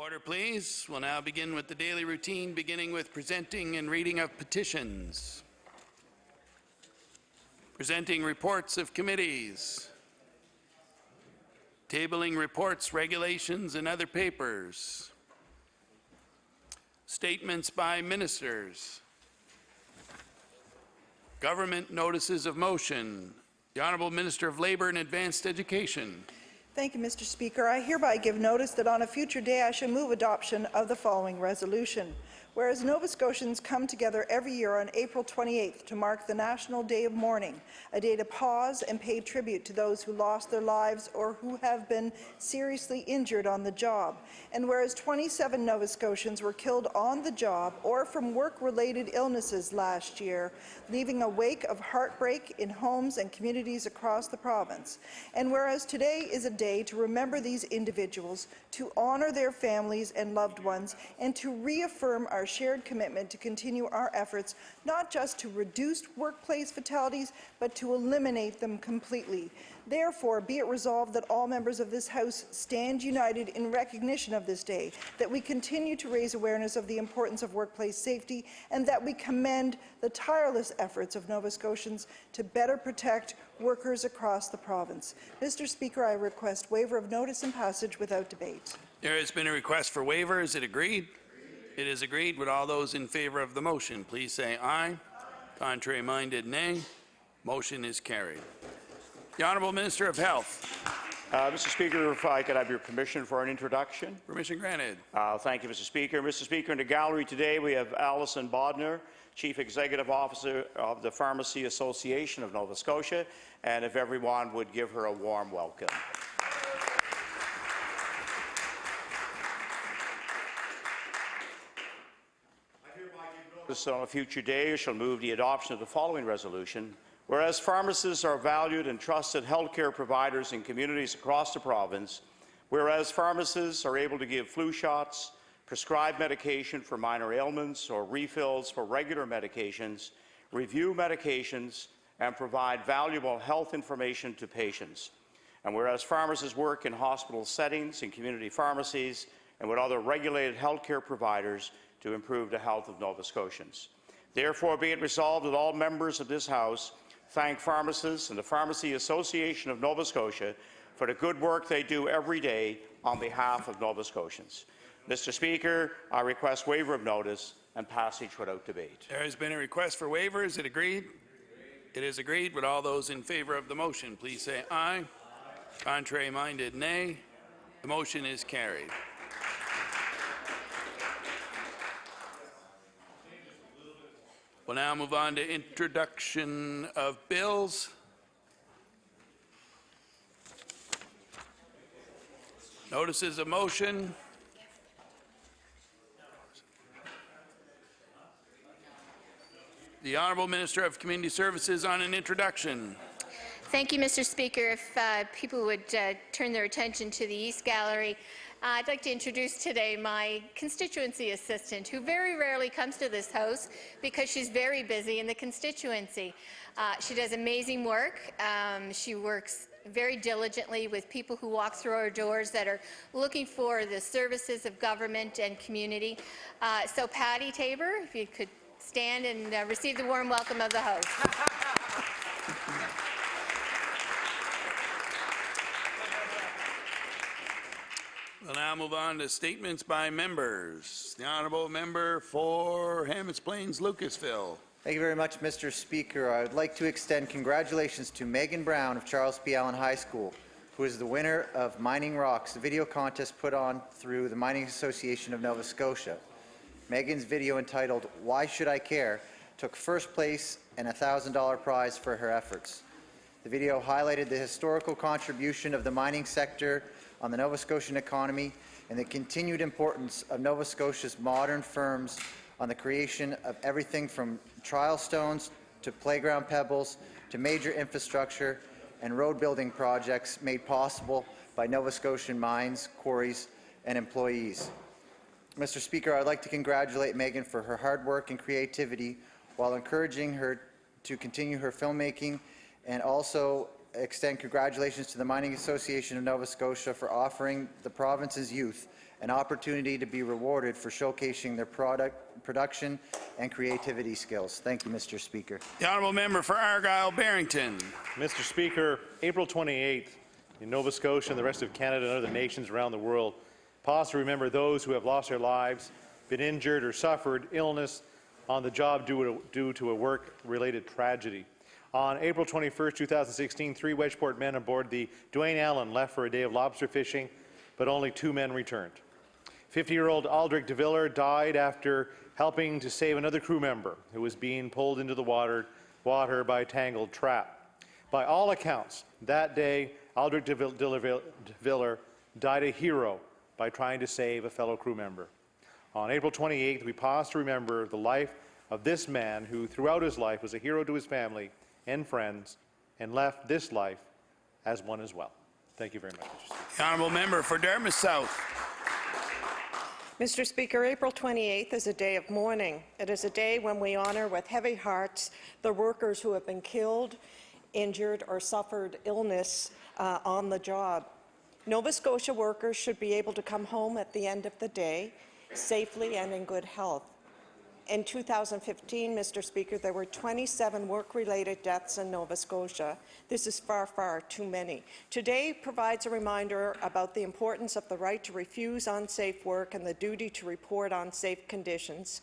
Order, please. We'll now begin with the daily routine, beginning with presenting and reading of petitions. Presenting reports of committees. Tabling reports, regulations, and other papers. Statements by ministers. Government notices of motion. The Honourable Minister of Labour and Advanced Education. Thank you, Mr. Speaker. I hereby give notice that on a future day I shall move adoption of the following resolution. Whereas Nova Scotians come together every year on April 28th to mark the National Day of Mourning, a day to pause and pay tribute to those who lost their lives or who have been seriously injured on the job. And whereas 27 Nova Scotians were killed on the job or from work-related illnesses last year, leaving a wake of heartbreak in homes and communities across the province. And whereas today is a day to remember these individuals, to honour their families and loved ones, and to reaffirm our shared commitment to continue our efforts not just to reduce workplace fatalities, but to eliminate them completely. Therefore, be it resolved that all members of this House stand united in recognition of this day, that we continue to raise awareness of the importance of workplace safety, and that we commend the tireless efforts of Nova Scotians to better protect workers across the province. Mr. Speaker, I request waiver of notice and passage without debate. There has been a request for waiver. Is it agreed? It is agreed. Would all those in favour of the motion please say aye. Contrary-minded, nay. Motion is carried. The Honourable Minister of Health. Mr. Speaker, if I could have your permission for an introduction. Permission granted. Thank you, Mr. Speaker. Mr. Speaker, in the gallery today we have Alison Bodner, Chief Executive Officer of the Pharmacy Association of Nova Scotia, and if everyone would give her a warm welcome. On a future day, I shall move the adoption of the following resolution. Whereas pharmacists are valued and trusted healthcare providers in communities across the province, whereas pharmacists are able to give flu shots, prescribe medication for minor ailments or refills for regular medications, review medications, and provide valuable health information to patients. And whereas pharmacists work in hospital settings, in community pharmacies, and with other regulated healthcare providers to improve the health of Nova Scotians. Therefore, be it resolved that all members of this House thank pharmacists and the Pharmacy Association of Nova Scotia for the good work they do every day on behalf of Nova Scotians. Mr. Speaker, I request waiver of notice and passage without debate. There has been a request for waiver. Is it agreed? It is agreed. Would all those in favour of the motion please say aye. Contrary-minded, nay. The motion is carried. We'll now move on to introduction of bills. Notices of motion. The Honourable Minister of Community Services on an introduction. Thank you, Mr. Speaker. If people would turn their attention to the East Gallery, I'd like to introduce today my constituency assistant, who very rarely comes to this House because she's very busy in the constituency. She does amazing work. She works very diligently with people who walk through our doors that are looking for the services of government and community. So Patty Tabor, if you could stand and receive the warm welcome of the House. We'll now move on to statements by members. The Honourable Member for Hammonds Plains, Lucasville. Thank you very much, Mr. Speaker. I would like to extend congratulations to Megan Brown of Charles P. Allen High School, who is the winner of Mining Rocks, the video contest put on through the Mining Association of Nova Scotia. Megan's video entitled "Why Should I Care?" took first place and a $1,000 prize for her efforts. The video highlighted the historical contribution of the mining sector on the Nova Scotian economy and the continued importance of Nova Scotia's modern firms on the creation of everything from trial stones to playground pebbles to major infrastructure and road building projects made possible by Nova Scotian mines, quarries, and employees. Mr. Speaker, I'd like to congratulate Megan for her hard work and creativity while encouraging her to continue her filmmaking and also extend congratulations to the Mining Association of Nova Scotia for offering the province's youth an opportunity to be rewarded for showcasing their production and creativity skills. Thank you, Mr. Speaker. The honourable member for Argyle-Barrington. Mr. Speaker, April 28th in Nova Scotia and the rest of Canada and other nations around the world, pause to remember those who have lost their lives, been injured or suffered illness on the job due to a work-related tragedy. On April 21st, 2016, 3 Wedgeport men aboard the Duane Allen left for a day of lobster fishing, but only 2 men returned. 50-year-old Aldrich de Viller died after helping to save another crew member who was being pulled into the water by a tangled trap. By all accounts, that day, Aldrich de Viller died a hero by trying to save a fellow crew member. On April 28th, we pause to remember the life of this man who, throughout his life, was a hero to his family and friends and left this life as one as well. Thank you very much, Mr. Speaker. The honourable member for Dartmouth South. Mr. Speaker, April 28th is a day of mourning. It is a day when we honour with heavy hearts the workers who have been killed, injured or suffered illness on the job. Nova Scotia workers should be able to come home at the end of the day safely and in good health. In 2015, Mr. Speaker, there were 27 work-related deaths in Nova Scotia. This is far, far too many. Today provides a reminder about the importance of the right to refuse unsafe work and the duty to report unsafe conditions.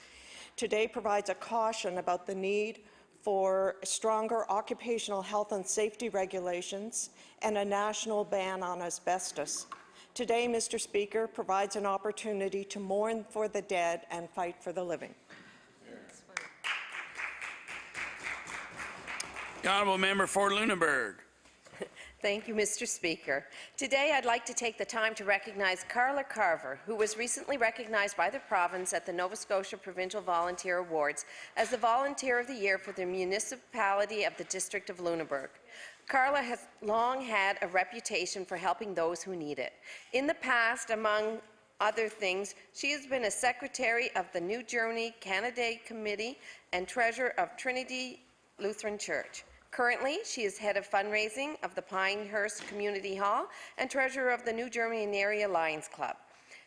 Today provides a caution about the need for stronger occupational health and safety regulations and a national ban on asbestos. Today, Mr. Speaker, provides an opportunity to mourn for the dead and fight for the living. The honourable member for Lunenburg. Thank you, Mr. Speaker. Today, I'd like to take the time to recognize Carla Carver, who was recently recognized by the province at the Nova Scotia Provincial Volunteer Awards as the Volunteer of the Year for the municipality of the District of Lunenburg. Carla has long had a reputation for helping those who need it. In the past, among other things, she has been a secretary of the New Germany Canada Committee and treasurer of Trinity Lutheran Church. Currently, she is head of fundraising of the Pinehurst Community Hall and treasurer of the New Germany Area Lions Club.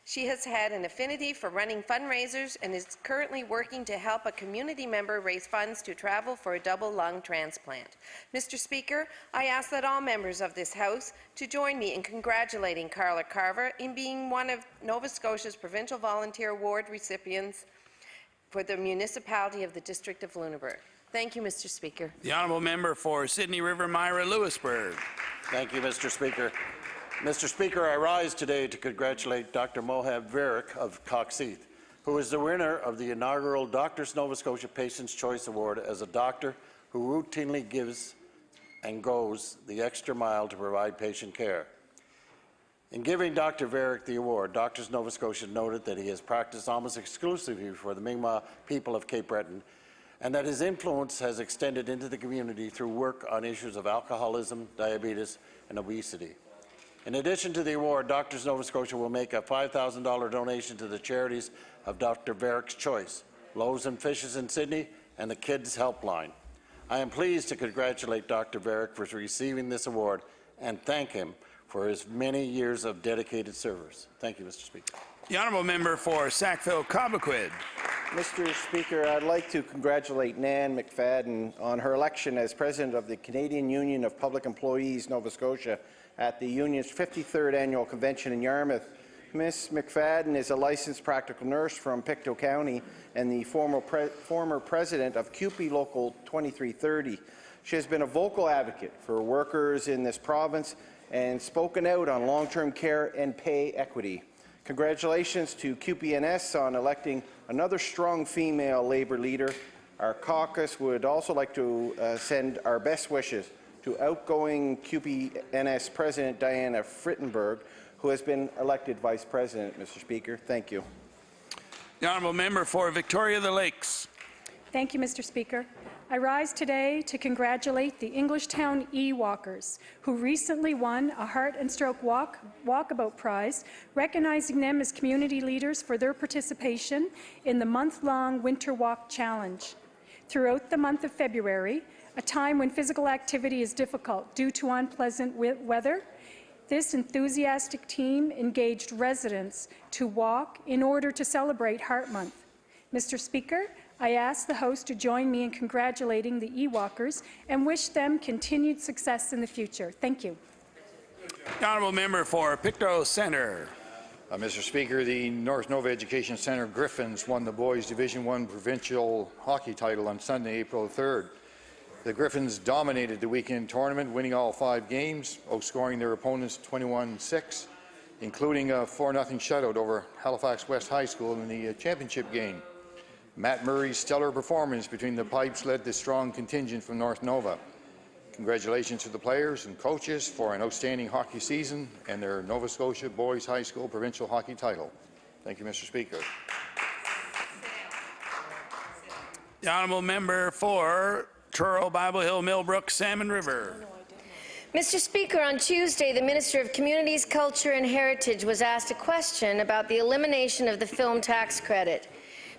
She has had an affinity for running fundraisers and is currently working to help a community member raise funds to travel for a double lung transplant. Mr. Speaker, I ask that all members of this House to join me in congratulating Carla Carver in being one of Nova Scotia's Provincial Volunteer Award recipients for the municipality of the District of Lunenburg. Thank you, Mr. Speaker. The honourable member for Sydney River Myra Lewisburg. Thank you, Mr. Speaker. Mr. Speaker, I rise today to congratulate Dr. Mohab Varick of Coxheath, who is the winner of the inaugural Doctors Nova Scotia Patient's Choice Award as a doctor who routinely gives and goes the extra mile to provide patient care. In giving Dr. Varick the award, Doctors Nova Scotia noted that he has practiced almost exclusively for the Mi'kmaq people of Cape Breton, and that his influence has extended into the community through work on issues of alcoholism, diabetes, and obesity. In addition to the award, Doctors Nova Scotia will make a $5,000 donation to the charities of Dr. Varick's choice, Loaves and Fishes in Sydney and the Kids Helpline. I am pleased to congratulate Dr. Varick for receiving this award and thank him for his many years of dedicated service. Thank you, Mr. Speaker. The honourable member for Sackville-Cobequid. Mr. Speaker, I'd like to congratulate Nan McFadden on her election as President of the Canadian Union of Public Employees, Nova Scotia, at the union's 53rd Annual Convention in Yarmouth. Ms. McFadden is a licensed practical nurse from Pictou County and the former president of CUPE Local 2330. She has been a vocal advocate for workers in this province and spoken out on long-term care and pay equity. Congratulations to QPNS on electing another strong female Labour leader. Our caucus would also like to send our best wishes to outgoing QPNS President Diana Frittenberg, who has been elected Vice President, Mr. Speaker. Thank you. The honourable member for Victoria the Lakes. Thank you, Mr. Speaker. I rise today to congratulate the Englishtown E-Walkers, who recently won a Heart and Stroke Walkabout Prize, recognizing them as community leaders for their participation in the month-long Winter Walk Challenge. Throughout the month of February, a time when physical activity is difficult due to unpleasant weather. This enthusiastic team engaged residents to walk in order to celebrate Heart Month. Mr. Speaker, I ask the House to join me in congratulating the e-walkers and wish them continued success in the future. Thank you. The honourable member for Pictou Centre. Mr. Speaker, the North Nova Education Centre Griffins won the boys Division I provincial hockey title on Sunday, April 3rd. The Griffins dominated the weekend tournament, winning all 5 games, outscoring their opponents 21-6, including a 4-0 shutout over Halifax West High School in the championship game. Matt Murray's stellar performance between the pipes led the strong contingent from North Nova. Congratulations to the players and coaches for an outstanding hockey season and their Nova Scotia Boys High School provincial hockey title. Thank you, Mr. Speaker. The honourable member for Truro, Bible Hill, Millbrook, Salmon River. Mr. Speaker, on Tuesday, the Minister of Communities, Culture and Heritage was asked a question about the elimination of the film tax credit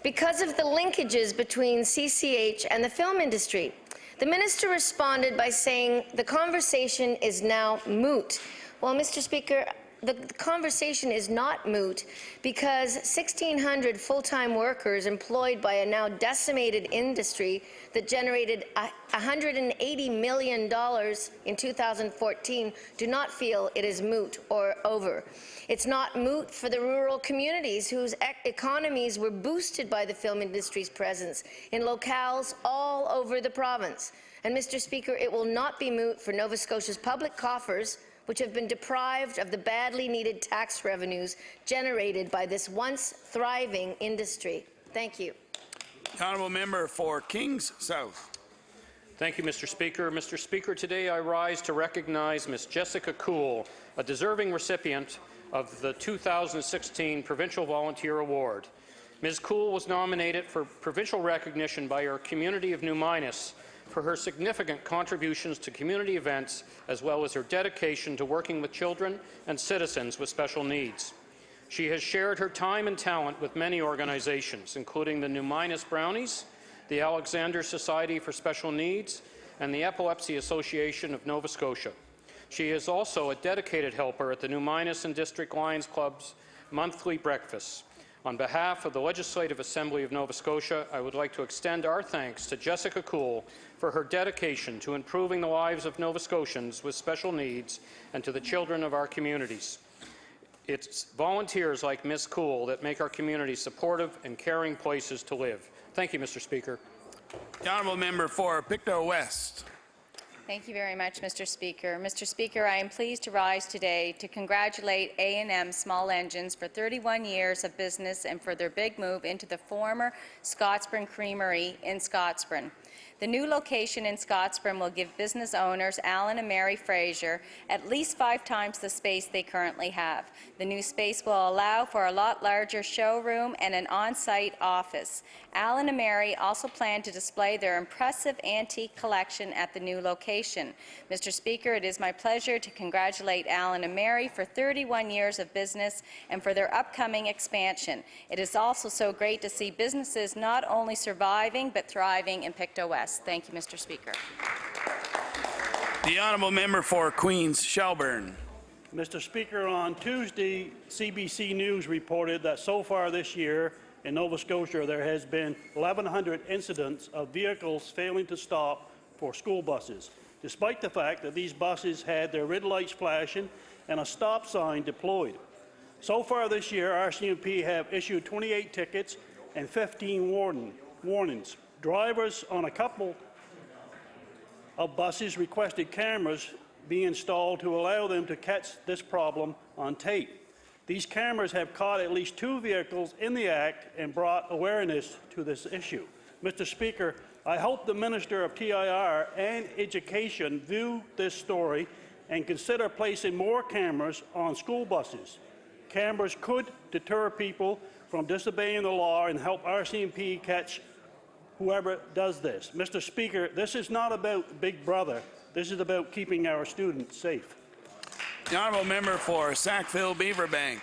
because of the linkages between CCH and the film industry. The minister responded by saying the conversation is now moot. Well, Mr. Speaker, the conversation is not moot because 1,600 full-time workers employed by a now decimated industry that generated $180 million in 2014 do not feel it is moot or over. It's not moot for the rural communities whose economies were boosted by the film industry's presence in locales all over the province. And, Mr. Speaker, it will not be moot for Nova Scotia's public coffers, which have been deprived of the badly needed tax revenues generated by this once thriving industry. Thank you. The honourable member for Kings South. Thank you, Mr. Speaker. Mr. Speaker, today I rise to recognize Ms. Jessica Cool, a deserving recipient of the 2016 Provincial Volunteer Award. Ms. Cool was nominated for provincial recognition by our community of New Minas for her significant contributions to community events, as well as her dedication to working with children and citizens with special needs. She has shared her time and talent with many organizations, including the New Minas Brownies, the Alexander Society for Special Needs, and the Epilepsy Association of Nova Scotia. She is also a dedicated helper at the New Minas and District Lions Club's monthly breakfasts. On behalf of the Legislative Assembly of Nova Scotia, I would like to extend our thanks to Jessica Cool for her dedication to improving the lives of Nova Scotians with special needs and to the children of our communities. It's volunteers like Ms. Cool that make our community supportive and caring places to live. Thank you, Mr. Speaker. The honourable member for Pictou West. Thank you very much, Mr. Speaker. Mr. Speaker, I am pleased to rise today to congratulate A&M Small Engines for 31 years of business and for their big move into the former Scottsburn Creamery in Scottsburn. The new location in Scottsburn will give business owners Alan and Mary Fraser at least 5 times the space they currently have. The new space will allow for a lot larger showroom and an on-site office. Alan and Mary also plan to display their impressive antique collection at the new location. Mr. Speaker, it is my pleasure to congratulate Alan and Mary for 31 years of business and for their upcoming expansion. It is also so great to see businesses not only surviving but thriving in Pictou West. Thank you, Mr. Speaker. The honourable member for Queens Shelburne. Mr. Speaker, on Tuesday, CBC News reported that so far this year in Nova Scotia there has been 1,100 incidents of vehicles failing to stop for school buses, despite the fact that these buses had their red lights flashing and a stop sign deployed. So far this year, RCMP have issued 28 tickets and 15 warnings. Drivers on a couple of buses requested cameras be installed to allow them to catch this problem on tape. These cameras have caught at least 2 vehicles in the act and brought awareness to this issue. Mr. Speaker, I hope the Minister of TIR and Education view this story and consider placing more cameras on school buses. Cameras could deter people from disobeying the law and help RCMP catch whoever does this. Mr. Speaker, this is not about Big Brother. This is about keeping our students safe. The honourable member for Sackville Beaverbank.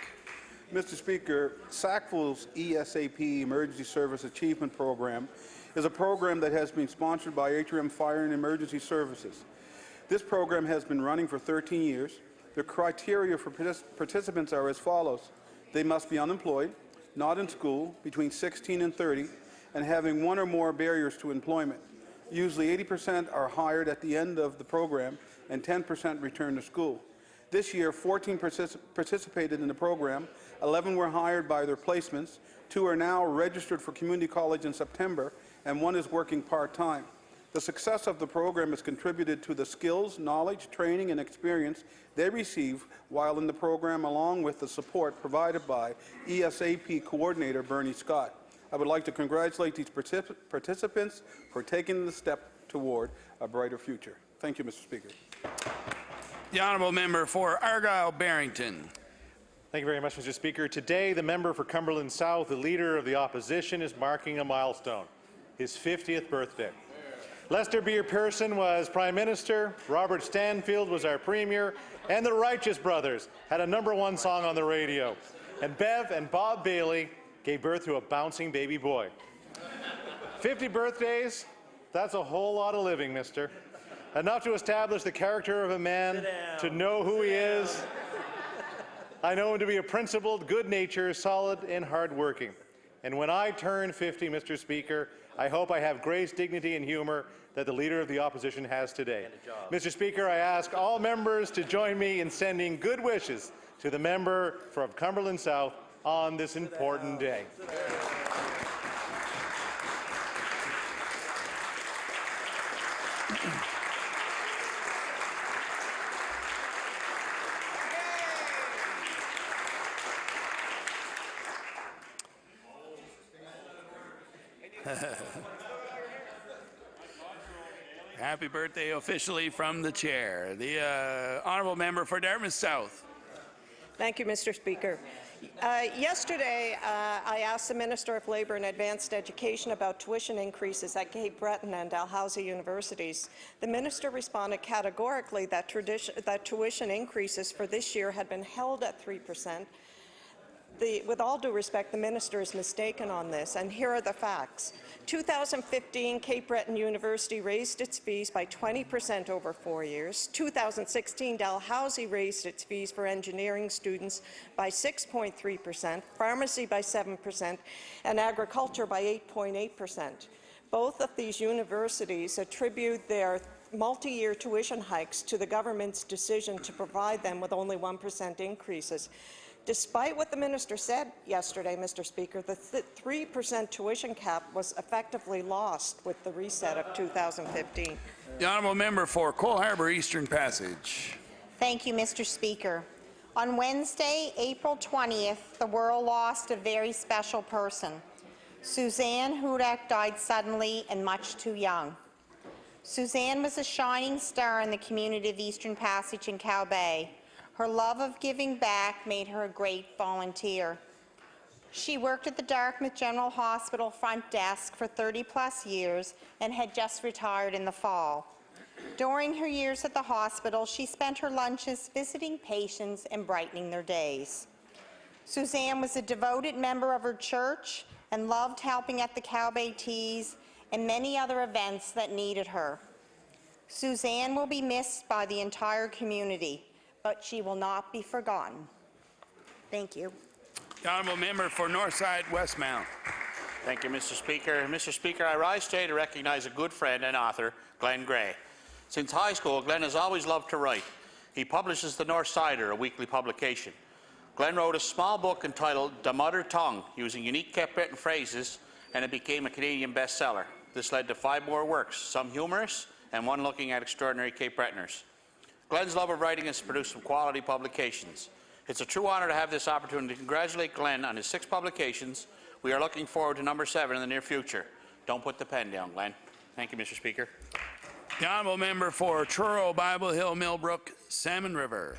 Mr. Speaker, Sackville's ESAP Emergency Service Achievement Program is a program that has been sponsored by Atrium Fire and Emergency Services. This program has been running for 13 years. The criteria for participants are as follows. They must be unemployed, not in school, between 16 and 30, and having one or more barriers to employment. Usually 80% are hired at the end of the program and 10% return to school. This year, 14 participated in the program, 11 were hired by their placements, 2 are now registered for community college in September, and 1 is working part-time. The success of the program has contributed to the skills, knowledge, training, and experience they receive while in the program, along with the support provided by ESAP Coordinator Bernie Scott. I would like to congratulate these participants for taking the step toward a brighter future. Thank you, Mr. Speaker. The honourable member for Argyle-Barrington. Thank you very much, Mr. Speaker. Today, the member for Cumberland South, the Leader of the Opposition, is marking a milestone, his 50th birthday. Lester B. Pearson was Prime Minister, Robert Stanfield was our Premier, and the Righteous Brothers had a #1 song on the radio. And Bev and Bob Bailey gave birth to a bouncing baby boy. 50 birthdays, that's a whole lot of living, mister. Enough to establish the character of a man, to know who he is. I know him to be a principled, good-natured, solid, and hard-working. And when I turn 50, Mr. Speaker, I hope I have grace, dignity, and humor that the Leader of the Opposition has today. Mr. Speaker, I ask all members to join me in sending good wishes to the member from Cumberland South on this important day. Happy birthday officially from the chair. The honourable member for Dartmouth South. Thank you, Mr. Speaker. Yesterday, I asked the Minister of Labour and Advanced Education about tuition increases at Cape Breton and Dalhousie universities. The Minister responded categorically that tuition increases for this year had been held at 3%. With all due respect, the Minister is mistaken on this, and here are the facts. 2015, Cape Breton University raised its fees by 20% over 4 years. 2016, Dalhousie raised its fees for engineering students by 6.3%, pharmacy by 7%, and agriculture by 8.8%. Both of these universities attribute their multi-year tuition hikes to the government's decision to provide them with only 1% increases. Despite what the minister said yesterday, Mr. Speaker, the 3% tuition cap was effectively lost with the reset of 2015. The honourable member for Cole Harbour Eastern Passage. Thank you, Mr. Speaker. On Wednesday, April 20th, the world lost a very special person. Suzanne Hudak died suddenly and much too young. Suzanne was a shining star in the community of Eastern Passage and Cow Bay. Her love of giving back made her a great volunteer. She worked at the Dartmouth General Hospital front desk for 30-plus years and had just retired in the fall. During her years at the hospital, she spent her lunches visiting patients and brightening their days. Suzanne was a devoted member of her church and loved helping at the Cow Bay Teas and many other events that needed her. Suzanne will be missed by the entire community, but she will not be forgotten. Thank you. The honourable member for Northside Westmount. Thank you, Mr. Speaker. Mr. Speaker, I rise today to recognize a good friend and author, Glenn Gray. Since high school, Glenn has always loved to write. He publishes The North Sider, a weekly publication. Glenn wrote a small book entitled The Mother Tongue, using unique Cape Breton phrases, and it became a Canadian bestseller. This led to 5 more works, some humorous and one looking at extraordinary Cape Bretoners. Glenn's love of writing has produced some quality publications. It's a true honour to have this opportunity to congratulate Glenn on his 6 publications. We are looking forward to number 7 in the near future. Don't put the pen down, Glenn. Thank you, Mr. Speaker. The honourable member for Truro, Bible Hill, Millbrook, Salmon River.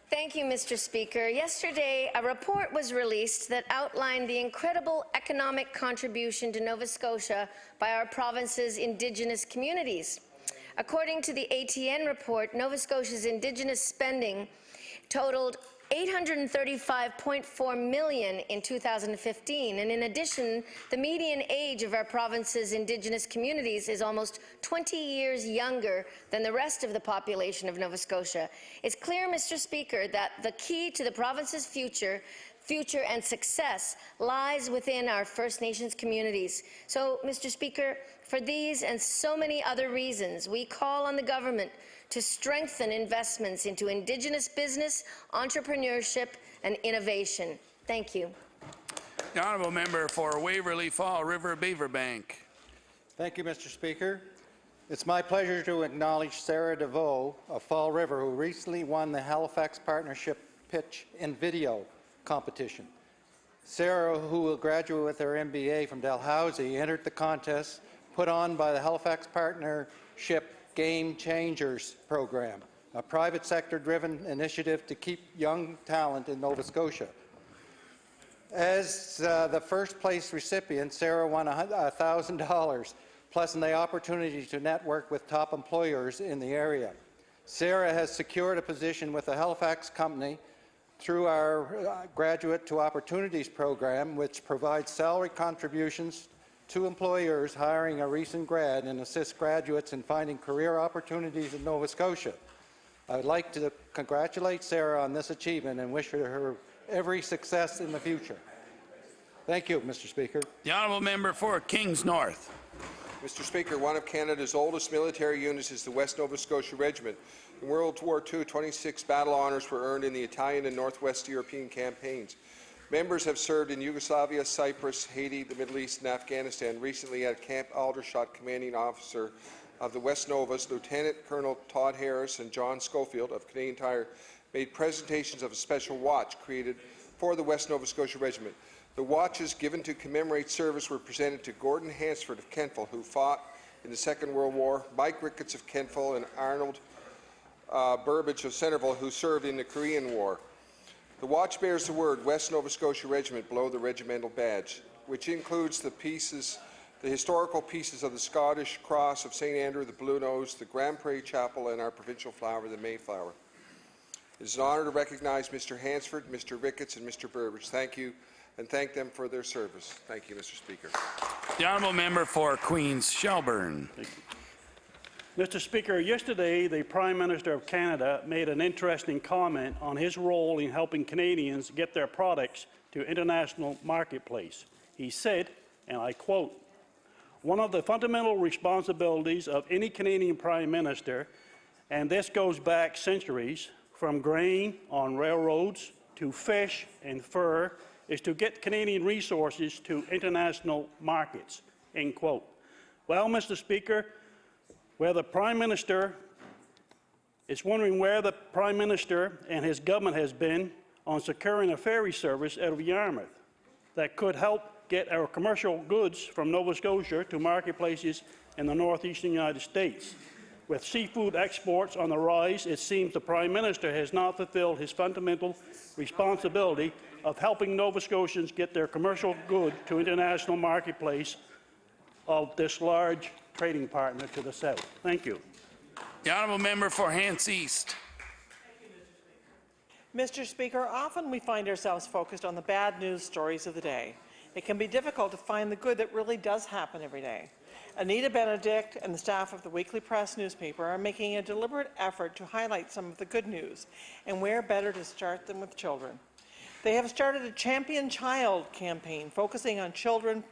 Thank you, Mr. Speaker. Yesterday, a report was released that outlined the incredible economic contribution to Nova Scotia by our province's Indigenous communities. According to the ATN report, Nova Scotia's Indigenous spending totaled $835.4 million in 2015, and in addition, the median age of our province's Indigenous communities is almost 20 years younger than the rest of the population of Nova Scotia. It's clear, Mr. Speaker, that the key to the province's future and success lies within our First Nations communities. So, Mr. Speaker, for these and so many other reasons, we call on the government to strengthen investments into Indigenous business, entrepreneurship, and innovation. Thank you. The honourable member for Waverley Fall River Beaverbank. Thank you, Mr. Speaker. It's my pleasure to acknowledge Sarah DeVoe of Fall River, who recently won the Halifax Partnership Pitch in Video competition. Sarah, who will graduate with her MBA from Dalhousie, entered the contest put on by the Halifax Partnership Game Changers program, a private sector-driven initiative to keep young talent in Nova Scotia. As the first place recipient, Sarah won $1,000, plus the opportunity to network with top employers in the area. Sarah has secured a position with a Halifax company through our Graduate to Opportunities program, which provides salary contributions to employers hiring a recent grad and assist graduates in finding career opportunities in Nova Scotia. I would like to congratulate Sarah on this achievement and wish her every success in the future. Thank you, Mr. Speaker. The honourable member for Kings North. Mr. Speaker, one of Canada's oldest military units is the West Nova Scotia Regiment. In World War II, 26 battle honours were earned in the Italian and Northwest European campaigns. Members have served in Yugoslavia, Cyprus, Haiti, the Middle East, and Afghanistan. Recently at Camp Aldershot, commanding officer of the West Novas, Lieutenant Colonel Todd Harris and John Schofield of Canadian Tire made presentations of a special watch created for the West Nova Scotia Regiment. The watches given to commemorate service were presented to Gordon Hansford of Kentville, who fought in the Second World War, Mike Ricketts of Kentville, and Arnold Burbage of Centerville, who served in the Korean War. The watch bears the word West Nova Scotia Regiment below the regimental badge, which includes the historical pieces of the Scottish Cross of St. Andrew, the Blue Nose, the Grand Prairie Chapel, and our provincial flower, the Mayflower. It is an honour to recognize Mr. Hansford, Mr. Ricketts, and Mr. Burbage. Thank you, and thank them for their service. Thank you, Mr. Speaker. The honourable member for Queens Shelburne. Mr. Speaker, yesterday the Prime Minister of Canada made an interesting comment on his role in helping Canadians get their products to international marketplace. He said, and I quote, "One of the fundamental responsibilities of any Canadian Prime Minister, and this goes back centuries, from grain on railroads to fish and fur, is to get Canadian resources to international markets," end quote. Well, Mr. Speaker, where the Prime Minister is wondering where the Prime Minister and his government has been on securing a ferry service out of Yarmouth that could help get our commercial goods from Nova Scotia to marketplaces in the northeastern United States. With seafood exports on the rise, it seems the Prime Minister has not fulfilled his fundamental responsibility of helping Nova Scotians get their commercial good to international marketplace of this large trading partner to the south. Thank you. The honourable member for Hants East. Mr. Speaker, often we find ourselves focused on the bad news stories of the day. It can be difficult to find the good that really does happen every day. Anita Benedict and the staff of the Weekly Press newspaper are making a deliberate effort to highlight some of the good news, and where better to start than with children. They have started a Champion Child campaign focusing on children,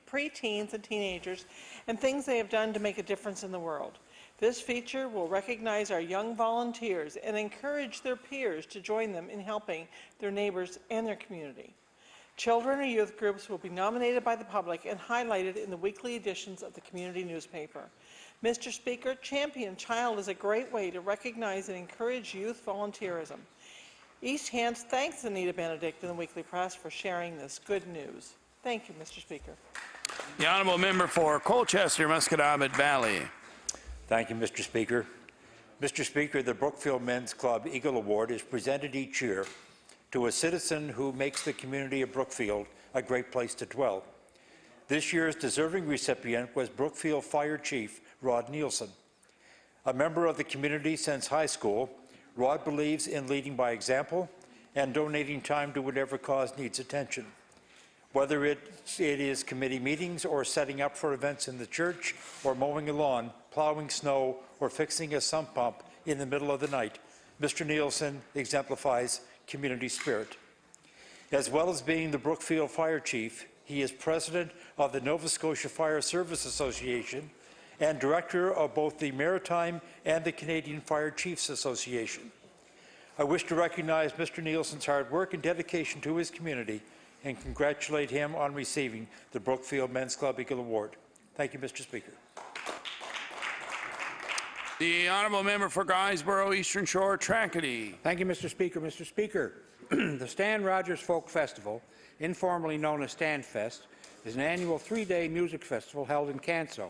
pre-teens and teenagers, and things they have done to make a difference in the world. This feature will recognize our young volunteers and encourage their peers to join them in helping their neighbours and their community. Children or youth groups will be nominated by the public and highlighted in the weekly editions of the community newspaper. Mr. Speaker, Champion Child is a great way to recognize and encourage youth volunteerism. East Hants thanks Anita Benedict and the Weekly Press for sharing this good news. Thank you, Mr. Speaker. The honourable member for Colchester, Musquodoboit Valley. Thank you, Mr. Speaker. Mr. Speaker, the Brookfield Men's Club Eagle Award is presented each year to a citizen who makes the community of Brookfield a great place to dwell. This year's deserving recipient was Brookfield Fire Chief Rod Nielsen. A member of the community since high school, Rod believes in leading by example and donating time to whatever cause needs attention. Whether it is committee meetings or setting up for events in the church or mowing a lawn, plowing snow, or fixing a sump pump in the middle of the night, Mr. Nielsen exemplifies community spirit. As well as being the Brookfield Fire Chief, he is president of the Nova Scotia Fire Service Association and director of both the Maritime and the Canadian Fire Chiefs Association. I wish to recognize Mr. Nielsen's hard work and dedication to his community and congratulate him on receiving the Brookfield Men's Club Eagle Award. Thank you, Mr. Speaker. The honourable member for Guysborough Eastern Shore Tracadie. Thank you, Mr. Speaker. Mr. Speaker, the Stan Rogers Folk Festival, informally known as Stanfest, is an annual 3-day music festival held in Canso.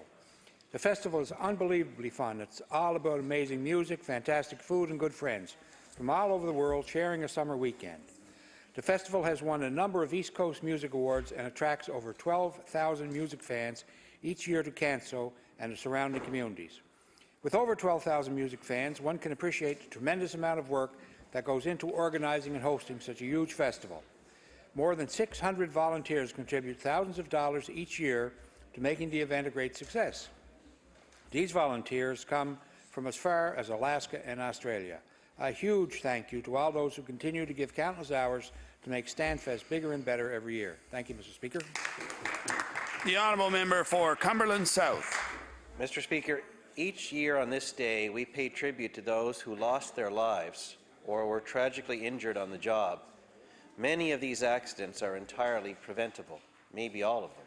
The festival is unbelievably fun. It's all about amazing music, fantastic food, and good friends from all over the world sharing a summer weekend. The festival has won a number of East Coast Music Awards and attracts over 12,000 music fans each year to Canso and the surrounding communities. With over 12,000 music fans, one can appreciate the tremendous amount of work that goes into organizing and hosting such a huge festival. More than 600 volunteers contribute thousands of dollars each year to making the event a great success. These volunteers come from as far as Alaska and Australia. A huge thank you to all those who continue to give countless hours to make Stanfest bigger and better every year. Thank you, Mr. Speaker. The honourable member for Cumberland South. Mr. Speaker, each year on this day, we pay tribute to those who lost their lives or were tragically injured on the job. Many of these accidents are entirely preventable, maybe all of them.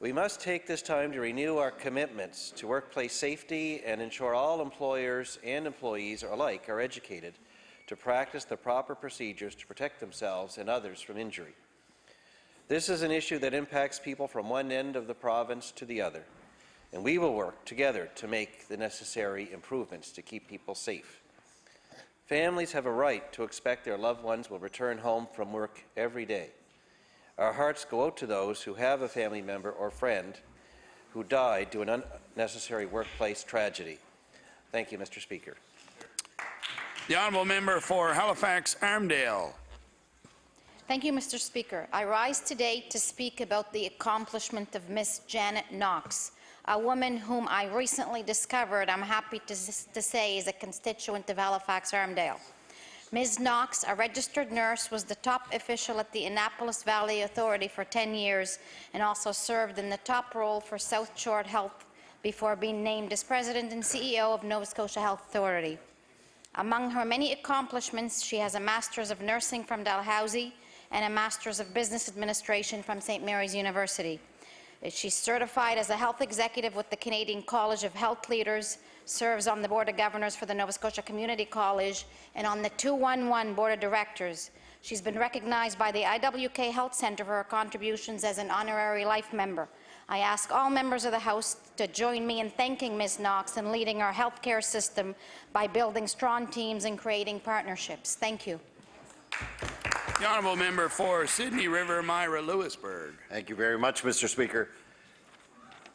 We must take this time to renew our commitments to workplace safety and ensure all employers and employees alike are educated to practice the proper procedures to protect themselves and others from injury. This is an issue that impacts people from one end of the province to the other, and we will work together to make the necessary improvements to keep people safe. Families have a right to expect their loved ones will return home from work every day. Our hearts go out to those who have a family member or friend who died due to an unnecessary workplace tragedy. Thank you, Mr. Speaker. The honourable member for Halifax Armdale. Thank you, Mr. Speaker. I rise today to speak about the accomplishment of Miss Janet Knox, a woman whom I recently discovered, I'm happy to say, is a constituent of Halifax Armdale. Ms. Knox, a registered nurse, was the top official at the Annapolis Valley Authority for 10 years and also served in the top role for South Shore Health before being named as President and CEO of Nova Scotia Health Authority. Among her many accomplishments, she has a Master's of Nursing from Dalhousie and a Master's of Business Administration from St. Mary's University. She's certified as a health executive with the Canadian College of Health Leaders, serves on the Board of Governors for the Nova Scotia Community College and on the 211 Board of Directors. She's been recognized by the IWK Health Centre for her contributions as an honorary life member. I ask all members of the House to join me in thanking Ms. Knox and leading our healthcare system by building strong teams and creating partnerships. Thank you. The honourable member for Sydney River, Myra Lewisburg. Thank you very much, Mr. Speaker.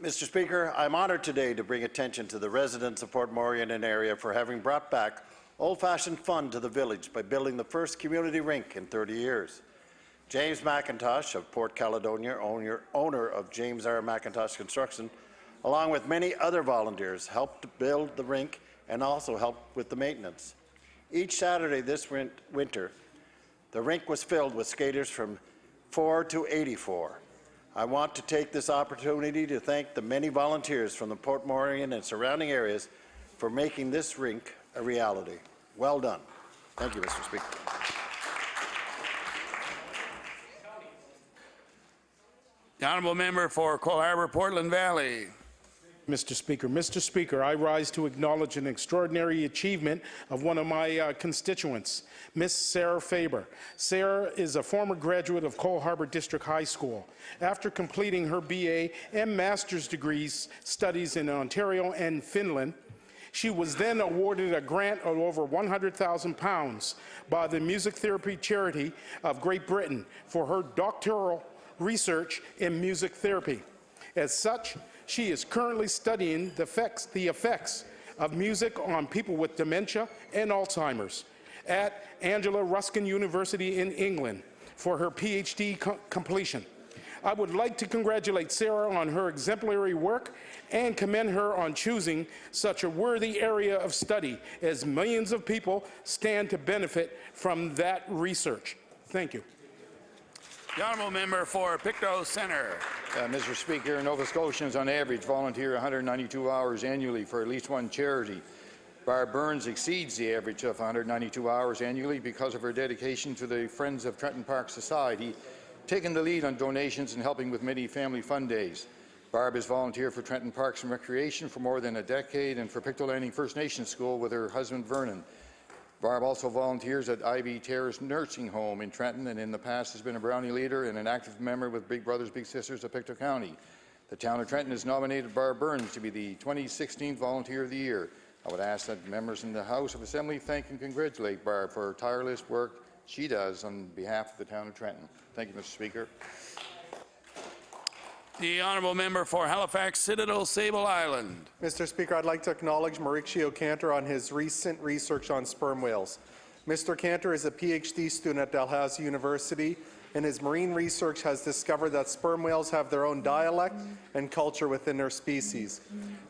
Mr. Speaker, I'm honoured today to bring attention to the residents of Port Morion and area for having brought back old-fashioned fun to the village by building the first community rink in 30 years. James McIntosh of Port Caledonia, owner of James R. McIntosh Construction, along with many other volunteers, helped to build the rink and also helped with the maintenance. Each Saturday this winter, the rink was filled with skaters from 4 to 84. I want to take this opportunity to thank the many volunteers from the Port Morion and surrounding areas for making this rink a reality. Well done. Thank you, Mr. Speaker. The honourable member for Cole Harbour, Portland Valley. Mr. Speaker, I rise to acknowledge an extraordinary achievement of one of my constituents, Miss Sarah Faber. Sarah is a former graduate of Cole Harbour District High School. After completing her BA and Master's degrees studies in Ontario and Finland, she was then awarded a grant of over £100,000 by the Music Therapy Charity of Great Britain for her doctoral research in music therapy. As such, she is currently studying the effects of music on people with dementia and Alzheimer's. at Angela Ruskin University in England for her PhD completion. I would like to congratulate Sarah on her exemplary work and commend her on choosing such a worthy area of study, as millions of people stand to benefit from that research. Thank you. The honourable member for Pictou Centre. Mr. Speaker, Nova Scotians on average volunteer 192 hours annually for at least one charity. Barb Burns exceeds the average of 192 hours annually because of her dedication to the Friends of Trenton Park Society, taking the lead on donations and helping with many family fun days. Barb has volunteered for Trenton Parks and Recreation for more than a decade and for Pictou Landing First Nations School with her husband Vernon. Barb also volunteers at Ivy Terrace Nursing Home in Trenton, and in the past has been a Brownie leader and an active member with Big Brothers Big Sisters of Pictou County. The town of Trenton has nominated Barb Burns to be the 2016 Volunteer of the Year. I would ask that members in the House of Assembly thank and congratulate Barb for her tireless work she does on behalf of the town of Trenton. Thank you, Mr. Speaker. The honourable member for Halifax Citadel Sable Island. Mr. Speaker, I'd like to acknowledge Mauricio Cantor on his recent research on sperm whales. Mr. Cantor is a PhD student at Dalhousie University, and his marine research has discovered that sperm whales have their own dialect and culture within their species.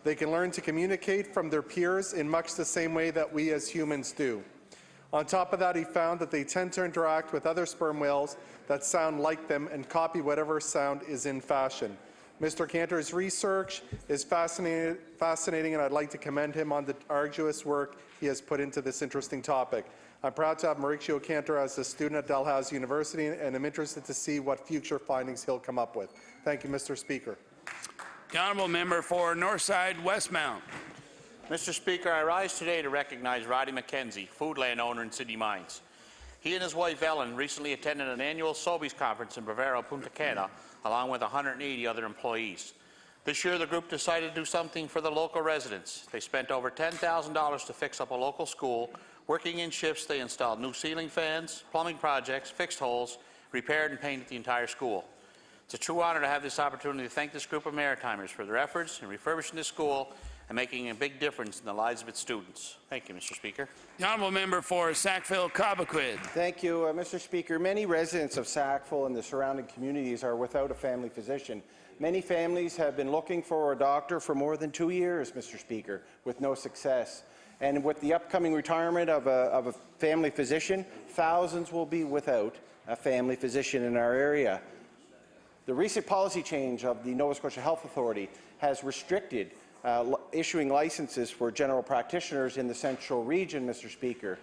They can learn to communicate from their peers in much the same way that we as humans do. On top of that, he found that they tend to interact with other sperm whales that sound like them and copy whatever sound is in fashion. Mr. Cantor's research is fascinating, and I'd like to commend him on the arduous work he has put into this interesting topic. I'm proud to have Mauricio Cantor as a student at Dalhousie University, and I'm interested to see what future findings he'll come up with. Thank you, Mr. Speaker. The honourable member for Northside Westmount. Mr. Speaker, I rise today to recognize Roddy McKenzie, food land owner in City Mines. He and his wife Ellen recently attended an annual Sobeys conference in Brevero, Punta Cana, along with 180 other employees. This year, the group decided to do something for the local residents. They spent over $10,000 to fix up a local school. Working in shifts, they installed new ceiling fans, plumbing projects, fixed holes, repaired and painted the entire school. It's a true honor to have this opportunity to thank this group of Maritimers for their efforts in refurbishing this school and making a big difference in the lives of its students. Thank you, Mr. Speaker. The honourable member for Sackville-Cobequid. Thank you, Mr. Speaker. Many residents of Sackville and the surrounding communities are without a family physician. Many families have been looking for a doctor for more than 2 years, Mr. Speaker, with no success. And with the upcoming retirement of a family physician, thousands will be without a family physician in our area. The recent policy change of the Nova Scotia Health Authority has restricted issuing licenses for general practitioners in the central region, Mr. Speaker.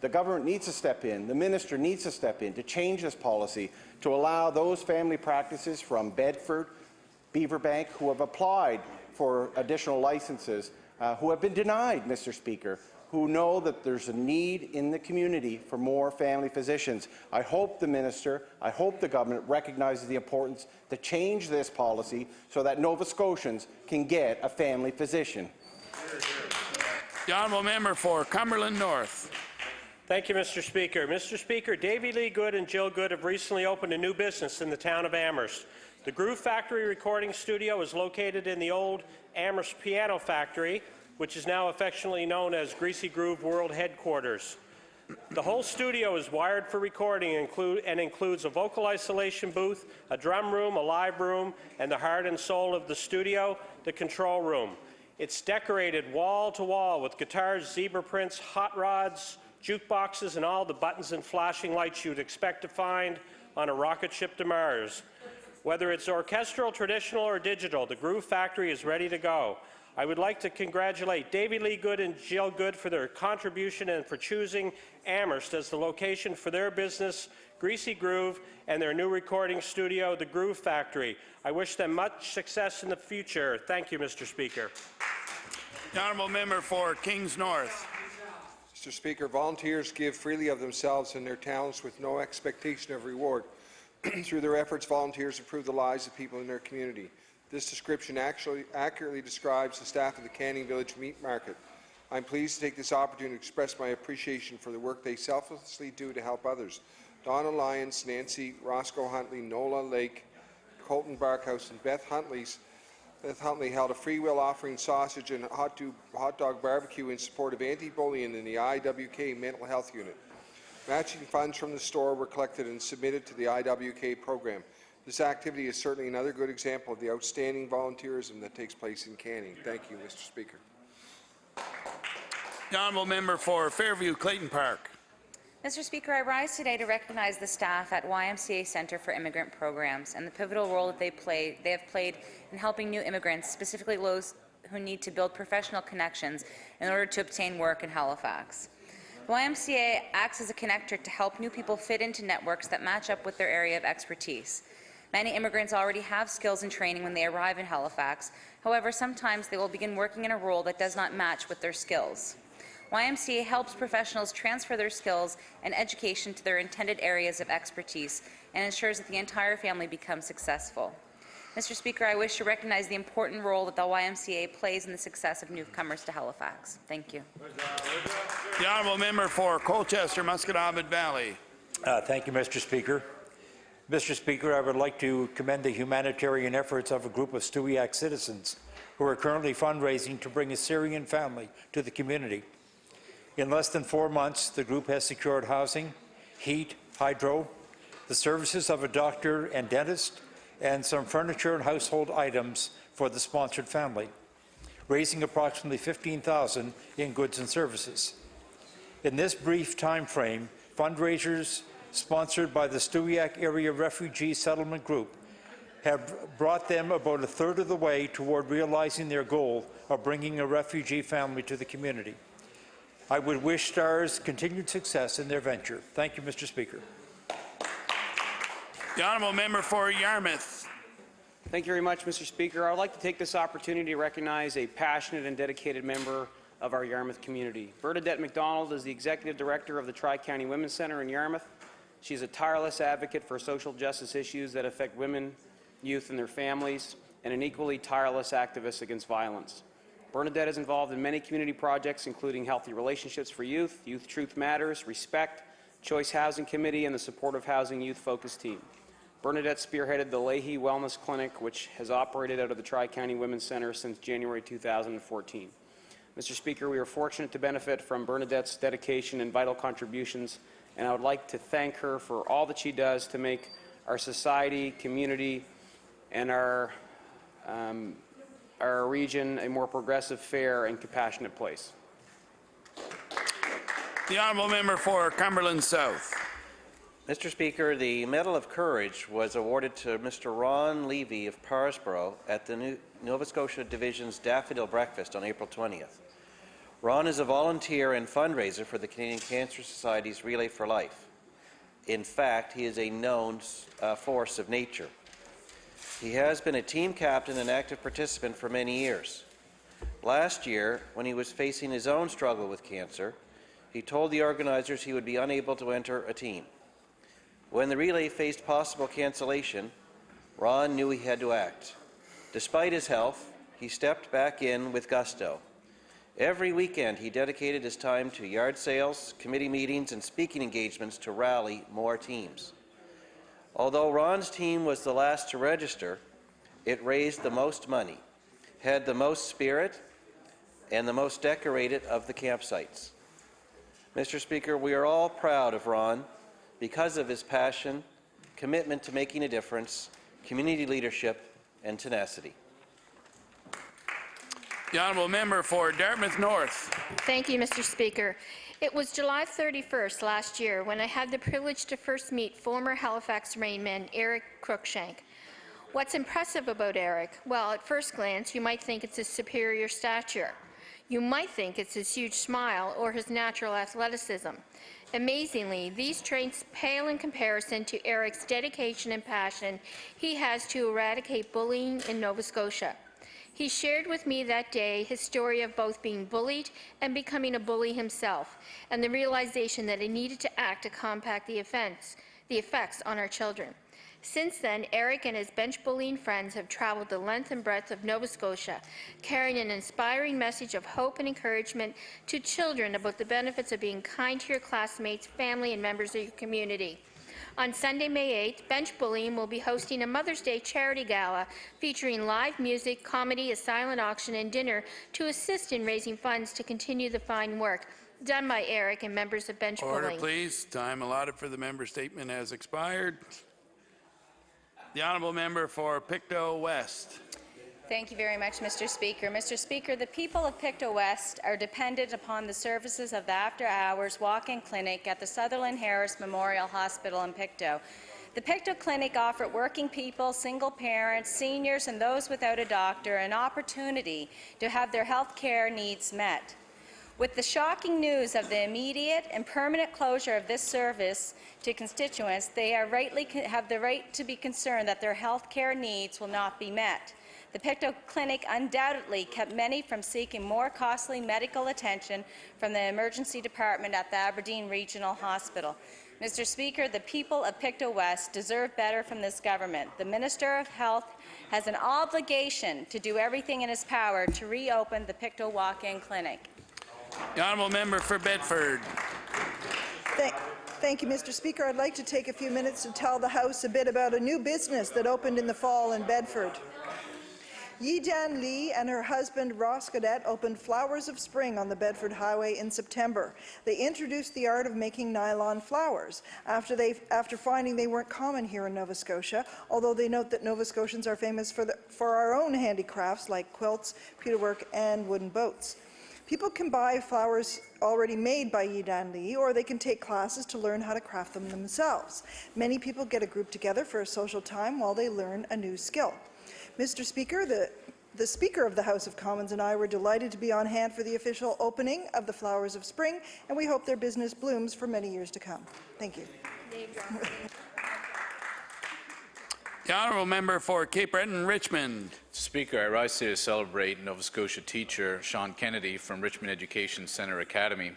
The government needs to step in, the minister needs to step in to change this policy to allow those family practices from Bedford, Beaverbank, who have applied for additional licenses, who have been denied, Mr. Speaker, who know that there's a need in the community for more family physicians. I hope the minister, I hope the government recognizes the importance to change this policy so that Nova Scotians can get a family physician. The honourable member for Cumberland North. Thank you, Mr. Speaker. Mr. Speaker, Davy Lee Good and Jill Good have recently opened a new business in the town of Amherst. The Groove Factory recording studio is located in the old Amherst Piano Factory, which is now affectionately known as Greasy Groove World Headquarters. The whole studio is wired for recording and includes a vocal isolation booth, a drum room, a live room, and the heart and soul of the studio, the control room. It's decorated wall to wall with guitars, zebra prints, hot rods, jukeboxes, and all the buttons and flashing lights you'd expect to find on a rocket ship to Mars. Whether it's orchestral, traditional, or digital, the Groove Factory is ready to go. I would like to congratulate Davy Lee Good and Jill Good for their contribution and for choosing Amherst as the location for their business, Greasy Groove, and their new recording studio, the Groove Factory. I wish them much success in the future. Thank you, Mr. Speaker. The honourable member for Kings North. Mr. Speaker, volunteers give freely of themselves and their talents with no expectation of reward. Through their efforts, volunteers improve the lives of people in their community. This description actually accurately describes the staff of the Canning Village Meat Market. I'm pleased to take this opportunity to express my appreciation for the work they selflessly do to help others. Donna Lyons, Nancy, Roscoe Huntley, Nola Lake, Colton Barkhouse, and Beth Huntley's Huntley held a free-will offering sausage and hot dog barbecue in support of anti-bullying in the IWK Mental Health Unit. Matching funds from the store were collected and submitted to the IWK program. This activity is certainly another good example of the outstanding volunteerism that takes place in Canning. Thank you, Mr. Speaker. The honourable member for Fairview Clayton Park. Mr. Speaker, I rise today to recognize the staff at YMCA Centre for Immigrant Programs and the pivotal role that they have played in helping new immigrants, specifically those who need to build professional connections in order to obtain work in Halifax. The YMCA acts as a connector to help new people fit into networks that match up with their area of expertise. Many immigrants already have skills and training when they arrive in Halifax. However, sometimes they will begin working in a role that does not match with their skills. YMCA helps professionals transfer their skills and education to their intended areas of expertise and ensures that the entire family becomes successful. Mr. Speaker, I wish to recognize the important role that the YMCA plays in the success of newcomers to Halifax. Thank you. The honourable member for Colchester, Musquodoboit Valley. Thank you, Mr. Speaker. Mr. Speaker, I would like to commend the humanitarian efforts of a group of Stewiacke citizens who are currently fundraising to bring a Syrian family to the community. In less than 4 months, the group has secured housing, heat, hydro, the services of a doctor and dentist, and some furniture and household items for the sponsored family, raising approximately $15,000 in goods and services. In this brief time frame, fundraisers sponsored by the Stewiacke Area Refugee Settlement Group have brought them about a third of the way toward realizing their goal of bringing a refugee family to the community. I would wish STARS continued success in their venture. Thank you, Mr. Speaker. The honourable member for Yarmouth. Thank you very much, Mr. Speaker. I would like to take this opportunity to recognize a passionate and dedicated member of our Yarmouth community. Bernadette McDonald is the Executive Director of the Tri-County Women's Centre in Yarmouth. She's a tireless advocate for social justice issues that affect women, youth, and their families, and an equally tireless activist against violence. Bernadette is involved in many community projects, including Healthy Relationships for Youth, Youth Truth Matters, Respect, Choice Housing Committee, and the Supportive Housing Youth Focus Team. Bernadette spearheaded the Leahy Wellness Clinic, which has operated out of the Tri-County Women's Centre since January 2014. Mr. Speaker, we are fortunate to benefit from Bernadette's dedication and vital contributions, and I would like to thank her for all that she does to make our society, community, and our region a more progressive, fair, and compassionate place. The honourable member for Cumberland South. Mr. Speaker, the Medal of Courage was awarded to Mr. Ron Levy of Parsborough at the Nova Scotia Division's Daffodil Breakfast on April 20th. Ron is a volunteer and fundraiser for the Canadian Cancer Society's Relay for Life. In fact, he is a known force of nature. He has been a team captain and active participant for many years. Last year, when he was facing his own struggle with cancer, he told the organizers he would be unable to enter a team. When the relay faced possible cancellation, Ron knew he had to act. Despite his health, he stepped back in with gusto. Every weekend, he dedicated his time to yard sales, committee meetings, and speaking engagements to rally more teams. Although Ron's team was the last to register, it raised the most money, had the most spirit, and the most decorated of the campsites. Mr. Speaker, we are all proud of Ron because of his passion, commitment to making a difference, community leadership, and tenacity. The honourable member for Dartmouth North. Thank you, Mr. Speaker. It was July 31st last year when I had the privilege to first meet former Halifax Rainman Eric Cruikshank. What's impressive about Eric? Well, at first glance, you might think it's his superior stature. You might think it's his huge smile or his natural athleticism. Amazingly, these traits pale in comparison to Eric's dedication and passion he has to eradicate bullying in Nova Scotia. He shared with me that day his story of both being bullied and becoming a bully himself, and the realization that he needed to act to combat the effects on our children. Since then, Eric and his bench bullying friends have traveled the length and breadth of Nova Scotia, carrying an inspiring message of hope and encouragement to children about the benefits of being kind to your classmates, family, and members of your community. On Sunday, May 8th, Bench Bullying will be hosting a Mother's Day charity gala featuring live music, comedy, a silent auction, and dinner to assist in raising funds to continue the fine work done by Eric and members of Bench Order, Bullying. please. Time allotted for the member statement has expired. The honourable member for Pictou West. Thank you very much, Mr. Speaker. Mr. Speaker, the people of Pictou West are dependent upon the services of the after-hours walk-in clinic at the Sutherland Harris Memorial Hospital in Pictou. The Pictou Clinic offered working people, single parents, seniors, and those without a doctor an opportunity to have their health care needs met. With the shocking news of the immediate and permanent closure of this service to constituents, they have the right to be concerned that their health care needs will not be met. The Pictou Clinic undoubtedly kept many from seeking more costly medical attention from the emergency department at the Aberdeen Regional Hospital. Mr. Speaker, the people of Pictou West deserve better from this government. The Minister of Health has an obligation to do everything in his power to reopen the Pictou Walk-In Clinic. The honourable member for Bedford. Thank you, Mr. Speaker. I'd like to take a few minutes to tell the House a bit about a new business that opened in the fall in Bedford. Yi-Dan Lee and her husband Ross Gaudette opened Flowers of Spring on the Bedford Highway in September. They introduced the art of making nylon flowers after finding they weren't common here in Nova Scotia, although they note that Nova Scotians are famous for our own handicrafts like quilts, pewterwork, and wooden boats. People can buy flowers already made by Yi-Dan Lee, or they can take classes to learn how to craft them themselves. Many people get a group together for a social time while they learn a new skill. Mr. Speaker, the Speaker of the House of Commons and I were delighted to be on hand for the official opening of the Flowers of Spring, and we hope their business blooms for many years to come. Thank you. The honourable member for Cape Breton, Richmond. Speaker, I rise today to celebrate Nova Scotia teacher Sean Kennedy from Richmond Education Centre Academy.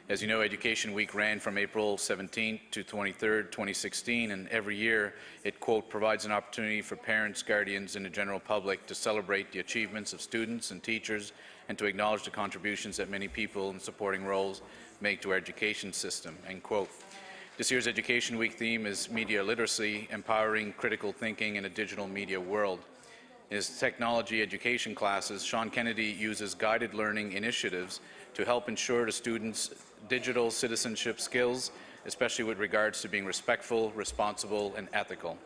As you know, Education Week ran from April 17th to 23rd, 2016, and every year it, quote, provides an opportunity for parents, guardians, and the general public to celebrate the achievements of students and teachers and to acknowledge the contributions that many people in supporting roles make to our education system, end quote. This year's Education Week theme is Media Literacy, Empowering Critical Thinking in a Digital Media World. In his technology education classes, Sean Kennedy uses guided learning initiatives to help ensure the students' digital citizenship skills, especially with regards to being respectful, responsible, and ethical.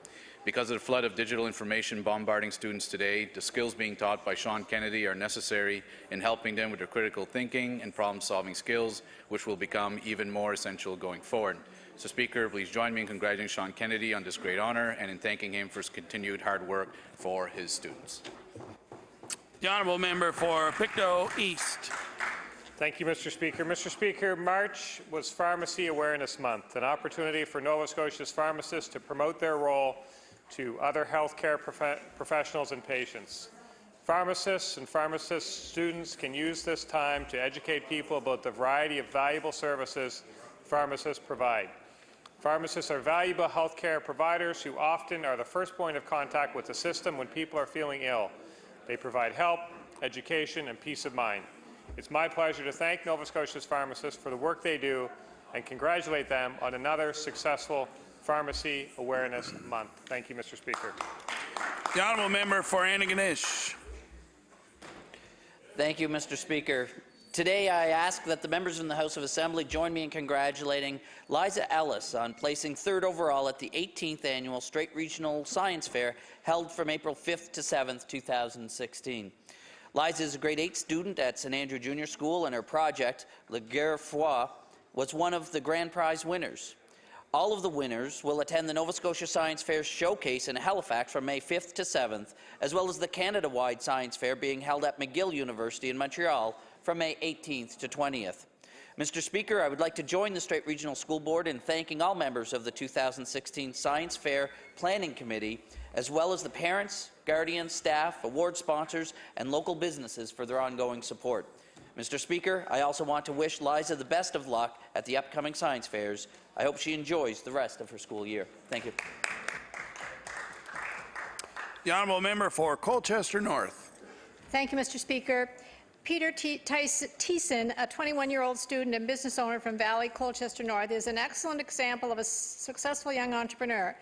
Because of the flood of digital information bombarding students today, the skills being taught by Sean Kennedy are necessary in helping them with their critical thinking and problem-solving skills, which will become even more essential going forward. So, Speaker, please join me in congratulating Sean Kennedy on this great honour and in thanking him for his continued hard work for his students. The honourable member for Pictou East. Thank you, Mr. Speaker. Mr. Speaker, March was Pharmacy Awareness Month, an opportunity for Nova Scotia's pharmacists to promote their role to other healthcare professionals and patients. Pharmacists and pharmacist students can use this time to educate people about the variety of valuable services pharmacists provide. Pharmacists are valuable healthcare providers who often are the first point of contact with the system when people are feeling ill. They provide help, education, and peace of mind. It's my pleasure to thank Nova Scotia's pharmacists for the work they do and congratulate them on another successful Pharmacy Awareness Month. Thank you, Mr. Speaker. The honourable member for Antigonish. Thank you, Mr. Speaker. Today, I ask that the members in the House of Assembly join me in congratulating Liza Ellis on placing 3rd overall at the 18th Annual Strait Regional Science Fair held from April 5th to 7th, 2016. Liza is a grade 8 student at St. Andrew Junior School, and her project, Le Guerre Foi, was one of the grand prize winners. All of the winners will attend the Nova Scotia Science Fair Showcase in Halifax from May 5th to 7th, as well as the Canada-wide Science Fair being held at McGill University in Montreal from May 18th to 20th. Mr. Speaker, I would like to join the Strait Regional School Board in thanking all members of the 2016 Science Fair Planning Committee, as well as the parents, guardians, staff, award sponsors, and local businesses for their ongoing support. Mr. Speaker, I also want to wish Liza the best of luck at the upcoming science fairs. I hope she enjoys the rest of her school year. Thank you. The honourable member for Colchester North. Thank you, Mr. Speaker. Peter Thiessen, a 21-year-old student and business owner from Valley, Colchester North, is an excellent example of a successful young entrepreneur.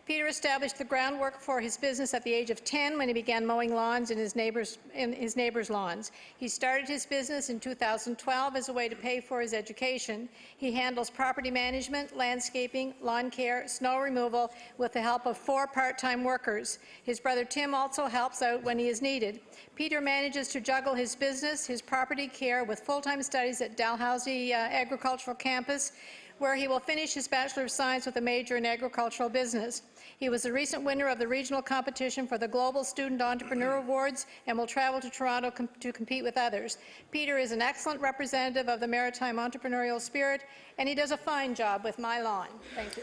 Peter established the groundwork for his business at the age of 10 when he began mowing lawns in his neighbor's lawns. He started his business in 2012 as a way to pay for his education. He handles property management, landscaping, lawn care, snow removal with the help of 4 part-time workers. His brother Tim also helps out when he is needed. Peter manages to juggle his business, his property care with full-time studies at Dalhousie Agricultural Campus, where he will finish his Bachelor of Science with a major in agricultural business. He was the recent winner of the regional competition for the Global Student Entrepreneur Awards and will travel to Toronto to compete with others. Peter is an excellent representative of the maritime entrepreneurial spirit, and he does a fine job with my lawn. Thank you.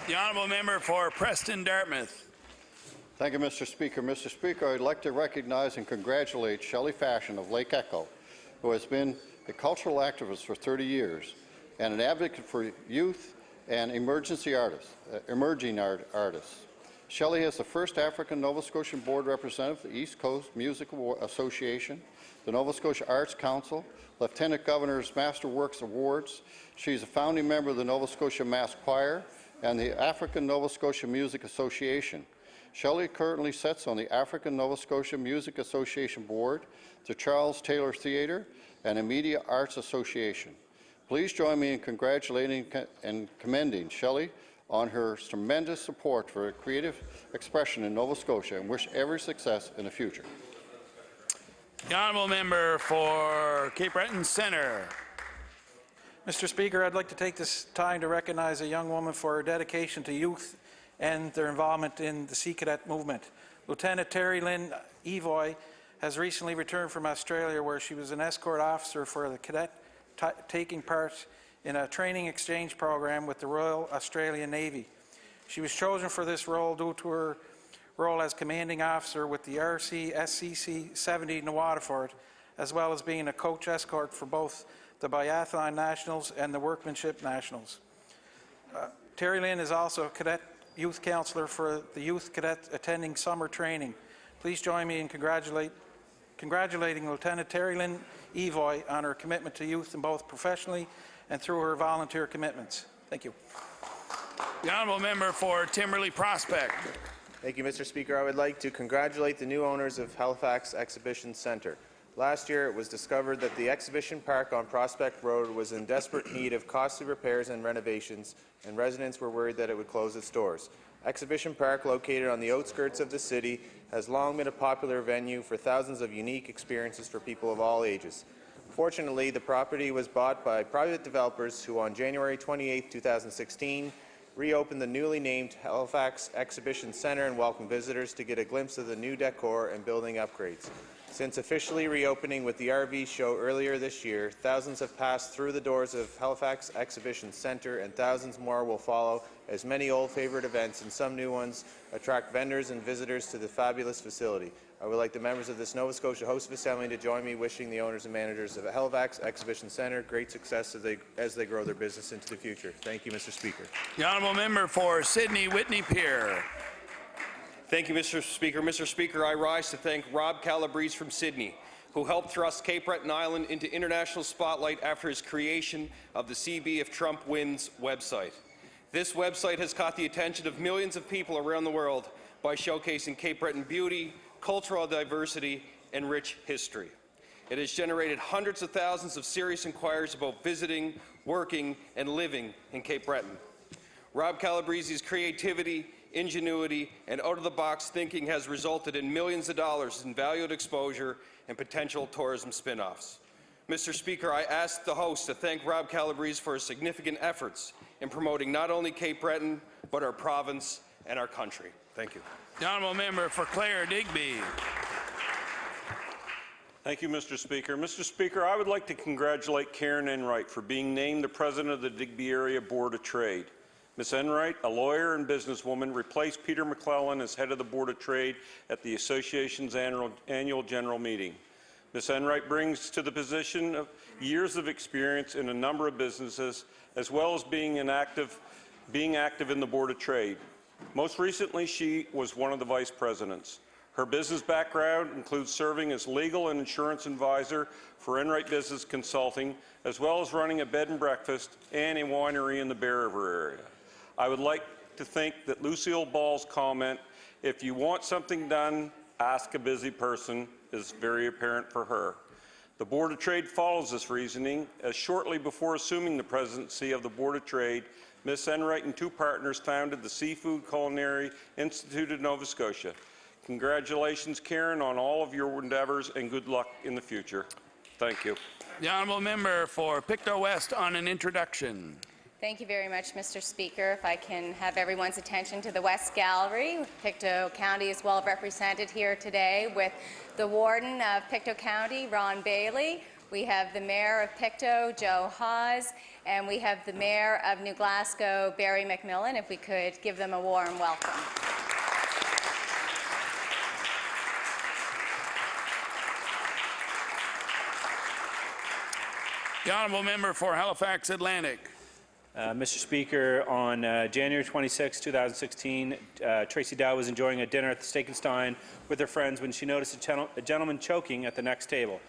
The honourable member for Preston Dartmouth. Thank you, Mr. Speaker. Mr. Speaker, I'd like to recognize and congratulate Shelley Fashion of Lake Echo, who has been a cultural activist for 30 years and an advocate for youth and emerging artists. Shelley is the first African Nova Scotian board representative of the East Coast Music Association, the Nova Scotia Arts Council, Lieutenant Governor's Master Works Awards. She is a founding member of the Nova Scotia Mass Choir and the African Nova Scotia Music Association. Shelley currently sits on the African Nova Scotia Music Association Board, the Charles Taylor Theatre, and the Media Arts Association. Please join me in congratulating and commending Shelley on her tremendous support for creative expression in Nova Scotia and wish every success in the future. The honourable member for Cape Breton Centre. Mr. Speaker, I'd like to take this time to recognize a young woman for her dedication to youth and their involvement in the Sea Cadet movement. Lieutenant Terry Lynn Evoy has recently returned from Australia, where she was an escort officer for the cadet taking part in a training exchange program with the Royal Australian Navy. She was chosen for this role due to her role as commanding officer with the RC SCC 70 Waterford, as well as being a coach escort for both the Biathlon Nationals and the Workmanship Nationals. Terry Lynn is also a cadet youth counsellor for the youth cadet attending summer training. Please join me in congratulating Lieutenant Terry Lynn Evoy on her commitment to youth in both professionally and through her volunteer commitments. Thank you. The honourable member for Timberley Prospect. Thank you, Mr. Speaker. I would like to congratulate the new owners of Halifax Exhibition Centre. Last year, it was discovered that the exhibition park on Prospect Road was in desperate need of costly repairs and renovations, and residents were worried that it would close its doors. Exhibition Park, located on the outskirts of the city, has long been a popular venue for thousands of unique experiences for people of all ages. Fortunately, the property was bought by private developers who, on January 28, 2016, reopened the newly named Halifax Exhibition Centre and welcomed visitors to get a glimpse of the new decor and building upgrades. Since officially reopening with the RV show earlier this year, thousands have passed through the doors of Halifax Exhibition Centre, and thousands more will follow as many old favourite events and some new ones attract vendors and visitors to the fabulous facility. I would like the members of this Nova Scotia House of Assembly to join me wishing the owners and managers of Halifax Exhibition Centre great success as they grow their business into the future. Thank you, Mr. Speaker. The honourable member for Sydney Whitney Pier. Thank you, Mr. Speaker. Mr. Speaker, I rise to thank Rob Calabrese from Sydney, who helped thrust Cape Breton Island into international spotlight after his creation of the CB If Trump Wins website. This website has caught the attention of millions of people around the world by showcasing Cape Breton beauty, cultural diversity, and rich history. It has generated hundreds of thousands of serious inquiries about visiting, working, and living in Cape Breton. Rob Calabrese's creativity, ingenuity, and out-of-the-box thinking has resulted in millions of dollars in valued exposure and potential tourism spin-offs. Mr. Speaker, I ask the House to thank Rob Calabrese for his significant efforts in promoting not only Cape Breton, but our province and our country. Thank you. The honourable member for Clare Digby. Thank you, Mr. Speaker. Mr. Speaker, I would like to congratulate Karen Enright for being named the President of the Digby Area Board of Trade. Ms. Enright, a lawyer and businesswoman, replaced Peter McClellan as head of the Board of Trade at the Association's annual general meeting. Ms. Enright brings to the position of years of experience in a number of businesses, as well as being active in the Board of Trade. Most recently, she was one of the vice presidents. Her business background includes serving as legal and insurance advisor for Enright Business Consulting, as well as running a bed and breakfast and a winery in the Bear River area. I would like to think that Lucille Ball's comment, "If you want something done, ask a busy person," is very apparent for her. The Board of Trade follows this reasoning, as shortly before assuming the presidency of the Board of Trade, Ms. Enright and two partners founded the Seafood Culinary Institute of Nova Scotia. Congratulations, Karen, on all of your endeavours, and good luck in the future. Thank you. The honourable member for Pictou West on an introduction. Thank you very much, Mr. Speaker. If I can have everyone's attention to the West Gallery. Pictou County is well represented here today with the Warden of Pictou County, Ron Bailey. We have the Mayor of Pictou, Joe Hawes, and we have the Mayor of New Glasgow, Barry McMillan. If we could give them a warm welcome. The honourable member for Halifax Atlantic. Mr. Speaker, on January 26, 2016, Tracy Dow was enjoying a dinner at the Steak and Stein with her friends when she noticed a gentleman choking at the next table.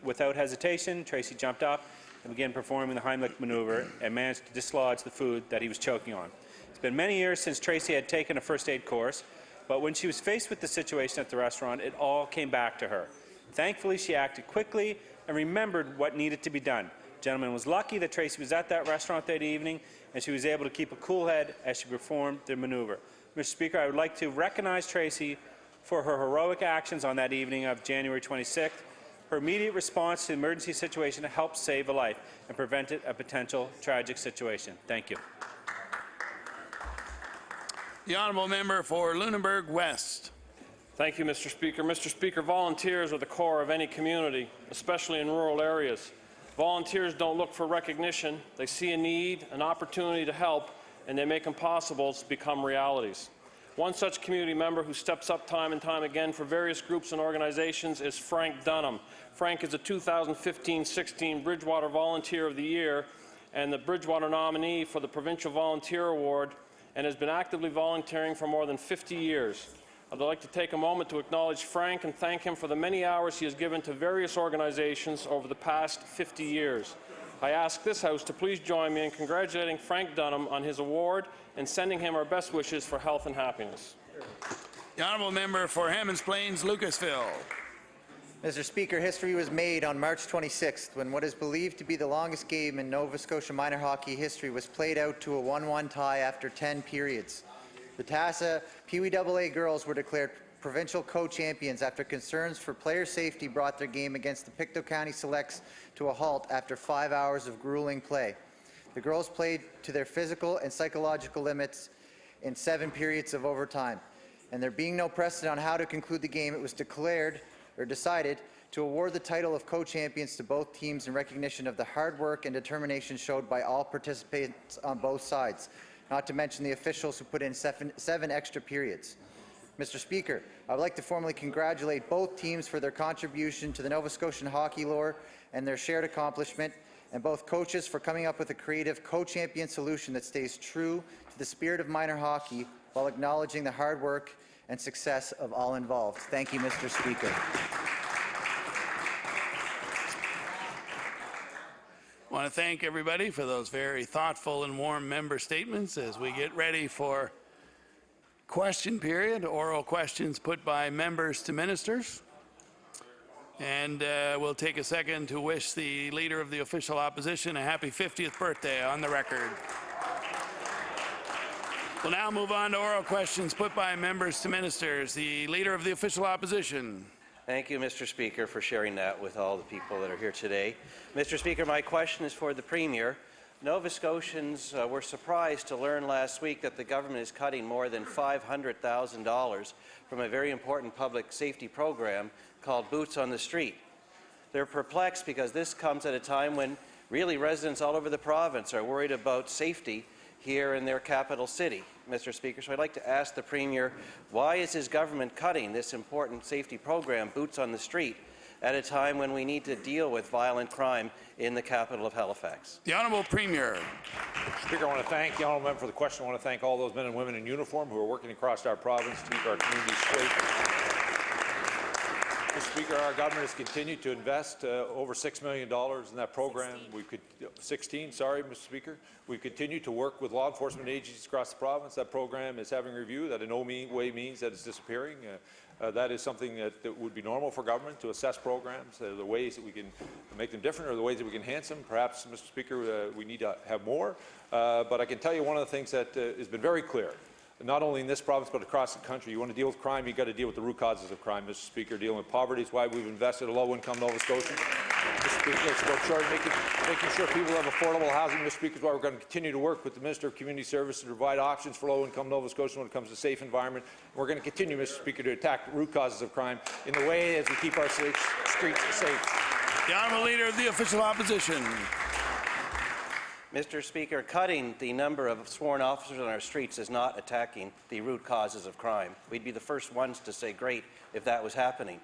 Without hesitation, Tracy jumped up and began performing the Heimlich maneuver and managed to dislodge the food that he was choking on. It's been many years since Tracy had taken a first aid course, but when she was faced with the situation at the restaurant, it all came back to her. Thankfully, she acted quickly and remembered what needed to be done. The gentleman was lucky that Tracy was at that restaurant that evening, and she was able to keep a cool head as she performed the maneuver. Mr. Speaker, I would like to recognize Tracy for her heroic actions on that evening of January 26th. Her immediate response to the emergency situation helped save a life and prevented a potential tragic situation. Thank you. The honourable member for Lunenburg West. Thank you, Mr. Speaker. Mr. Speaker, volunteers are the core of any community, especially in rural areas. Volunteers don't look for recognition. They see a need, an opportunity to help, and they make impossibles become realities. One such community member who steps up time and time again for various groups and organizations is Frank Dunham. Frank is a 2015-16 Bridgewater Volunteer of the Year and the Bridgewater nominee for the Provincial Volunteer Award, and has been actively volunteering for more than 50 years. I'd like to take a moment to acknowledge Frank and thank him for the many hours he has given to various organizations over the past 50 years. I ask this House to please join me in congratulating Frank Dunham on his award and sending him our best wishes for health and happiness. The honourable member for Hammonds Plains, Lucasville. Mr. Speaker, history was made on March 26th when what is believed to be the longest game in Nova Scotia minor hockey history was played out to a 1-1 tie after 10 periods. The TASA Pee Wee AA girls were declared provincial co-champions after concerns for player safety brought their game against the Pictou County Selects to a halt after 5 hours of grueling play. The girls played to their physical and psychological limits in 7 periods of overtime. And there being no precedent on how to conclude the game, it was decided to award the title of co-champions to both teams in recognition of the hard work and determination showed by all participants on both sides, not to mention the officials who put in seven extra periods. Mr. Speaker, I would like to formally congratulate both teams for their contribution to the Nova Scotian hockey lore and their shared accomplishment, and both coaches for coming up with a creative co-champion solution that stays true to the spirit of minor hockey while acknowledging the hard work and success of all involved. Thank you, Mr. Speaker. I want to thank everybody for those very thoughtful and warm member statements as we get ready for question period, oral questions put by members to ministers. And we'll take a second to wish the Leader of the Official Opposition a happy 50th birthday on the record. We'll now move on to oral questions put by members to ministers. The Leader of the Official Opposition. Thank you, Mr. Speaker, for sharing that with all the people that are here today. Mr. Speaker, my question is for the Premier. Nova Scotians were surprised to learn last week that the government is cutting more than $500,000 from a very important public safety program called Boots on the Street. They're perplexed because this comes at a time when really residents all over the province are worried about safety here in their capital city, Mr. Speaker. So I'd like to ask the Premier, why is his government cutting this important safety program, Boots on the Street, at a time when we need to deal with violent crime in the capital of Halifax? The Honourable Premier. Speaker, I want to thank the Honourable Member for the question. I want to thank all those men and women in uniform who are working across our province to keep our communities safe. Mr. Speaker, our government has continued to invest over $6 million in that program. 16, sorry, Mr. Speaker. We've continued to work with law enforcement agencies across the province. That program is having review. That in no way means that it's disappearing. That is something that would be normal for government to assess programs, the ways that we can make them different or the ways that we can enhance them. Perhaps, Mr. Speaker, we need to have more. But I can tell you one of the things that has been very clear, not only in this province but across the country. You want to deal with crime, you've got to deal with the root causes of crime, Mr. Speaker. Dealing with poverty is why we've invested in low-income Nova Scotia. Mr. Speaker, it's about making sure people have affordable housing. Mr. Speaker, is why we're going to continue to work with the Minister of Community Services to provide options for low-income Nova Scotians when it comes to safe environment. And we're going to continue, Mr. Speaker, to attack the root causes of crime in the way as we keep our streets safe. The Honourable Leader of the Official Opposition. Mr. Speaker, cutting the number of sworn officers on our streets is not attacking the root causes of crime. We'd be the first ones to say great if that was happening.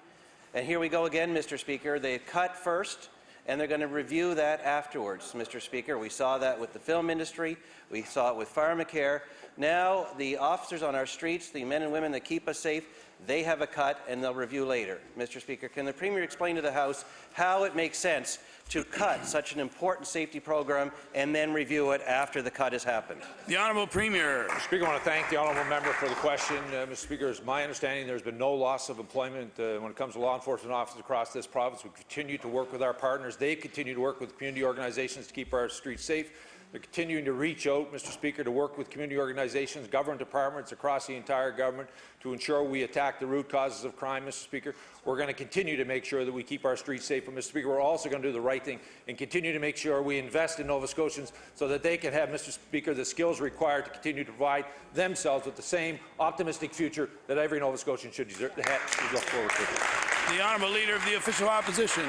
And here we go again, Mr. Speaker. They cut first, and they're going to review that afterwards, Mr. Speaker. We saw that with the film industry. We saw it with pharmacare. Now, the officers on our streets, the men and women that keep us safe, they have a cut, and they'll review later. Mr. Speaker, can the Premier explain to the House how it makes sense to cut such an important safety program and then review it after the cut has happened? The Honourable Premier. Mr. Speaker, I want to thank the honourable member for the question. Mr. Speaker, it's my understanding there's been no loss of employment when it comes to law enforcement officers across this province. We continue to work with our partners. They continue to work with community organizations to keep our streets safe. They're continuing to reach out, Mr. Speaker, to work with community organizations, government departments across the entire government to ensure we attack the root causes of crime, Mr. Speaker. We're going to continue to make sure that we keep our streets safe. But, Mr. Speaker, we're also going to do the right thing and continue to make sure we invest in Nova Scotians so that they can have, Mr. Speaker, the skills required to continue to provide themselves with the same optimistic future that every Nova Scotian should look forward to. The Honourable Leader of the Official Opposition.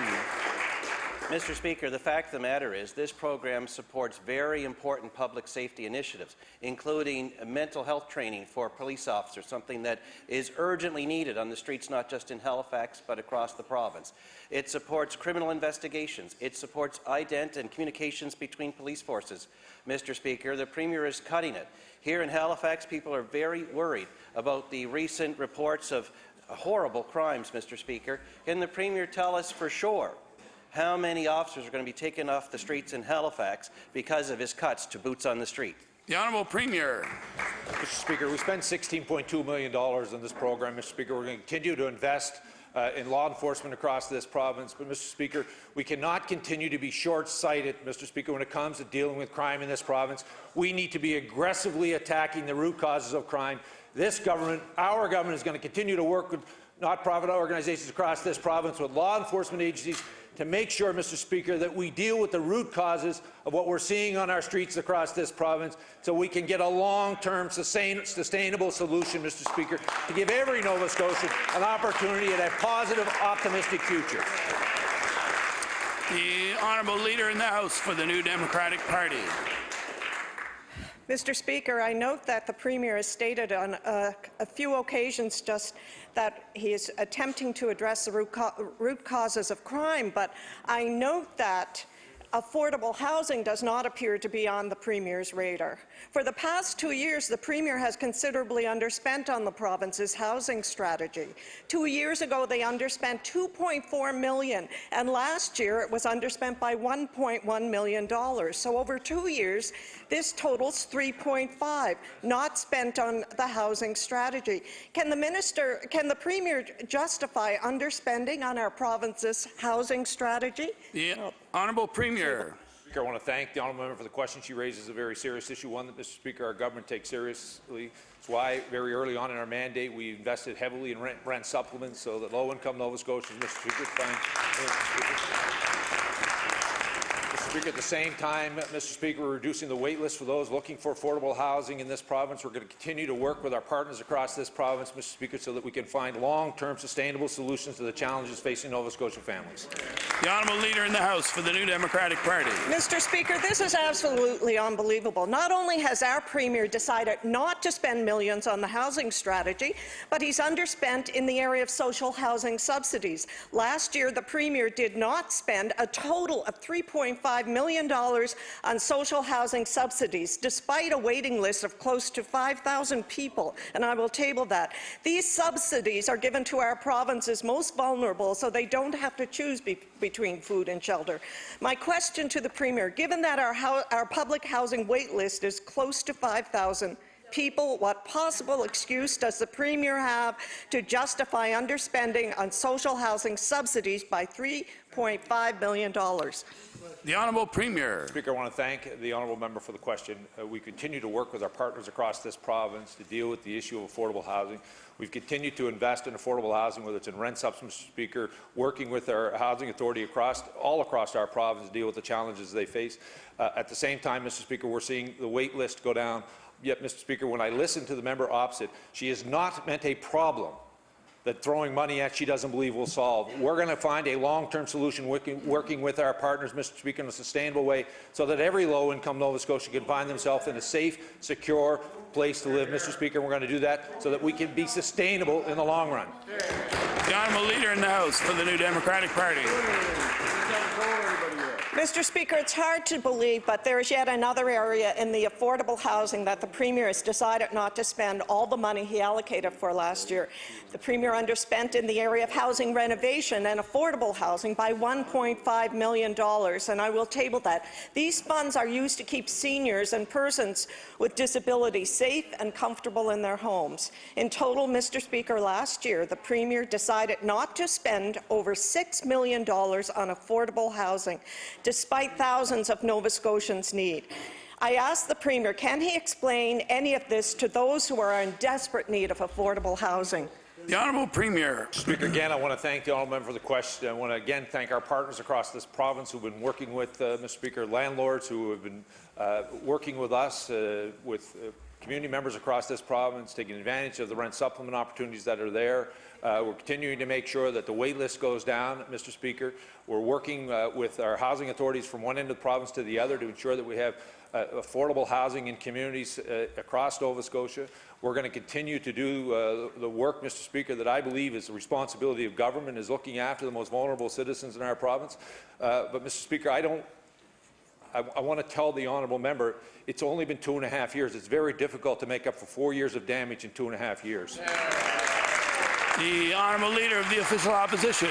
Mr. Speaker, the fact of the matter is this program supports very important public safety initiatives, including mental health training for police officers, something that is urgently needed on the streets, not just in Halifax, but across the province. It supports criminal investigations. It supports ident and communications between police forces. Mr. Speaker, the Premier is cutting it. Here in Halifax, people are very worried about the recent reports of horrible crimes, Mr. Speaker. Can the Premier tell us for sure how many officers are going to be taken off the streets in Halifax because of his cuts to boots on the street? The Honourable Premier. Mr. Speaker, we spent $16.2 million on this program. Mr. Speaker, we're going to continue to invest in law enforcement across this province. But, Mr. Speaker, we cannot continue to be short-sighted, Mr. Speaker, when it comes to dealing with crime in this province. We need to be aggressively attacking the root causes of crime. This government, our government, is going to continue to work with not-profit organizations across this province, with law enforcement agencies, to make sure, Mr. Speaker, that we deal with the root causes of what we're seeing on our streets across this province so we can get a long-term, sustainable solution, Mr. Speaker, to give every Nova Scotian an opportunity at a positive, optimistic future. The Honourable Leader in the House for the New Democratic Party. Mr. Speaker, I note that the Premier has stated on a few occasions just that he is attempting to address the root causes of crime, but I note that affordable housing does not appear to be on the Premier's radar. For the past 2 years, the Premier has considerably underspent on the province's housing strategy. 2 years ago, they underspent $2.4 million, and last year it was underspent by $1.1 million. So over 2 years, this totals $3.5, not spent on the housing strategy. Can the Premier justify underspending on our province's housing strategy? The Honourable Premier. Speaker, I want to thank the honourable member for the question she raises. A very serious issue, one that, Mr. Speaker, our government takes seriously. That's why very early on in our mandate we invested heavily in rent supplements so that low-income Nova Scotians, Mr. Speaker, Mr. Speaker, at the same time, Mr. Speaker, we're reducing the wait list for those looking for affordable housing in this province. We're going to continue to work with our partners across this province, Mr. Speaker, so that we can find long-term sustainable solutions to the challenges facing Nova Scotia families. The Honourable Leader in the House for the New Democratic Party. Mr. Speaker, this is absolutely unbelievable. Not only has our Premier decided not to spend millions on the housing strategy, but he's underspent in the area of social housing subsidies. Last year, the Premier did not spend a total of $3.5 $2.5 million on social housing subsidies, despite a waiting list of close to 5,000 people, and I will table that. These subsidies are given to our province's most vulnerable so they don't have to choose between food and shelter. My question to the Premier, given that our public housing wait list is close to 5,000 people, what possible excuse does the Premier have to justify underspending on social housing subsidies by $3.5 million? The Honourable Premier. Speaker, I want to thank the honourable member for the question. We continue to work with our partners across this province to deal with the issue of affordable housing. We've continued to invest in affordable housing, whether it's in rent subs, Mr. Speaker, working with our housing authority all across our province to deal with the challenges they face. At the same time, Mr. Speaker, we're seeing the wait list go down. Yet, Mr. Speaker, when I listen to the member opposite, she has not meant a problem that throwing money at she doesn't believe will solve. We're going to find a long-term solution working with our partners, Mr. Speaker, in a sustainable way so that every low-income Nova Scotian can find themselves in a safe, secure place to live, Mr. Speaker. We're going to do that so that we can be sustainable in the long run. The Honourable Leader in the House for the New Democratic Party. Mr. Speaker, it's hard to believe, but there is yet another area in the affordable housing that the Premier has decided not to spend all the money he allocated for last year. The Premier underspent in the area of housing renovation and affordable housing by $1.5 million, and I will table that. These funds are used to keep seniors and persons with disabilities safe and comfortable in their homes. In total, Mr. Speaker, last year, the Premier decided not to spend over $6 million on affordable housing, despite thousands of Nova Scotians' need. I ask the Premier, can he explain any of this to those who are in desperate need of affordable housing? The Honourable Premier. Speaker, again, I want to thank the honourable member for the question. I want to again thank our partners across this province who have been working with, Mr. Speaker, landlords who have been working with us, with community members across this province, taking advantage of the rent supplement opportunities that are there. We're continuing to make sure that the wait list goes down, Mr. Speaker. We're working with our housing authorities from one end of the province to the other to ensure that we have affordable housing in communities across Nova Scotia. We're going to continue to do the work, Mr. Speaker, that I believe is the responsibility of government, is looking after the most vulnerable citizens in our province. But, Mr. Speaker, I want to tell the honourable member, it's only been 2.5 years. It's very difficult to make up for 4 years of damage in 2.5 years. The Honourable Leader of the Official Opposition.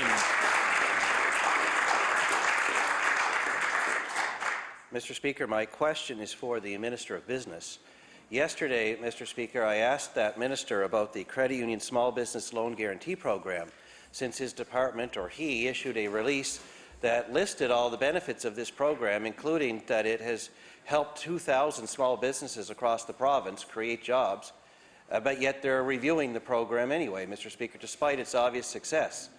Mr. Speaker, my question is for the Minister of Business. Yesterday, Mr. Speaker, I asked that minister about the Credit Union Small Business Loan Guarantee Program, since his department, or he, issued a release that listed all the benefits of this program, including that it has helped 2,000 small businesses across the province create jobs, but yet they're reviewing the program anyway, Mr. Speaker, despite its obvious success.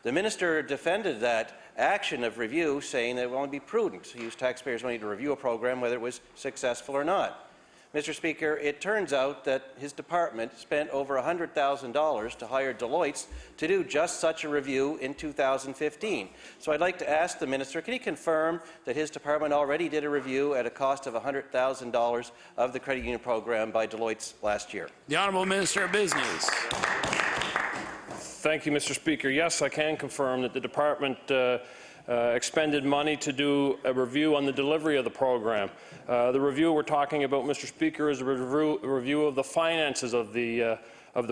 The minister defended that action of review, saying that it would only be prudent to use taxpayers' money to review a program, whether it was successful or not. Mr. Speaker, it turns out that his department spent over $100,000 to hire Deloitte to do just such a review in 2015. So I'd like to ask the minister, can he confirm that his department already did a review at a cost of $100,000 of the credit union program by Deloitte last year? The Honourable Minister of Business. Thank you, Mr. Speaker. Yes, I can confirm that the department expended money to do a review on the delivery of the program. The review we're talking about, Mr. Speaker, is a review of the finances of the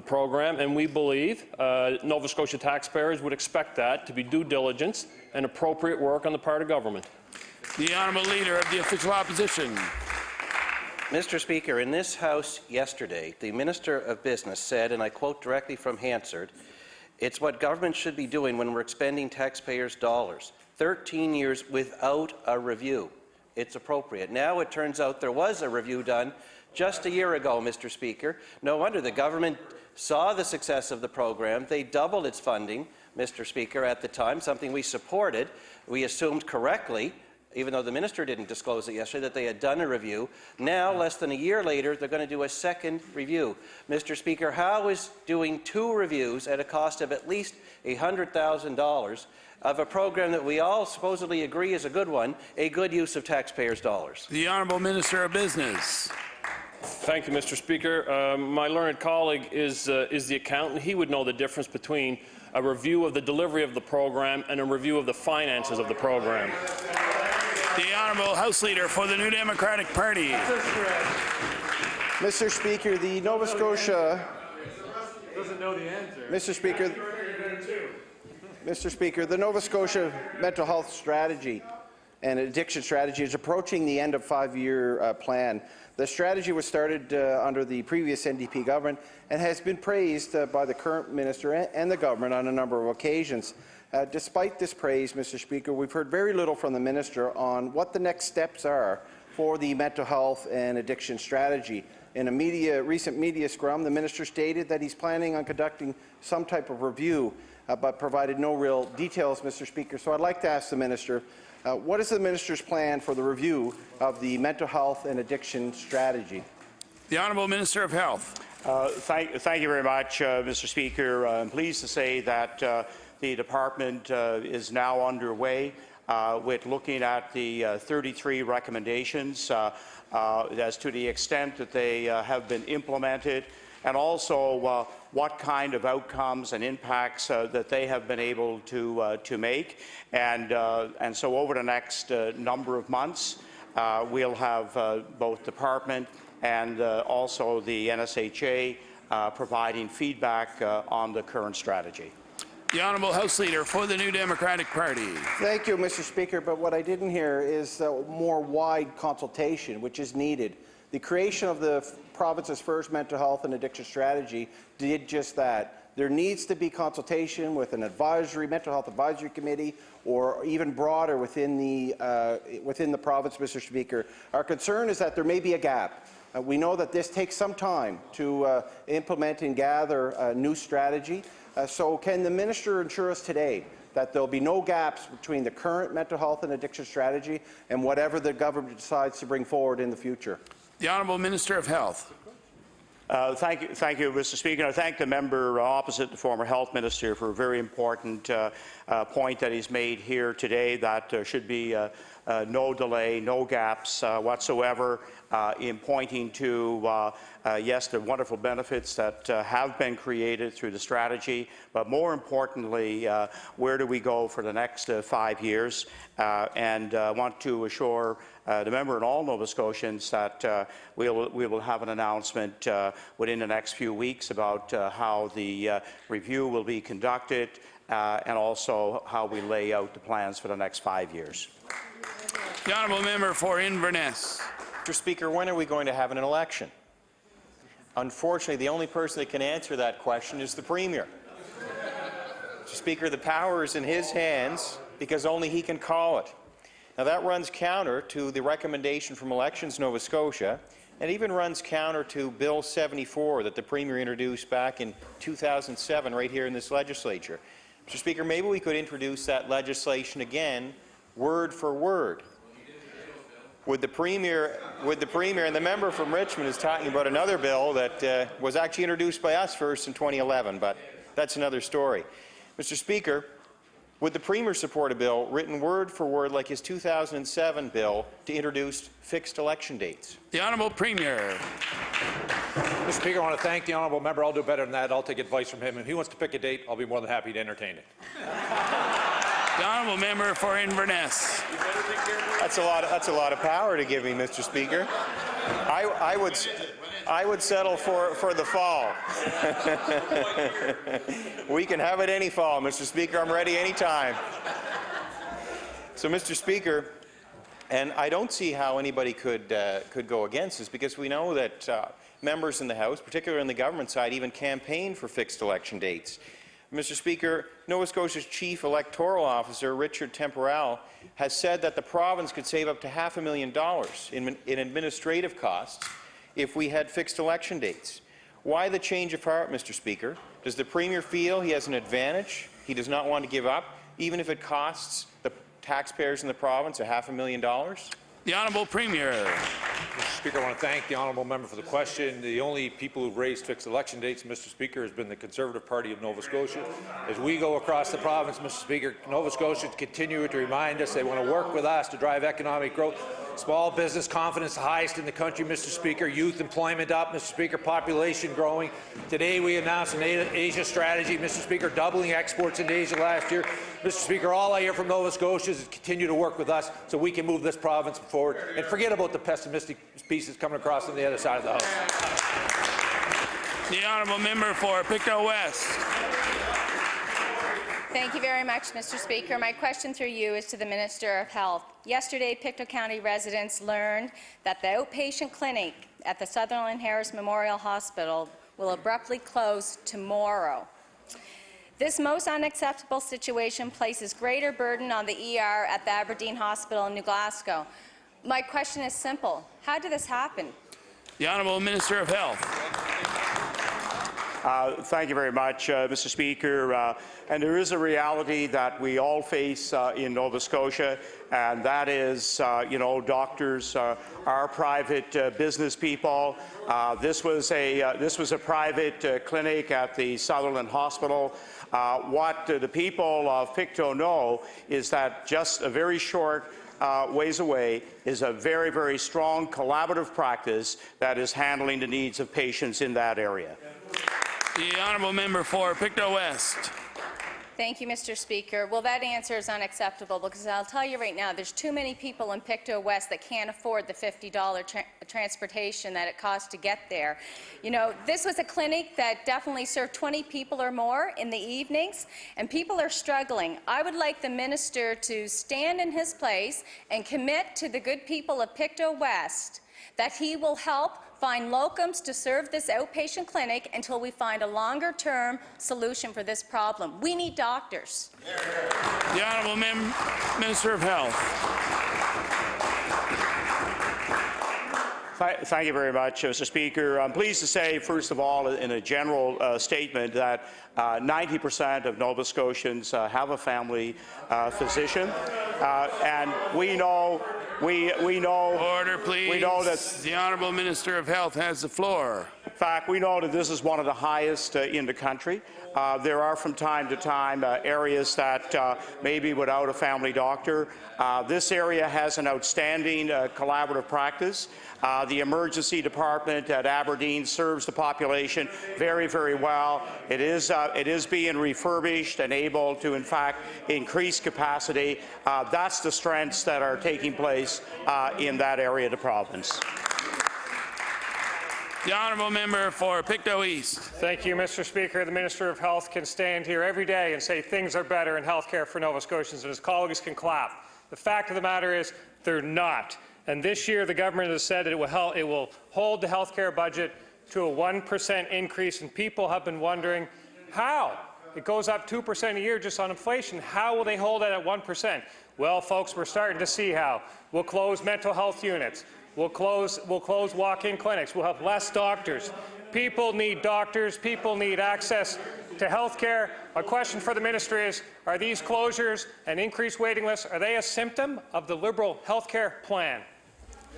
program, and we believe Nova Scotia taxpayers would expect that to be due diligence and appropriate work on the part of government. The Honourable Leader of the Official Opposition. Mr. Speaker, in this House yesterday, the Minister of Business said, and I quote directly from Hansard, "It's what government should be doing when we're expending taxpayers' dollars. 13 years without a review. It's appropriate." Now it turns out there was a review done just a year ago, Mr. Speaker. No wonder the government saw the success of the program. They doubled its funding, Mr. Speaker, at the time, something we supported. We assumed correctly, even though the minister didn't disclose it yesterday, that they had done a review. Now, less than a year later, they're going to do a second review. Mr. Speaker, how is doing 2 reviews at a cost of at least $100,000 of a program that we all supposedly agree is a good one, a good use of taxpayers' dollars? The Honourable Minister of Business. Thank you, Mr. Speaker. My learned colleague is the accountant. He would know the difference between a review of the delivery of the program and a review of the finances of the program. The Honourable House Leader for the New Democratic Party. Mr. Speaker, the Nova Scotia... Doesn't know the answer. Mr. Speaker, the Nova Scotia mental health strategy and addiction strategy is approaching the end of a 5-year plan. The strategy was started under the previous NDP government and has been praised by the current minister and the government on a number of occasions. Despite this praise, Mr. Speaker, we've heard very little from the minister on what the next steps are for the mental health and addiction strategy. In a recent media scrum, the minister stated that he's planning on conducting some type of review, but provided no real details, Mr. Speaker. So I'd like to ask the minister, what is the minister's plan for the review of the mental health and addiction strategy? The Honourable Minister of Health. Thank you very much, Mr. Speaker. I'm pleased to say that the department is now underway with looking at the 33 recommendations as to the extent that they have been implemented, and also what kind of outcomes and impacts that they have been able to make. And so over the next number of months, we'll have both department and also the NSHA providing feedback on the current strategy. The Honourable House Leader for the New Democratic Party. Thank you, Mr. Speaker, but what I didn't hear is more wide consultation, which is needed. The creation of the province's first mental health and addiction strategy did just that. There needs to be consultation with an mental health advisory committee, or even broader within the province, Mr. Speaker. Our concern is that there may be a gap. We know that this takes some time to implement and gather a new strategy. So can the minister ensure us today that there will be no gaps between the current mental health and addiction strategy and whatever the government decides to bring forward in the future? The Honourable Minister of Health. Thank you, Mr. Speaker. I thank the member opposite, the former Health Minister, for a very important point that he's made here today, that there should be no delay, no gaps whatsoever in pointing to, yes, the wonderful benefits that have been created through the strategy, but more importantly, where do we go for the next 5 years? And I want to assure the member and all Nova Scotians that we will have an announcement within the next few weeks about how the review will be conducted and also how we lay out the plans for the next 5 years. The Honourable Member for Inverness. Mr. Speaker, when are we going to have an election? Unfortunately, the only person that can answer that question is the Premier. Mr. Speaker, the power is in his hands because only he can call it. Now, that runs counter to the recommendation from Elections Nova Scotia, and even runs counter to Bill 74 that the Premier introduced back in 2007 right here in this legislature. Mr. Speaker, maybe we could introduce that legislation again, word for word. Would the Premier and the member from Richmond is talking about another bill that was actually introduced by us first in 2011, but that's another story. Mr. Speaker, would the Premier support a bill written word for word like his 2007 bill to introduce fixed election dates? The Honourable Premier. Mr. Speaker, I want to thank the honourable member. I'll do better than that. I'll take advice from him. If he wants to pick a date, I'll be more than happy to entertain it. The Honourable Member for Inverness. That's a lot of power to give me, Mr. Speaker. I would settle for the fall. We can have it any fall, Mr. Speaker. I'm ready any time. So, Mr. Speaker, and I don't see how anybody could go against this, because we know that members in the House, particularly on the government side, even campaign for fixed election dates. Mr. Speaker, Nova Scotia's Chief Electoral Officer, Richard Temporal, has said that the province could save up to $500,000 in administrative costs if we had fixed election dates. Why the change of heart, Mr. Speaker? Does the Premier feel he has an advantage he does not want to give up, even if it costs the taxpayers in the province $500,000? The Honourable Premier. Mr. Speaker, I want to thank the honourable member for the question. The only people who've raised fixed election dates, Mr. Speaker, has been the Conservative Party of Nova Scotia. As we go across the province, Mr. Speaker, Nova Scotians continue to remind us they want to work with us to drive economic growth. Small business confidence the highest in the country, Mr. Speaker. Youth employment up, Mr. Speaker. Population growing. Today we announced an Asia strategy, Mr. Speaker, doubling exports into Asia last year. Mr. Speaker, all I hear from Nova Scotians is continue to work with us so we can move this province forward and forget about the pessimistic pieces coming across on the other side of the House. The honourable member for Pictou West. Thank you very much, Mr. Speaker. My question through you is to the Minister of Health. Yesterday, Pictou County residents learned that the outpatient clinic at the Sutherland Harris Memorial Hospital will abruptly close tomorrow. This most unacceptable situation places greater burden on the ER at the Aberdeen Hospital in New Glasgow. My question is simple. How did this happen? The Honourable Minister of Health. Thank you very much, Mr. Speaker. And there is a reality that we all face in Nova Scotia, and that is, doctors are private business people. This was a private clinic at the Sutherland Hospital. What the people of Pictou know is that just a very short ways away is a very, very strong collaborative practice that is handling the needs of patients in that area. The honourable member for Pictou West. Thank you, Mr. Speaker. Well, that answer is unacceptable because I'll tell you right now, there's too many people in Pictou West that can't afford the $50 transportation that it costs to get there. You know, this was a clinic that definitely served 20 people or more in the evenings, and people are struggling. I would like the minister to stand in his place and commit to the good people of Pictou West that he will help find locums to serve this outpatient clinic until we find a longer-term solution for this problem. We need doctors. The Honourable Minister of Health. Thank you very much, Mr. Speaker. I'm pleased to say, first of all, in a general statement, that 90% of Nova Scotians have a family physician, and we know. Order, please. We know that the Honourable Minister of Health has the floor. In fact, we know that this is one of the highest in the country. There are from time to time areas that maybe without a family doctor. This area has an outstanding collaborative practice. The emergency department at Aberdeen serves the population very, very well. It is being refurbished and able to, in fact, increase capacity. That's the strengths that are taking place in that area of the province. The honourable member for Pictou East. Thank you, Mr. Speaker. The Minister of Health can stand here every day and say things are better in health care for Nova Scotians, and his colleagues can clap. The fact of the matter is they're not. And this year the government has said it will hold the health care budget to a 1% increase, and people have been wondering how. It goes up 2% a year just on inflation. How will they hold it at 1%? Well, folks, we're starting to see how. We'll close mental health units. We'll close walk-in clinics. We'll have less doctors. People need doctors. People need access to health care. My question for the minister is, are these closures and increased waiting lists, are they a symptom of the Liberal health care plan?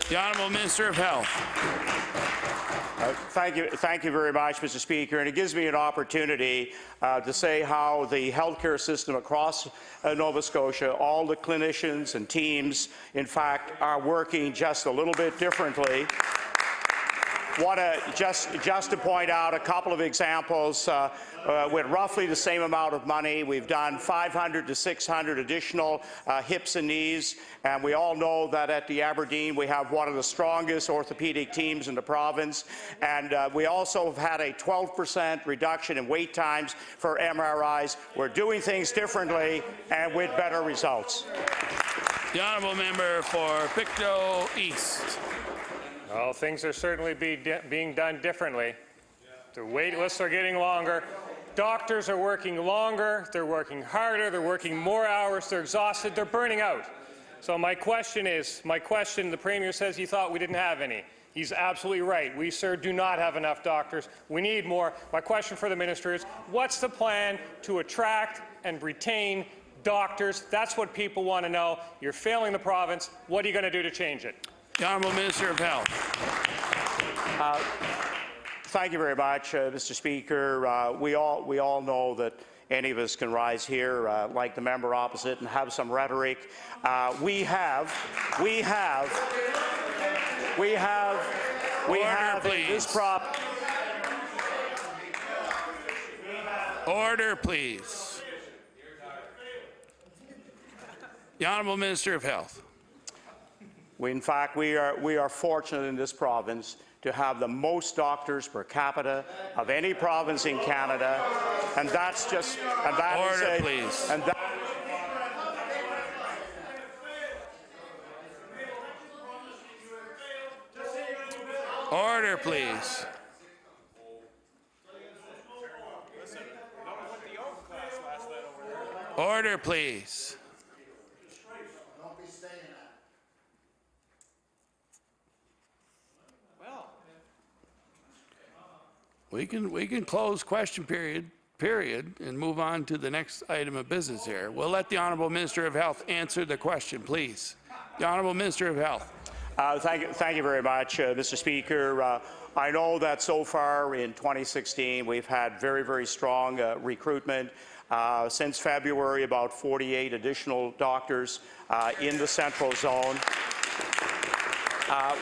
The Honourable Minister of Health. Thank you very much, Mr. Speaker. And it gives me an opportunity to say how the healthcare system across Nova Scotia, all the clinicians and teams, in fact, are working just a little bit differently. Want to just to point out a couple of examples. With roughly the same amount of money, we've done 500 to 600 additional hips and knees, and we all know that at the Aberdeen we have one of the strongest orthopedic teams in the province, and we also have had a 12% reduction in wait times for MRIs. We're doing things differently and with better results. The honourable member for Pictou East. Well, things are certainly being done differently. The wait lists are getting longer. Doctors are working longer, they're working harder, they're working more hours, they're exhausted, they're burning out. So my question, the Premier says he thought we didn't have any. He's absolutely right. We, sir, do not have enough doctors. We need more. My question for the minister is, what's the plan to attract and retain doctors? That's what people want to know. You're failing the province. What are you going to do to change it? The Honourable Minister of Health. Thank you very much, Mr. Speaker. We all know that any of us can rise here, like the member opposite, and have some rhetoric. We have in this prop. Order, please. The Honourable Minister of Health. In fact, we are fortunate in this province to have the most doctors per capita of any province in Canada, and that's just order, please. Order, please. Order, please. We can close question period, and move on to the next item of business here. We'll let the Honourable Minister of Health answer the question, please. The Honourable Minister of Health. Thank you very much, Mr. Speaker. I know that so far in 2016 we've had very, very strong recruitment. Since February, about 48 additional doctors in the Central Zone.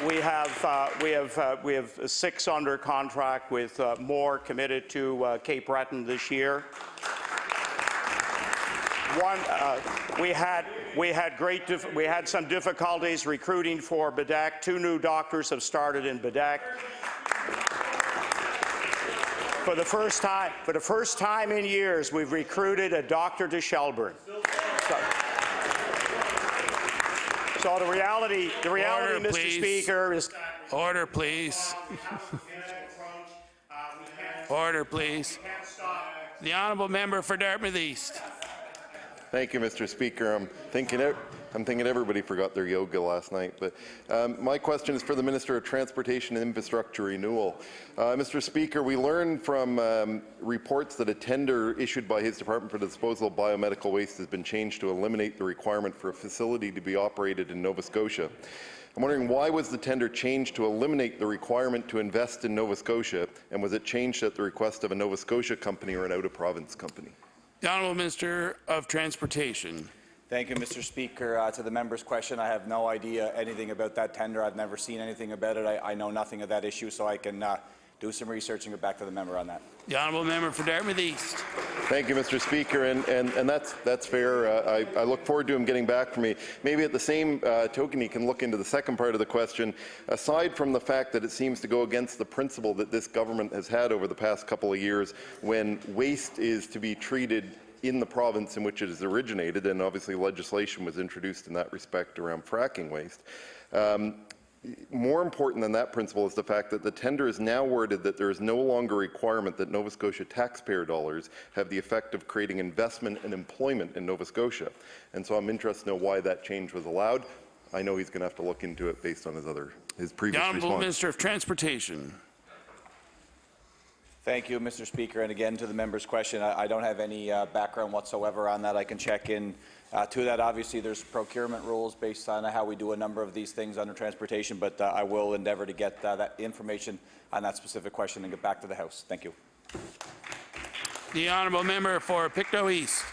We have 6 under contract, with more committed to Cape Breton this year. We had some difficulties recruiting for Bedeque. 2 new doctors have started in Bedeque. For the first time in years, we've recruited a doctor to Shelburne. So the reality, Order, Mr. please. Speaker, is order, please. Order, please. The Honourable Member for Dartmouth East. Thank you, Mr. Speaker. I'm thinking everybody forgot their yoga last night. But my question is for the Minister of Transportation and Infrastructure Renewal. Mr. Speaker, we learned from reports that a tender issued by his department for the disposal of biomedical waste has been changed to eliminate the requirement for a facility to be operated in Nova Scotia. I'm wondering, why was the tender changed to eliminate the requirement to invest in Nova Scotia, and was it changed at the request of a Nova Scotia company or an out-of-province company? The Honourable Minister of Transportation. Thank you, Mr. Speaker. To the member's question, I have no idea anything about that tender. I've never seen anything about it. I know nothing of that issue, so I can do some research and get back to the member on that. The Honourable Member for Dartmouth East. Thank you, Mr. Speaker, and that's fair. I look forward to him getting back for me. Maybe at the same token, he can look into the second part of the question. Aside from the fact that it seems to go against the principle that this government has had over the past couple of years, when waste is to be treated in the province in which it has originated, and obviously legislation was introduced in that respect around fracking waste. More important than that principle is the fact that the tender is now worded that there is no longer a requirement that Nova Scotia taxpayer dollars have the effect of creating investment and employment in Nova Scotia. And so I'm interested to know why that change was allowed. I know he's going to have to look into it based on his previous The Honourable response. Minister of Transportation. Thank you, Mr. Speaker. And again, to the member's question, I don't have any background whatsoever on that. I can check in to that. Obviously, there's procurement rules based on how we do a number of these things under transportation, but I will endeavour to get that information on that specific question and get back to the House. Thank you. The Honourable Member for Pictou East.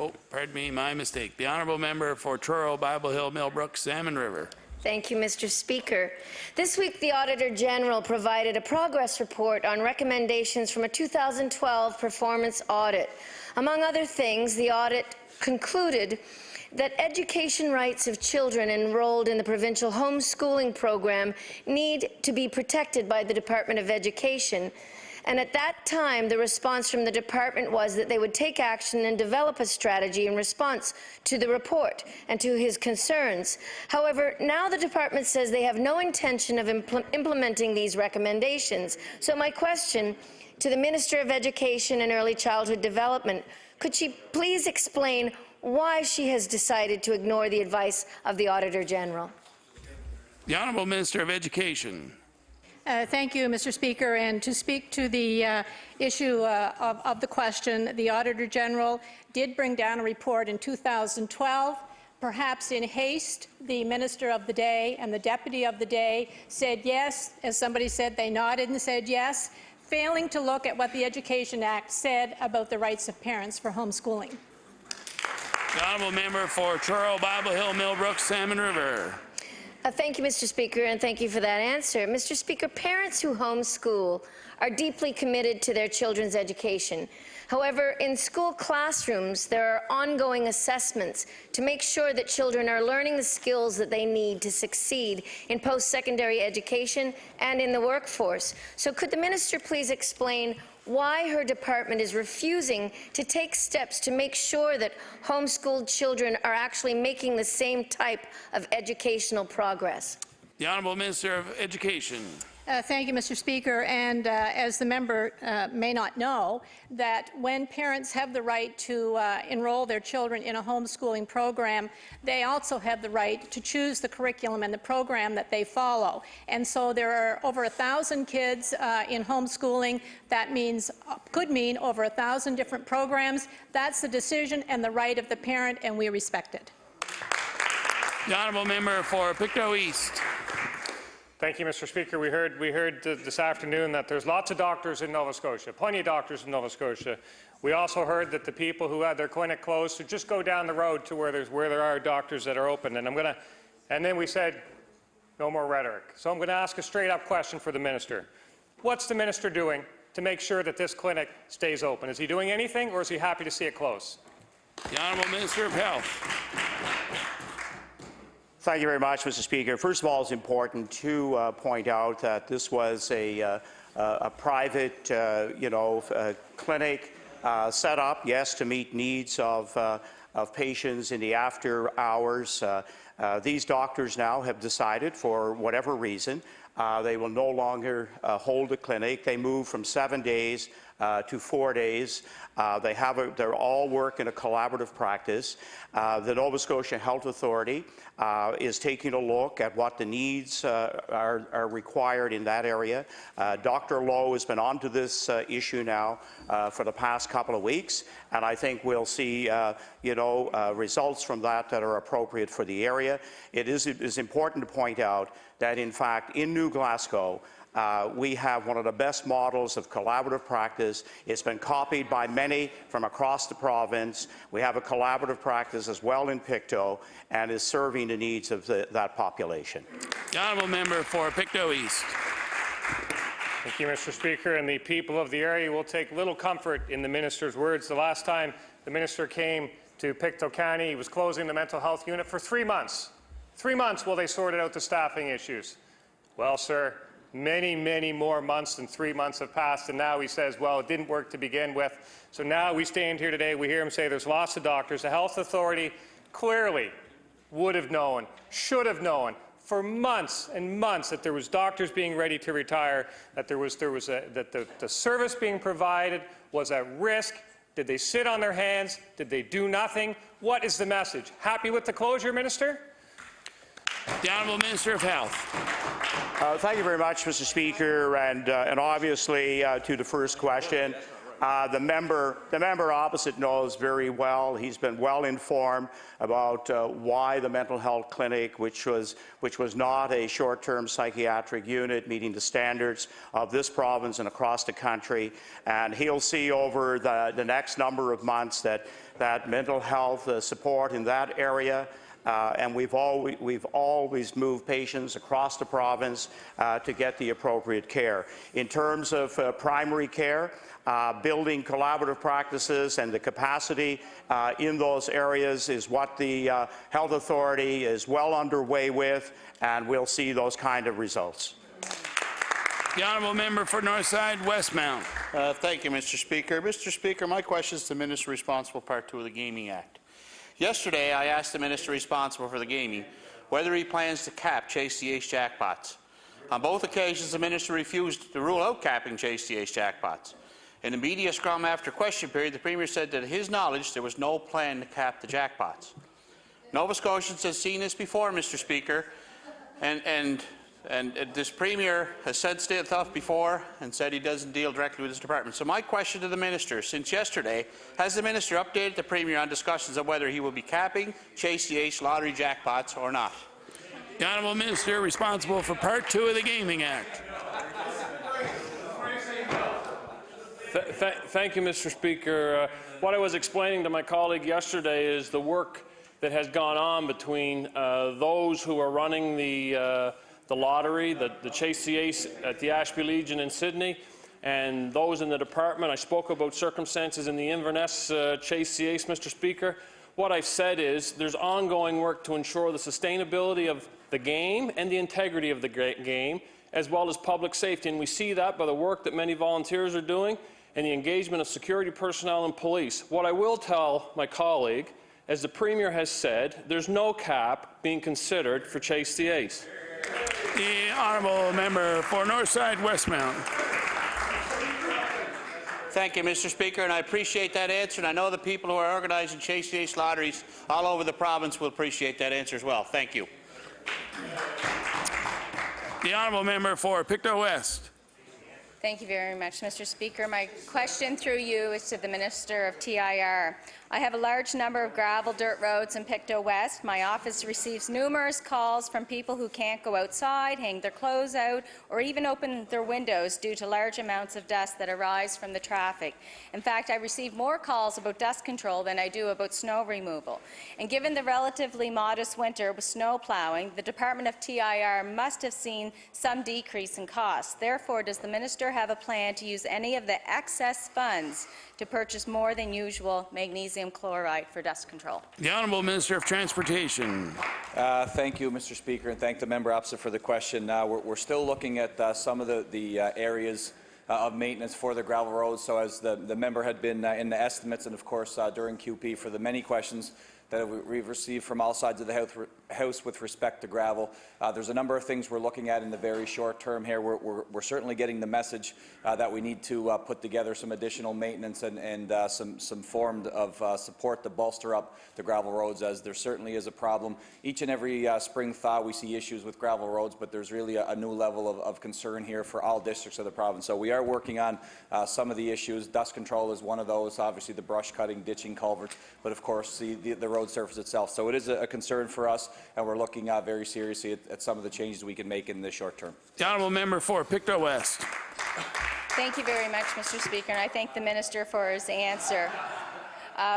Oh, pardon me, my mistake. The Honourable Member for Truro, Bible Hill, Millbrook, Salmon River. Thank you, Mr. Speaker. This week, the Auditor General provided a progress report on recommendations from a 2012 performance audit. Among other things, the audit concluded that education rights of children enrolled in the provincial homeschooling program need to be protected by the Department of Education. And at that time, the response from the department was that they would take action and develop a strategy in response to the report and to his concerns. However, now the department says they have no intention of implementing these recommendations. So my question to the Minister of Education and Early Childhood Development, could she please explain why she has decided to ignore the advice of the Auditor General? The Honourable Minister of Education. Thank you, Mr. Speaker. And to speak to the issue of the question, the Auditor General did bring down a report in 2012. Perhaps in haste, the Minister of the day and the Deputy of the day said yes. As somebody said, they nodded and said yes, failing to look at what the Education Act said about the rights of parents for homeschooling. The honourable member for Truro, Bible Hill, Millbrook, Salmon River. Thank you, Mr. Speaker, and thank you for that answer. Mr. Speaker, parents who homeschool are deeply committed to their children's education. However, in school classrooms, there are ongoing assessments to make sure that children are learning the skills that they need to succeed in post-secondary education and in the workforce. So could the minister please explain why her department is refusing to take steps to make sure that homeschooled children are actually making the same type of educational progress? The Honourable Minister of Education. Thank you, Mr. Speaker. And as the member may not know, that when parents have the right to enroll their children in a homeschooling program, they also have the right to choose the curriculum and the program that they follow. And so there are over 1,000 kids in homeschooling. That means could mean over 1,000 different programs. That's the decision and the right of the parent, and we respect it. The honourable member for Pictou East. Thank you, Mr. Speaker. We heard this afternoon that there's lots of doctors in Nova Scotia, plenty of doctors in Nova Scotia. We also heard that the people who had their clinic closed should just go down the road to where there are doctors that are open. And then we said, no more rhetoric. So I'm going to ask a straight-up question for the minister. What's the minister doing to make sure that this clinic stays open? Is he doing anything, or is he happy to see it close? The Honourable Minister of Health. Thank you very much, Mr. Speaker. First of all, it's important to point out that this was a private, clinic set up, yes, to meet needs of patients in the after hours. These doctors now have decided, for whatever reason, they will no longer hold a clinic. They move from 7 days to 4 days. They're all work in a collaborative practice. The Nova Scotia Health Authority is taking a look at what the needs are required in that area. Dr. Lowe has been onto this issue now for the past couple of weeks, and I think we'll see results from that are appropriate for the area. It is important to point out that, in fact, in New Glasgow, we have one of the best models of collaborative practice. It's been copied by many from across the province. We have a collaborative practice as well in Pictou, and is serving the needs of that population. The honourable member for Pictou East. Thank you, Mr. Speaker. And the people of the area will take little comfort in the minister's words. The last time the minister came to Pictou County, he was closing the mental health unit for 3 months. 3 months while they sorted out the staffing issues. Well, sir, many, many more months than 3 months have passed, and now he says, well, it didn't work to begin with. So now we stand here today, we hear him say there's lots of doctors. The health authority clearly would have known, should have known, for months and months that there was doctors being ready to retire, that the service being provided was at risk. Did they sit on their hands? Did they do nothing? What is the message? Happy with the closure, Minister? The Honourable Minister of Health. Thank you very much, Mr. Speaker, and obviously to the first question, the member opposite knows very well. He's been well informed about why the mental health clinic, which was not a short-term psychiatric unit meeting the standards of this province and across the country, and he'll see over the next number of months that mental health support in that area. And we've always moved patients across the province to get the appropriate care. In terms of primary care, building collaborative practices and the capacity in those areas is what the Health Authority is well underway with, and we'll see those kind of results. The honourable member for Northside Westmount. Thank you, Mr. Speaker. Mr. Speaker, my question is to the Minister responsible for Part 2 of the Gaming Act. Yesterday, I asked the Minister responsible for the gaming whether he plans to cap Chase the Ace jackpots. On both occasions, the Minister refused to rule out capping Chase the Ace jackpots. In the media scrum after question period, the Premier said that to his knowledge there was no plan to cap the jackpots. Nova Scotians have seen this before, Mr. Speaker, and And this Premier has said stuff before and said he doesn't deal directly with his department. So my question to the Minister, since yesterday, has the Minister updated the Premier on discussions of whether he will be capping Chase the Ace lottery jackpots or not? The Honourable Minister responsible for Part 2 of the Gaming Act. Thank you, Mr. Speaker. What I was explaining to my colleague yesterday is the work that has gone on between those who are running the lottery, the Chase the Ace at the Ashby Legion in Sydney, and those in the department. I spoke about circumstances in the Inverness Chase the Ace, Mr. Speaker. What I've said is there's ongoing work to ensure the sustainability of the game and the integrity of the game, as well as public safety. And we see that by the work that many volunteers are doing and the engagement of security personnel and police. What I will tell my colleague, as the Premier has said, there's no cap being considered for Chase the Ace. The Honourable Member for Northside Westmount. Thank you, Mr. Speaker, and I appreciate that answer, and I know the people who are organising Chase the Ace lotteries all over the province will appreciate that answer as well. Thank you. The Honourable Member for Pictou West. Thank you very much, Mr. Speaker. My question through you is to the Minister of TIR. I have a large number of gravel dirt roads in Pictou West. My office receives numerous calls from people who can't go outside, hang their clothes out, or even open their windows due to large amounts of dust that arise from the traffic. In fact, I receive more calls about dust control than I do about snow removal. And given the relatively modest winter with snow plowing, the Department of TIR must have seen some decrease in costs. Therefore, does the Minister have a plan to use any of the excess funds to purchase more than usual magnesium chloride for dust control? The Honourable Minister of Transportation. Thank you, Mr. Speaker, and thank the member opposite for the question. We're still looking at some of the areas of maintenance for the gravel roads. So as the member had been in the estimates, and of course during QP for the many questions that we've received from all sides of the House with respect to gravel. There's a number of things we're looking at in the very short term here. We're certainly getting the message that we need to put together some additional maintenance and some form of support to bolster up the gravel roads, as there certainly is a problem. Each and every spring thaw we see issues with gravel roads, but there's really a new level of concern here for all districts of the province. So we are working on some of the issues. Dust control is one of those, obviously the brush cutting, ditching, culverts, but of course the road surface itself. So it is a concern for us, and we're looking very seriously at some of the changes we can make in the short term. The Honourable Member for Pictou West. Thank you very much, Mr. Speaker, and I thank the Minister for his answer.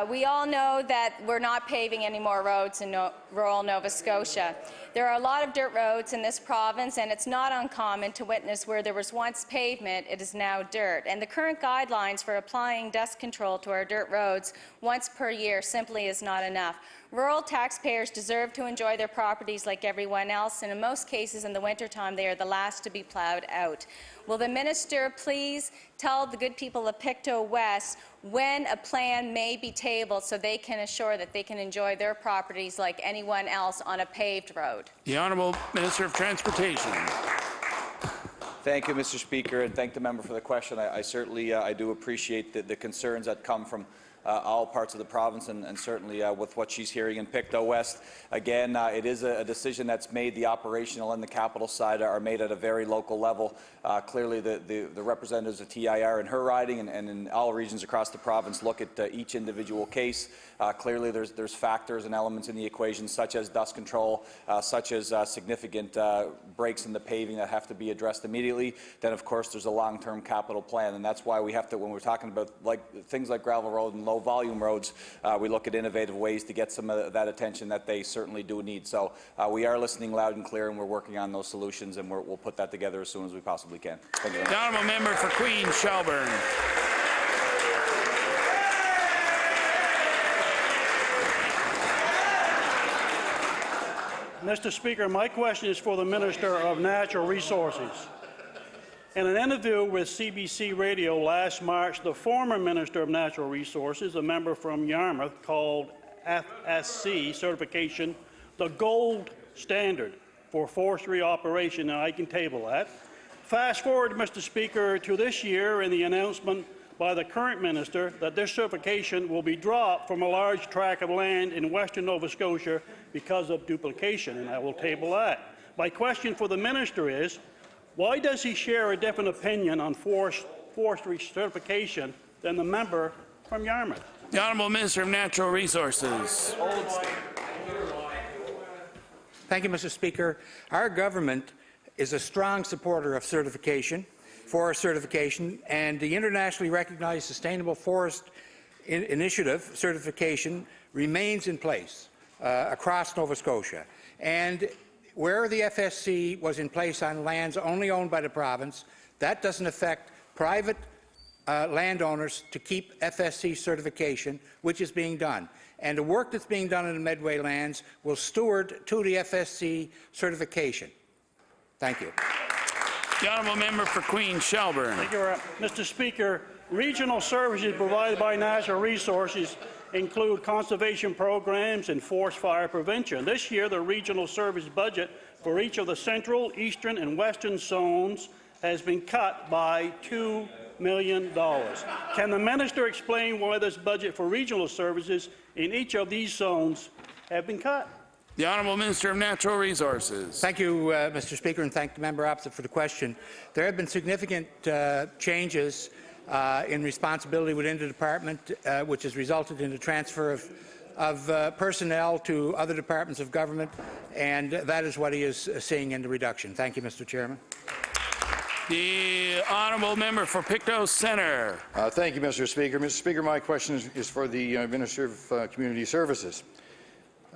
We all know that we're not paving any more roads in rural Nova Scotia. There are a lot of dirt roads in this province, and it's not uncommon to witness where there was once pavement, it is now dirt. And the current guidelines for applying dust control to our dirt roads once per year simply is not enough. Rural taxpayers deserve to enjoy their properties like everyone else, and in most cases in the wintertime they are the last to be plowed out. Will the Minister please tell the good people of Pictou West when a plan may be tabled so they can assure that they can enjoy their properties like anyone else on a paved road? The Honourable Minister of Transportation. Thank you, Mr. Speaker, and thank the member for the question. I certainly I do appreciate the concerns that come from all parts of the province, and certainly with what she's hearing in Pictou West. Again, it is a decision that's made. The operational and the capital side are made at a very local level. Clearly, the representatives of TIR in her riding and in all regions across the province look at each individual case. Clearly, there's factors and elements in the equation, such as dust control, such as significant breaks in the paving that have to be addressed immediately. Then, of course, there's a long-term capital plan, and that's why we have to, when we're talking about things like gravel road and low-volume roads, we look at innovative ways to get some of that attention that they certainly do need. So we are listening loud and clear, and we're working on those solutions, and we'll put that together as soon as we possibly can. Thank you. The Honourable Member for Queen Shelburne. Mr. Speaker, my question is for the Minister of Natural Resources. In an interview with CBC Radio last March, the former Minister of Natural Resources, a member from Yarmouth, called FSC certification the gold standard for forestry operation, and I can table that. Fast forward, Mr. Speaker, to this year and the announcement by the current minister that this certification will be dropped from a large tract of land in western Nova Scotia because of duplication, and I will table that. My question for the minister is, why does he share a different opinion on forestry certification than the member from Yarmouth? The Honourable Minister of Natural Resources. Thank you, Mr. Speaker. Our government is a strong supporter of certification, forest certification, and the internationally recognized Sustainable Forest Initiative certification remains in place across Nova Scotia. And where the FSC was in place on lands only owned by the province, that doesn't affect private landowners to keep FSC certification, which is being done. And the work that's being done in the Medway lands will steward to the FSC certification. Thank you. The Honourable Member for Queen Shelburne. Thank you, Mr. Speaker. Regional services provided by Natural Resources include conservation programs and forest fire prevention. This year, the regional service budget for each of the central, eastern, and western zones has been cut by $2 million. Can the minister explain why this budget for regional services in each of these zones have been cut? The Honourable Minister of Natural Resources. Thank you, Mr. Speaker, and thank the member opposite for the question. There have been significant changes in responsibility within the department, which has resulted in the transfer of personnel to other departments of government, and that is what he is seeing in the reduction. Thank you, Mr. Chairman. The Honourable Member for Pictou Centre. Thank you, Mr. Speaker. Mr. Speaker, my question is for the Minister of Community Services.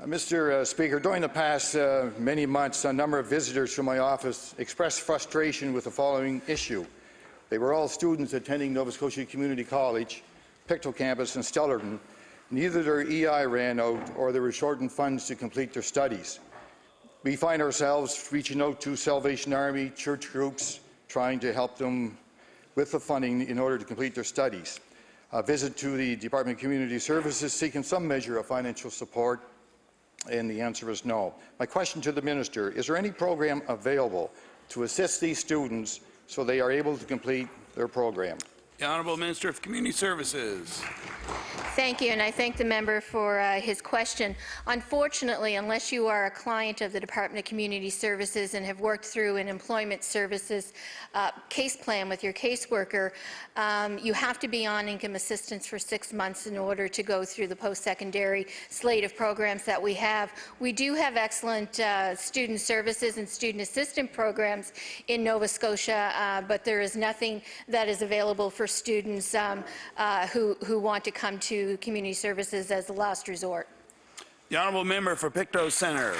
Mr. Speaker, during the past many months, a number of visitors from my office expressed frustration with the following issue. They were all students attending Nova Scotia Community College, Pictou campus in Stellarton. Neither their EI ran out or they were shortened funds to complete their studies. We find ourselves reaching out to Salvation Army, church groups, trying to help them with the funding in order to complete their studies. A visit to the Department of Community Services seeking some measure of financial support, and the answer is no. My question to the minister, is there any program available to assist these students so they are able to complete their program? The Honourable Minister of Community Services. Thank you, and I thank the member for his question. Unfortunately, unless you are a client of the Department of Community Services and have worked through an employment services case plan with your caseworker, you have to be on income assistance for 6 months in order to go through the post-secondary slate of programs that we have. We do have excellent student services and student assistant programs in Nova Scotia, but there is nothing that is available for students who want to come to community services as a last resort. The Honourable Member for Pictou Centre.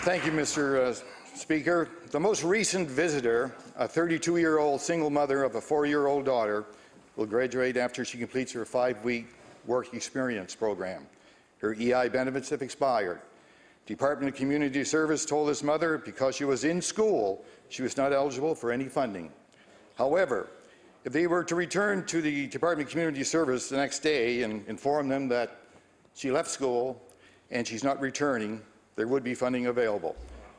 Thank you, Mr. Speaker. The most recent visitor, a 32-year-old single mother of a 4-year-old daughter, will graduate after she completes her 5-week work experience program. Her EI benefits have expired. Department of Community Service told this mother because she was in school, she was not eligible for any funding. However, if they were to return to the Department of Community Service the next day and inform them that she left school and she's not returning, there would be funding available.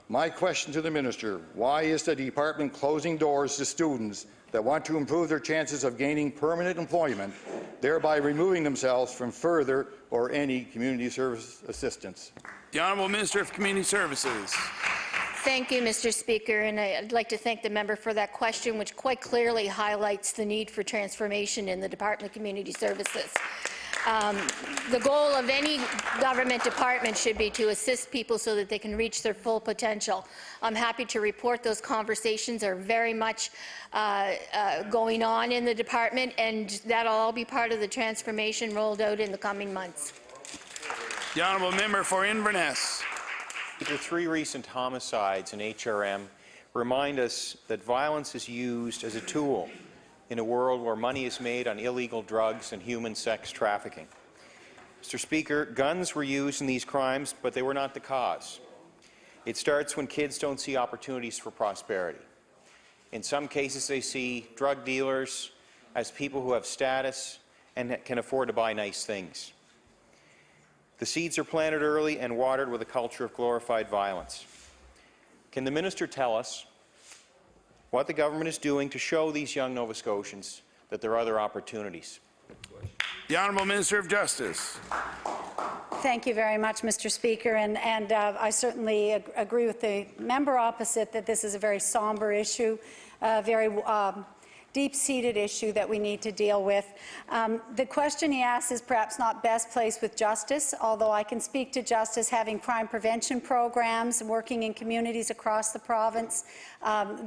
My question to the minister, why is the department closing doors to students that want to improve their chances of gaining permanent employment, thereby removing themselves from further or any community service assistance? The Honourable Minister of Community Services. Thank you, Mr. Speaker, and I'd like to thank the member for that question, which quite clearly highlights the need for transformation in the Department of Community Services. The goal of any government department should be to assist people so that they can reach their full potential. I'm happy to report those conversations are very much going on in the department, and that'll all be part of the transformation rolled out in the coming months. The Honourable Member for Inverness. The 3 recent homicides in HRM remind us that violence is used as a tool in a world where money is made on illegal drugs and human sex trafficking. Mr. Speaker, guns were used in these crimes, but they were not the cause. It starts when kids don't see opportunities for prosperity. In some cases, they see drug dealers as people who have status and can afford to buy nice things. The seeds are planted early and watered with a culture of glorified violence. Can the minister tell us what the government is doing to show these young Nova Scotians that there are other opportunities? The Honourable Minister of Justice. Thank you very much, Mr. Speaker, and I certainly agree with the member opposite that this is a very somber issue, very deep-seated issue that we need to deal with. The question he asks is perhaps not best placed with Justice, although I can speak to Justice having crime prevention programs, working in communities across the province.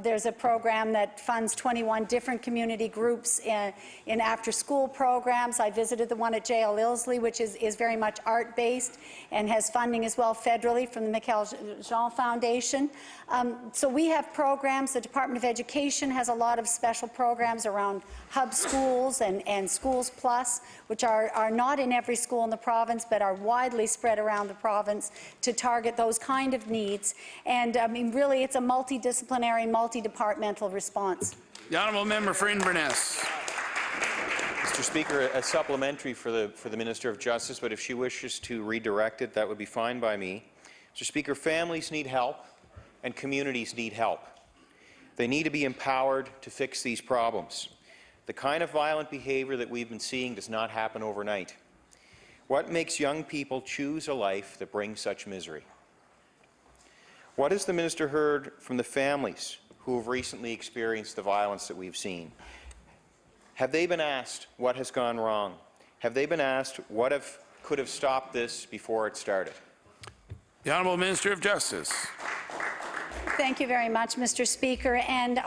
There's a program that funds 21 different community groups in after-school programs. I visited the one at Jail Ilsley, which is very much art-based and has funding as well federally from the Michael Jean Foundation. So we have programs. The Department of Education has a lot of special programs around hub schools and Schools Plus, which are not in every school in the province, but are widely spread around the province to target those kind of needs. And I mean, really, it's a multidisciplinary, multi-departmental response. The Honourable Member for Inverness. Mr. Speaker, a supplementary for the Minister of Justice, but if she wishes to redirect it, that would be fine by me. Mr. Speaker, families need help and communities need help. They need to be empowered to fix these problems. The kind of violent behavior that we've been seeing does not happen overnight. What makes young people choose a life that brings such misery? What has the Minister heard from the families who have recently experienced the violence that we've seen? Have they been asked what has gone wrong? Have they been asked what could have stopped this before it started? The Honourable Minister of Justice. Thank you very much, Mr. Speaker. And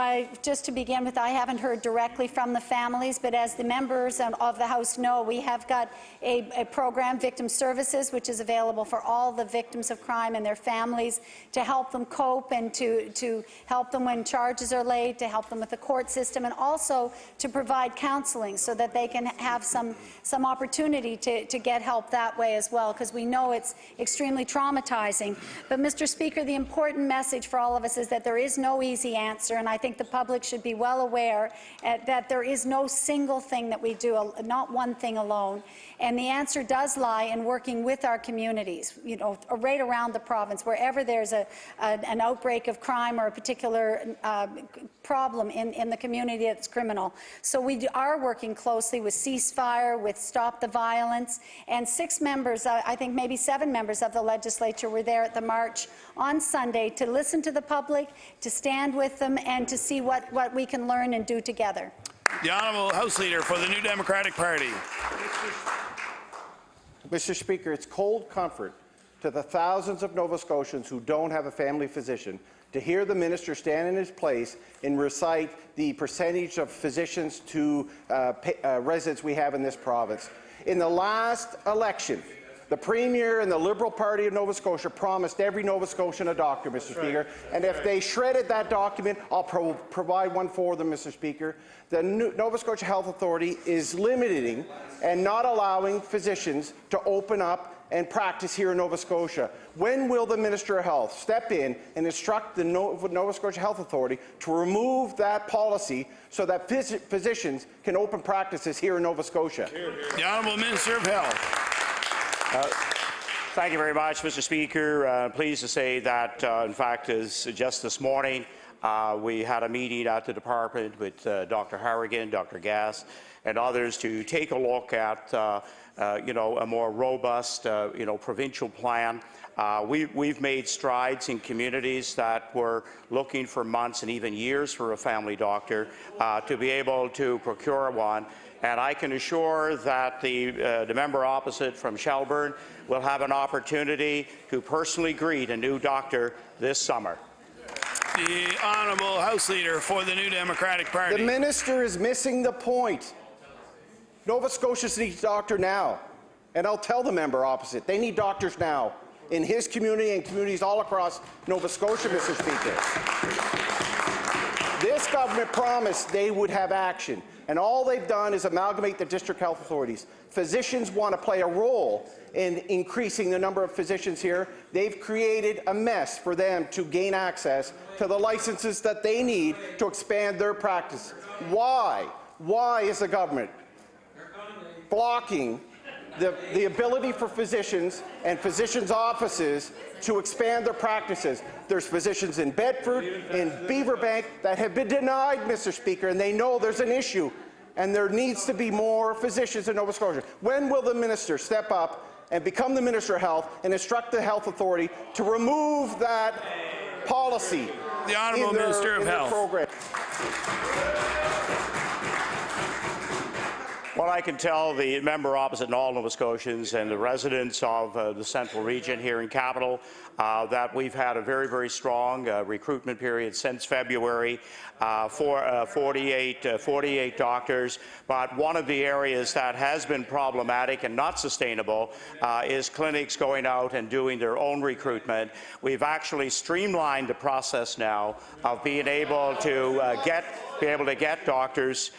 just to begin with, I haven't heard directly from the families, but as the members of the House know, we have got a program, Victim Services, which is available for all the victims of crime and their families to help them cope and to help them when charges are laid, to help them with the court system, and also to provide counseling so that they can have some opportunity to get help that way as well, because we know it's extremely traumatizing. But, Mr. Speaker, the important message for all of us is that there is no easy answer, and I think the public should be well aware that there is no single thing that we do, not one thing alone. And the answer does lie in working with our communities, you know, right around the province, wherever there's an outbreak of crime or a particular problem in the community that's criminal. So we are working closely with Ceasefire, with Stop the Violence, and 6 members, I think maybe 7 members of the legislature were there at the march on Sunday to listen to the public, to stand with them, and to see what we can learn and do together. The Honourable House Leader for the New Democratic Party. Mr. Speaker, it's cold comfort to the thousands of Nova Scotians who don't have a family physician to hear the minister stand in his place and recite the percentage of physicians to residents we have in this province. In the last election, the Premier and the Liberal Party of Nova Scotia promised every Nova Scotian a doctor, Mr. Speaker, and if they shredded that document, I'll provide one for them, Mr. Speaker. The Nova Scotia Health Authority is limiting and not allowing physicians to open up and practice here in Nova Scotia. When will the Minister of Health step in and instruct the Nova Scotia Health Authority to remove that policy so that physicians can open practices here in Nova Scotia? The Honourable Minister of Health. Thank you very much, Mr. Speaker. Pleased to say that, in fact, just this morning, we had a meeting at the department with Dr. Harrigan, Dr. Gass, and others to take a look at, a more robust, provincial plan. We've made strides in communities that were looking for months and even years for a family doctor to be able to procure one. And I can assure that the member opposite from Shelburne will have an opportunity to personally greet a new doctor this summer. The Honourable House Leader for the New Democratic Party. The minister is missing the point. Nova Scotians need a doctor now. And I'll tell the member opposite, they need doctors now in his community and communities all across Nova Scotia, Mr. Speaker. This government promised they would have action, and all they've done is amalgamate the district health authorities. Physicians want to play a role in increasing the number of physicians here. They've created a mess for them to gain access to the licenses that they need to expand their practice. Why? Why is the government blocking the ability for physicians and physicians' offices to expand their practices? There's physicians in Bedford, in Beaverbank that have been denied, Mr. Speaker, and they know there's an issue. and there needs to be more physicians in Nova Scotia. When will the minister step up and become the Minister of Health and instruct the Health Authority to remove that policy? The Honourable Minister of Health. Program? Well, I can tell the member opposite and all Nova Scotians and the residents of the Central Region here in Capital that we've had a very, very strong recruitment period since February for 48 doctors. But one of the areas that has been problematic and not sustainable is clinics going out and doing their own recruitment. We've actually streamlined the process now of being able to get doctors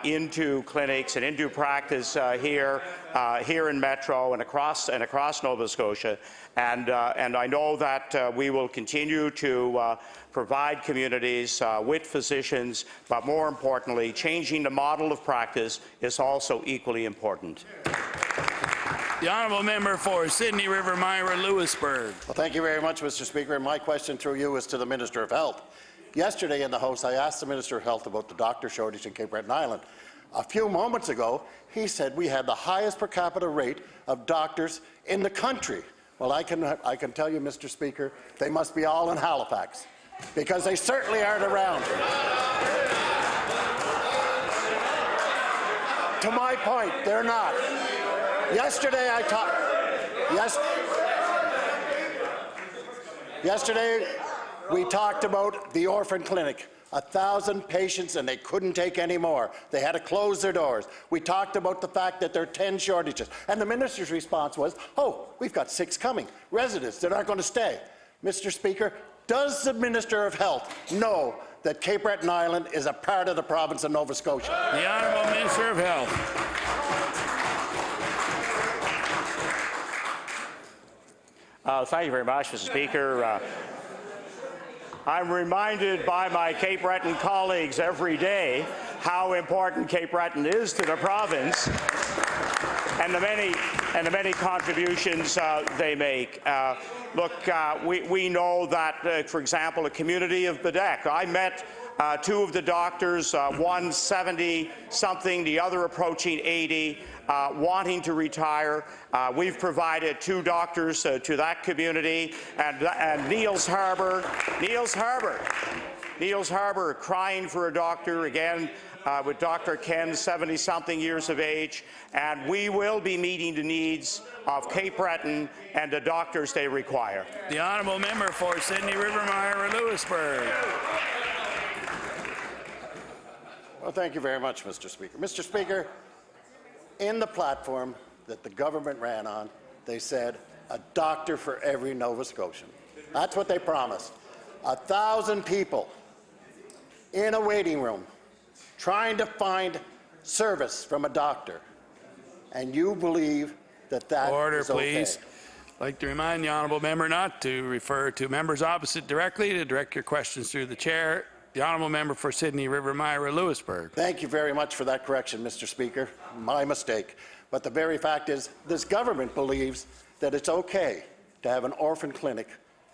into clinics and into practice here in Metro and across Nova Scotia. And I know that we will continue to provide communities with physicians, but more importantly, changing the model of practice is also equally important. The Honourable Member for Sydney River Myra Lewisburg. Well, thank you very much, Mr. Speaker. My question through you is to the Minister of Health. Yesterday in the House, I asked the Minister of Health about the doctor shortage in Cape Breton Island. A few moments ago, he said we had the highest per capita rate of doctors in the country. Well, I can tell you, Mr. Speaker, they must be all in Halifax, because they certainly aren't around. To my point, they're not. Yesterday I talked. Yesterday we talked about the orphan clinic. 1,000 patients and they couldn't take any more. They had to close their doors. We talked about the fact that there are 10 shortages. And the minister's response was, oh, we've got 6 coming. Residents that aren't going to stay. Mr. Speaker, does the Minister of Health know that Cape Breton Island is a part of the province of Nova Scotia? The Honourable Minister of Health. Thank you very much, Mr. Speaker. I'm reminded by my Cape Breton colleagues every day how important Cape Breton is to the province and the many contributions they make. Look, we know that, for example, the community of Bedeque, I met 2 of the doctors, one 70-something, the other approaching 80, wanting to retire. We've provided 2 doctors to that community, and Niels Harbour crying for a doctor again with Dr. Ken, 70-something years of age, and we will be meeting the needs of Cape Breton and the doctors they require. The Honourable Member for Sydney River Myra Lewisburg. Well, thank you very much, Mr. Speaker. Mr. Speaker, in the platform that the government ran on, they said a doctor for every Nova Scotian. That's what they promised. 1,000 people in a waiting room trying to find service from a doctor, and you believe that that Order, is okay. please. I'd like to remind the Honourable Member not to refer to members opposite directly, to direct your questions through the chair. The Honourable Member for Sydney River Myra Lewisburg. Thank you very much for that correction, Mr. Speaker. My mistake. But the very fact is, this government believes that it's okay to have an orphan clinic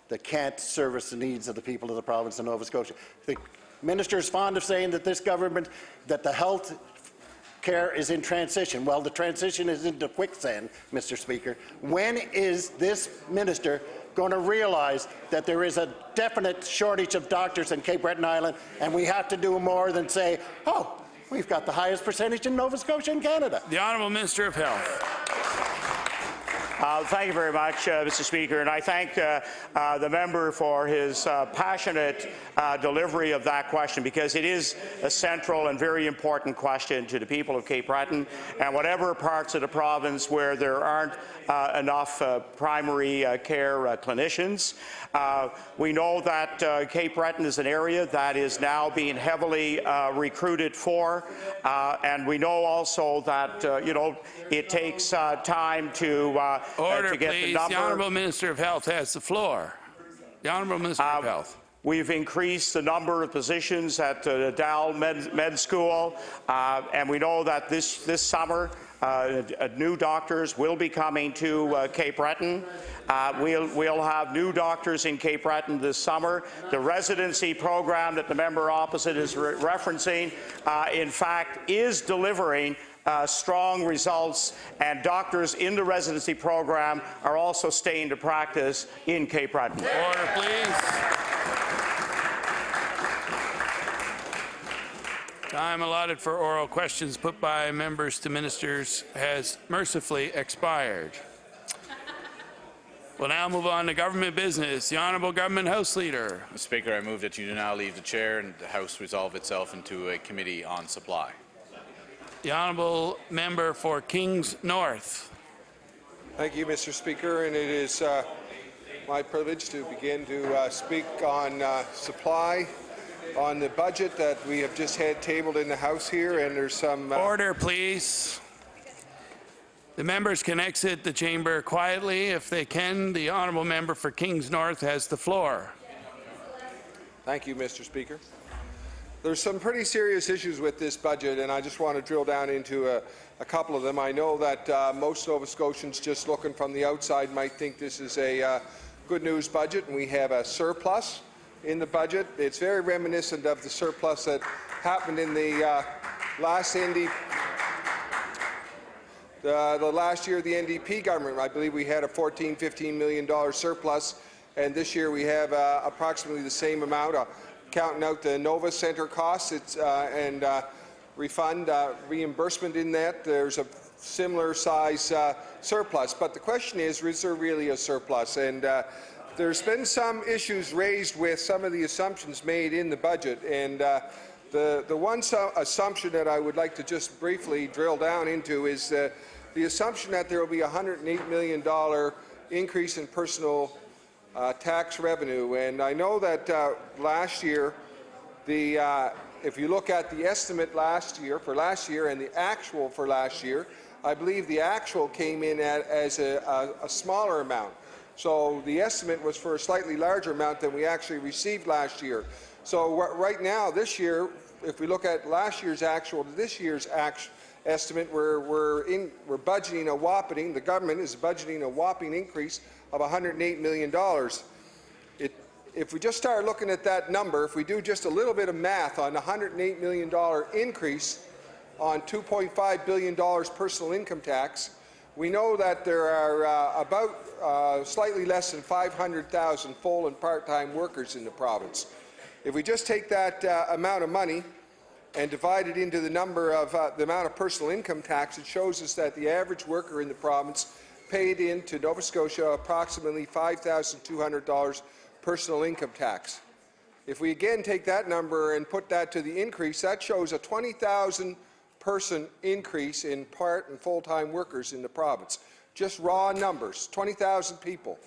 that can't service the needs of the people of the province of Nova Scotia. The minister is fond of saying that this government, that the health care is in transition. Well, the transition is into quicksand, Mr. Speaker. When is this minister going to realize that there is a definite shortage of doctors in Cape Breton Island, and we have to do more than say, oh, we've got the highest percentage in Nova Scotia and Canada? The Honourable Minister of Health. Thank you very much, Mr. Speaker, and I thank the member for his passionate delivery of that question, because it is a central and very important question to the people of Cape Breton and whatever parts of the province where there aren't enough primary care clinicians. We know that Cape Breton is an area that is now being heavily recruited for, and we know also that it takes time to Order, get please. the number. The Honourable Minister of Health has the floor. The Honourable Minister of Health. We've increased the number of positions at the Dow Med School, and we know that this summer New doctors will be coming to Cape Breton. We'll have new doctors in Cape Breton this summer. The residency program that the member opposite is referencing, in fact, is delivering strong results, and doctors in the residency program are also staying to practice in Cape Breton. Order, please. Time allotted for oral questions put by members to ministers has mercifully expired. We'll now move on to government business. The Honourable Government House Leader. Mr. Speaker, I move that you do now leave the chair and the House resolve itself into a committee on supply. The Honourable Member for Kings North. Thank you, Mr. Speaker, and it is my privilege to begin to speak on supply, on the budget that we have just had tabled in the House here, and there's some... Order, please. The members can exit the chamber quietly if they can. The Honourable Member for Kings North has the floor. Thank you, Mr. Speaker. There's some pretty serious issues with this budget, and I just want to drill down into a couple of them. I know that most Nova Scotians just looking from the outside might think this is a good news budget, and we have a surplus in the budget. It's very reminiscent of the surplus that happened in the last the last year of the NDP government. I believe we had a $14–15 million surplus, and this year we have approximately the same amount. Counting out the Nova Centre costs and reimbursement in that, there's a similar size surplus. But the question is there really a surplus? And there's been some issues raised with some of the assumptions made in the budget, and the one assumption that I would like to just briefly drill down into is the assumption that there will be a $108 million increase in personal tax revenue. And I know that last year, if you look at the estimate for last year and the actual for last year, I believe the actual came in as a smaller amount. So the estimate was for a slightly larger amount than we actually received last year. So right now, this year, if we look at last year's actual to this year's estimate, we're budgeting a whopping, the government is budgeting a whopping increase of $108 million. If we just start looking at that number, if we do just a little bit of math on the $108 million increase on $2.5 billion personal income tax, we know that there are about slightly less than 500,000 full and part-time workers in the province. If we just take that amount of money and divide it into the number of the amount of personal income tax, it shows us that the average worker in the province paid into Nova Scotia approximately $5,200 personal income tax. If we again take that number and put that to the increase, that shows a 20,000 person increase in part and full-time workers in the province. Just raw numbers, 20,000 people.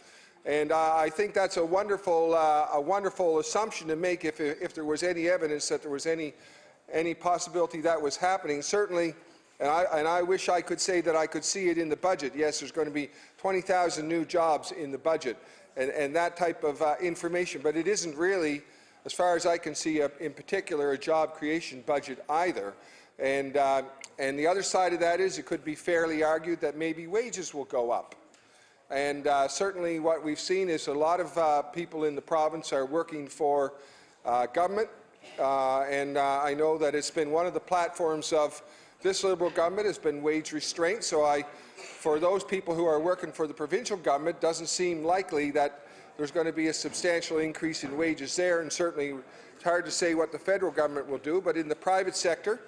And I think that's a wonderful assumption to make if there was any evidence that there was any possibility that was happening. Certainly, and I wish I could say that I could see it in the budget. Yes, there's going to be 20,000 new jobs in the budget and that type of information, but it isn't really, as far as I can see, in particular, a job creation budget either. And the other side of that is it could be fairly argued that maybe wages will go up. And certainly what we've seen is a lot of people in the province are working for government, and I know that it's been one of the platforms of this Liberal government has been wage restraint. So for those people who are working for the provincial government, it doesn't seem likely that there's going to be a substantial increase in wages there, and certainly it's hard to say what the federal government will do. But in the private sector,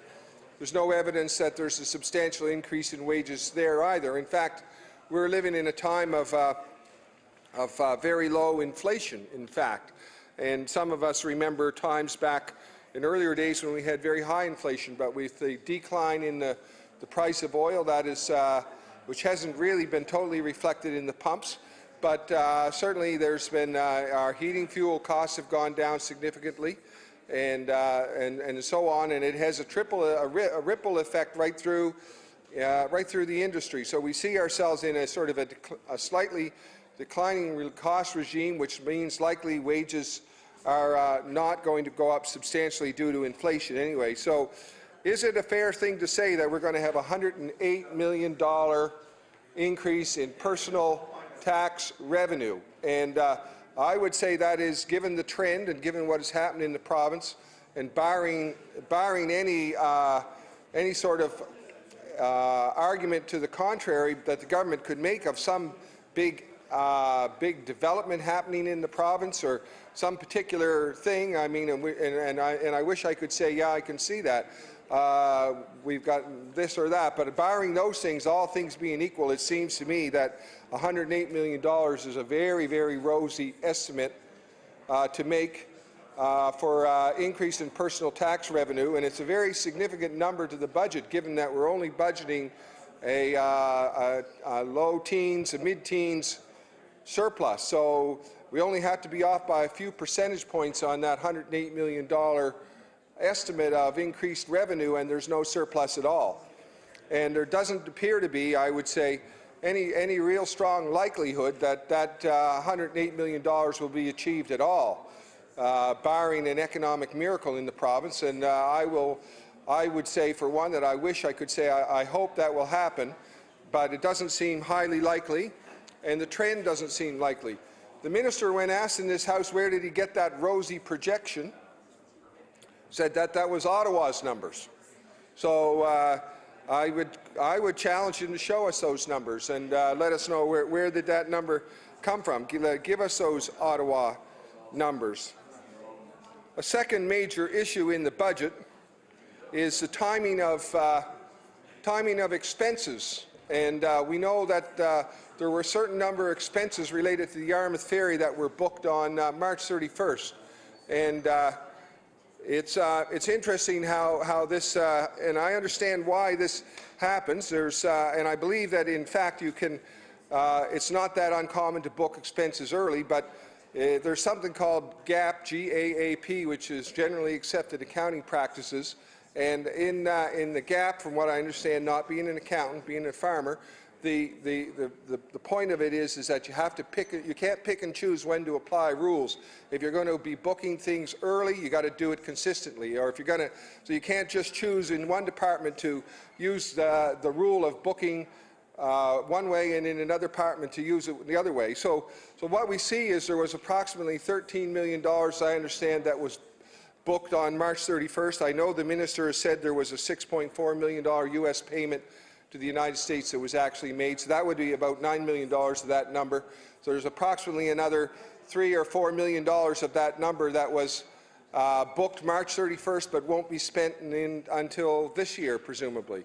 there's no evidence that there's a substantial increase in wages there either. In fact, we're living in a time of very low inflation, in fact. And some of us remember times back in earlier days when we had very high inflation, but with the decline in the price of oil, that is, which hasn't really been totally reflected in the pumps, but certainly there's been our heating fuel costs have gone down significantly, and so on, and it has a ripple effect right through the industry. So we see ourselves in a sort of a slightly declining cost regime, which means likely wages are not going to go up substantially due to inflation anyway. So is it a fair thing to say that we're going to have a $108 million increase in personal tax revenue? And I would say that is, given the trend and given what has happened in the province, and barring any sort of argument to the contrary that the government could make of some big development happening in the province or some particular thing. I mean, and I wish I could say, yeah, I can see that. We've got this or that, but barring those things, all things being equal, it seems to me that $108 million is a very, very rosy estimate to make for increase in personal tax revenue, and it's a very significant number to the budget, given that we're only budgeting a low teens, a mid-teens surplus. So we only have to be off by a few percentage points on that $108 million estimate of increased revenue, and there's no surplus at all. And there doesn't appear to be, I would say, any real strong likelihood that that $108 million will be achieved at all, barring an economic miracle in the province. And I would say, for one, that I wish I could say I hope that will happen, but it doesn't seem highly likely, and the trend doesn't seem likely. The minister, when asked in this House where did he get that rosy projection, said that that was Ottawa's numbers. So I would challenge him to show us those numbers and let us know where did that number come from. Give us those Ottawa numbers. A second major issue in the budget is the timing of expenses. And we know that there were a certain number of expenses related to the Yarmouth Ferry that were booked on March 31st. And it's interesting how this, and I understand why this happens. And I believe that in fact you can, it's not that uncommon to book expenses early, but there's something called GAAP, G-A-A-P, which is generally accepted accounting practices. And in the GAAP, from what I understand, not being an accountant, being a farmer, the point of it is that you have to you can't pick and choose when to apply rules. If you're going to be booking things early, you got to do it consistently. Or if you're going to, so you can't just choose in one department to use the rule of booking one way and in another department to use it the other way. So what we see is there was approximately $13 million, I understand, that was booked on March 31st. I know the minister has said there was a $6.4 million U.S. payment to the United States that was actually made, so that would be about $9 million of that number. So there's approximately another $3 or $4 million of that number that was booked March 31st but won't be spent until this year, presumably.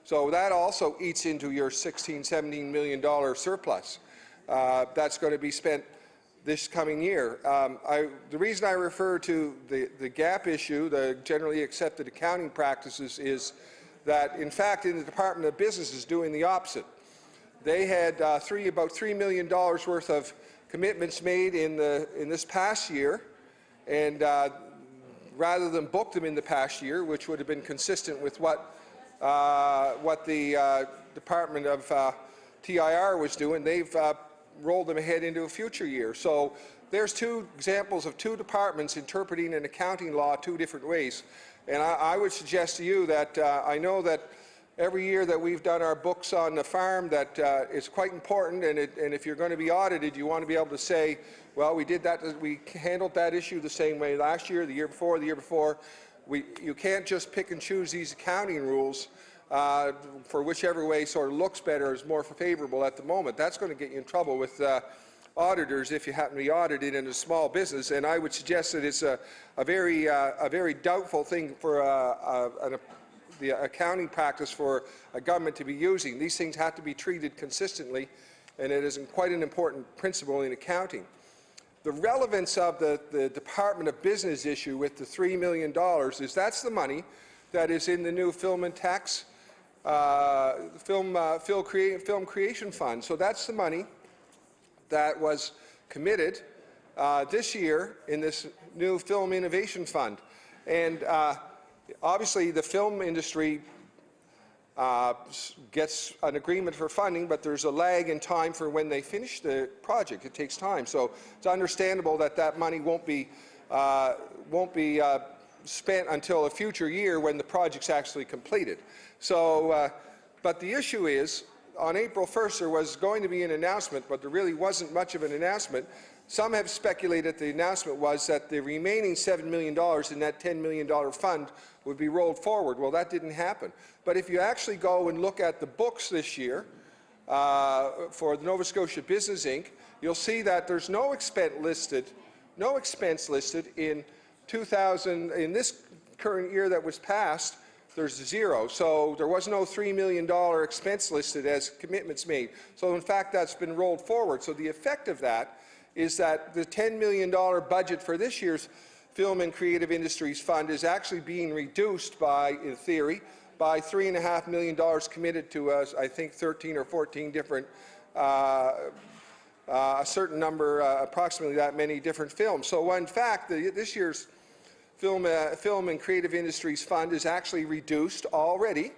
So that also eats into your $16, $17 million surplus. That's going to be spent this coming year. The reason I refer to the GAAP issue, the generally accepted accounting practices, is that, in fact, in the Department of Business is doing the opposite. They had about $3 million worth of commitments made in this past year, and rather than book them in the past year, which would have been consistent with what the Department of TIR was doing, they've rolled them ahead into a future year. So there's two examples of two departments interpreting an accounting law two different ways. And I would suggest to you that I know that every year that we've done our books on the farm, that it's quite important, and if you're going to be audited, you want to be able to say, well, we handled that issue the same way last year, the year before, the year before. You can't just pick and choose these accounting rules for whichever way sort of looks better, is more favorable at the moment. That's going to get you in trouble with auditors if you happen to be audited in a small business. And I would suggest that it's a very doubtful thing for the accounting practice for a government to be using. These things have to be treated consistently, and it is quite an important principle in accounting. The relevance of the Department of Business issue with the $3 million is that's the money that is in the new film and tax film creation fund. So that's the money that was committed this year in this new film innovation fund. And obviously the film industry gets an agreement for funding, but there's a lag in time for when they finish the project. It takes time. So it's understandable that that money won't be spent until a future year when the project's actually completed. So, but the issue is, on April 1st there was going to be an announcement, but there really wasn't much of an announcement. Some have speculated the announcement was that the remaining $7 million in that $10 million fund would be rolled forward. Well, that didn't happen. But if you actually go and look at the books this year for the Nova Scotia Business Inc., you'll see that there's no expense listed in this current year that was passed. There's zero. So there was no $3 million expense listed as commitments made. So in fact, that's been rolled forward. So the effect of that is that the $10 million budget for this year's Film and Creative Industries Fund is actually being reduced by, in theory, by $3.5 million committed to, I think, 13 or 14 different, a certain number, approximately that many different films. So in fact, this year's Film and Creative Industries Fund is actually reduced already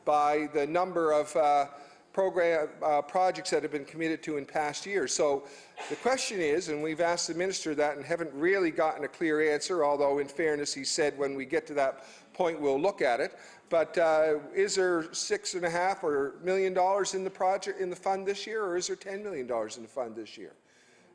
by the number of projects that have been committed to in past years. So the question is, and we've asked the minister that and haven't really gotten a clear answer, although in fairness he said when we get to that point we'll look at it, but is there $6.5 million in the project in the fund this year, or is there $10 million in the fund this year?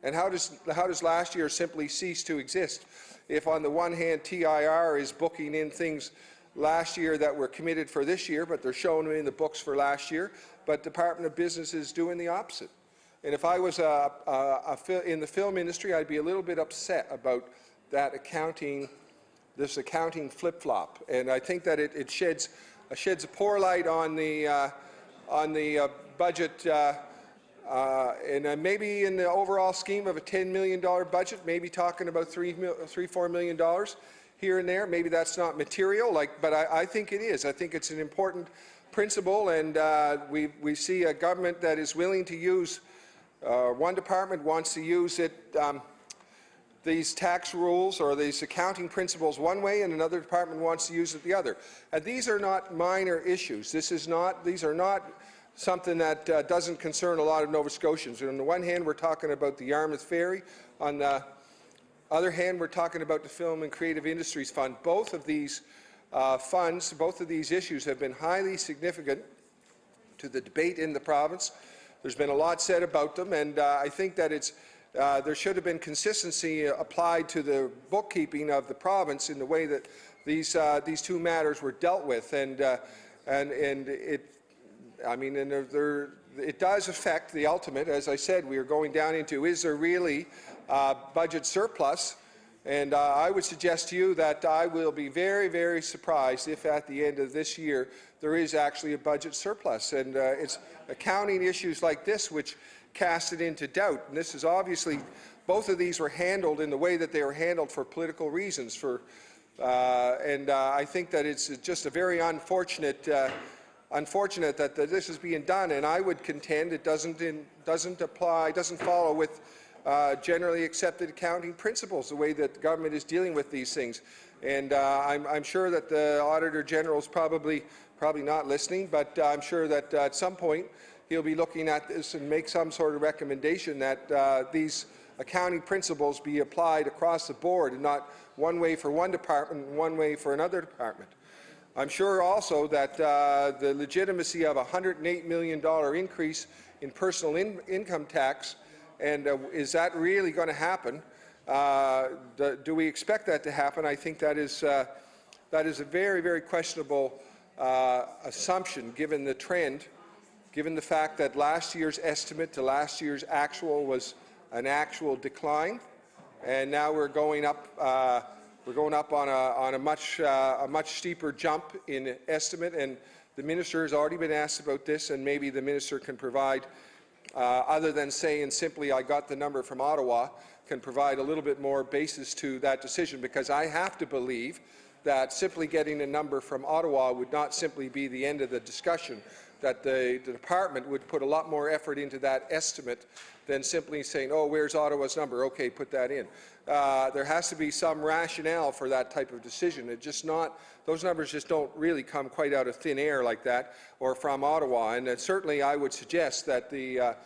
And how does last year simply cease to exist? If on the one hand TIR is booking in things last year that were committed for this year, but they're showing them in the books for last year, but Department of Business is doing the opposite. And if I was in the film industry, I'd be a little bit upset about that accounting, this accounting flip-flop. And I think that it sheds a poor light on the budget, and maybe in the overall scheme of a $10 million budget, maybe talking about $4 million here and there. Maybe that's not material, but I think it is. I think it's an important principle, and we see a government that is willing to use, one department wants to use these tax rules or these accounting principles one way, and another department wants to use it the other. And these are not minor issues. These are not something that doesn't concern a lot of Nova Scotians. On the one hand, we're talking about the Yarmouth Ferry. On the other hand, we're talking about the Film and Creative Industries Fund. Both of these funds, both of these issues have been highly significant to the debate in the province. There's been a lot said about them, and I think that there should have been consistency applied to the bookkeeping of the province in the way that these two matters were dealt with, and it does affect the ultimate. As I said, we are going down into, is there really budget surplus? And I would suggest to you that I will be very, very surprised if at the end of this year there is actually a budget surplus. And it's accounting issues like this which cast it into doubt. And this is obviously, both of these were handled in the way that they were handled for political reasons. I think that it's just a very unfortunate that this is being done. And I would contend it doesn't follow with generally accepted accounting principles, the way that the government is dealing with these things. And I'm sure that the Auditor General is probably not listening, but I'm sure that at some point he'll be looking at this and make some sort of recommendation that these accounting principles be applied across the board and not one way for one department and one way for another department. I'm sure also that the legitimacy of a $108 million increase in personal income tax, and is that really going to happen? Do we expect that to happen? I think that is a very, very questionable assumption given the trend, given the fact that last year's estimate to last year's actual was an actual decline, and now we're going up. We're going up on a much steeper jump in estimate, and the minister has already been asked about this, and maybe the minister can provide, other than saying simply I got the number from Ottawa, can provide a little bit more basis to that decision, because I have to believe that simply getting a number from Ottawa would not simply be the end of the discussion, that the department would put a lot more effort into that estimate than simply saying, oh, where's Ottawa's number? Okay, put that in. There has to be some rationale for that type of decision. Those numbers just don't really come quite out of thin air like that or from Ottawa. And certainly I would suggest that the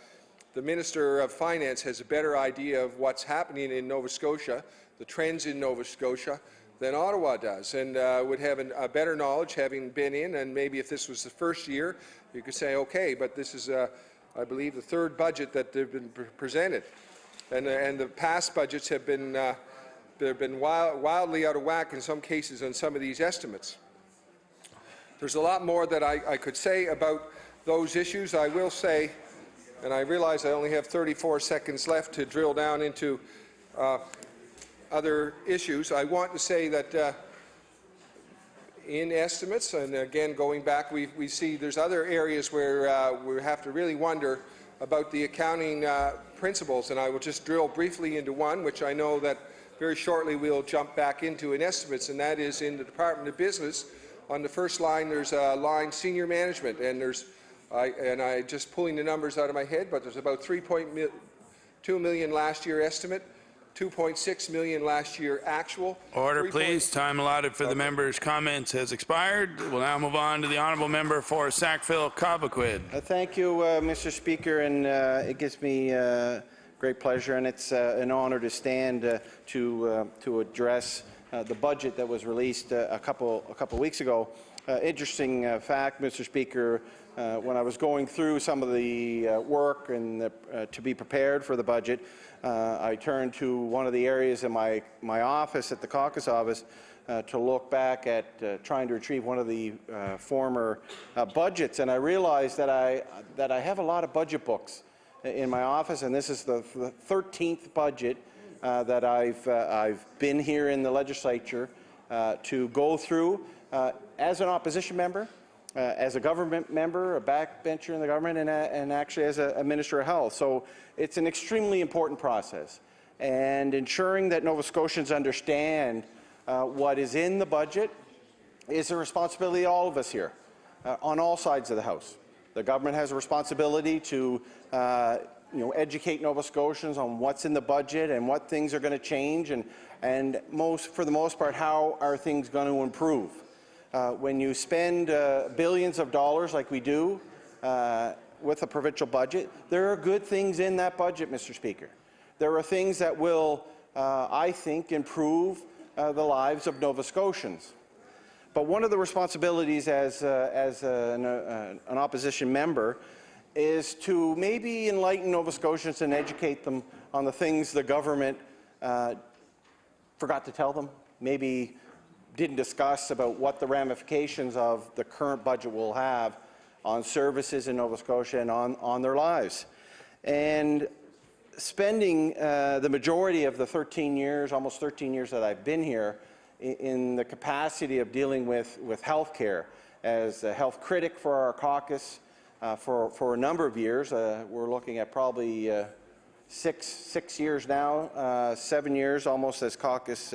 Minister of Finance has a better idea of what's happening in Nova Scotia, the trends in Nova Scotia, than Ottawa does, and would have a better knowledge having been in, and maybe if this was the first year, you could say, okay, but this is, I believe, the third budget that they've been presented. And the past budgets have been, they've been wildly out of whack in some cases on some of these estimates. There's a lot more that I could say about those issues. I will say, and I realize I only have 34 seconds left to drill down into other issues. I want to say that in estimates, and again going back, we see there's other areas where we have to really wonder about the accounting principles, and I will just drill briefly into one, which I know that very shortly we'll jump back into in estimates, and that is in the Department of Business. On the first line, there's a line senior management, and there's, I just pulling the numbers out of my head, but there's about $3.2 million last year estimate, $2.6 million last year actual. Order, please. Time allotted for the member's comments has expired. We'll now move on to the honourable member for Sackville-Cobequid. Thank you, Mr. Speaker, and it gives me great pleasure, and it's an honour to stand to address the budget that was released a couple weeks ago. Interesting fact, Mr. Speaker. When I was going through some of the work and to be prepared for the budget, I turned to one of the areas in my office at the caucus office to look back at trying to retrieve one of the former budgets, and I realized that I have a lot of budget books in my office, and this is the 13th budget that I've been here in the legislature to go through as an opposition member, as a government member, a backbencher in the government, and actually as a Minister of Health. So it's an extremely important process. And ensuring that Nova Scotians understand what is in the budget is a responsibility of all of us here, on all sides of the House. The government has a responsibility to educate Nova Scotians on what's in the budget and what things are going to change, and for the most part, how are things going to improve. When you spend billions of dollars like we do with a provincial budget, there are good things in that budget, Mr. Speaker. There are things that will, I think, improve the lives of Nova Scotians. But one of the responsibilities as an opposition member is to maybe enlighten Nova Scotians and educate them on the things the government forgot to tell them, maybe didn't discuss about what the ramifications of the current budget will have on services in Nova Scotia and on their lives. And spending the majority of the 13 years, almost 13 years that I've been here, in the capacity of dealing with health care as a health critic for our caucus for a number of years. We're looking at probably six years now, 7 years almost as caucus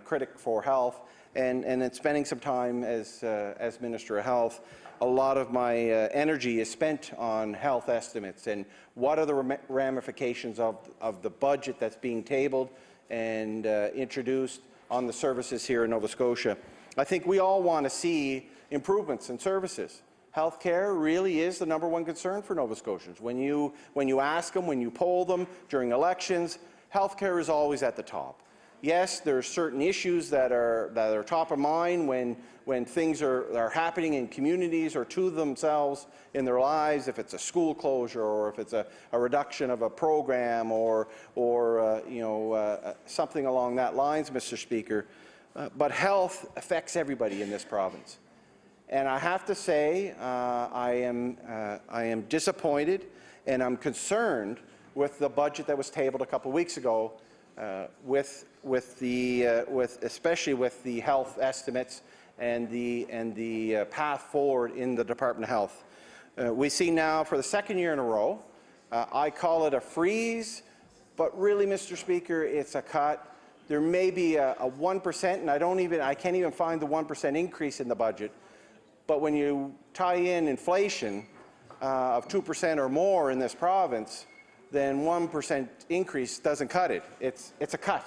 critic for health, and then spending some time as Minister of Health. A lot of my energy is spent on health estimates and what are the ramifications of the budget that's being tabled and introduced on the services here in Nova Scotia. I think we all want to see improvements in services. Healthcare really is the #1 concern for Nova Scotians. When you ask them, when you poll them during elections, healthcare is always at the top. Yes, there are certain issues that are top of mind when things are happening in communities or to themselves in their lives, if it's a school closure or if it's a reduction of a program or something along that lines, Mr. Speaker. But health affects everybody in this province. And I have to say, I am disappointed and I'm concerned with the budget that was tabled a couple of weeks ago, especially with the health estimates and the path forward in the Department of Health. We see now for the second year in a row, I call it a freeze, but really, Mr. Speaker, it's a cut. There may be a 1%, and I can't even find the 1% increase in the budget. But when you tie in inflation of 2% or more in this province, then 1% increase doesn't cut it. It's a cut.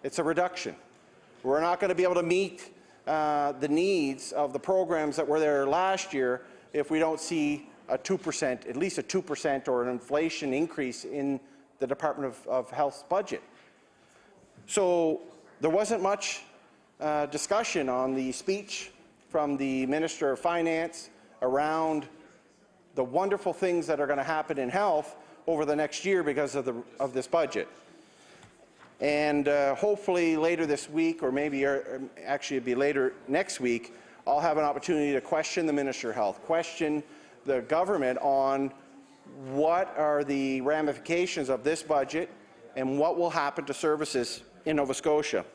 It's a reduction. We're not going to be able to meet the needs of the programs that were there last year if we don't see a 2%, at least a 2% or an inflation increase in the Department of Health's budget. So there wasn't much discussion on the speech from the Minister of Finance around the wonderful things that are going to happen in health over the next year because of this budget. And hopefully later this week, or maybe actually it'll be later next week, I'll have an opportunity to question the Minister of Health, question the government on what are the ramifications of this budget and what will happen to services in Nova Scotia.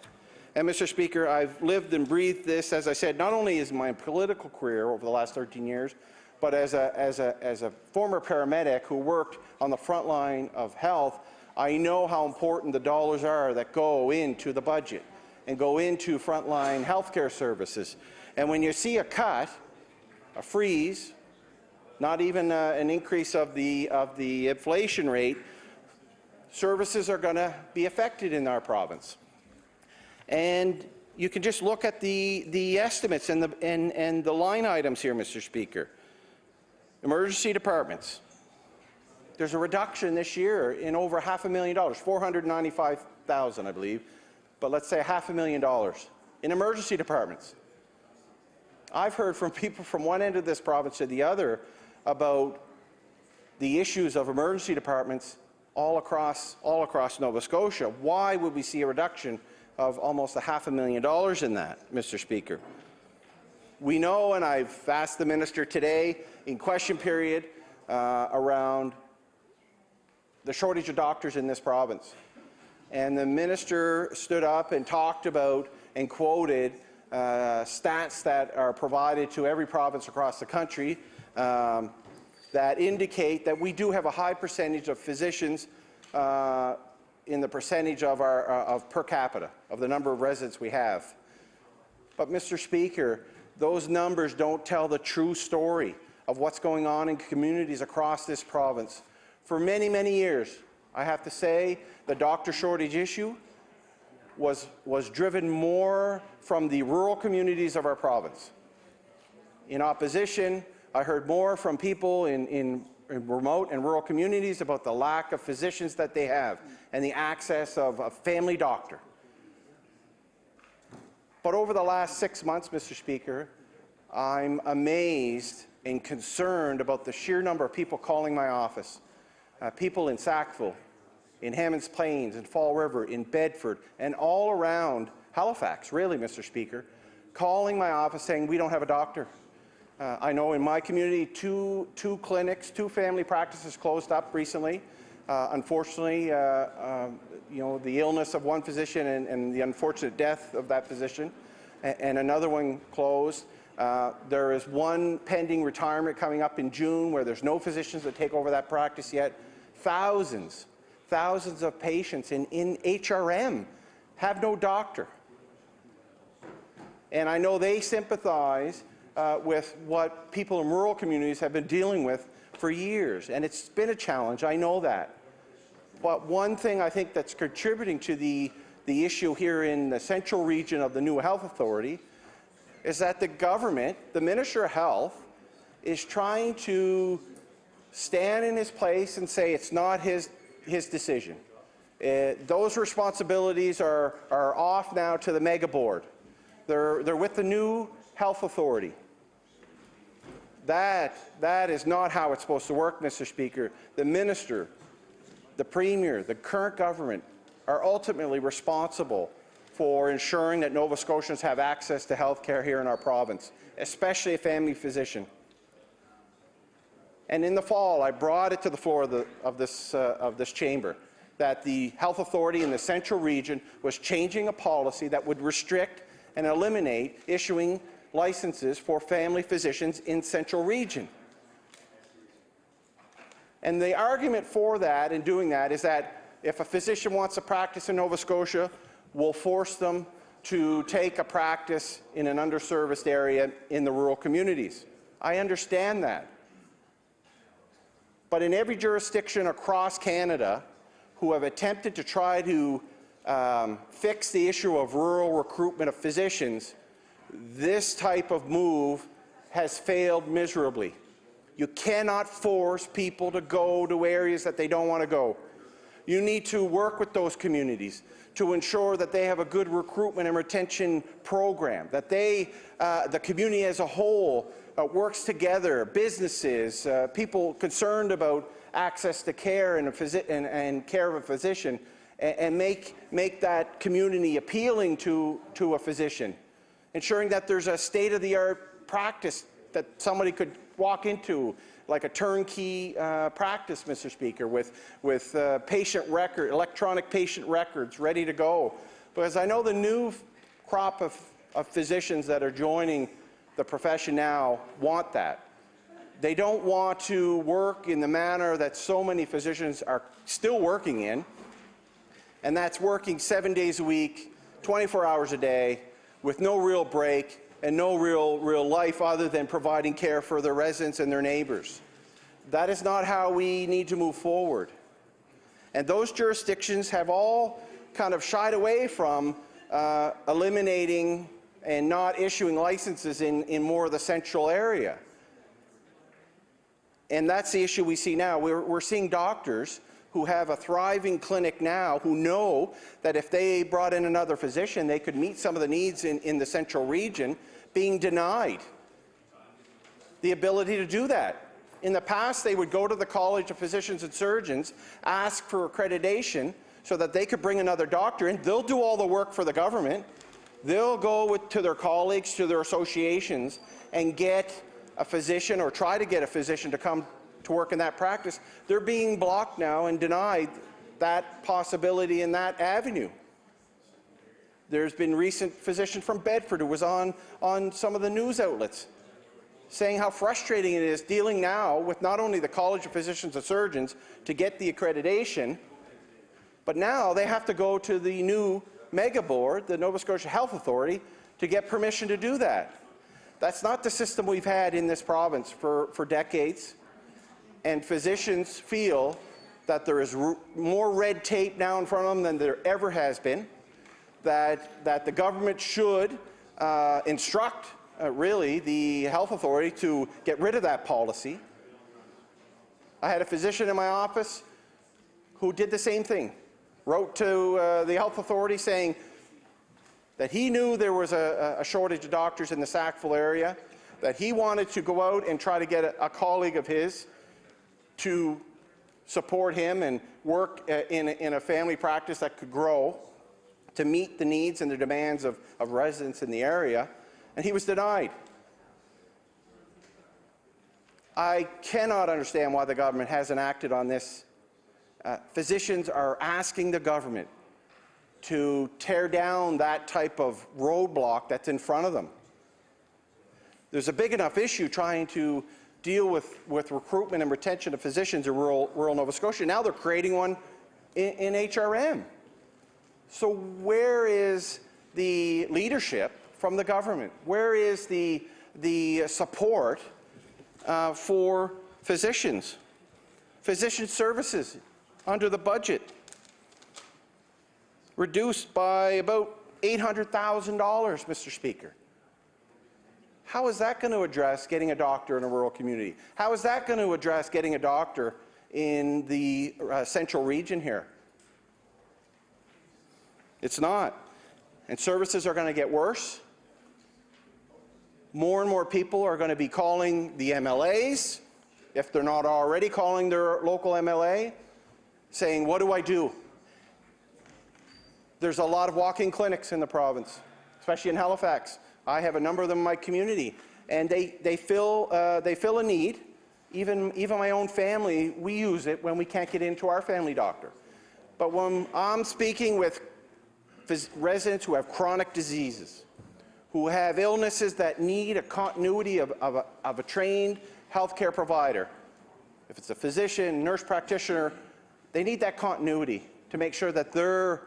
And Mr. Speaker, I've lived and breathed this, as I said, not only as my political career over the last 13 years, but as a former paramedic who worked on the front line of health. I know how important the dollars are that go into the budget and go into frontline healthcare services. And when you see a cut, a freeze, not even an increase of the inflation rate, services are going to be affected in our province. And you can just look at the estimates and the line items here, Mr. Speaker. Emergency departments. There's a reduction this year in over $500,000, $495,000, I believe, but let's say $500,000 in emergency departments. I've heard from people from one end of this province to the other about the issues of emergency departments all across Nova Scotia. Why would we see a reduction of almost $500,000 in that, Mr. Speaker? We know, and I've asked the minister today in question period around the shortage of doctors in this province. And the minister stood up and talked about and quoted stats that are provided to every province across the country that indicate that we do have a high percentage of physicians in the percentage of our per capita, of the number of residents we have. But, Mr. Speaker, those numbers don't tell the true story of what's going on in communities across this province. For many, many years, I have to say, the doctor shortage issue was driven more from the rural communities of our province. In opposition, I heard more from people in remote and rural communities about the lack of physicians that they have and the access of a family doctor. But over the last 6 months, Mr. Speaker, I'm amazed and concerned about the sheer number of people calling my office. People in Sackville, in Hammonds Plains, in Fall River, in Bedford, and all around Halifax, really, Mr. Speaker, calling my office saying, we don't have a doctor. I know in my community, two clinics, 2 family practices closed up recently. Unfortunately, the illness of one physician and the unfortunate death of that physician, and another one closed. There is one pending retirement coming up in June where there's no physicians that take over that practice yet. Thousands of patients in HRM have no doctor. And I know they sympathize with what people in rural communities have been dealing with for years, and it's been a challenge, I know that. But one thing I think that's contributing to the issue here in the central region of the new health authority is that the government, the Minister of Health, is trying to stand in his place and say it's not his decision. Those responsibilities are off now to the mega board. They're with the new health authority. That is not how it's supposed to work, Mr. Speaker. The minister, the premier, the current government are ultimately responsible for ensuring that Nova Scotians have access to health care here in our province, especially a family physician. And in the fall, I brought it to the floor of this chamber that the health authority in the central region was changing a policy that would restrict and eliminate issuing licenses for family physicians in central region. And the argument for that and doing that is that if a physician wants to practice in Nova Scotia, we'll force them to take a practice in an underserviced area in the rural communities. I understand that. But in every jurisdiction across Canada who have attempted to try to fix the issue of rural recruitment of physicians, this type of move has failed miserably. You cannot force people to go to areas that they don't want to go. You need to work with those communities to ensure that they have a good recruitment and retention program, that they, the community as a whole, works together, businesses, people concerned about access to care and care of a physician, and make that community appealing to a physician, ensuring that there's a state-of-the-art practice that somebody could walk into, like a turnkey practice, Mr. Speaker, with electronic patient records ready to go. Because I know the new crop of physicians that are joining the profession now want that. They don't want to work in the manner that so many physicians are still working in, and that's working 7 days a week, 24 hours a day, with no real break and no real life other than providing care for their residents and their neighbours. That is not how we need to move forward. And those jurisdictions have all kind of shied away from eliminating and not issuing licenses in more of the central area. And that's the issue we see now. We're seeing doctors who have a thriving clinic now who know that if they brought in another physician, they could meet some of the needs in the central region, being denied the ability to do that. In the past, they would go to the College of Physicians and Surgeons, ask for accreditation so that they could bring another doctor in. They'll do all the work for the government. They'll go to their colleagues, to their associations, and get a physician or try to get a physician to come to work in that practice. They're being blocked now and denied that possibility in that avenue. There's been recent physician from Bedford who was on some of the news outlets saying how frustrating it is dealing now with not only the College of Physicians and Surgeons to get the accreditation, but now they have to go to the new mega board, the Nova Scotia Health Authority, to get permission to do that. That's not the system we've had in this province for decades, and physicians feel that there is more red tape now in front of them than there ever has been, that the government should instruct really the health authority to get rid of that policy. I had a physician in my office who did the same thing, wrote to the health authority saying that he knew there was a shortage of doctors in the Sackville area, that he wanted to go out and try to get a colleague of his to support him and work in a family practice that could grow to meet the needs and the demands of residents in the area, and he was denied. I cannot understand why the government hasn't acted on this. Physicians are asking the government to tear down that type of roadblock that's in front of them. There's a big enough issue trying to deal with recruitment and retention of physicians in rural Nova Scotia. Now they're creating one in HRM. So where is the leadership from the government? Where is the support for physicians? Physician services under the budget reduced by about $800,000, Mr. Speaker. How is that going to address getting a doctor in a rural community? How is that going to address getting a doctor in the central region here? It's not. And services are going to get worse. More and more people are going to be calling the MLAs, if they're not already calling their local MLA, saying, what do I do? There's a lot of walk-in clinics in the province, especially in Halifax. I have a number of them in my community, and they fill a need. Even my own family, we use it when we can't get into our family doctor. But when I'm speaking with residents who have chronic diseases, who have illnesses that need a continuity of a trained healthcare provider, if it's a physician, nurse practitioner, they need that continuity to make sure that they're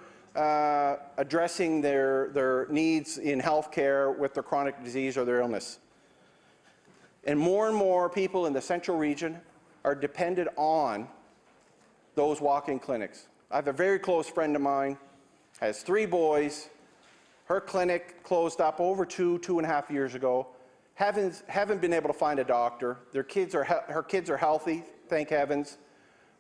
addressing their needs in healthcare with their chronic disease or their illness. And more people in the central region are dependent on those walk-in clinics. I have a very close friend of mine, has 3 boys. Her clinic closed up over 2.5 years ago. Haven't been able to find a doctor. Her kids are healthy, thank heavens.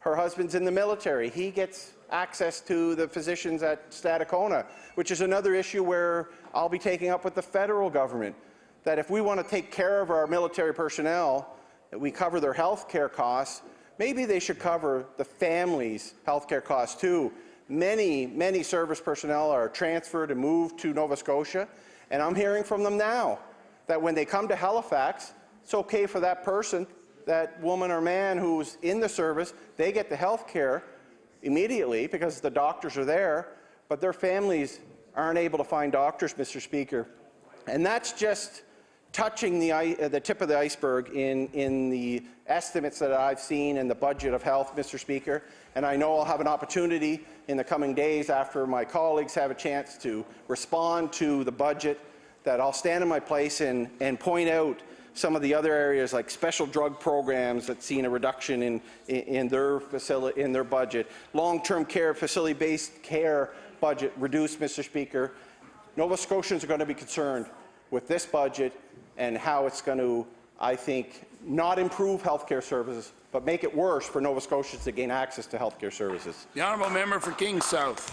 Her husband's in the military. He gets access to the physicians at Stadacona, which is another issue where I'll be taking up with the federal government, that if we want to take care of our military personnel, that we cover their health care costs, maybe they should cover the family's health care costs too. Many service personnel are transferred and moved to Nova Scotia, and I'm hearing from them now that when they come to Halifax, it's okay for that person, that woman or man who's in the service, they get the health care immediately because the doctors are there, but their families aren't able to find doctors, Mr. Speaker. And that's just touching the tip of the iceberg in the estimates that I've seen in the budget of health, Mr. Speaker. And I know I'll have an opportunity in the coming days after my colleagues have a chance to respond to the budget that I'll stand in my place and point out some of the other areas like special drug programs that's seen a reduction in their budget, long-term care, facility-based care budget reduced, Mr. Speaker. Nova Scotians are going to be concerned with this budget and how it's going to, I think, not improve healthcare services, but make it worse for Nova Scotians to gain access to healthcare services. The honourable member for Kings South.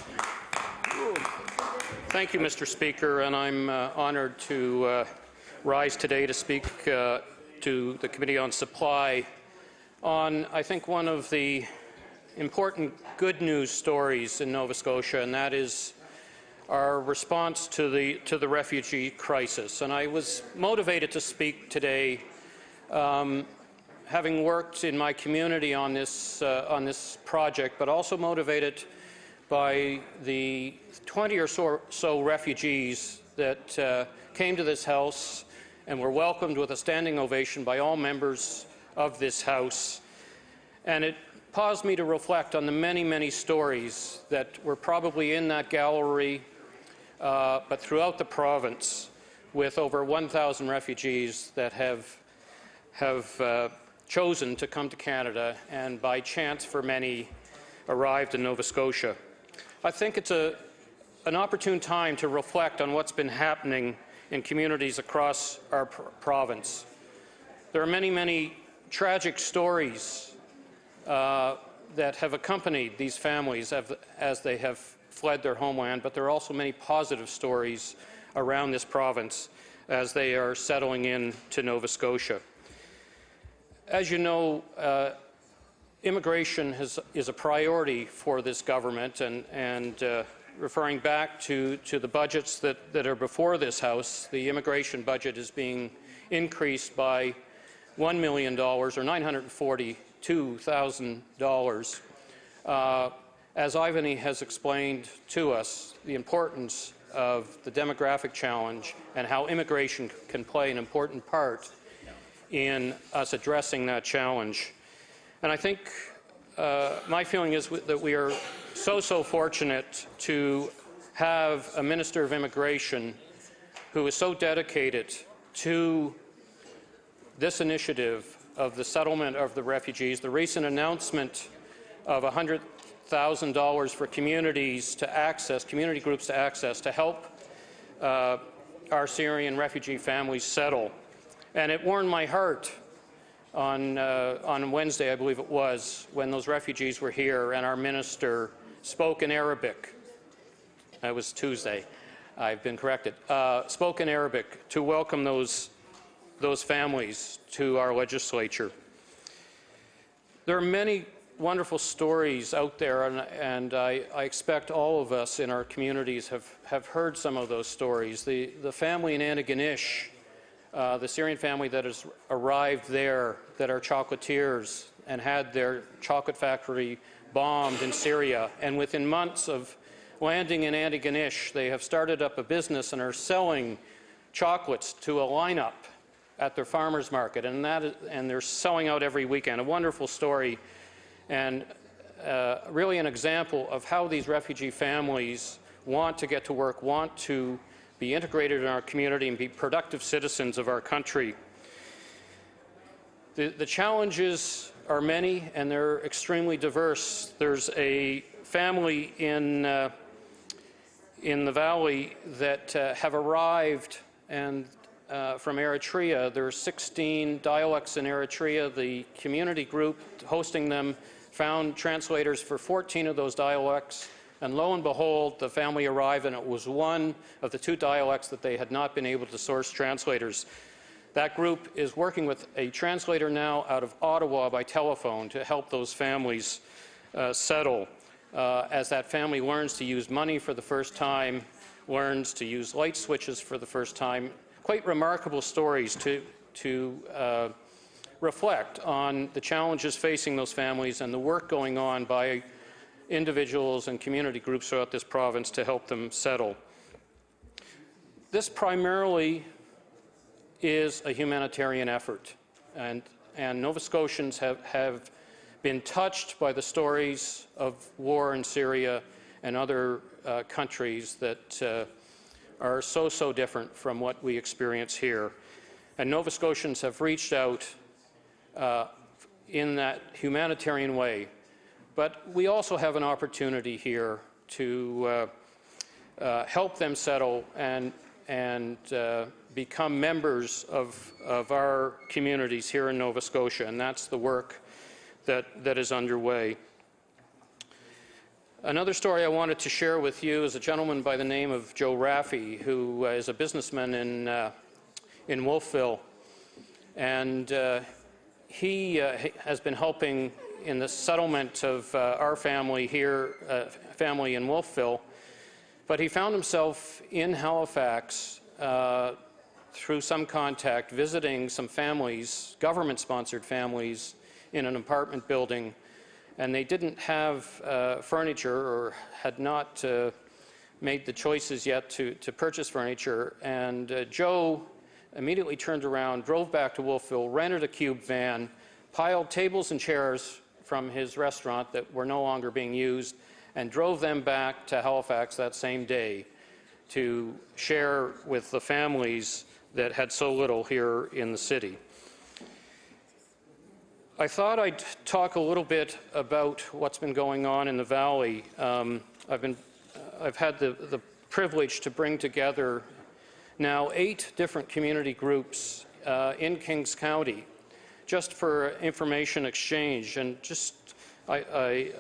Thank you, Mr. Speaker, and I'm honoured to rise today to speak to the Committee on Supply on, I think, one of the important good news stories in Nova Scotia, and that is our response to the refugee crisis. And I was motivated to speak today, having worked in my community on this project, but also motivated by the 20 or so refugees that came to this House and were welcomed with a standing ovation by all members of this House. And it caused me to reflect on the many, many stories that were probably in that gallery, but throughout the province, with over 1,000 refugees that have chosen to come to Canada, and by chance for many arrived in Nova Scotia. I think it's an opportune time to reflect on what's been happening in communities across our province. There are many, many tragic stories that have accompanied these families as they have fled their homeland, but there are also many positive stories around this province as they are settling in to Nova Scotia. As you know, immigration is a priority for this government, and referring back to the budgets that are before this House, the immigration budget is being increased by $1 million, or $942,000. As Ivany has explained to us, the importance of the demographic challenge and how immigration can play an important part in us addressing that challenge. And I think my feeling is that we are so fortunate to have a Minister of Immigration who is so dedicated to this initiative of the settlement of the refugees. The recent announcement of $100,000 for community groups to access to help our Syrian refugee families settle. And it warmed my heart on Wednesday, I believe it was, when those refugees were here and our minister spoke in Arabic. That was Tuesday. I've been corrected. Spoke in Arabic to welcome those families to our legislature. There are many wonderful stories out there, and I expect all of us in our communities have heard some of those stories. The family in Antigonish, the Syrian family that has arrived there, that are chocolatiers and had their chocolate factory bombed in Syria, and within months of landing in Antigonish, they have started up a business and are selling chocolates to a lineup at their farmers market, and they're selling out every weekend. A wonderful story, and really an example of how these refugee families want to get to work, want to be integrated in our community and be productive citizens of our country. The challenges are many, and they're extremely diverse. There's a family in the valley that have arrived, and from Eritrea. There are 16 dialects in Eritrea. The community group hosting them found translators for 14 of those dialects, and lo and behold, the family arrived and it was one of the 2 dialects that they had not been able to source translators. That group is working with a translator now out of Ottawa by telephone to help those families settle as that family learns to use money for the first time, learns to use light switches for the first time. Quite remarkable stories to reflect on the challenges facing those families and the work going on by individuals and community groups throughout this province to help them settle. This primarily is a humanitarian effort, and Nova Scotians have been touched by the stories of war in Syria and other countries that are so different from what we experience here. And Nova Scotians have reached out in that humanitarian way. But we also have an opportunity here to help them settle and become members of our communities here in Nova Scotia, and that's the work that is underway. Another story I wanted to share with you is a gentleman by the name of Joe Raffi, who is a businessman in Wolfville, and he has been helping in the settlement of our family here, family in Wolfville, but he found himself in Halifax through some contact visiting some families, government-sponsored families, in an apartment building, and they didn't have furniture or had not made the choices yet to purchase furniture. And Joe immediately turned around, drove back to Wolfville, rented a cube van, piled tables and chairs from his restaurant that were no longer being used, and drove them back to Halifax that same day to share with the families that had so little here in the city. I thought I'd talk a little bit about what's been going on in the Valley. I've had the privilege to bring together now 8 different community groups in Kings County, just for information exchange. And just I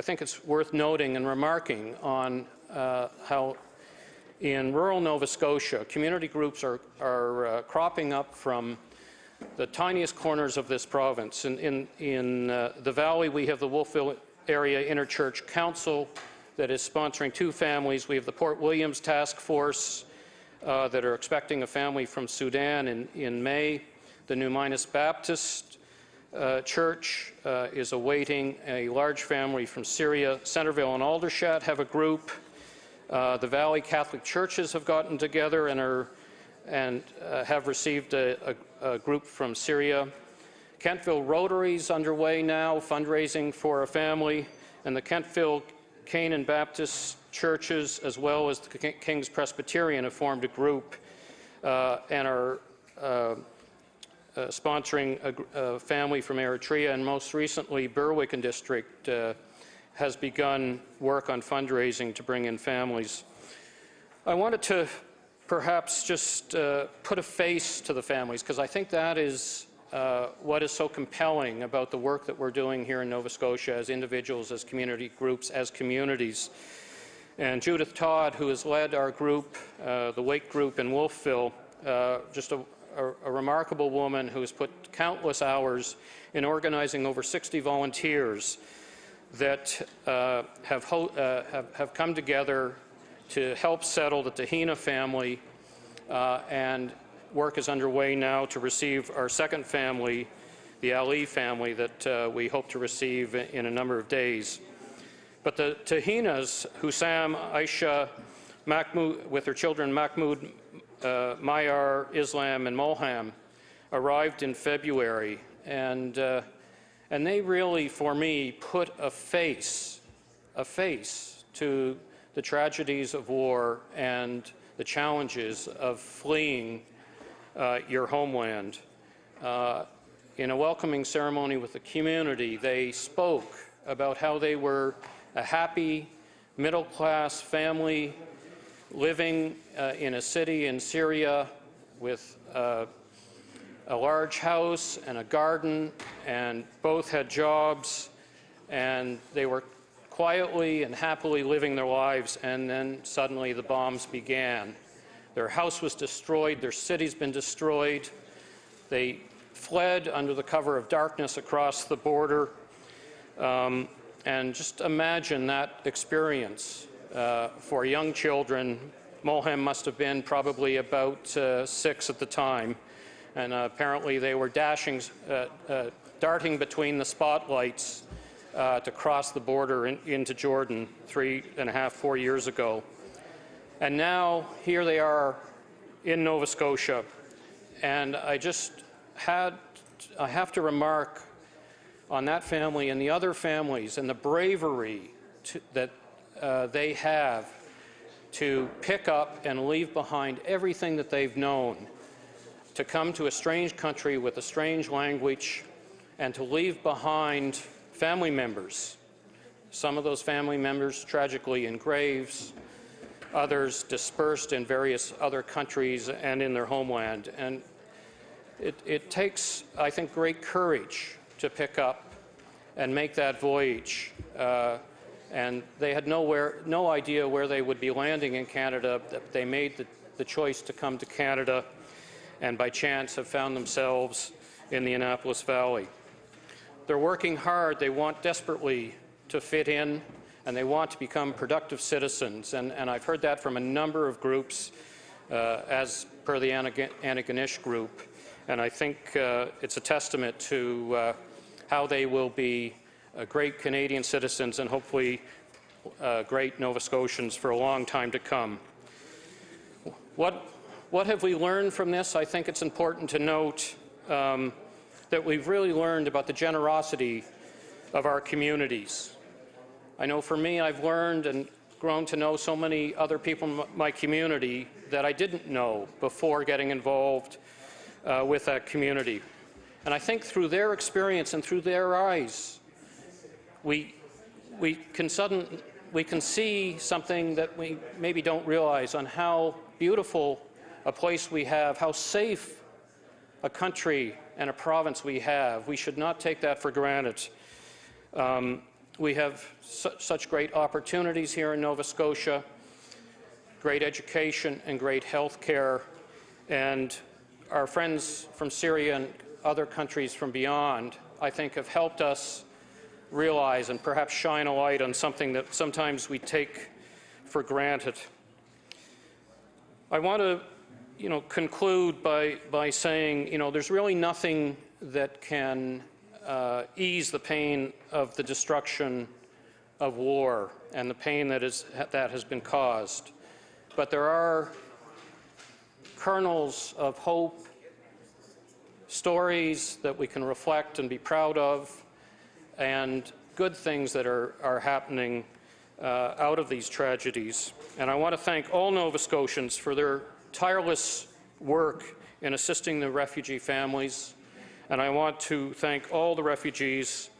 think it's worth noting and remarking on how in rural Nova Scotia, community groups are cropping up from the tiniest corners of this province. In the Valley, we have the Wolfville Area Interchurch Council that is sponsoring 2 families. We have the Port Williams Task Force that are expecting a family from Sudan in May. The New Minas Baptist Church is awaiting a large family from Syria. Centerville and Aldershot have a group. The Valley Catholic Churches have gotten together and have received a group from Syria. Kentville Rotary is underway now, fundraising for a family, and the Kentville Canaan Baptist churches, as well as the King's Presbyterian, have formed a group and are sponsoring a family from Eritrea, and most recently Berwick and District has begun work on fundraising to bring in families. I wanted to perhaps just put a face to the families, because I think that is what is so compelling about the work that we're doing here in Nova Scotia as individuals, as community groups, as communities. And Judith Todd, who has led our group, the Wake Group in Wolfville, just a remarkable woman who has put countless hours in organizing over 60 volunteers that have come together to help settle the Tahina family, and work is underway now to receive our second family, the Ali family, that we hope to receive in a number of days. But the Tahinas, Hussam, Aisha, Mahmoud, with their children Mahmoud, Mayar, Islam, and Molham, arrived in February, and they really, for me, put a face to the tragedies of war and the challenges of fleeing your homeland. In a welcoming ceremony with the community, they spoke about how they were a happy, middle-class family living in a city in Syria with a large house and a garden, and both had jobs, and they were quietly and happily living their lives, and then suddenly the bombs began. Their house was destroyed, their city's been destroyed. They fled under the cover of darkness across the border. And just imagine that experience for young children. Mohem must have been probably about 6 at the time, and apparently they were darting between the spotlights to cross the border into Jordan 3.5, 4 years ago. And now here they are in Nova Scotia, and I have to remark on that family and the other families and the bravery that they have to pick up and leave behind everything that they've known, to come to a strange country with a strange language, and to leave behind family members. Some of those family members tragically in graves, others dispersed in various other countries and in their homeland. And it takes, I think, great courage to pick up and make that voyage. And they had no idea where they would be landing in Canada. They made the choice to come to Canada, and by chance have found themselves in the Annapolis Valley. They're working hard. They want desperately to fit in, and they want to become productive citizens. And I've heard that from a number of groups, as per the Antigonish group. And I think it's a testament to how they will be great Canadian citizens and hopefully great Nova Scotians for a long time to come. What have we learned from this? I think it's important to note that we've really learned about the generosity of our communities. I know for me, I've learned and grown to know so many other people in my community that I didn't know before getting involved with that community. And I think through their experience and through their eyes, we can see something that we maybe don't realize on how beautiful a place we have, how safe a country and a province we have. We should not take that for granted. We have such great opportunities here in Nova Scotia, great education and great health care, and our friends from Syria and other countries from beyond, I think, have helped us realize and perhaps shine a light on something that sometimes we take for granted. I want to conclude by saying, there's really nothing that can ease the pain of the destruction of war and the pain that has been caused. But there are kernels of hope, stories that we can reflect and be proud of, and good things that are happening out of these tragedies. And I want to thank all Nova Scotians for their tireless work in assisting the refugee families. And I want to thank all the refugees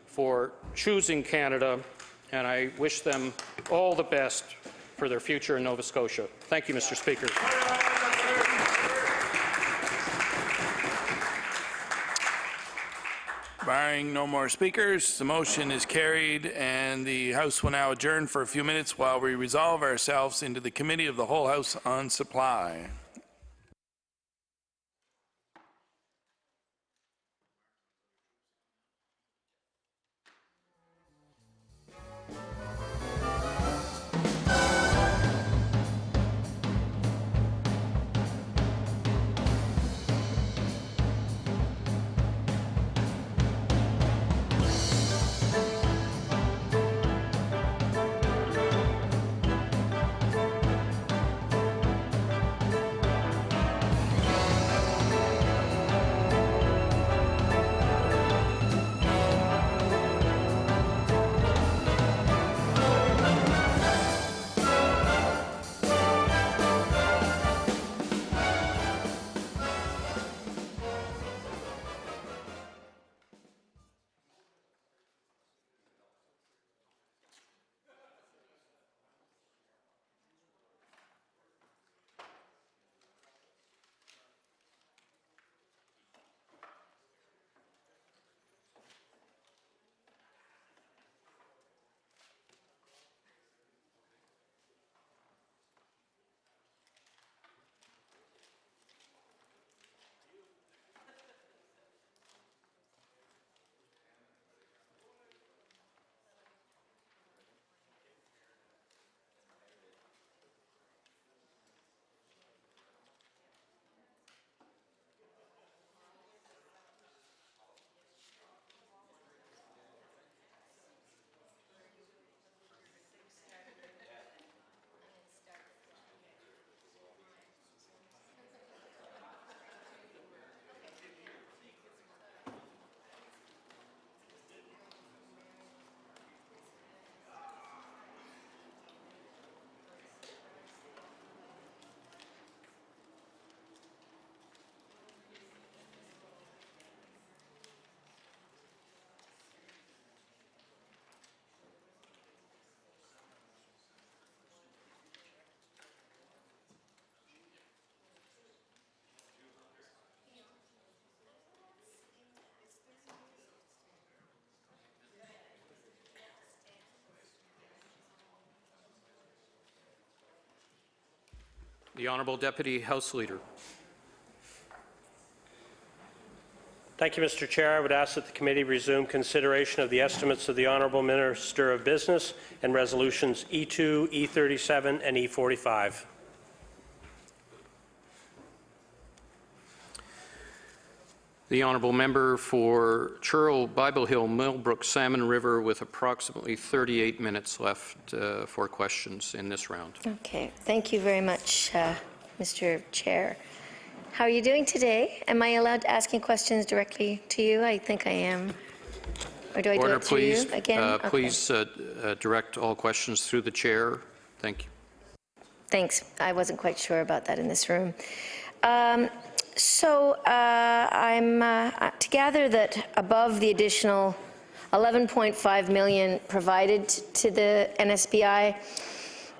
for choosing Canada, and I wish them all the best for their future in Nova Scotia. Thank you, Mr. Speaker. Barring no more speakers, the motion is carried, and the House will now adjourn for a few minutes while we resolve ourselves into the Committee of the Whole House on Supply. The Honourable Deputy House Leader. Thank you, Mr. Chair. I would ask that the committee resume consideration of the estimates of the Honourable Minister of Business and resolutions E2, E37 and E45. The Honourable Member for Churl, Bible Hill, Millbrook, Salmon River, with approximately 38 minutes left for questions in this round. Okay, thank you very much, Mr. Chair. How are you doing today? Am I allowed asking questions directly to you? I think I am. Or do I do it to you again? Okay. Please direct all questions through the chair. Thank you. Thanks. I wasn't quite sure about that in this room. I'm to gather that above the additional 11.5 million provided to the NSBI,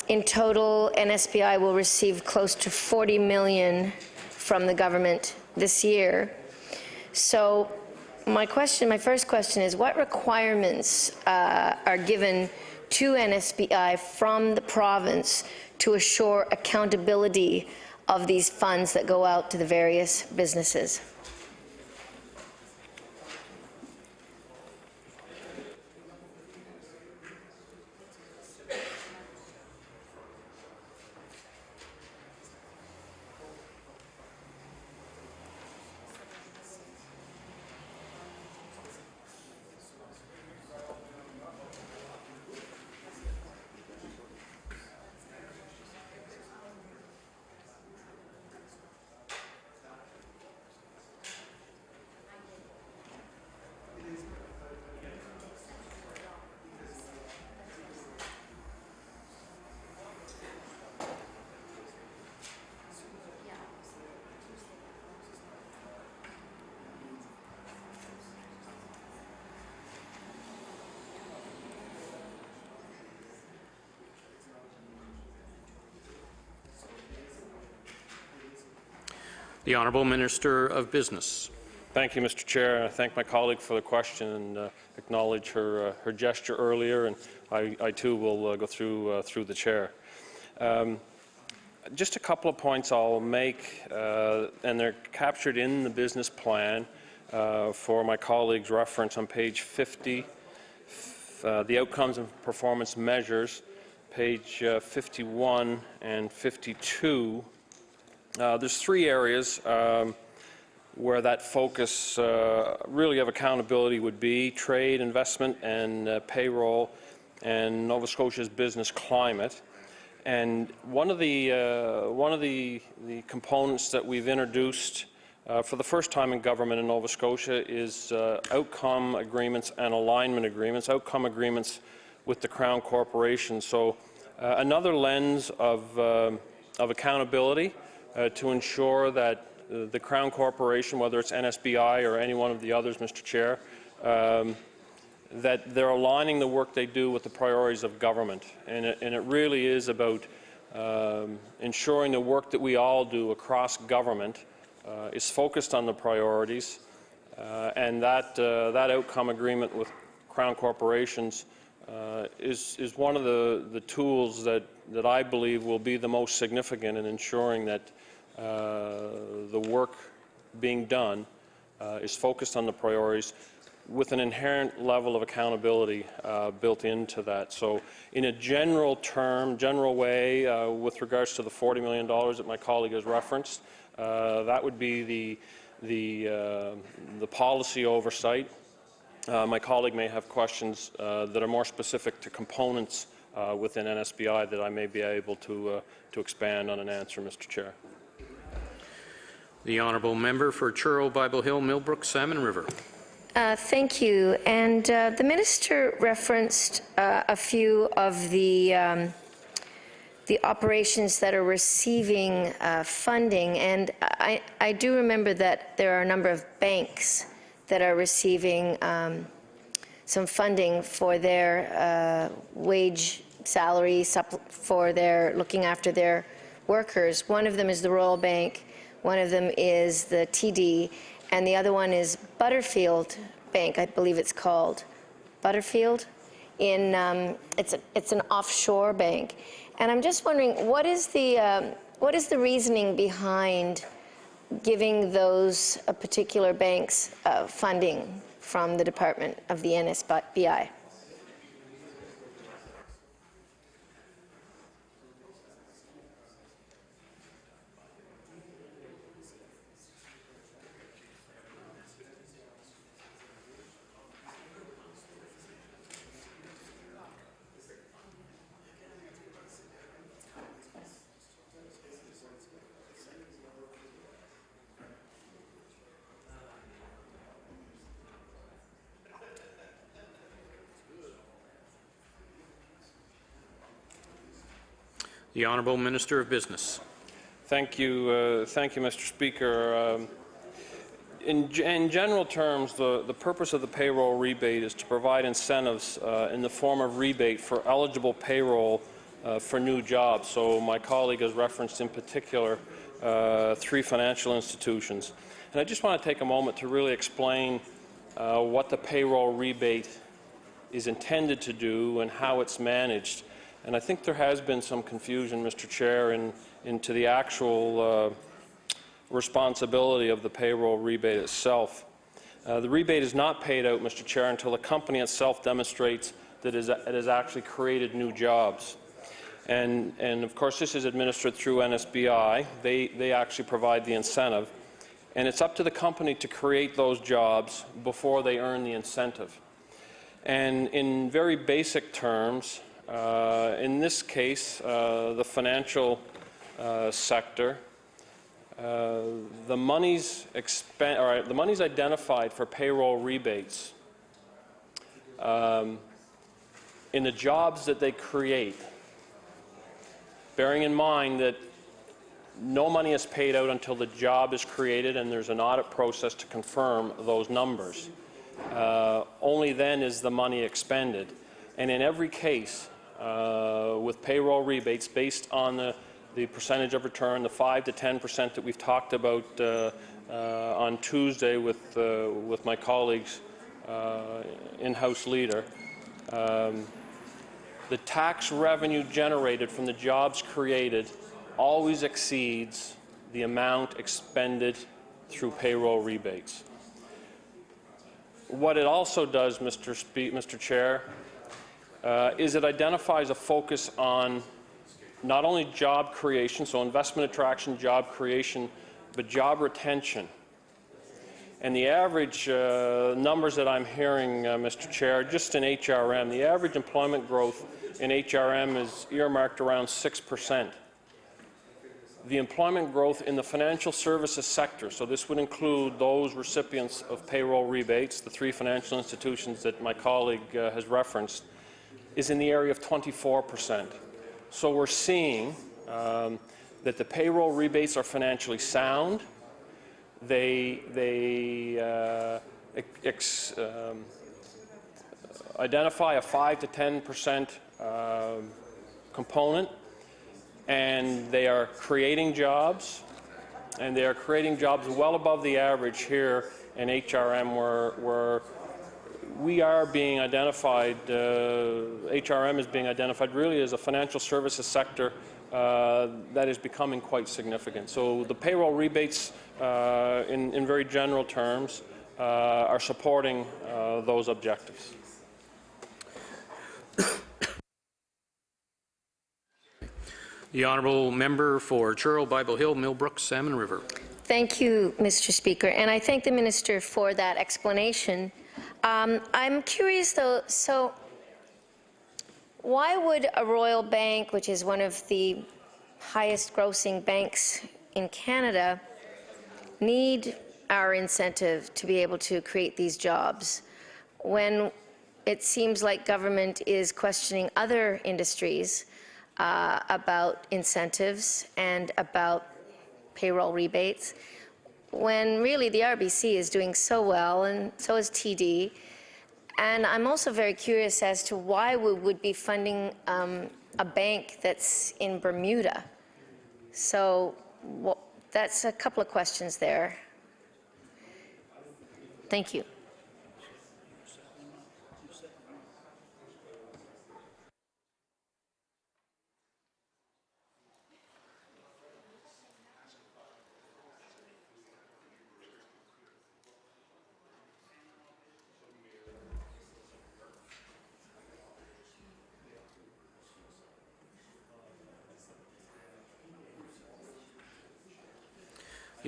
in total, NSBI will receive close to 40 million from the government this year. So my first question is, what requirements are given to NSBI from the province to assure accountability of these funds that go out to the various businesses? The Honourable Minister of Business. Thank you, Mr. Chair. I thank my colleague for the question and acknowledge her gesture earlier, and I too will go through the chair. Just a couple of points I'll make, and they're captured in the business plan for my colleague's reference on page 50, the outcomes and performance measures, page 51 and 52. There's three areas where that focus really of accountability would be: trade, investment, and payroll, and Nova Scotia's business climate. And one of the components that we've introduced for the first time in government in Nova Scotia is outcome agreements and alignment agreements, outcome agreements with the Crown Corporation. So another lens of accountability to ensure that the Crown Corporation, whether it's NSBI or any one of the others, Mr. Chair, that they're aligning the work they do with the priorities of government. And it really is about ensuring the work that we all do across government is focused on the priorities, and that outcome agreement with Crown Corporations is one of the tools that I believe will be the most significant in ensuring that the work being done is focused on the priorities with an inherent level of accountability built into that. So in a general way, with regards to the $40 million that my colleague has referenced, that would be the policy oversight. My colleague may have questions that are more specific to components within NSBI that I may be able to expand on and answer, Mr. Chair. The Honourable Member for Churl, Bible Hill, Millbrook, Salmon River. Thank you. And the Minister referenced a few of the operations that are receiving funding, and I do remember that there are a number of banks that are receiving some funding for their wage salary, for their looking after their workers. One of them is the Royal Bank, one of them is the TD, and the other one is Butterfield Bank, I believe it's called. Butterfield? It's an offshore bank. And I'm just wondering, what is the what is the reasoning behind giving those particular banks funding from the Department of the NSBI? The Honourable Minister of Business. Thank you, Mr. Speaker. In general terms, the purpose of the payroll rebate is to provide incentives in the form of rebate for eligible payroll for new jobs. So my colleague has referenced in particular 3 financial institutions. And I just want to take a moment to really explain what the payroll rebate is intended to do and how it's managed. And I think there has been some confusion, Mr. Chair, into the actual responsibility of the payroll rebate itself. The rebate is not paid out, Mr. Chair, until the company itself demonstrates that it has actually created new jobs. And of course, this is administered through NSBI. They actually provide the incentive. And it's up to the company to create those jobs before they earn the incentive. And in very basic terms, in this case, the financial sector, the monies identified for payroll rebates in the jobs that they create, bearing in mind that no money is paid out until the job is created and there's an audit process to confirm those numbers. Only then is the money expended. And in every case, with payroll rebates based on the percentage of return, the 5 to 10% that we've talked about on Tuesday with my colleagues, in-house leader, the tax revenue generated from the jobs created always exceeds the amount expended through payroll rebates. What it also does, Mr. Chair, is it identifies a focus on not only job creation, so investment attraction, job creation, but job retention. And the average numbers that I'm hearing, Mr. Chair, just in HRM, the average employment growth in HRM is earmarked around 6%. The employment growth in the financial services sector, so this would include those recipients of payroll rebates, the 3 financial institutions that my colleague has referenced, is in the area of 24%. So we're seeing that the payroll rebates are financially sound. They identify a 5 to 10% component, and they are creating jobs, and they are creating jobs well above the average here in HRM, where we are being identified, HRM is being identified really as a financial services sector that is becoming quite significant. So the payroll rebates, in very general terms, are supporting those objectives. The Honourable Member for Churl, Bible Hill, Millbrook, Salmon River. Thank you, Mr. Speaker, and I thank the Minister for that explanation. I'm curious, though, so why would a Royal Bank, which is one of the highest grossing banks in Canada, need our incentive to be able to create these jobs when it seems like government is questioning other industries about incentives and about payroll rebates, when really the RBC is doing so well, and so is TD. And I'm also very curious as to why we would be funding a bank that's in Bermuda. So that's a couple of questions there. Thank you.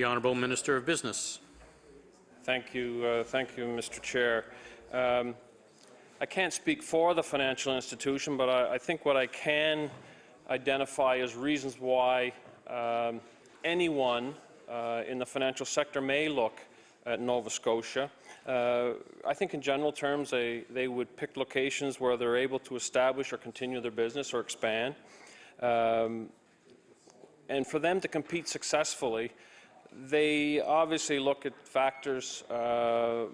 The Honourable Minister of Business. Thank you, Mr. Chair. I can't speak for the financial institution, but I think what I can identify as reasons why anyone in the financial sector may look at Nova Scotia. I think in general terms they would pick locations where they're able to establish or continue their business or expand. And for them to compete successfully, they obviously look at factors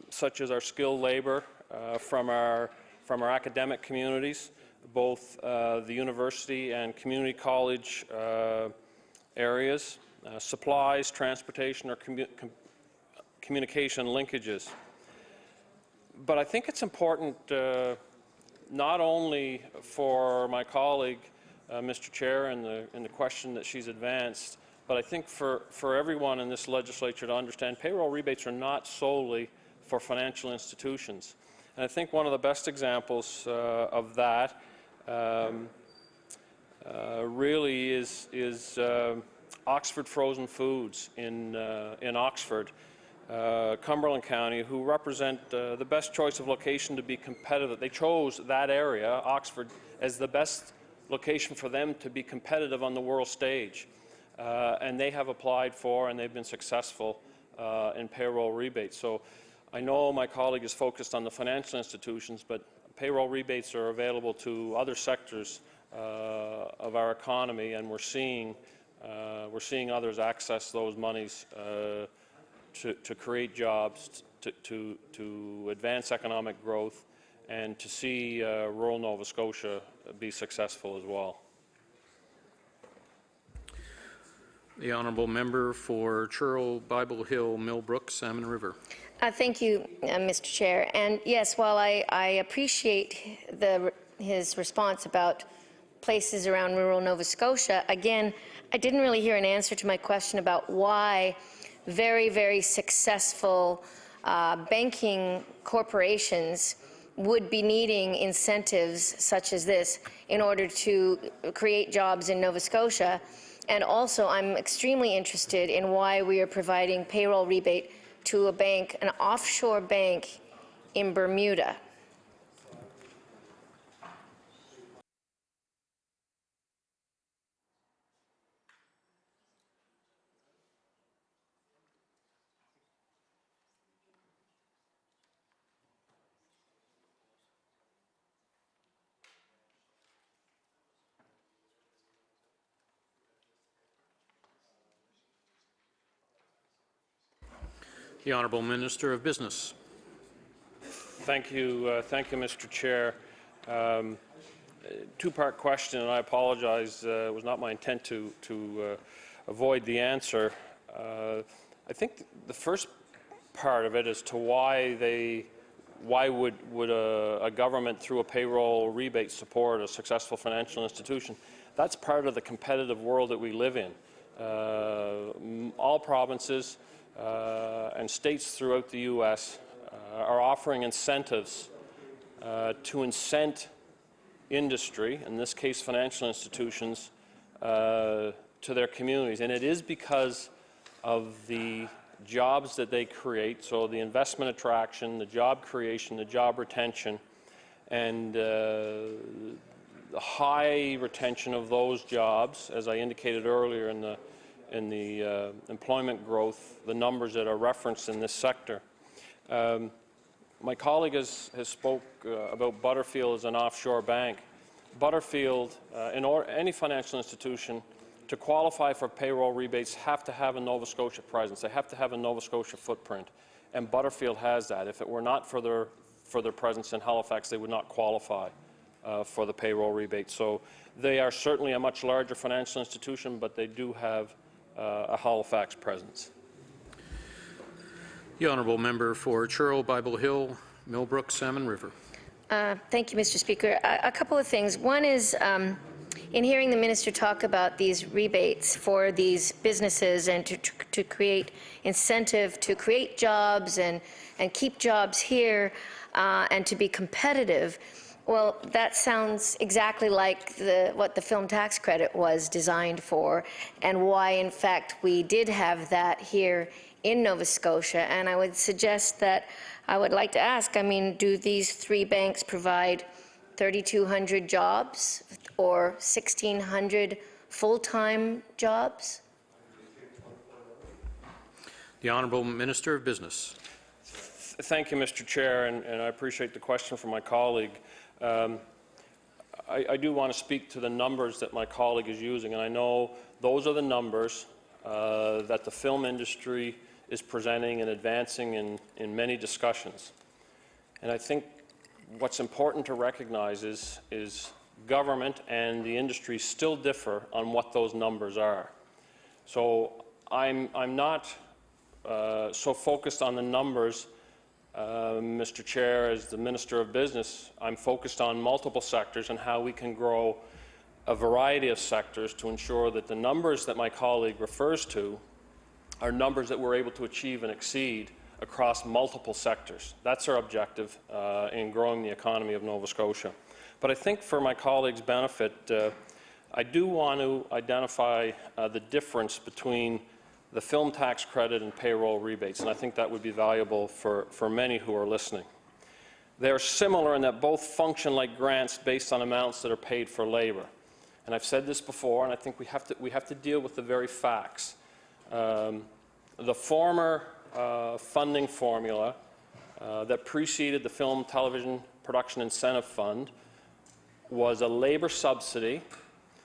such as our skilled labour from our academic communities, both the university and community college areas, supplies, transportation, or communication linkages. But I think it's important not only for my colleague, Mr. Chair, in the question that she's advanced, but I think for everyone in this legislature to understand payroll rebates are not solely for financial institutions. And I think one of the best examples of that really is Oxford Frozen Foods in Oxford, Cumberland County, who represent the best choice of location to be competitive. They chose that area, Oxford, as the best location for them to be competitive on the world stage. And they have applied for and they've been successful in payroll rebates. So I know my colleague is focused on the financial institutions, but payroll rebates are available to other sectors of our economy, and we're seeing others access those monies to create jobs, to advance economic growth, and to see rural Nova Scotia be successful as well. The Honourable Member for Churl, Bible Hill, Millbrook, Salmon River. Thank you, Mr. Chair. And yes, while I appreciate his response about places around rural Nova Scotia, again, I didn't really hear an answer to my question about why very, very successful banking corporations would be needing incentives such as this in order to create jobs in Nova Scotia. And also, I'm extremely interested in why we are providing payroll rebate to a bank, an offshore bank in Bermuda. The Honourable Minister of Business. Thank you, Mr. Chair. Two-part question, and I apologize. It was not my intent to avoid the answer. I think the first part of it as to why would a government through a payroll rebate support a successful financial institution. That's part of the competitive world that we live in. All provinces and states throughout the U.S. Are offering incentives to incent industry, in this case financial institutions, to their communities. And it is because of the jobs that they create, so the investment attraction, the job creation, the job retention, and the high retention of those jobs, as I indicated earlier in the employment growth, the numbers that are referenced in this sector. My colleague has spoke about Butterfield as an offshore bank. Butterfield, any financial institution, to qualify for payroll rebates have to have a Nova Scotia presence. They have to have a Nova Scotia footprint, and Butterfield has that. If it were not for their presence in Halifax, they would not qualify for the payroll rebate. So they are certainly a much larger financial institution, but they do have a Halifax presence. The Honourable Member for Churl, Bible Hill, Millbrook, Salmon River. Thank you, Mr. Speaker. A couple of things. One is, in hearing the minister talk about these rebates for these businesses and to create incentive to create jobs and keep jobs here and to be competitive, Well, that sounds exactly like what the film tax credit was designed for, and why, in fact, we did have that here in Nova Scotia. And I would suggest that I would like to ask, I mean, do these 3 banks provide 3,200 jobs or 1,600 full-time jobs? The Honourable Minister of Business. Thank you, Mr. Chair, and I appreciate the question from my colleague. I do want to speak to the numbers that my colleague is using, and I know those are the numbers that the film industry is presenting and advancing in many discussions. And I think what's important to recognize is government and the industry still differ on what those numbers are. So I'm not so focused on the numbers, Mr. Chair, as the Minister of Business. I'm focused on multiple sectors and how we can grow a variety of sectors to ensure that the numbers that my colleague refers to are numbers that we're able to achieve and exceed across multiple sectors. That's our objective in growing the economy of Nova Scotia. But I think for my colleague's benefit, I do want to identify the difference between the film tax credit and payroll rebates, and I think that would be valuable for many who are listening. They're similar in that both function like grants based on amounts that are paid for labor. And I've said this before, and I think we have to deal with the very facts. The former funding formula that preceded the Film Television Production Incentive Fund was a labor subsidy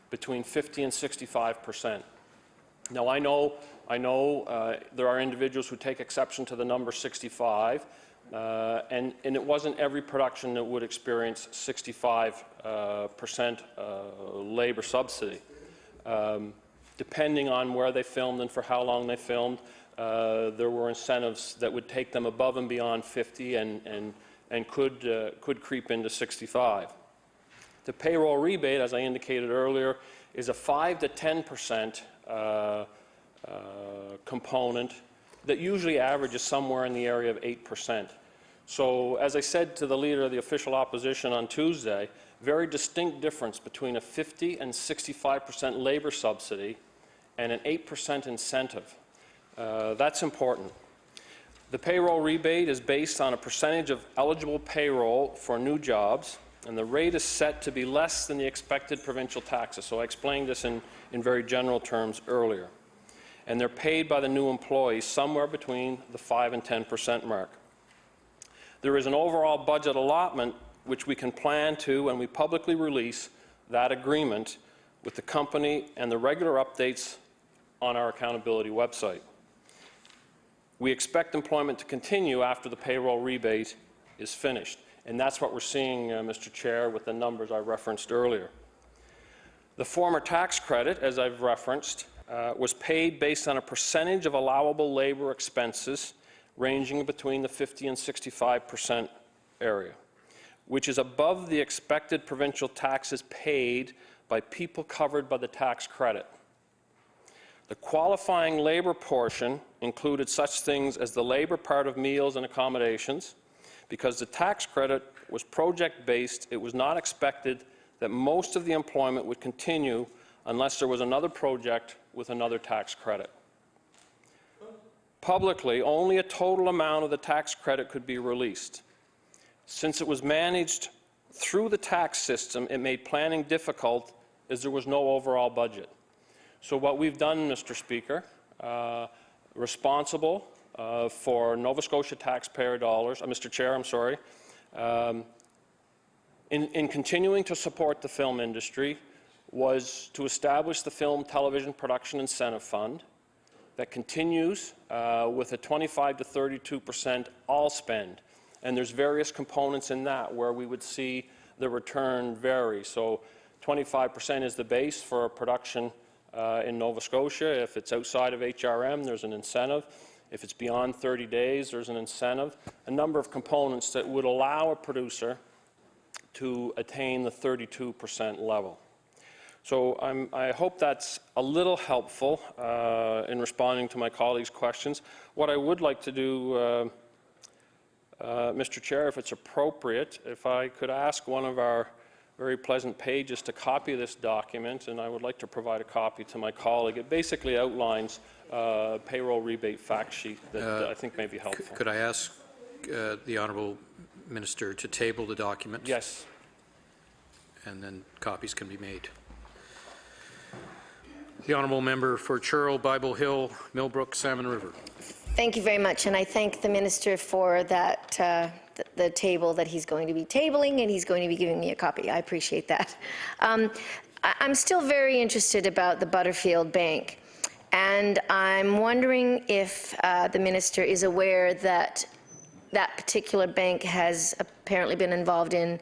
between 50 and 65%. Now, I know there are individuals who take exception to the number 65, and it wasn't every production that would experience 65% labor subsidy. Depending on where they filmed and for how long they filmed, there were incentives that would take them above and beyond 50 and could creep into 65. The payroll rebate, as I indicated earlier, is a 5 to 10% component that usually averages somewhere in the area of 8%. So, as I said to the Leader of the Official Opposition on Tuesday, very distinct difference between a 50 and 65% labor subsidy and an 8% incentive. That's important. The payroll rebate is based on a percentage of eligible payroll for new jobs, and the rate is set to be less than the expected provincial taxes. So I explained this in very general terms earlier. And they're paid by the new employees somewhere between the 5 and 10% mark. There is an overall budget allotment which we can plan to, when we publicly release that agreement with the company, and the regular updates on our accountability website. We expect employment to continue after the payroll rebate is finished. And that's what we're seeing, Mr. Chair, with the numbers I referenced earlier. The former tax credit, as I've referenced, was paid based on a percentage of allowable labor expenses ranging between the 50 and 65% area, which is above the expected provincial taxes paid by people covered by the tax credit. The qualifying labor portion included such things as the labor part of meals and accommodations. Because the tax credit was project-based, it was not expected that most of the employment would continue unless there was another project with another tax credit. Publicly, only a total amount of the tax credit could be released. Since it was managed through the tax system, it made planning difficult as there was no overall budget. So what we've done, Mr. Speaker, responsible for Nova Scotia taxpayer dollars, Mr. Chair, I'm sorry, in continuing to support the film industry, was to establish the Film Television Production Incentive Fund that continues with a 25 to 32% all spend. And there's various components in that where we would see the return vary. So 25% is the base for a production in Nova Scotia. If it's outside of HRM, there's an incentive. If it's beyond 30 days, there's an incentive. A number of components that would allow a producer to attain the 32% level. So I hope that's a little helpful in responding to my colleagues' questions. What I would like to do, Mr. Chair, if it's appropriate, if I could ask one of our very pleasant pages to copy this document, and I would like to provide a copy to my colleague. It basically outlines payroll rebate fact sheet that I think may be helpful. Could I ask the Honourable Minister to table the document? Yes. And then copies can be made. The Honourable Member for Churl, Bible Hill, Millbrook, Salmon River. Thank you very much, and I thank the Minister for that, the table that he's going to be tabling, and he's going to be giving me a copy. I appreciate that. I'm still very interested about the Butterfield Bank, and I'm wondering if the Minister is aware that that particular bank has apparently been involved in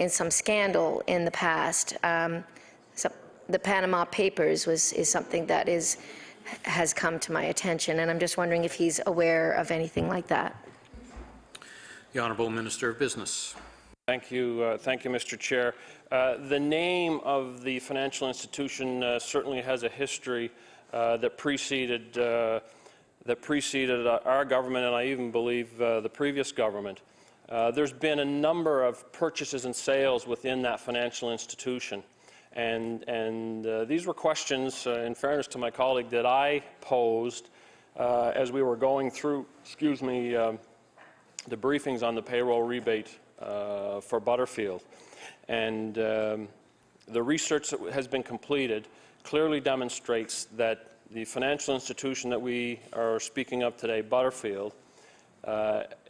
some scandal in the past. The Panama Papers is something that has come to my attention, and I'm just wondering if he's aware of anything like that. The Honourable Minister of Business. Thank you, Mr. Chair. The name of the financial institution certainly has a history that preceded our government, and I even believe the previous government. There's been a number of purchases and sales within that financial institution. And these were questions, in fairness to my colleague, that I posed as we were going through, the briefings on the payroll rebate for Butterfield. And the research that has been completed clearly demonstrates that the financial institution that we are speaking of today, Butterfield,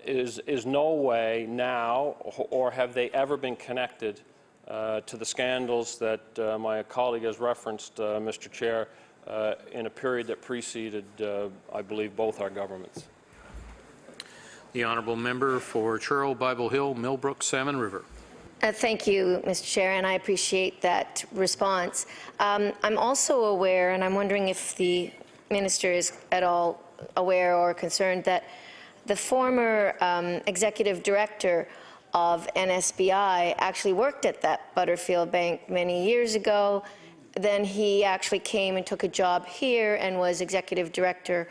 is no way now, or have they ever been connected to the scandals that my colleague has referenced, Mr. Chair, in a period that preceded, I believe, both our governments. The Honourable Member for Churl, Bible Hill, Millbrook, Salmon River. Thank you, Mr. Chair, and I appreciate that response. I'm also aware, and I'm wondering if the Minister is at all aware or concerned, that the former Executive Director of NSBI actually worked at that Butterfield Bank many years ago. Then he actually came and took a job here and was Executive Director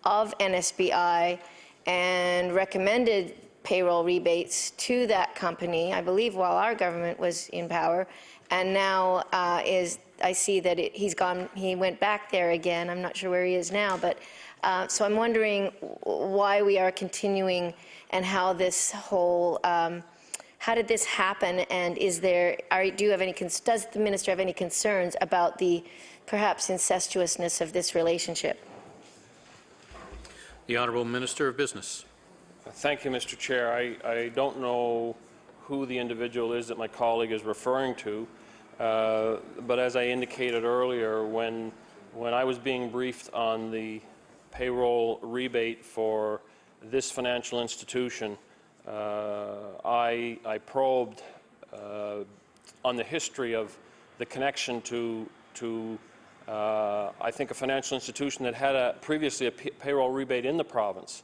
of NSBI and recommended payroll rebates to that company, I believe, while our government was in power. And now I see that he went back there again. I'm not sure where he is now, but so I'm wondering why we are continuing and how this whole, how did this happen, and does the Minister have any concerns about the perhaps incestuousness of this relationship? The Honourable Minister of Business. Thank you, Mr. Chair. I don't know who the individual is that my colleague is referring to, but as I indicated earlier, when I was being briefed on the payroll rebate for this financial institution, I probed on the history of the connection to I think a financial institution that had previously a payroll rebate in the province.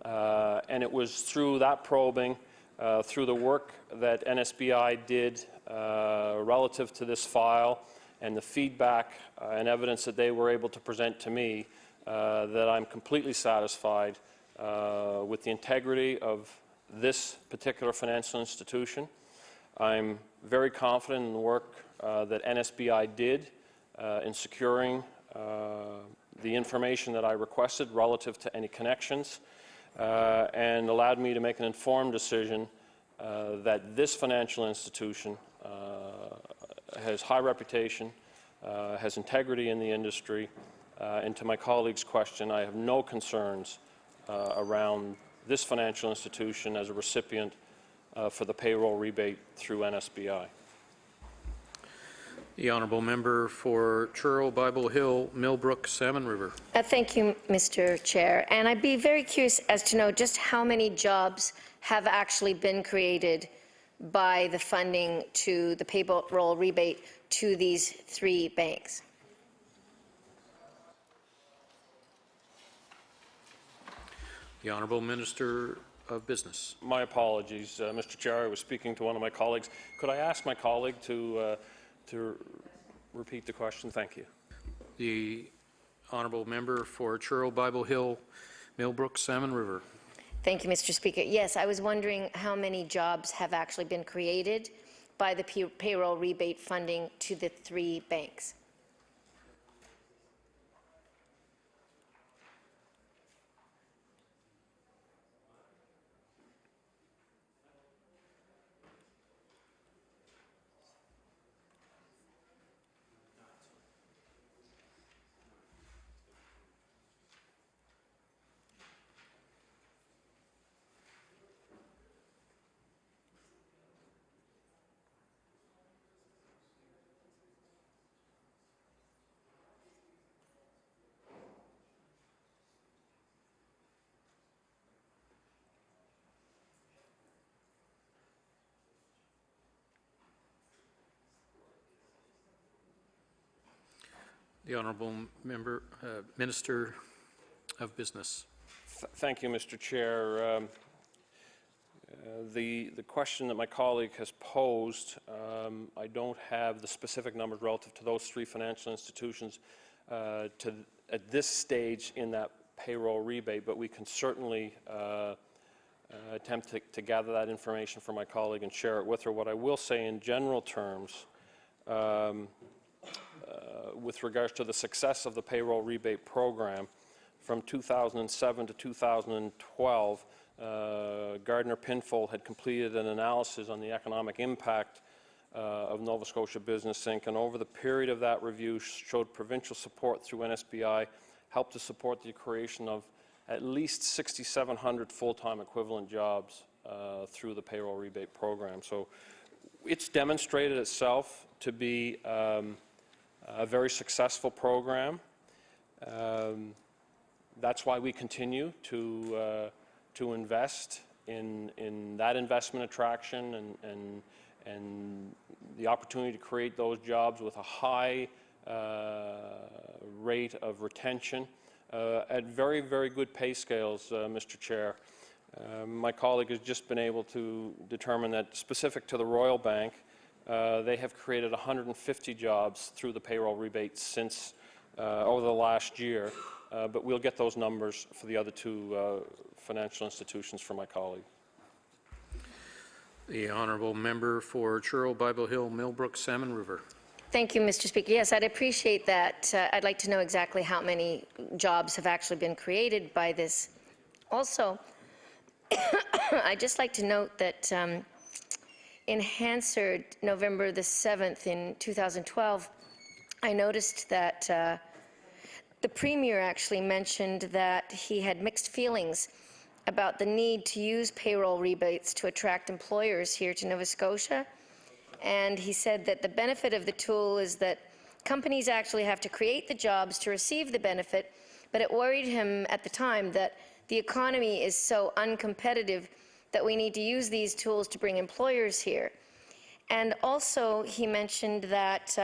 And it was through that probing, through the work that NSBI did relative to this file and the feedback and evidence that they were able to present to me, that I'm completely satisfied with the integrity of this particular financial institution. I'm very confident in the work that NSBI did in securing the information that I requested relative to any connections, and allowed me to make an informed decision that this financial institution has high reputation, has integrity in the industry, and to my colleague's question, I have no concerns around this financial institution as a recipient for the payroll rebate through NSBI. The Honourable Member for Churl, Bible Hill, Millbrook, Salmon River. Thank you, Mr. Chair. And I'd be very curious as to know just how many jobs have actually been created by the funding to the payroll rebate to these three banks. The Honourable Minister of Business. My apologies, Mr. Chair. I was speaking to one of my colleagues. Could I ask my colleague to repeat the question? Thank you. The Honourable Member for Churl, Bible Hill, Millbrook, Salmon River. Thank you, Mr. Speaker. Yes, I was wondering how many jobs have actually been created by the payroll rebate funding to the 3 banks. The Honourable Member, Minister of Business. Thank you, Mr. Chair. The question that my colleague has posed, I don't have the specific numbers relative to those 3 financial institutions at this stage in that payroll rebate, but we can certainly attempt to gather that information for my colleague and share it with her. What I will say in general terms, with regards to the success of the payroll rebate program, from 2007 to 2012, Gardner Pinfold had completed an analysis on the economic impact of Nova Scotia Business Inc., and over the period of that review showed provincial support through NSBI helped to support the creation of at least 6,700 full-time equivalent jobs through the payroll rebate program. So it's demonstrated itself to be a very successful program. That's why we continue to invest in that investment attraction and the opportunity to create those jobs with a high rate of retention at very, very good pay scales, Mr. Chair. My colleague has just been able to determine that specific to the Royal Bank, they have created 150 jobs through the payroll rebate since over the last year, but we'll get those numbers for the other 2 financial institutions for my colleague. The Honourable Member for Churro, Bible Hill, Millbrook, Salmon River. Thank you, Mr. Speaker. Yes, I'd appreciate that. I'd like to know exactly how many jobs have actually been created by this. Also, I'd just like to note that in Hansard, November the 7th in 2012, I noticed that the Premier actually mentioned that he had mixed feelings about the need to use payroll rebates to attract employers here to Nova Scotia. And he said that the benefit of the tool is that companies actually have to create the jobs to receive the benefit, but it worried him at the time that the economy is so uncompetitive that we need to use these tools to bring employers here. And also he mentioned that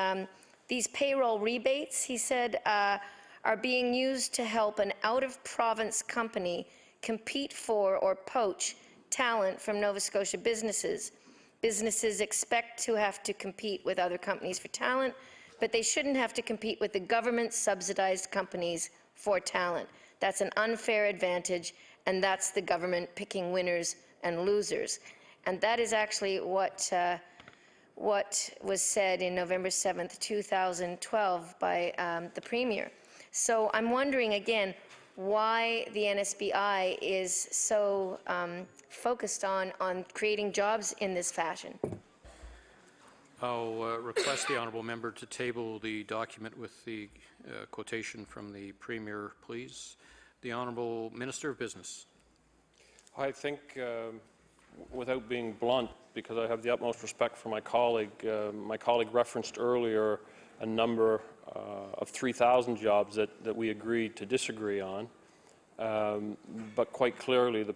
these payroll rebates, he said, are being used to help an out-of-province company compete for or poach talent from Nova Scotia businesses. Businesses expect to have to compete with other companies for talent, but they shouldn't have to compete with the government-subsidized companies for talent. That's an unfair advantage, and that's the government picking winners and losers. And that is actually what was said in November 7th, 2012 by the Premier. So I'm wondering again why the NSBI is so focused on creating jobs in this fashion. I'll request the Honourable Member to table the document with the quotation from the Premier, please. The Honourable Minister of Business. I think, without being blunt, because I have the utmost respect for my colleague referenced earlier a number of 3,000 jobs that we agreed to disagree on. But quite clearly, the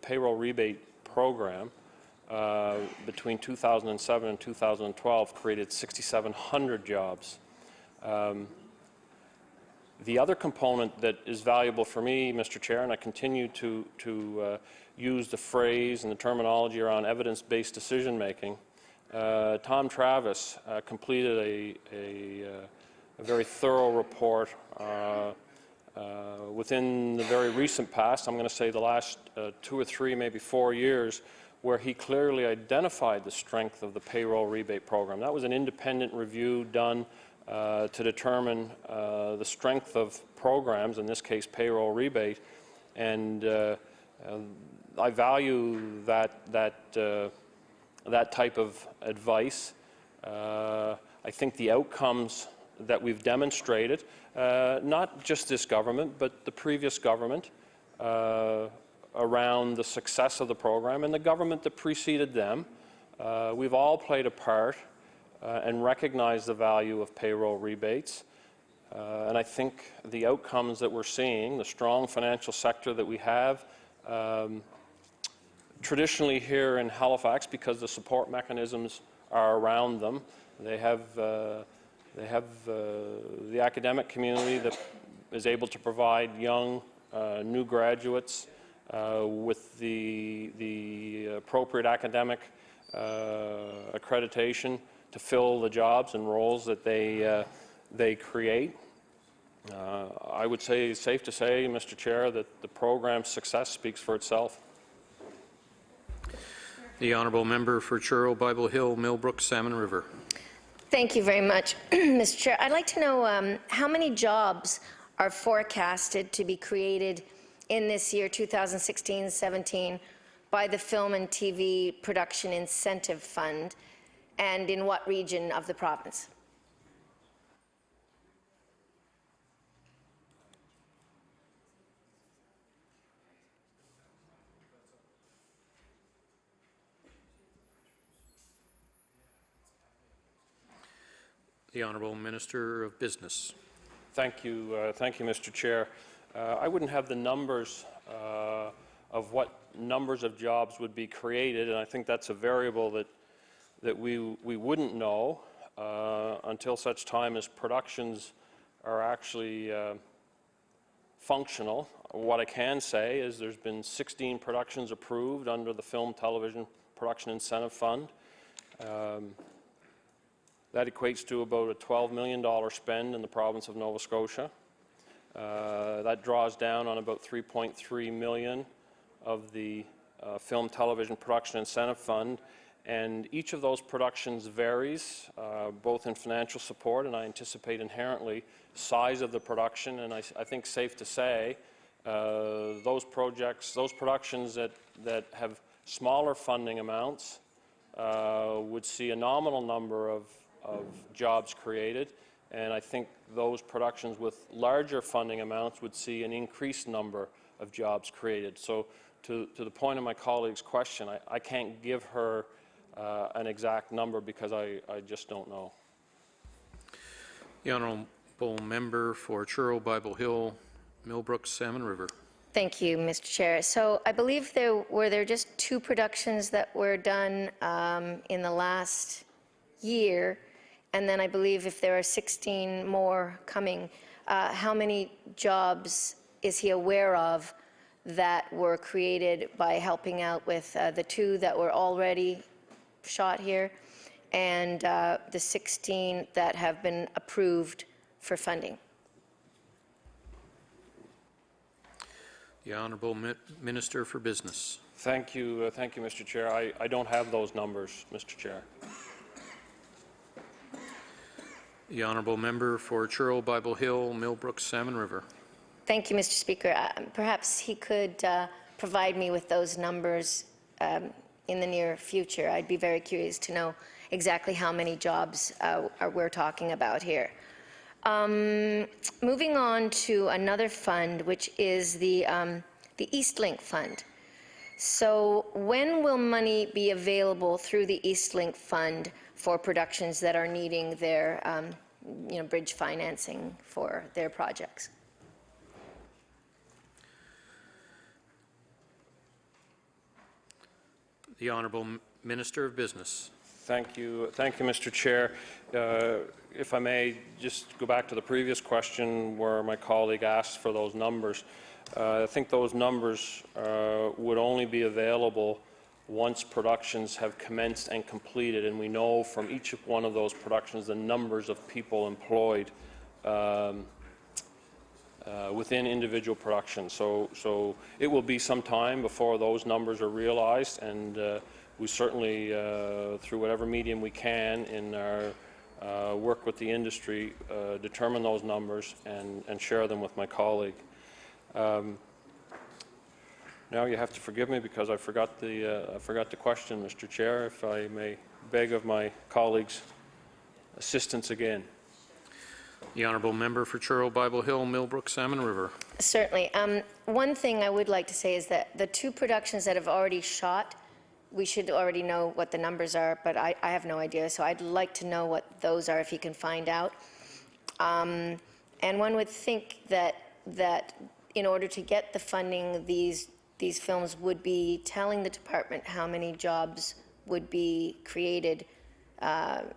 payroll rebate program between 2007 and 2012 created 6,700 jobs. The other component that is valuable for me, Mr. Chair, and I continue to use the phrase and the terminology around evidence-based decision-making, Tom Travis completed a very thorough report within the very recent past, I'm going to say the last 2 or 3, maybe 4 years, where he clearly identified the strength of the payroll rebate program. That was an independent review done to determine the strength of programs, in this case payroll rebate, and I value that type of advice. I think the outcomes that we've demonstrated, not just this government, but the previous government, around the success of the program and the government that preceded them, we've all played a part and recognized the value of payroll rebates. And I think the outcomes that we're seeing, the strong financial sector that we have, traditionally here in Halifax, because the support mechanisms are around them, they have the academic community that is able to provide young, new graduates with the appropriate academic accreditation to fill the jobs and roles that they create. I would say it's safe to say, Mr. Chair, that the program's success speaks for itself. The honourable member for Truro, Bible Hill, Millbrook, Salmon River. Thank you very much, Mr. Chair. I'd like to know how many jobs are forecasted to be created in this year, 2016-17, by the Film and TV Production Incentive Fund, and in what region of the province? The Honourable Minister of Business. Thank you, Mr. Chair. I wouldn't have the numbers of what numbers of jobs would be created, and I think that's a variable that we wouldn't know until such time as productions are actually functional. What I can say is there's been 16 productions approved under the Film Television Production Incentive Fund. That equates to about a $12 million spend in the province of Nova Scotia. That draws down on about $3.3 million of the Film Television Production Incentive Fund, and each of those productions varies, both in financial support and I anticipate inherently size of the production, and I think safe to say those productions that have smaller funding amounts would see a nominal number of jobs created, and I think those productions with larger funding amounts would see an increased number of jobs created. So to the point of my colleague's question, I can't give her an exact number because I just don't know. The Honourable Member for Truro, Bible Hill, Millbrook, Salmon River. Thank you, Mr. Chair. So I believe were there just 2 productions that were done in the last year, and then I believe if there are 16 more coming, how many jobs is he aware of that were created by helping out with the 2 that were already shot here and the 16 that have been approved for funding? The Honourable Minister for Business. Thank you, Mr. Chair. I don't have those numbers, Mr. Chair. The Honourable Member for Truro, Bible Hill, Millbrook, Salmon River. Thank you, Mr. Speaker. Perhaps he could provide me with those numbers in the near future. I'd be very curious to know exactly how many jobs we're talking about here. Moving on to another fund, which is the Eastlink Fund. So when will money be available through the Eastlink Fund for productions that are needing their bridge financing for their projects? The Honourable Minister of Business. Thank you, Mr. Chair. If I may just go back to the previous question where my colleague asked for those numbers. I think those numbers would only be available once productions have commenced and completed, and we know from each one of those productions the numbers of people employed within individual productions. So it will be some time before those numbers are realized, and we certainly, through whatever medium we can in our work with the industry, determine those numbers and share them with my colleague. Now you have to forgive me because I forgot the question, Mr. Chair, if I may beg of my colleagues' assistance again. The honourable member for Truro, Bible Hill, Millbrook, Salmon River. Certainly. One thing I would like to say is that the 2 productions that have already shot, we should already know what the numbers are, but I have no idea, so I'd like to know what those are if you can find out. And one would think that in order to get the funding, these films would be telling the department how many jobs would be created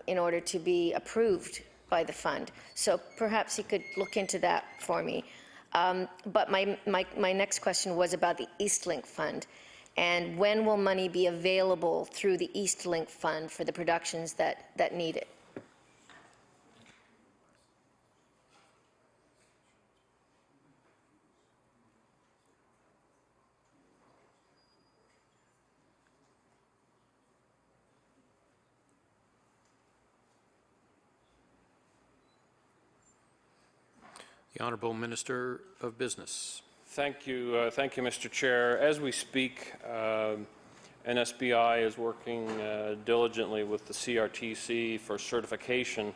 in order to be approved by the fund. So perhaps you could look into that for me. But my next question was about the Eastlink Fund. And when will money be available through the Eastlink Fund for the productions that need it? The Honourable Minister of Business. Thank you, Mr. Chair. As we speak, NSBI is working diligently with the CRTC for certification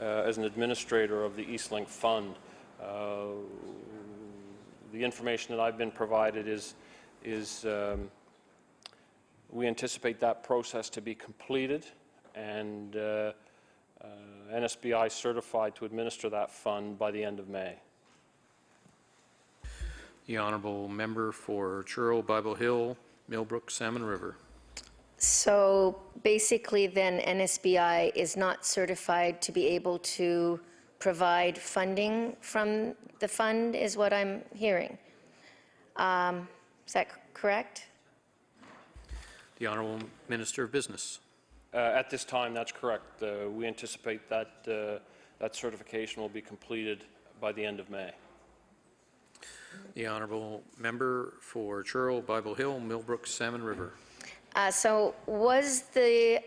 as an administrator of the Eastlink Fund. The information that I've been provided is we anticipate that process to be completed and NSBI certified to administer that fund by the end of May. The honourable member for Truro, Bible Hill, Millbrook, Salmon River. So basically then NSBI is not certified to be able to provide funding from the fund is what I'm hearing. Is that correct? The honourable Minister of Business. At this time, that's correct. We anticipate that that certification will be completed by the end of May. The honourable member for Truro, Bible Hill, Millbrook, Salmon River. So was the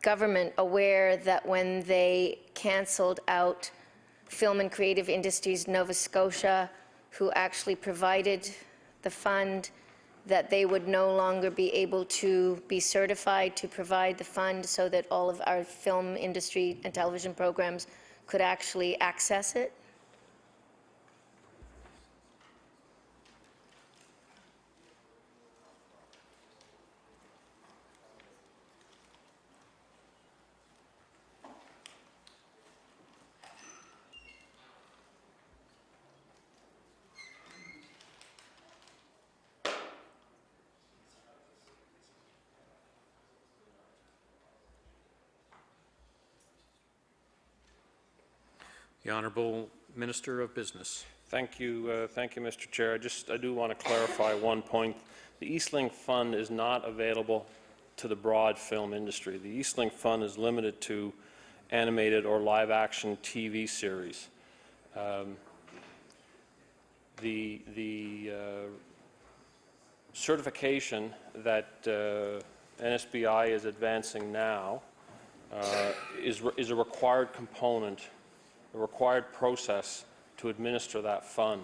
government aware that when they cancelled out Film and Creative Industries Nova Scotia, who actually provided the fund, that they would no longer be able to be certified to provide the fund so that all of our film industry and television programs could actually access it? The honourable Minister of Business. Thank you, Mr. Chair. I do want to clarify one point. The Eastlink Fund is not available to the broad film industry. The Eastlink Fund is limited to animated or live-action TV series. The certification that NSBI is advancing now is a required component, a required process to administer that fund.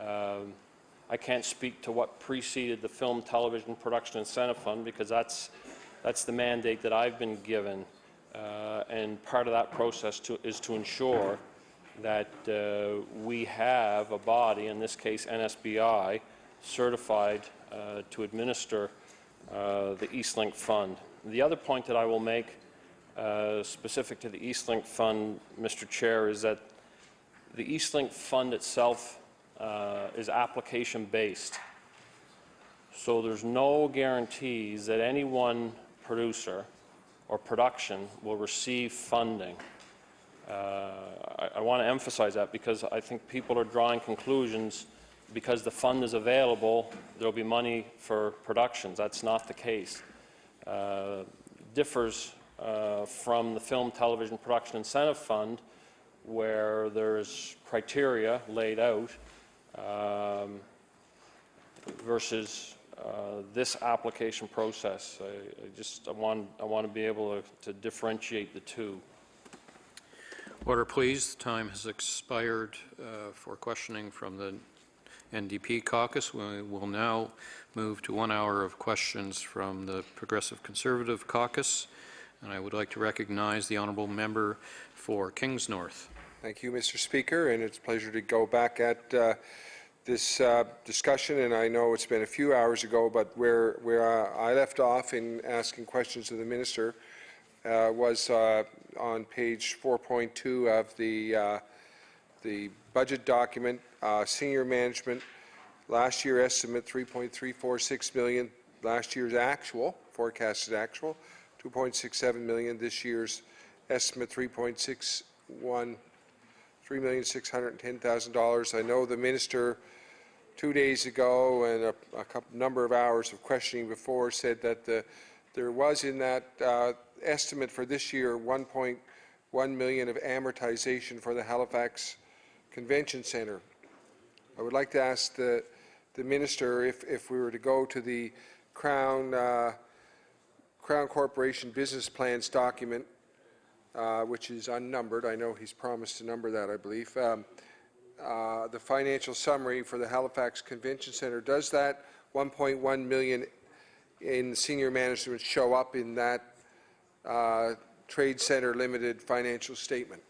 I can't speak to what preceded the Film, Television Production Incentive Fund because that's the mandate that I've been given, and part of that process is to ensure that we have a body, in this case NSBI, certified to administer the Eastlink Fund. The other point that I will make specific to the Eastlink Fund, Mr. Chair, is that the Eastlink Fund itself is application-based. So there's no guarantees that any one producer or production will receive funding. I want to emphasize that because I think people are drawing conclusions because the fund is available, there will be money for productions. That's not the case. Differs from the Film Television Production Incentive Fund, where there's criteria laid out versus this application process. I want to be able to differentiate the two. Order, please. The time has expired for questioning from the NDP caucus. We will now move to 1 hour of questions from the Progressive Conservative caucus, and I would like to recognize the honourable member for Kings North. Thank you, Mr. Speaker, and it's a pleasure to go back at this discussion, and I know it's been a few hours ago, but where I left off in asking questions of the Minister was on page 4.2 of the budget document, senior management, last year estimate 3.346 million, last year's actual, forecasted actual, 2.67 million, this year's estimate $3,610,000. I know the Minister 2 days ago and a number of hours of questioning before said that there was in that estimate for this year 1.1 million of amortization for the Halifax Convention Centre. I would like to ask the Minister if we were to go to the Crown Corporation Business Plans document, which is unnumbered. I know he's promised to number that, I believe. The financial summary for the Halifax Convention Centre, does that 1.1 million in senior management show up in that Trade Centre Limited financial statement?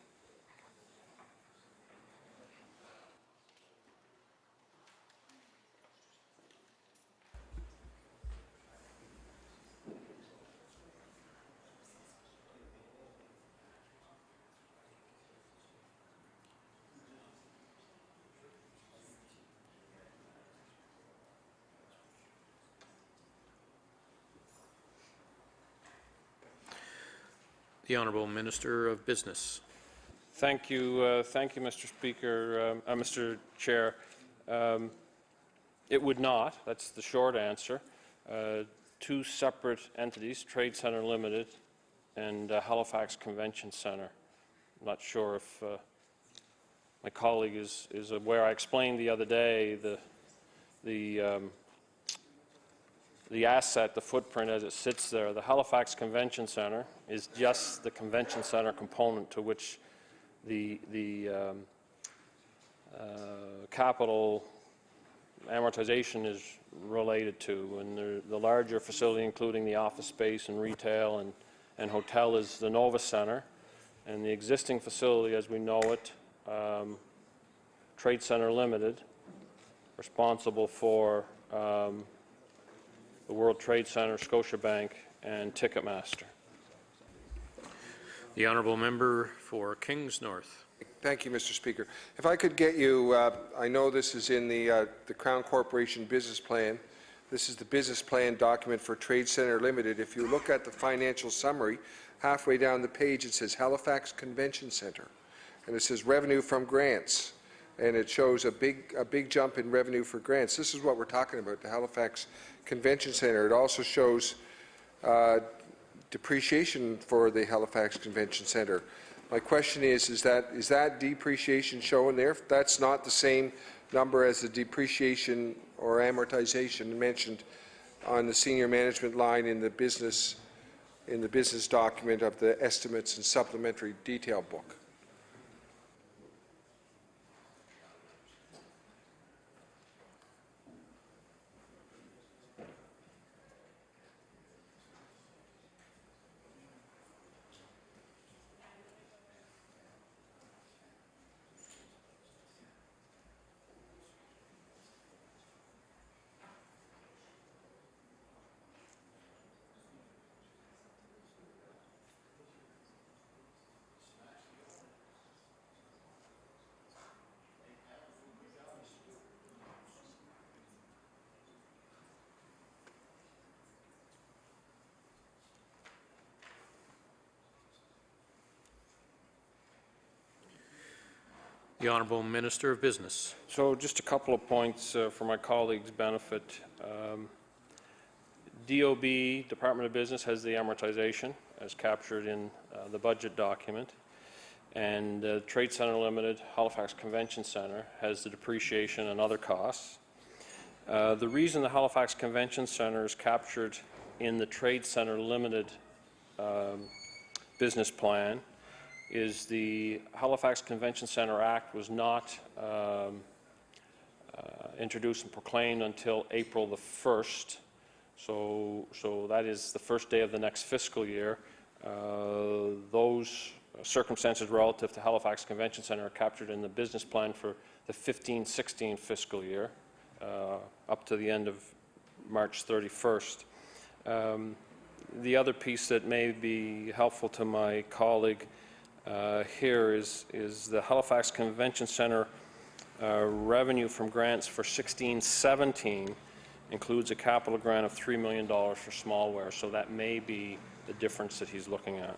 The Honourable Minister of Business. Thank you, Mr. Speaker, Mr. Chair. It would not. That's the short answer. Two separate entities, Trade Centre Limited and Halifax Convention Centre. I'm not sure if my colleague is aware. I explained the other day the asset, the footprint as it sits there. The Halifax Convention Centre is just the convention centre component to which the capital amortization is related to, and the larger facility, including the office space and retail and hotel, is the Nova Centre, and the existing facility as we know it, Trade Centre Limited, responsible for the World Trade Center, Scotiabank, and Ticketmaster. The honourable member for Kings North. Thank you, Mr. Speaker. If I could get you, I know this is in the Crown Corporation business plan. This is the business plan document for Trade Centre Limited. If you look at the financial summary, halfway down the page it says Halifax Convention Centre, and it says revenue from grants, and it shows a big jump in revenue for grants. This is what we're talking about, the Halifax Convention Centre. It also shows depreciation for the Halifax Convention Centre. My question is that depreciation shown there? That's not the same number as the depreciation or amortization mentioned on the senior management line in the business document of the estimates and supplementary detail book. The Honourable Minister of Business. So just a couple of points for my colleagues' benefit. DOB, Department of Business, has the amortization as captured in the budget document. and Trade Centre Limited, Halifax Convention Centre has the depreciation and other costs. The reason the Halifax Convention Centre is captured in the Trade Centre Limited business plan is the Halifax Convention Centre Act was not introduced and proclaimed until April the 1st. So that is the first day of the next fiscal year. Those circumstances relative to Halifax Convention Centre are captured in the business plan for the 15-16 fiscal year up to the end of March 31st. The other piece that may be helpful to my colleague here is the Halifax Convention Centre revenue from grants for 16-17 includes a capital grant of $3 million for smallware, so that may be the difference that he's looking at.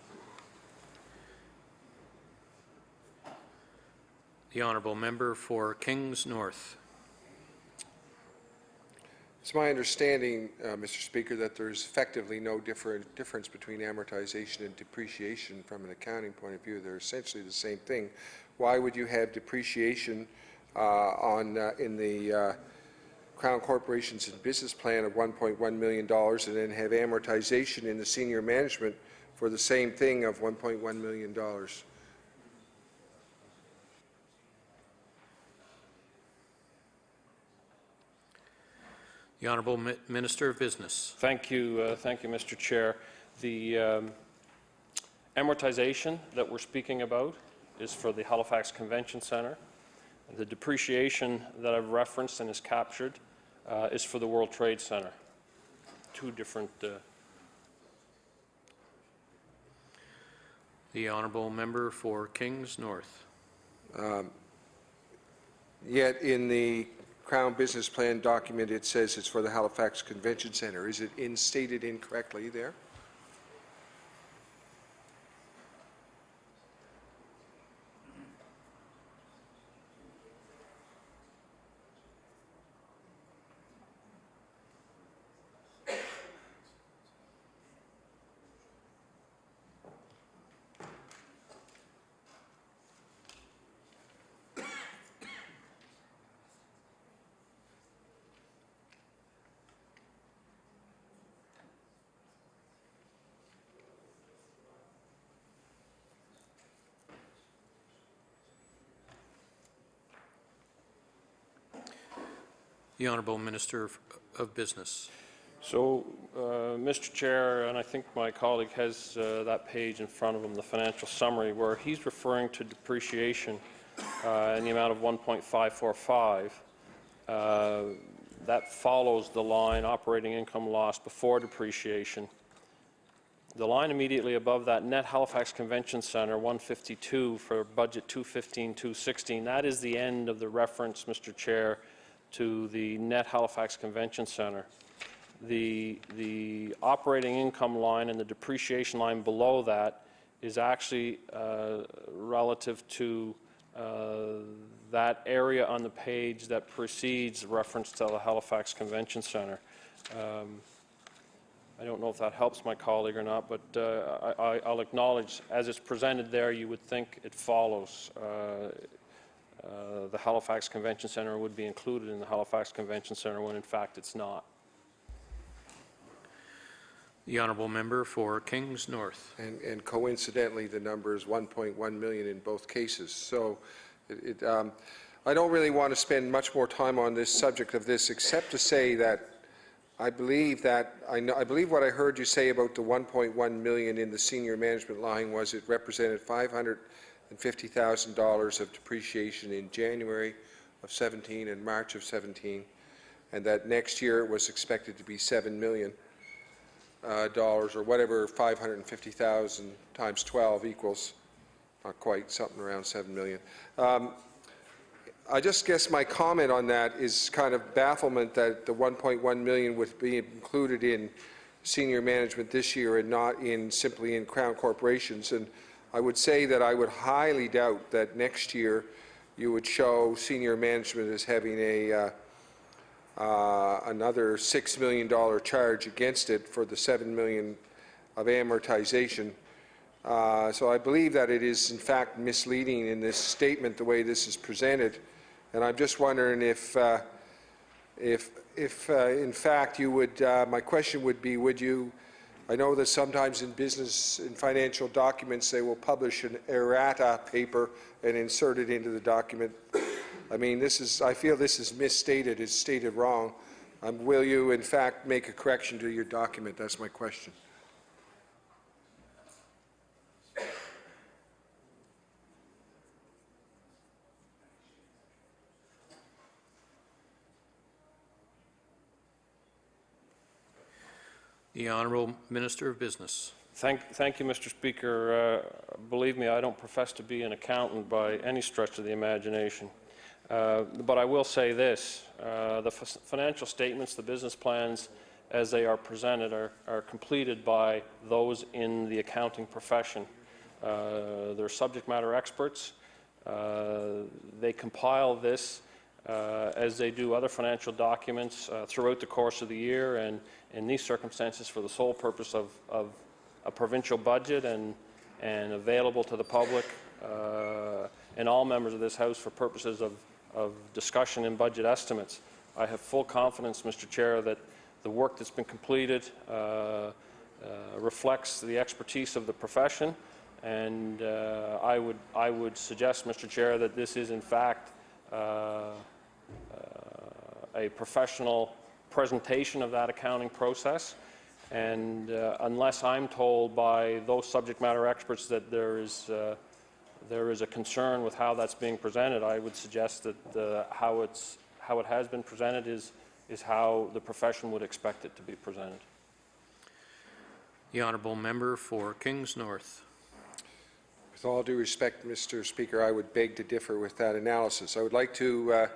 The honourable member for Kings North. It's my understanding, Mr. Speaker, that there's effectively no difference between amortization and depreciation from an accounting point of view. They're essentially the same thing. Why would you have depreciation in the Crown Corporation's business plan of $1.1 million and then have amortization in the senior management for the same thing of $1.1 million? The Honourable Minister of Business. Thank you, Mr. Chair. The amortization that we're speaking about is for the Halifax Convention Centre. The depreciation that I've referenced and is captured is for the World Trade Centre. Two different. The honourable member for Kings North. Yet in the Crown Business Plan document it says it's for the Halifax Convention Centre. Is it stated incorrectly there? The Honourable Minister of Business. So, Mr. Chair, and I think my colleague has that page in front of him, the financial summary, where he's referring to depreciation in the amount of 1.545. That follows the line operating income loss before depreciation. The line immediately above that, net Halifax Convention Centre 152 for budget 215-216, that is the end of the reference, Mr. Chair, to the net Halifax Convention Centre. The operating income line and the depreciation line below that is actually relative to that area on the page that precedes reference to the Halifax Convention Centre. I don't know if that helps my colleague or not, but I'll acknowledge, as it's presented there, you would think it follows. The Halifax Convention Centre would be included in the Halifax Convention Centre when in fact it's not. The honourable member for Kings North. And coincidentally, the number is 1.1 million in both cases. So I don't really want to spend much more time on this subject of this, except to say that I believe what I heard you say about the 1.1 million in the senior management line was it represented $550,000 of depreciation in January of 17 and March of 17, and that next year it was expected to be $7 million or whatever 550,000 times 12 equals, not quite, something around 7 million. I just guess my comment on that is kind of bafflement that the 1.1 million would be included in senior management this year and not simply in Crown Corporations. And I would say that I would highly doubt that next year you would show senior management as having another $6 million charge against it for the $7 million of amortization. So I believe that it is in fact misleading in this statement the way this is presented, and I'm just wondering if in fact you would, my question would be, would you, I know that sometimes in business and financial documents they will publish an errata paper and insert it into the document. I mean, I feel this is misstated, it's stated wrong. Will you in fact make a correction to your document? That's my question. The Honourable Minister of Business. Thank you, Mr. Speaker. Believe me, I don't profess to be an accountant by any stretch of the imagination. But I will say this, the financial statements, the business plans, as they are presented, are completed by those in the accounting profession. They're subject matter experts. They compile this as they do other financial documents throughout the course of the year, and in these circumstances for the sole purpose of a provincial budget and available to the public and all members of this House for purposes of discussion and budget estimates. I have full confidence, Mr. Chair, that the work that's been completed reflects the expertise of the profession, and I would suggest, Mr. Chair, that this is in fact a professional presentation of that accounting process, and unless I'm told by those subject matter experts that there is a concern with how that's being presented, I would suggest that how it has been presented is how the profession would expect it to be presented. The Honourable Member for Kings North. With all due respect, Mr. Speaker, I would beg to differ with that analysis. I would like to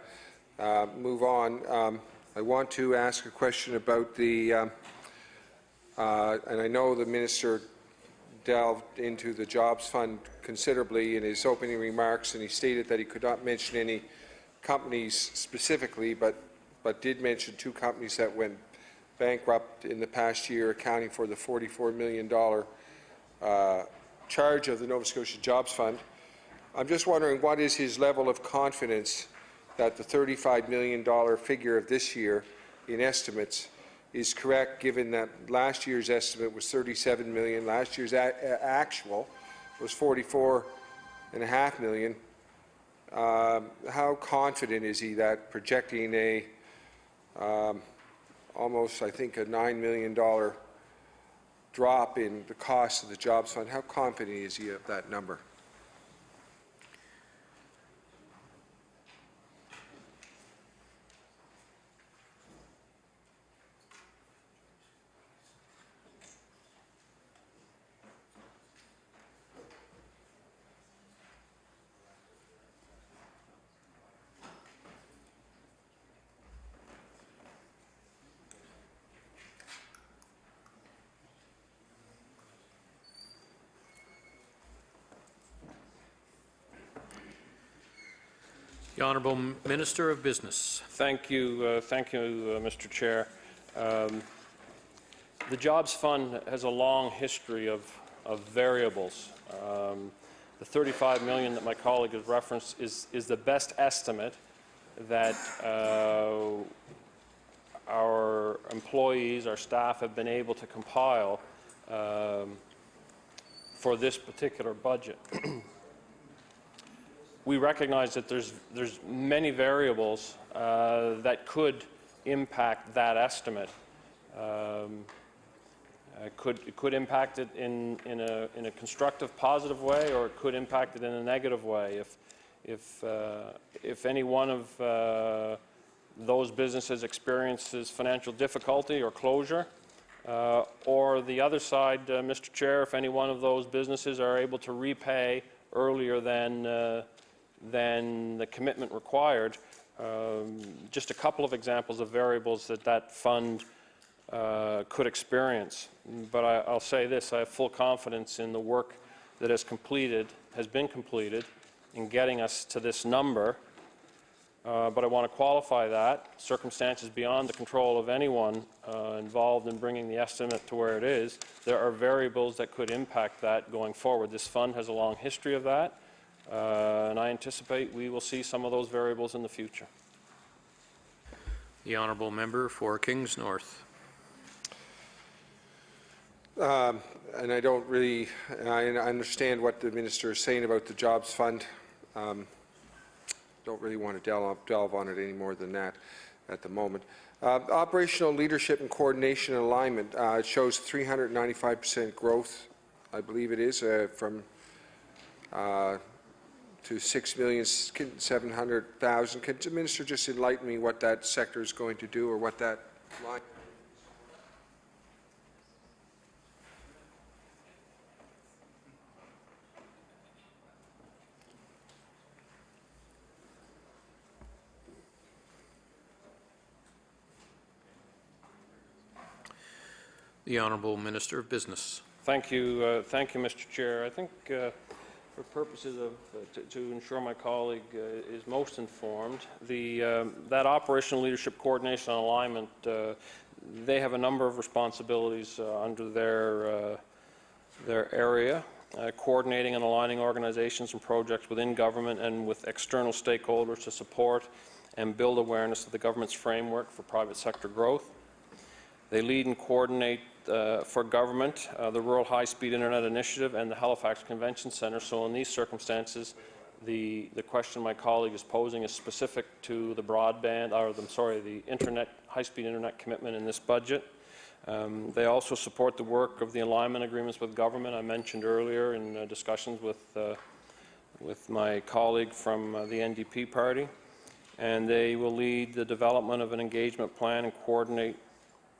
move on. I want to ask a question about the, and I know the Minister delved into the Jobs Fund considerably in his opening remarks, and he stated that he could not mention any companies specifically, but did mention two companies that went bankrupt in the past year, accounting for the $44 million charge of the Nova Scotia Jobs Fund. I'm just wondering, what is his level of confidence that the $35 million figure of this year in estimates is correct, given that last year's estimate was $37 million, last year's actual was $44.5 million. How confident is he that projecting a almost, I think, a $9 million drop in the cost of the Jobs Fund, how confident is he of that number? The Honourable Minister of Business. Thank you, Mr. Chair. The Jobs Fund has a long history of variables. The $35 million that my colleague has referenced is the best estimate that our employees, our staff, have been able to compile for this particular budget. We recognize that there's many variables that could impact that estimate. It could impact it in a constructive, positive way, or it could impact it in a negative way. If any one of those businesses experiences financial difficulty or closure, or the other side, Mr. Chair, if any one of those businesses are able to repay earlier than the commitment required. Just a couple of examples of variables that fund could experience. But I'll say this, I have full confidence in the work that has been completed in getting us to this number, But I want to qualify that. Circumstances beyond the control of anyone involved in bringing the estimate to where it is, there are variables that could impact that going forward. This fund has a long history of that, and I anticipate we will see some of those variables in the future. The honourable member for Kings North. And I don't really, I understand what the minister is saying about the jobs fund. Don't really want to delve on it any more than that at the moment. Operational leadership and coordination and alignment, it shows 395% growth, I believe it is, from to 6,700,000. Can the minister just enlighten me what that sector is going to do, or what that line? The Honourable Minister of Business. Thank you, Mr. Chair. I think for purposes of to ensure my colleague is most informed, that operational leadership coordination and alignment, they have a number of responsibilities under their area, coordinating and aligning organizations and projects within government and with external stakeholders to support and build awareness of the government's framework for private sector growth. They lead and coordinate for government, the Rural High-Speed Internet Initiative and the Halifax Convention Centre. So in these circumstances, the question my colleague is posing is specific to the broadband, or the internet, high-speed internet commitment in this budget. They also support the work of the alignment agreements with government I mentioned earlier in discussions with my colleague from the NDP party. And they will lead the development of an engagement plan and coordinate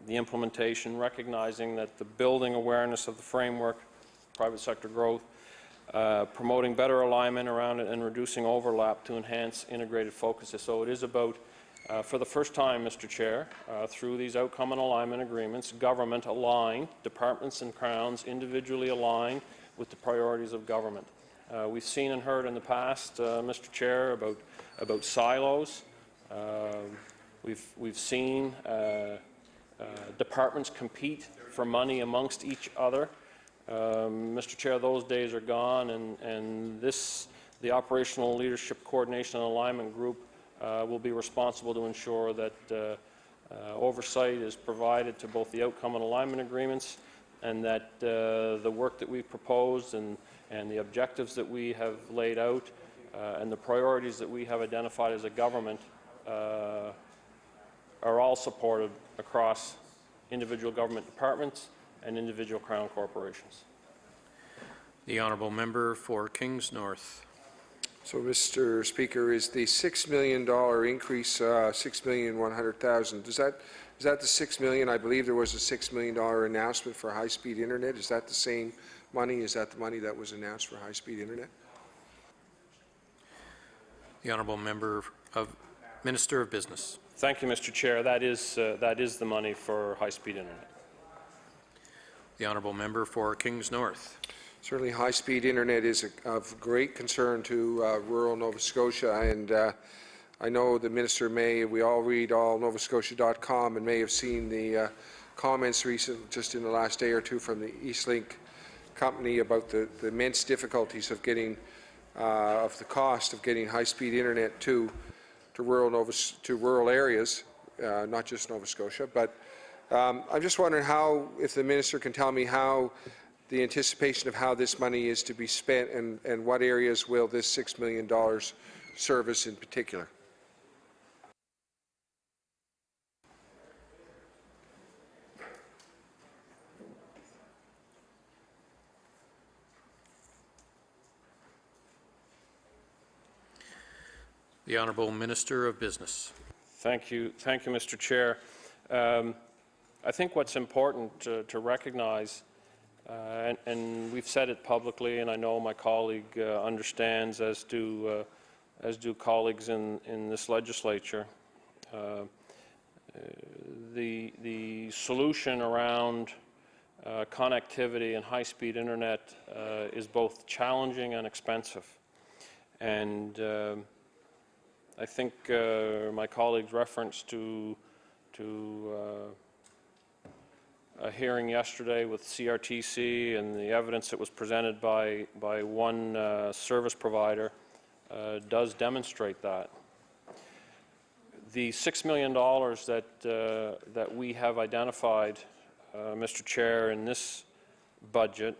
the implementation, recognizing that the building awareness of the framework, private sector growth, promoting better alignment around it, and reducing overlap to enhance integrated focuses. So it is about, for the first time, Mr. Chair, through these outcome and alignment agreements, government aligned, departments and crowns individually align with the priorities of government. We've seen and heard in the past, Mr. Chair, about silos. We've seen departments compete for money amongst each other. Mr. Chair, those days are gone, and the Operational Leadership Coordination and Alignment Group will be responsible to ensure that oversight is provided to both the outcome and alignment agreements, and that the work that we've proposed and the objectives that we have laid out and the priorities that we have identified as a government are all supported across individual government departments and individual Crown corporations. The honourable member for Kings North. So, Mr. Speaker, is the $6 million increase $6,100,000? Is that the $6 million? I believe there was a $6 million announcement for high-speed internet. Is that the same money? Is that the money that was announced for high-speed internet? The honourable member of Minister of Business. Thank you, Mr. Chair. That is the money for high-speed internet. The honourable member for Kings North. Certainly, high-speed internet is of great concern to rural Nova Scotia, and I know the minister we all read allnovascotia.com, and may have seen the comments recently, just in the last day or two, from the Eastlink company about the immense difficulties of getting, of the cost of getting high-speed internet to rural areas, not just Nova Scotia. But I'm just wondering if the minister can tell me how the anticipation of how this money is to be spent, and what areas will this $6 million service in particular. The honourable Minister of Business. Thank you, Mr. Chair. I think what's important to recognize, and we've said it publicly, and I know my colleague understands, as do colleagues in this legislature, the solution around connectivity and high-speed internet is both challenging and expensive. And I think my colleague's reference to a hearing yesterday with CRTC and the evidence that was presented by one service provider does demonstrate that. The $6 million that we have identified, Mr. Chair, in this budget,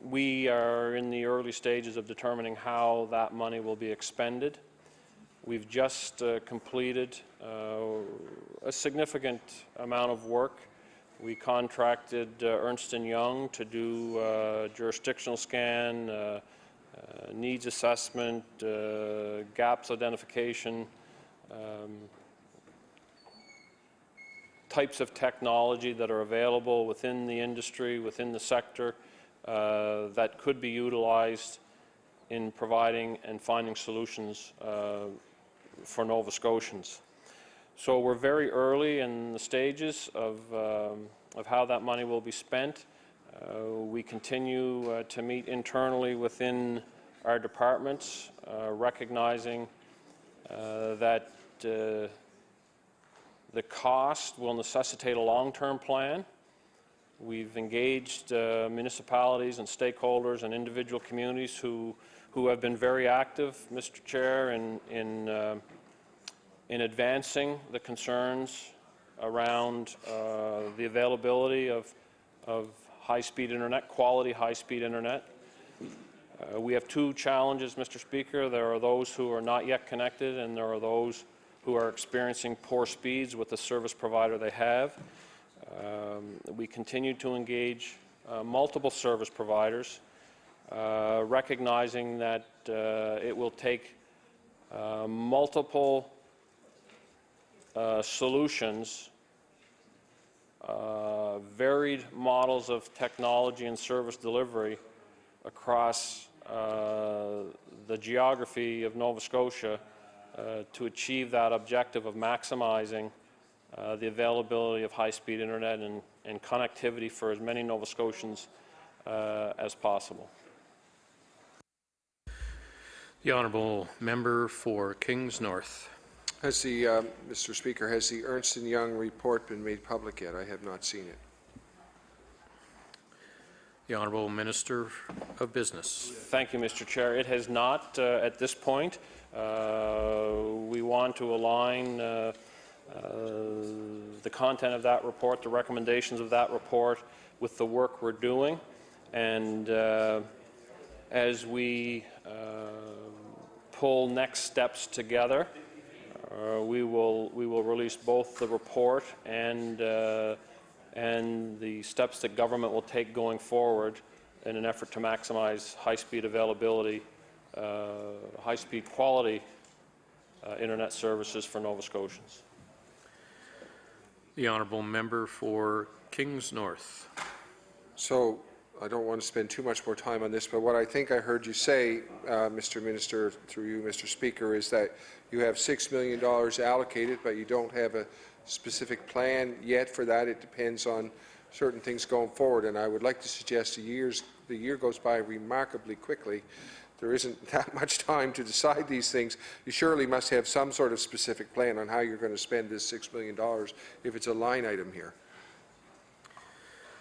we are in the early stages of determining how that money will be expended. We've just completed a significant amount of work. We contracted Ernst & Young to do jurisdictional scan, needs assessment, gaps identification, types of technology that are available within the industry, within the sector, that could be utilized in providing and finding solutions for Nova Scotians. So we're very early in the stages of how that money will be spent. We continue to meet internally within our departments, recognizing that the cost will necessitate a long-term plan. We've engaged municipalities and stakeholders and individual communities who have been very active, Mr. Chair, in advancing the concerns around the availability of high-speed internet, quality high-speed internet. We have two challenges, Mr. Speaker. There are those who are not yet connected, and there are those who are experiencing poor speeds with the service provider they have. We continue to engage multiple service providers, recognizing that it will take multiple solutions, varied models of technology and service delivery across the geography of Nova Scotia to achieve that objective of maximizing the availability of high-speed internet and connectivity for as many Nova Scotians as possible. The honourable member for Kings North. Has the, Mr. Speaker, has the Ernst & Young report been made public yet? I have not seen it. The Honourable Minister of Business. Thank you, Mr. Chair. It has not at this point. We want to align the content of that report, the recommendations of that report, with the work we're doing. And as we pull next steps together, we will release both the report and the steps that government will take going forward in an effort to maximize high-speed availability, high-speed quality internet services for Nova Scotians. The honourable member for Kings North. So I don't want to spend too much more time on this, but what I think I heard you say, Mr. Minister, through you, Mr. Speaker, is that you have $6 million allocated, but you don't have a specific plan yet for that. It depends on certain things going forward, and I would like to suggest the year goes by remarkably quickly. There isn't that much time to decide these things. You surely must have some sort of specific plan on how you're going to spend this $6 million if it's a line item here.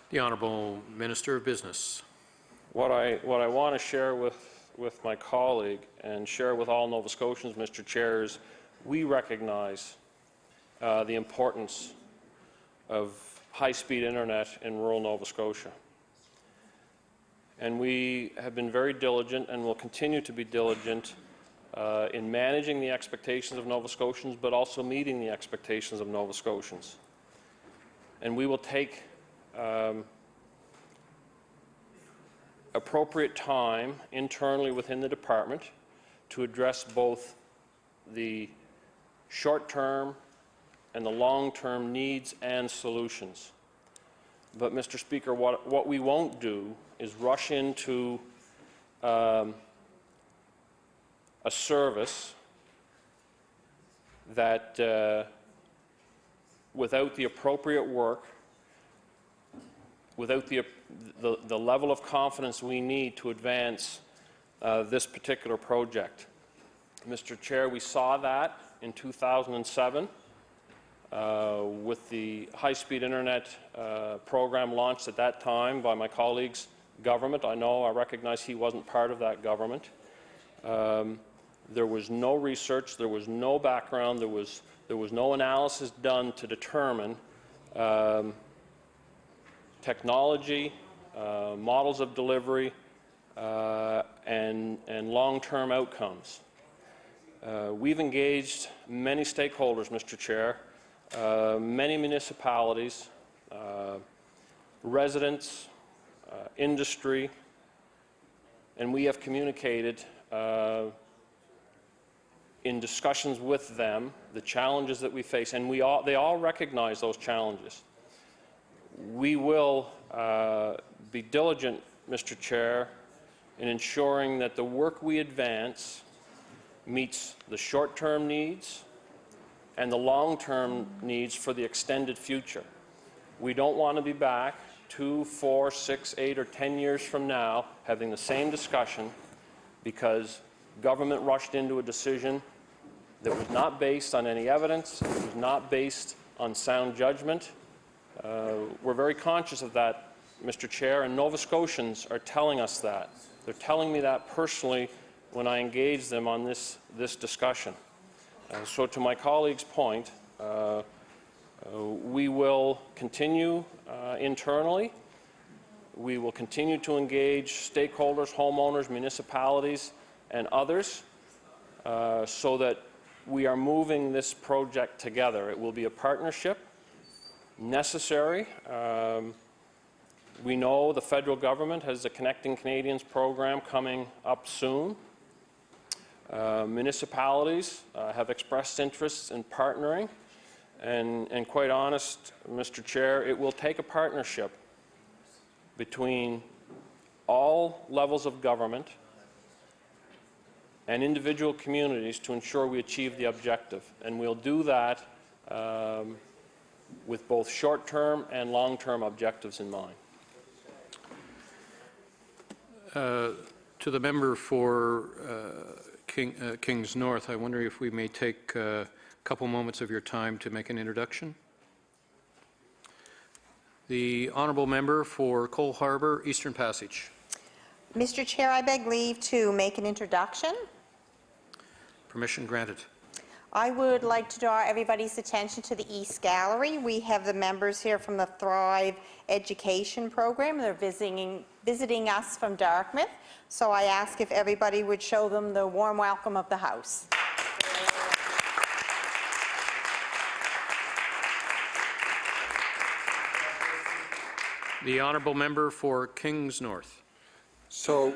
The Honourable Minister of Business. What I want to share with my colleague and share with all Nova Scotians, Mr. Chair, is we recognize the importance of high-speed internet in rural Nova Scotia. And we have been very diligent and will continue to be diligent in managing the expectations of Nova Scotians, but also meeting the expectations of Nova Scotians. And we will take appropriate time internally within the department to address both the short-term and the long-term needs and solutions. But, Mr. Speaker, what we won't do is rush into a service that, without the appropriate work, without the level of confidence we need to advance this particular project. Mr. Chair, we saw that in 2007 with the high-speed internet program launched at that time by my colleague's government. I recognize he wasn't part of that government. There was no research, there was no background, there was no analysis done to determine technology, models of delivery, and long-term outcomes. We've engaged many stakeholders, Mr. Chair, many municipalities, residents, industry, and we have communicated in discussions with them the challenges that we face, and they all recognize those challenges. We will be diligent, Mr. Chair, in ensuring that the work we advance meets the short-term needs and the long-term needs for the extended future. We don't want to be back 2, 4, 6, 8, or 10 years from now having the same discussion because government rushed into a decision that was not based on any evidence, it was not based on sound judgment. We're very conscious of that, Mr. Chair, and Nova Scotians are telling us that. They're telling me that personally when I engage them on this discussion. So to my colleague's point, we will continue internally. We will continue to engage stakeholders, homeowners, municipalities, and others so that we are moving this project together. It will be a partnership, necessary. We know the federal government has the Connecting Canadians program coming up soon. Municipalities have expressed interests in partnering, and quite honest, Mr. Chair, it will take a partnership between all levels of government and individual communities to ensure we achieve the objective. And we'll do that with both short-term and long-term objectives in mind. To the member for Kings North, I wonder if we may take a couple moments of your time to make an introduction. The honourable member for Cole Harbour, Eastern Passage. Mr. Chair, I beg leave to make an introduction. Permission granted. I would like to draw everybody's attention to the East Gallery. We have the members here from the Thrive Education Program. They're visiting us from Dartmouth. So I ask if everybody would show them the warm welcome of the House. The honourable member for Kings North. So,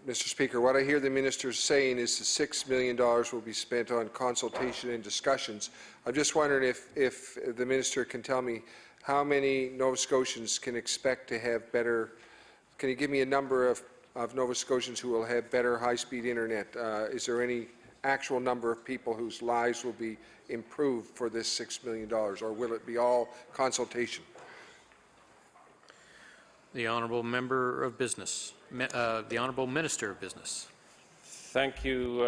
Mr. Speaker, what I hear the minister saying is the $6 million will be spent on consultation and discussions. I'm just wondering if the minister can tell me how many Nova Scotians can expect to have better, can you give me a number of Nova Scotians who will have better high-speed internet? Is there any actual number of people whose lives will be improved for this $6 million, or will it be all consultation? The honourable member of business, the honourable minister of business. Thank you,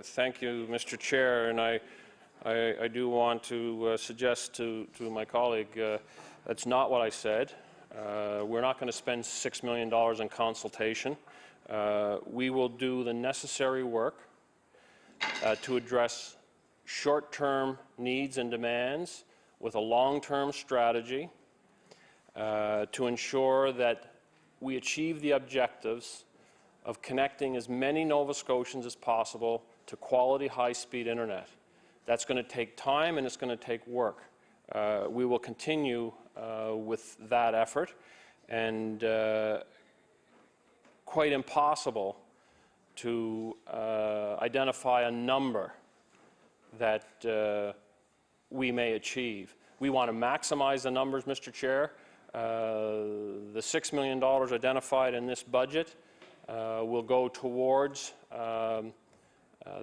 Mr. Chair, and I do want to suggest to my colleague that's not what I said. We're not going to spend $6 million in consultation. We will do the necessary work to address short-term needs and demands with a long-term strategy to ensure that we achieve the objectives of connecting as many Nova Scotians as possible to quality high-speed internet. That's going to take time and it's going to take work. We will continue with that effort, and quite impossible to identify a number that we may achieve. We want to maximize the numbers, Mr. Chair. The $6 million identified in this budget will go towards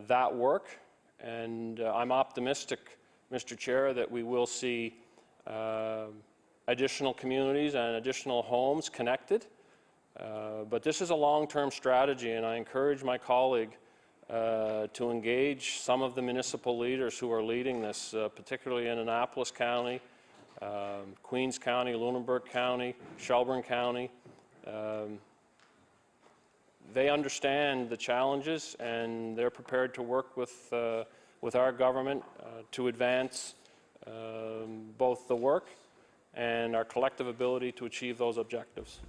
that work, and I'm optimistic, Mr. Chair, that we will see additional communities and additional homes connected. But this is a long-term strategy, and I encourage my colleague to engage some of the municipal leaders who are leading this, particularly in Annapolis County, Queens County, Lunenburg County, Shelburne County. They understand the challenges, and they're prepared to work with our government to advance both the work and our collective ability to achieve those objectives.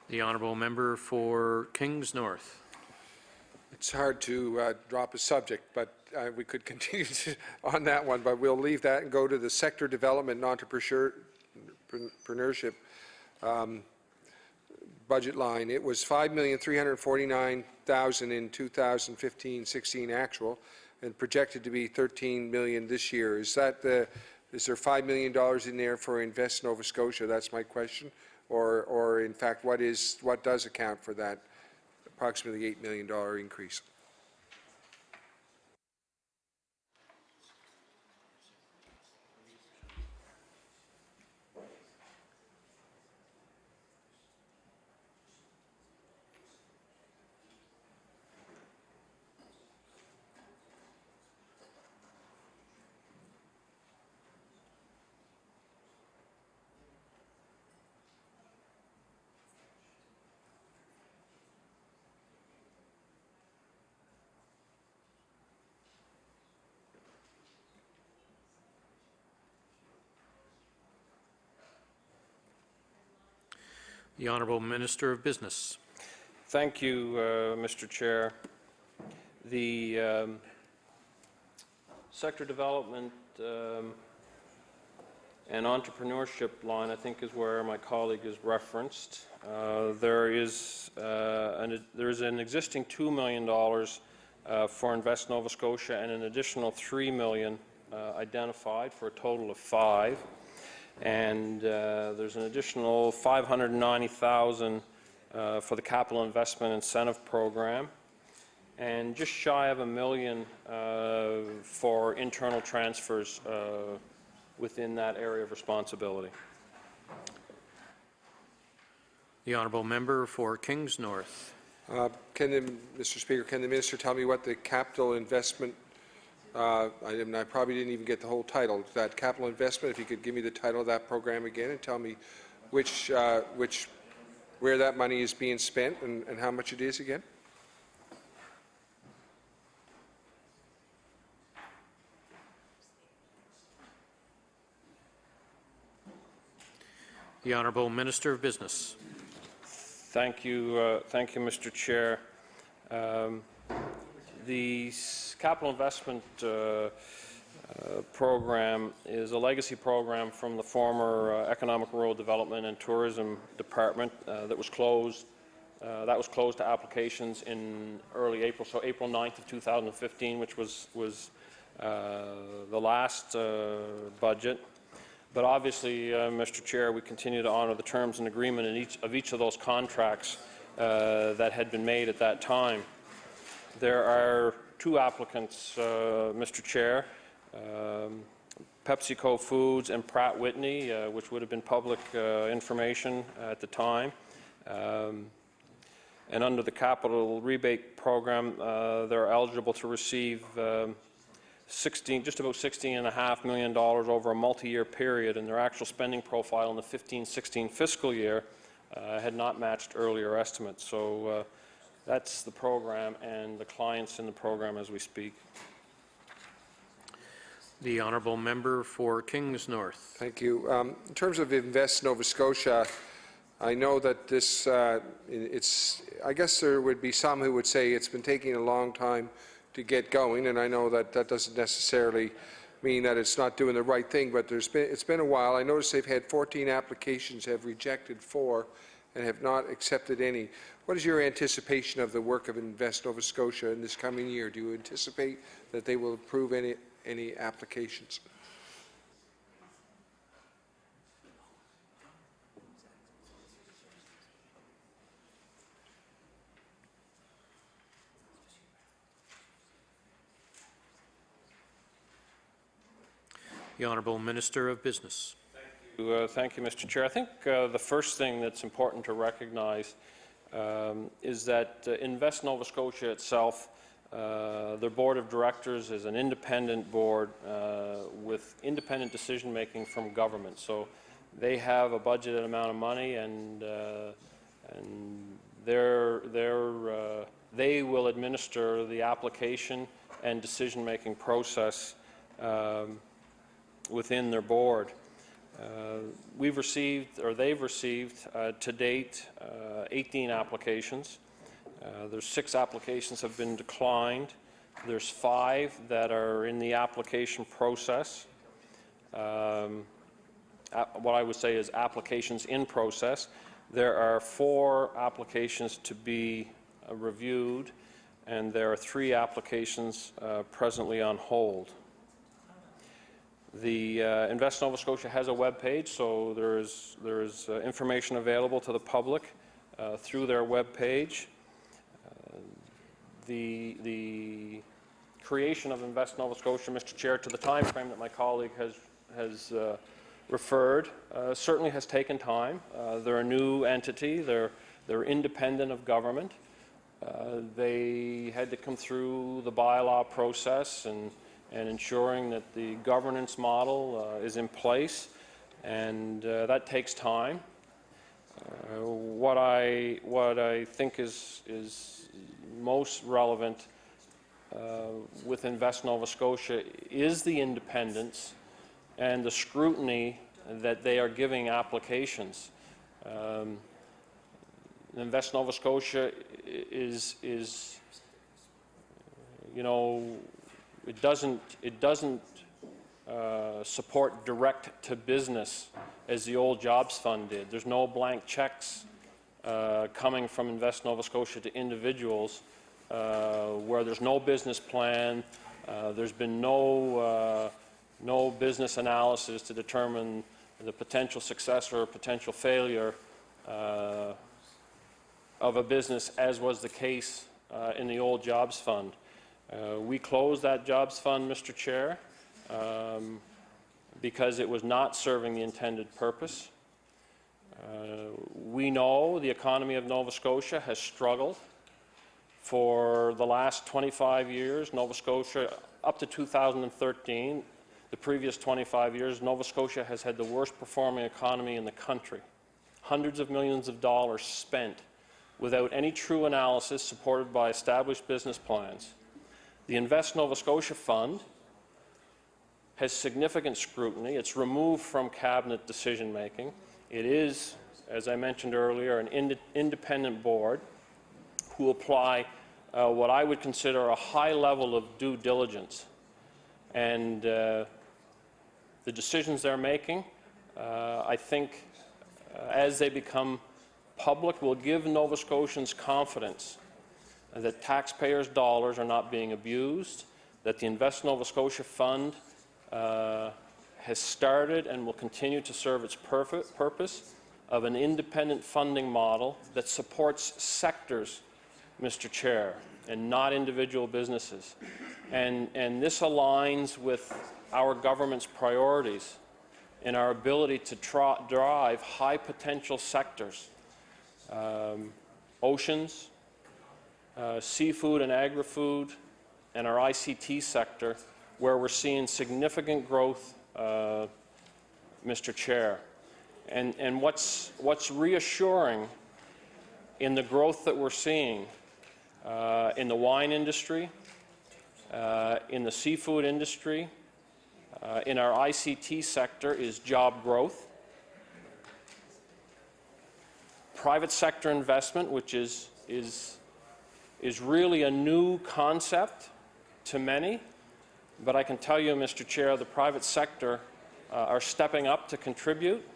The honourable member for Kings North. It's hard to drop a subject, but we could continue on that one, but we'll leave that and go to the sector development and entrepreneurship budget line. It was $5,349,000 in 2015-16 actual, and projected to be $13 million this year. Is there $5 million in there for Invest Nova Scotia? That's my question. Or in fact, what does account for that approximately $8 million increase? The Honourable Minister of Business. Thank you, Mr. Chair. The sector development and entrepreneurship line, I think, is where my colleague is referenced. There is an existing $2 million for Invest Nova Scotia and an additional $3 million identified for a total of $5 million. And there's an additional $590,000 for the Capital Investment Incentive Program, and just shy of $1 million for internal transfers within that area of responsibility. The honourable member for Kings North. Mr. Speaker, can the minister tell me what the capital investment? I probably didn't even get the whole title. That capital investment. If you could give me the title of that program again and tell me where that money is being spent and how much it is again. The Honourable Minister of Business. Thank you, Mr. Chair. The capital investment program is a legacy program from the former Economic Rural Development and Tourism Department that was closed. That was closed to applications in early April, so April 9th of 2015, which was the last budget. But obviously, Mr. Chair, we continue to honour the terms and agreement in each of those contracts that had been made at that time. There are two applicants, Mr. Chair, PepsiCo Foods and Pratt Whitney, which would have been public information at the time. And under the capital rebate program, they're eligible to receive just about $16.5 million over a multi-year period, and their actual spending profile in the 15-16 fiscal year had not matched earlier estimates. So that's the program and the clients in the program as we speak. The honourable member for Kings North. Thank you. In terms of Invest Nova Scotia, I know that this, I guess there would be some who would say it's been taking a long time to get going, and I know that that doesn't necessarily mean that it's not doing the right thing, but it's been a while. I noticed they've had 14 applications, have rejected 4, and have not accepted any. What is your anticipation of the work of Invest Nova Scotia in this coming year? Do you anticipate that they will approve any applications? The Honourable Minister of Business. Thank you, Mr. Chair. I think the first thing that's important to recognize is that Invest Nova Scotia itself, their board of directors is an independent board with independent decision-making from government. So they have a budgeted amount of money, and they will administer the application and decision-making process within their board. We've received, or they've received, to date, 18 applications. There's 6 applications have been declined. There's 5 that are in the application process. What I would say is applications in process. There are 4 applications to be reviewed, and there are 3 applications presently on hold. The Invest Nova Scotia has a web page, so there is information available to the public through their web page. The creation of Invest Nova Scotia, Mr. Chair, to the time frame that my colleague has referred, certainly has taken time. They're a new entity. They're independent of government. They had to come through the bylaw process and ensuring that the governance model is in place, and that takes time. What I think is most relevant with Invest Nova Scotia is the independence and the scrutiny that they are giving applications. Invest Nova Scotia is you know, it doesn't support direct to business as the old Jobs Fund did. There's no blank checks coming from Invest Nova Scotia to individuals where there's no business plan. There's been no business analysis to determine the potential success or potential failure of a business, as was the case in the old Jobs Fund. We closed that Jobs Fund, Mr. Chair, because it was not serving the intended purpose. We know the economy of Nova Scotia has struggled for the last 25 years. Nova Scotia, up to 2013, the previous 25 years, Nova Scotia has had the worst performing economy in the country. Hundreds of millions of dollars spent without any true analysis supported by established business plans. The Invest Nova Scotia Fund has significant scrutiny. It's removed from cabinet decision-making. It is, as I mentioned earlier, an independent board who apply what I would consider a high level of due diligence. And the decisions they're making, I think, as they become public, will give Nova Scotians confidence that taxpayers' dollars are not being abused, that the Invest Nova Scotia Fund has started and will continue to serve its purpose of an independent funding model that supports sectors, Mr. Chair, and not individual businesses. And this aligns with our government's priorities and our ability to drive high potential sectors, oceans, seafood and agri-food, and our ICT sector, where we're seeing significant growth, Mr. Chair. And what's reassuring in the growth that we're seeing in the wine industry, in the seafood industry, in our ICT sector is job growth, private sector investment, which is really a new concept to many, but I can tell you, Mr. Chair, the private sector are stepping up to contribute.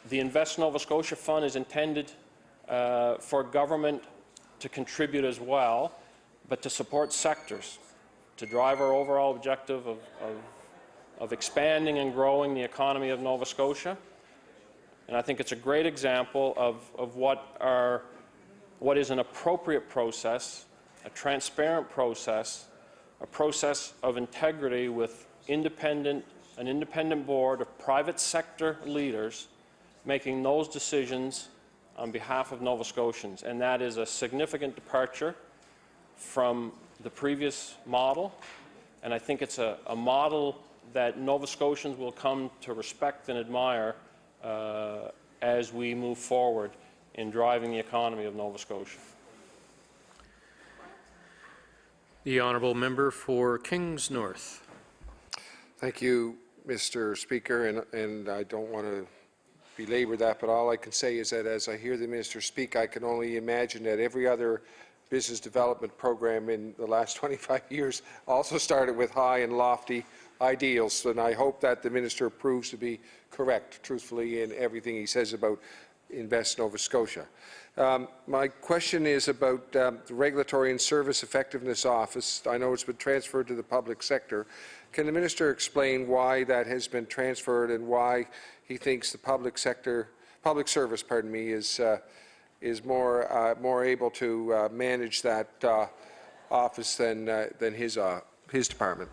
The Invest Nova Scotia Fund is intended for government to contribute as well, but to support sectors, to drive our overall objective of expanding and growing the economy of Nova Scotia. And I think it's a great example of what is an appropriate process, a transparent process, a process of integrity with an independent board of private sector leaders making those decisions on behalf of Nova Scotians, and that is a significant departure from the previous model, and I think it's a model that Nova Scotians will come to respect and admire as we move forward in driving the economy of Nova Scotia. The honourable member for Kings North. Thank you, Mr. Speaker, and I don't want to belabor that, but all I can say is that as I hear the minister speak, I can only imagine that every other business development program in the last 25 years also started with high and lofty ideals, and I hope that the minister proves to be correct, truthfully, in everything he says about Invest Nova Scotia. My question is about the Regulatory and Service Effectiveness Office. I know it's been transferred to the public sector. Can the minister explain why that has been transferred and why he thinks the public service, is more able to manage that office than his department?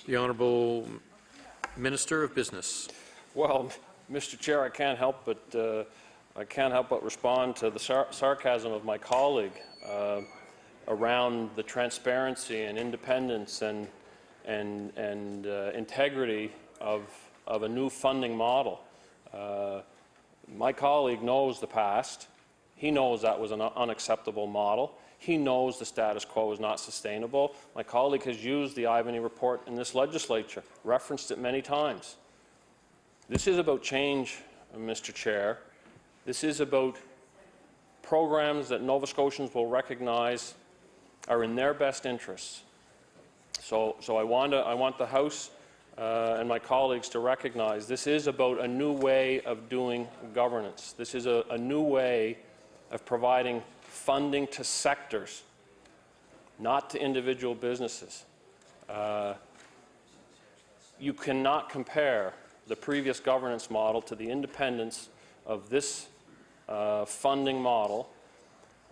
The Honourable Minister of Business. Well, Mr. Chair, I can't help but respond to the sarcasm of my colleague around the transparency and independence and integrity of a new funding model. My colleague knows the past. He knows that was an unacceptable model. He knows the status quo is not sustainable. My colleague has used the Ivany report in this legislature, referenced it many times. This is about change, Mr. Chair. This is about programs that Nova Scotians will recognize are in their best interests. So I want the House and my colleagues to recognize this is about a new way of doing governance. This is a new way of providing funding to sectors, not to individual businesses. You cannot compare the previous governance model to the independence of this funding model,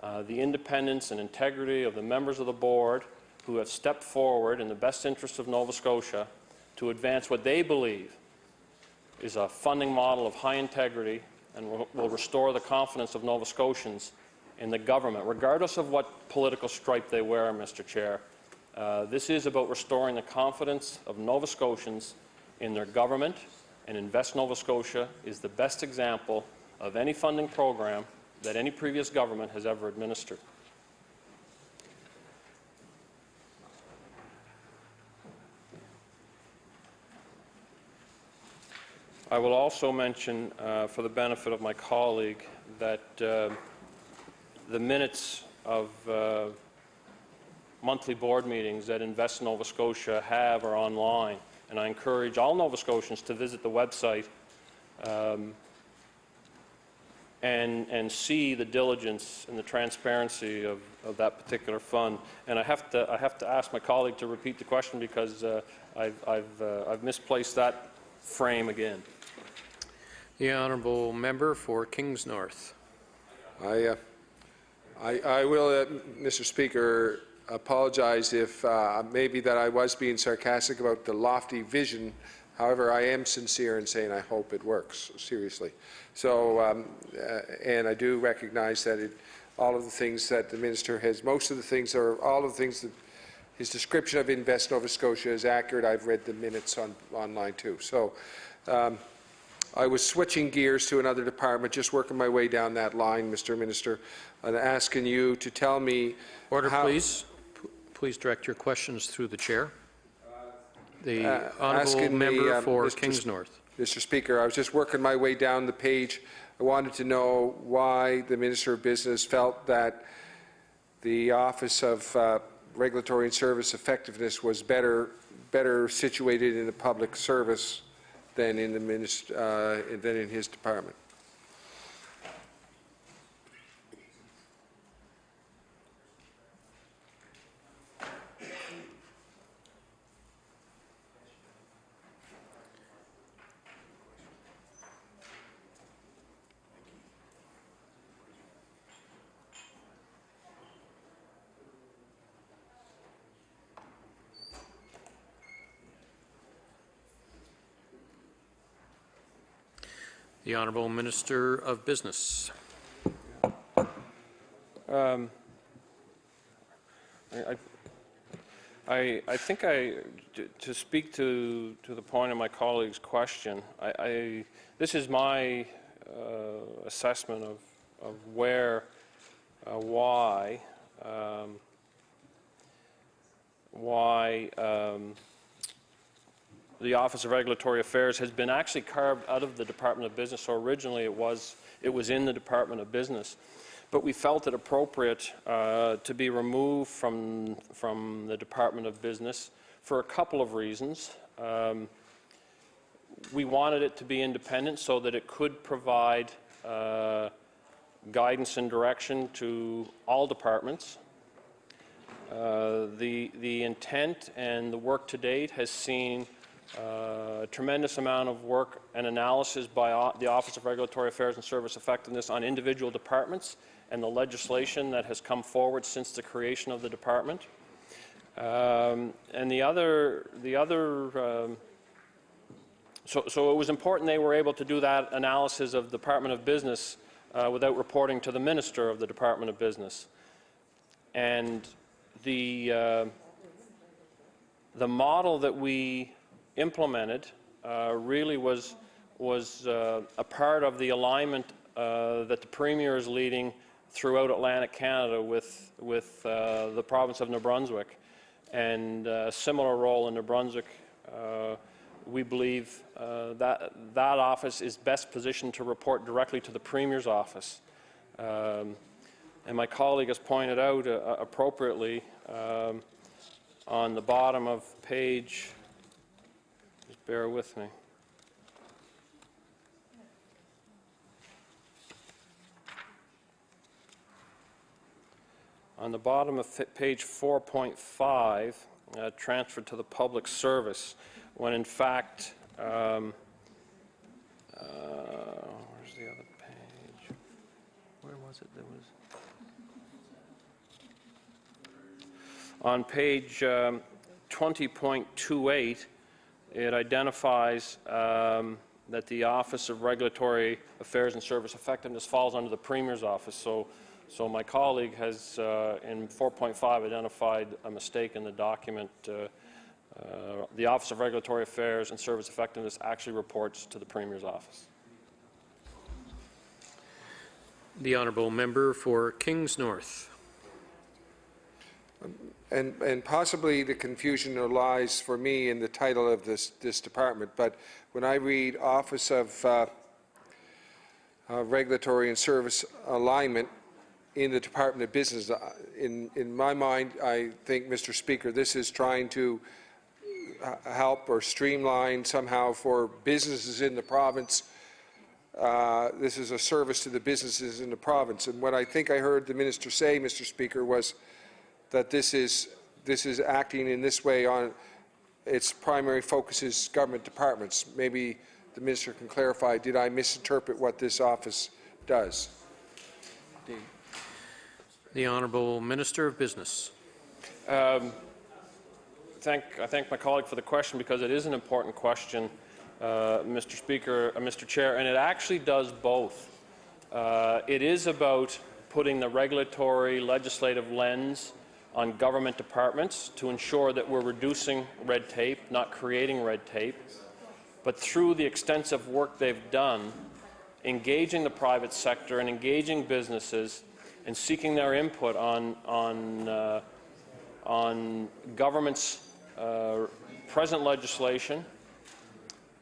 the independence and integrity of the members of the board who have stepped forward in the best interest of Nova Scotia to advance what they believe is a funding model of high integrity and will restore the confidence of Nova Scotians in the government, regardless of what political stripe they wear, Mr. Chair. This is about restoring the confidence of Nova Scotians in their government, and Invest Nova Scotia is the best example of any funding program that any previous government has ever administered. I will also mention, for the benefit of my colleague, that the minutes of monthly board meetings that Invest Nova Scotia have are online, and I encourage all Nova Scotians to visit the website and see the diligence and the transparency of that particular fund. And I have to ask my colleague to repeat the question because I've misplaced that frame again. The honourable member for Kings North. I will, Mr. Speaker, apologize if maybe that I was being sarcastic about the lofty vision. However, I am sincere in saying I hope it works, seriously. So, and I do recognize that all of the things that the minister has, most of the things are, all of the things that his description of Invest Nova Scotia is accurate. I've read the minutes online too. So, I was switching gears to another department, just working my way down that line, Mr. Minister, and asking you to tell me. Order, please. Please direct your questions through the chair. The honourable member for Kings North. Mr. Speaker, I was just working my way down the page. I wanted to know why the Minister of Business felt that the Office of Regulatory and Service Effectiveness was better situated in the public service than in his department. The Honourable Minister of Business. I think to speak to the point of my colleague's question, this is my assessment of where, why the Office of Regulatory Affairs has been actually carved out of the Department of Business. So originally it was in the Department of Business, but we felt it appropriate to be removed from the Department of Business for a couple of reasons. We wanted it to be independent so that it could provide guidance and direction to all departments. The intent and the work to date has seen a tremendous amount of work and analysis by the Office of Regulatory Affairs and Service Effectiveness on individual departments and the legislation that has come forward since the creation of the department. And so it was important they were able to do that analysis of the Department of Business without reporting to the Minister of the Department of Business. And the model that we implemented really was a part of the alignment that the Premier is leading throughout Atlantic Canada with the province of New Brunswick. And a similar role in New Brunswick, we believe that office is best positioned to report directly to the Premier's office. And my colleague has pointed out appropriately on the bottom of page, just bear with me. On the bottom of page 4.5, transferred to the public service, when in fact, where's the other page? Where was it? There was on page 20.28, it identifies that the Office of Regulatory Affairs and Service Effectiveness falls under the Premier's office. So my colleague has, in 4.5, identified a mistake in the document. The Office of Regulatory Affairs and Service Effectiveness actually reports to the Premier's office. The Honourable Member for Kings North. And possibly the confusion lies for me in the title of this department, but when I read Office of Regulatory and Service Alignment in the Department of Business, in my mind, I think, Mr. Speaker, this is trying to help or streamline somehow for businesses in the province. This is a service to the businesses in the province. And what I think I heard the Minister say, Mr. Speaker, was that this is acting in this way on its primary focus is government departments. Maybe the Minister can clarify, did I misinterpret what this office does? The Honourable Minister of Business. I thank my colleague for the question because it is an important question, Mr. Speaker, Mr. Chair, and it actually does both. It is about putting the regulatory legislative lens on government departments to ensure that we're reducing red tape, not creating red tape, but through the extensive work they've done, engaging the private sector and engaging businesses and seeking their input on government's present legislation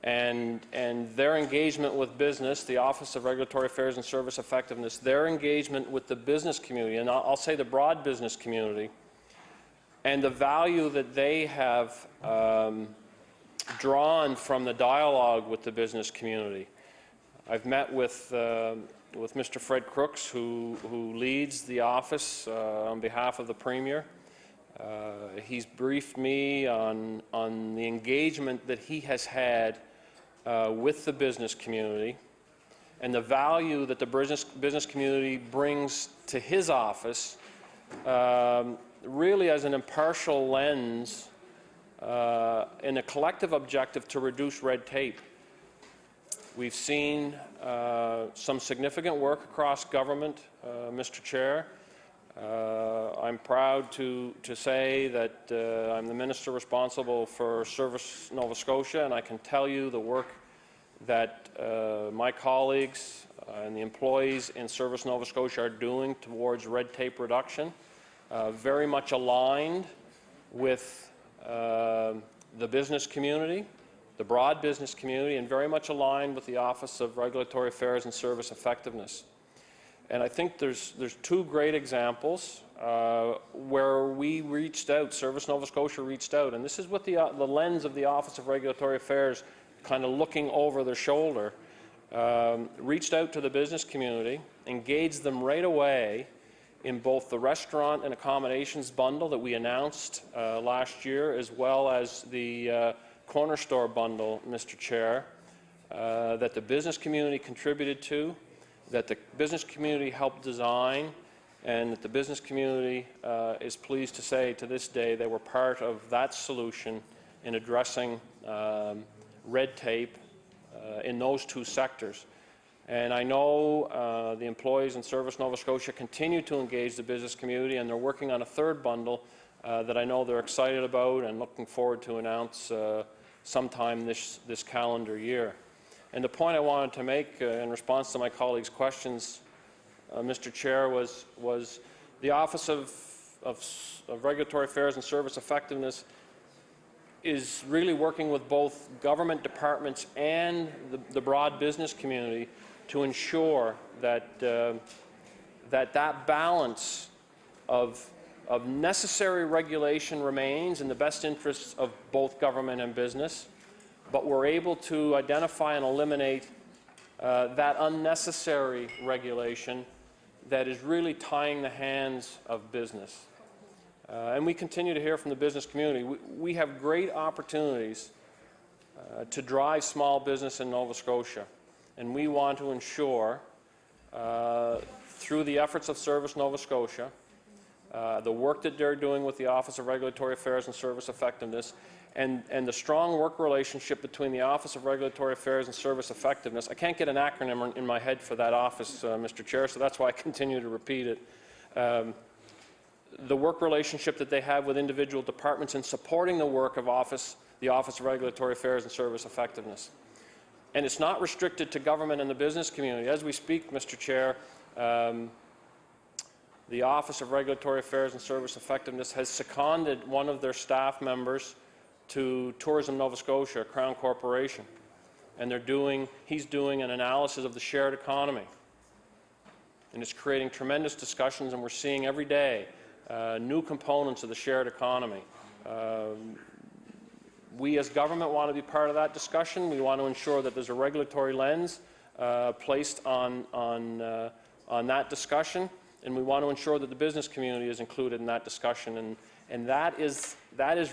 and their engagement with business, the Office of Regulatory Affairs and Service Effectiveness, their engagement with the business community, and I'll say the broad business community, and the value that they have drawn from the dialogue with the business community. I've met with Mr. Fred Crooks, who leads the office on behalf of the Premier. He's briefed me on the engagement that he has had with the business community and the value that the business community brings to his office, really as an impartial lens in a collective objective to reduce red tape. We've seen some significant work across government, Mr. Chair. I'm proud to say that I'm the minister responsible for Service Nova Scotia, and I can tell you the work that my colleagues and the employees in Service Nova Scotia are doing towards red tape reduction, very much aligned with the business community, the broad business community, and very much aligned with the Office of Regulatory Affairs and Service Effectiveness. And I think there's two great examples where we reached out, Service Nova Scotia reached out, and this is with the lens of the Office of Regulatory Affairs kind of looking over their shoulder, reached out to the business community, engaged them right away in both the restaurant and accommodations bundle that we announced last year, as well as the corner store bundle, Mr. Chair, that the business community contributed to, that the business community helped design, and that the business community is pleased to say to this day they were part of that solution in addressing red tape in those two sectors. And I know the employees in Service Nova Scotia continue to engage the business community, and they're working on a third bundle that I know they're excited about and looking forward to announce sometime this calendar year. And the point I wanted to make in response to my colleagues' questions, Mr. Chair, was the Office of Regulatory Affairs and Service Effectiveness is really working with both government departments and the broad business community to ensure that that balance of necessary regulation remains in the best interests of both government and business, but we're able to identify and eliminate that unnecessary regulation that is really tying the hands of business. And we continue to hear from the business community. We have great opportunities to drive small business in Nova Scotia, and we want to ensure, through the efforts of Service Nova Scotia, the work that they're doing with the Office of Regulatory Affairs and Service Effectiveness, and the strong work relationship between the Office of Regulatory Affairs and Service Effectiveness. I can't get an acronym in my head for that office, Mr. Chair, so that's why I continue to repeat it. The work relationship that they have with individual departments in supporting the work of the Office of Regulatory Affairs and Service Effectiveness. And it's not restricted to government and the business community. As we speak, Mr. Chair, the Office of Regulatory Affairs and Service Effectiveness has seconded one of their staff members to Tourism Nova Scotia, a Crown Corporation. And he's doing an analysis of the shared economy. And it's creating tremendous discussions, and we're seeing every day new components of the shared economy. We as government want to be part of that discussion. We want to ensure that there's a regulatory lens placed on that discussion, and we want to ensure that the business community is included in that discussion. And that is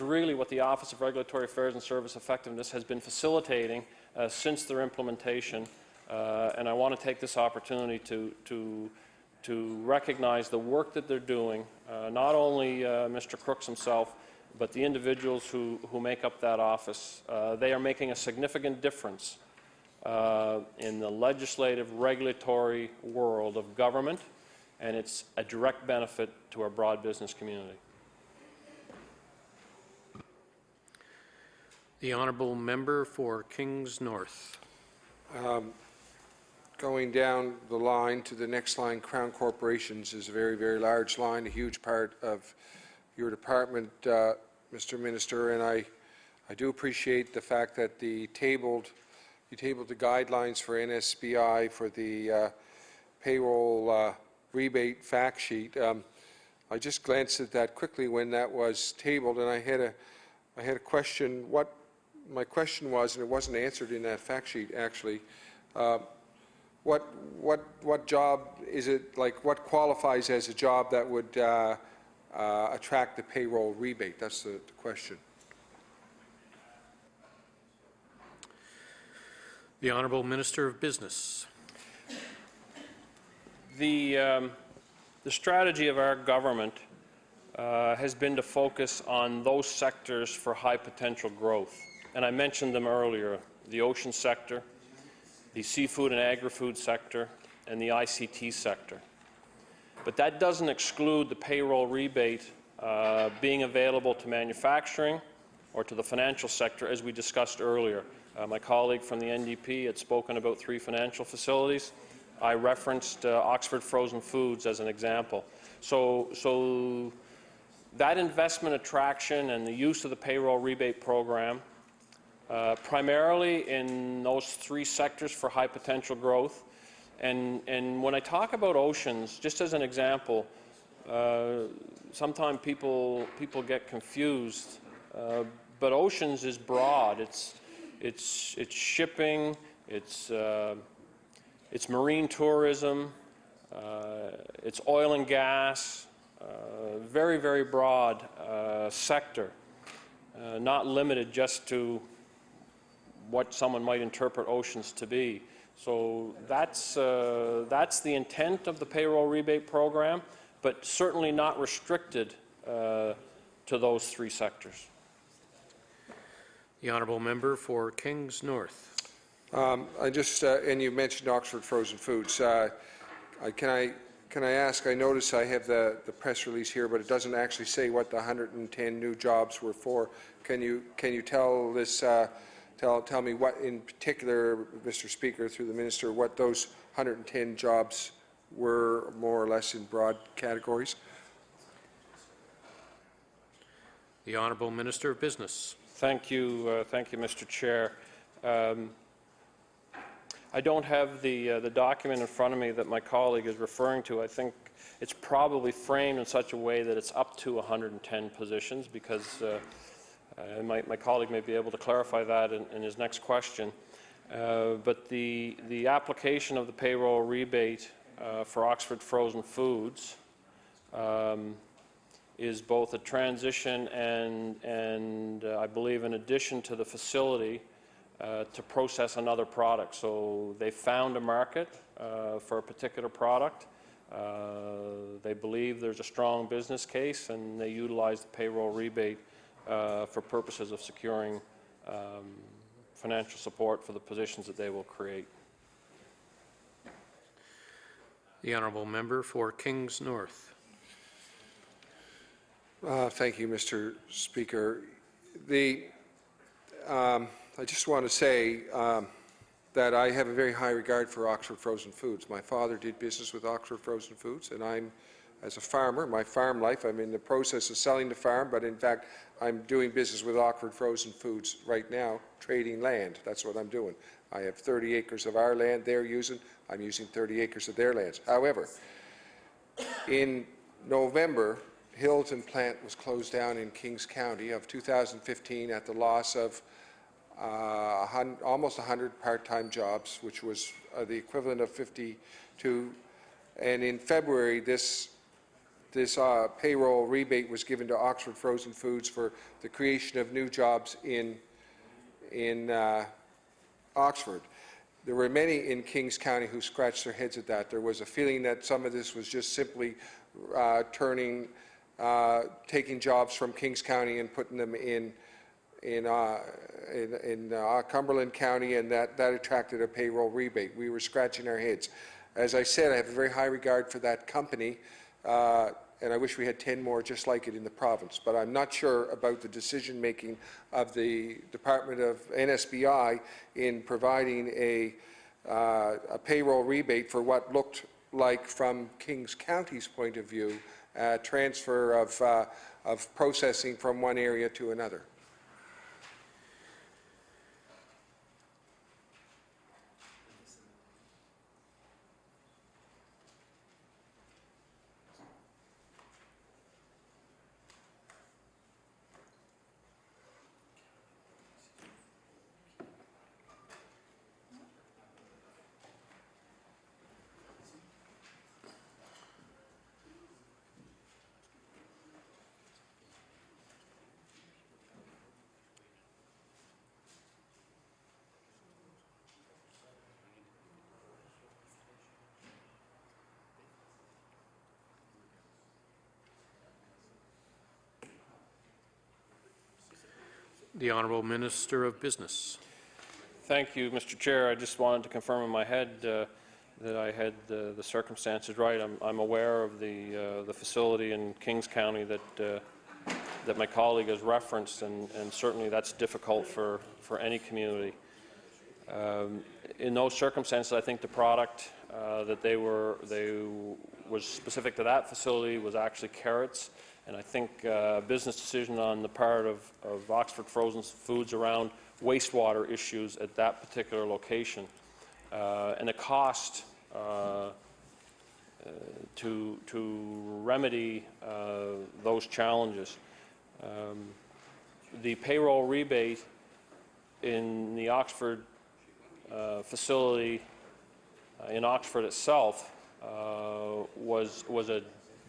really what the Office of Regulatory Affairs and Service Effectiveness has been facilitating since their implementation. And I want to take this opportunity to recognize the work that they're doing, not only Mr. Crooks himself, but the individuals who make up that office. They are making a significant difference in the legislative, regulatory world of government, and it's a direct benefit to our broad business community. The honourable member for Kings North. Going down the line to the next line, Crown Corporations is a very, very large line, a huge part of your department, Mr. Minister, and I do appreciate the fact that you tabled the guidelines for NSBI for the payroll rebate fact sheet. I just glanced at that quickly when that was tabled, and I had a question. What my question was, and it wasn't answered in that fact sheet actually. What job is it, like what qualifies as a job that would attract the payroll rebate? That's the question. The Honourable Minister of Business. The strategy of our government has been to focus on those sectors for high potential growth. And I mentioned them earlier, the ocean sector, the seafood and agri-food sector, and the ICT sector. But that doesn't exclude the payroll rebate being available to manufacturing or to the financial sector, as we discussed earlier. My colleague from the NDP had spoken about 3 financial facilities. I referenced Oxford Frozen Foods as an example. So that investment attraction and the use of the payroll rebate program, primarily in those 3 sectors for high potential growth. And when I talk about oceans, just as an example, sometimes people get confused, but oceans is broad. It's shipping, it's marine tourism, it's oil and gas, very, very broad sector, not limited just to what someone might interpret oceans to be. So that's the intent of the payroll rebate program, but certainly not restricted to those 3 sectors. The honourable member for Kings North. I just and you mentioned Oxford Frozen Foods. Can I ask? I notice I have the press release here, but it doesn't actually say what the 110 new jobs were for. Can you tell this? Tell me what in particular, Mr. Speaker, through the Minister, what those 110 jobs were, more or less in broad categories? The Honourable Minister of Business. Thank you, Mr. Chair. I don't have the document in front of me that my colleague is referring to. I think it's probably framed in such a way that it's up to 110 positions, because my colleague may be able to clarify that in his next question. But the application of the payroll rebate for Oxford Frozen Foods is both a transition and I believe an addition to the facility to process another product. So they found a market for a particular product. They believe there's a strong business case, and they utilize the payroll rebate for purposes of securing financial support for the positions that they will create. The honourable member for Kings North. Thank you, Mr. Speaker. I just want to say that I have a very high regard for Oxford Frozen Foods. My father did business with Oxford Frozen Foods, and I'm, as a farmer, my farm life, I'm in the process of selling the farm, but in fact, I'm doing business with Oxford Frozen Foods right now, trading land. That's what I'm doing. I have 30 acres of our land they're using. I'm using 30 acres of their lands. However, in November, Hilton plant was closed down in Kings County of 2015 at the loss of almost 100 part-time jobs, which was the equivalent of 52. And in February, this payroll rebate was given to Oxford Frozen Foods for the creation of new jobs in Oxford. There were many in Kings County who scratched their heads at that. There was a feeling that some of this was just simply taking jobs from Kings County and putting them in Cumberland County, and that attracted a payroll rebate. We were scratching our heads. As I said, I have a very high regard for that company, and I wish we had 10 more just like it in the province. But I'm not sure about the decision-making of the Department of NSBI in providing a payroll rebate for what looked like, from Kings County's point of view, transfer of processing from one area to another. The Honourable Minister of Business. Thank you, Mr. Chair. I just wanted to confirm in my head that I had the circumstances right. I'm aware of the facility in Kings County that my colleague has referenced, and certainly that's difficult for any community. In those circumstances, I think the product that was specific to that facility was actually carrots, and I think a business decision on the part of Oxford Frozen Foods around wastewater issues at that particular location, and the cost to remedy those challenges. The payroll rebate in the Oxford facility in Oxford itself was a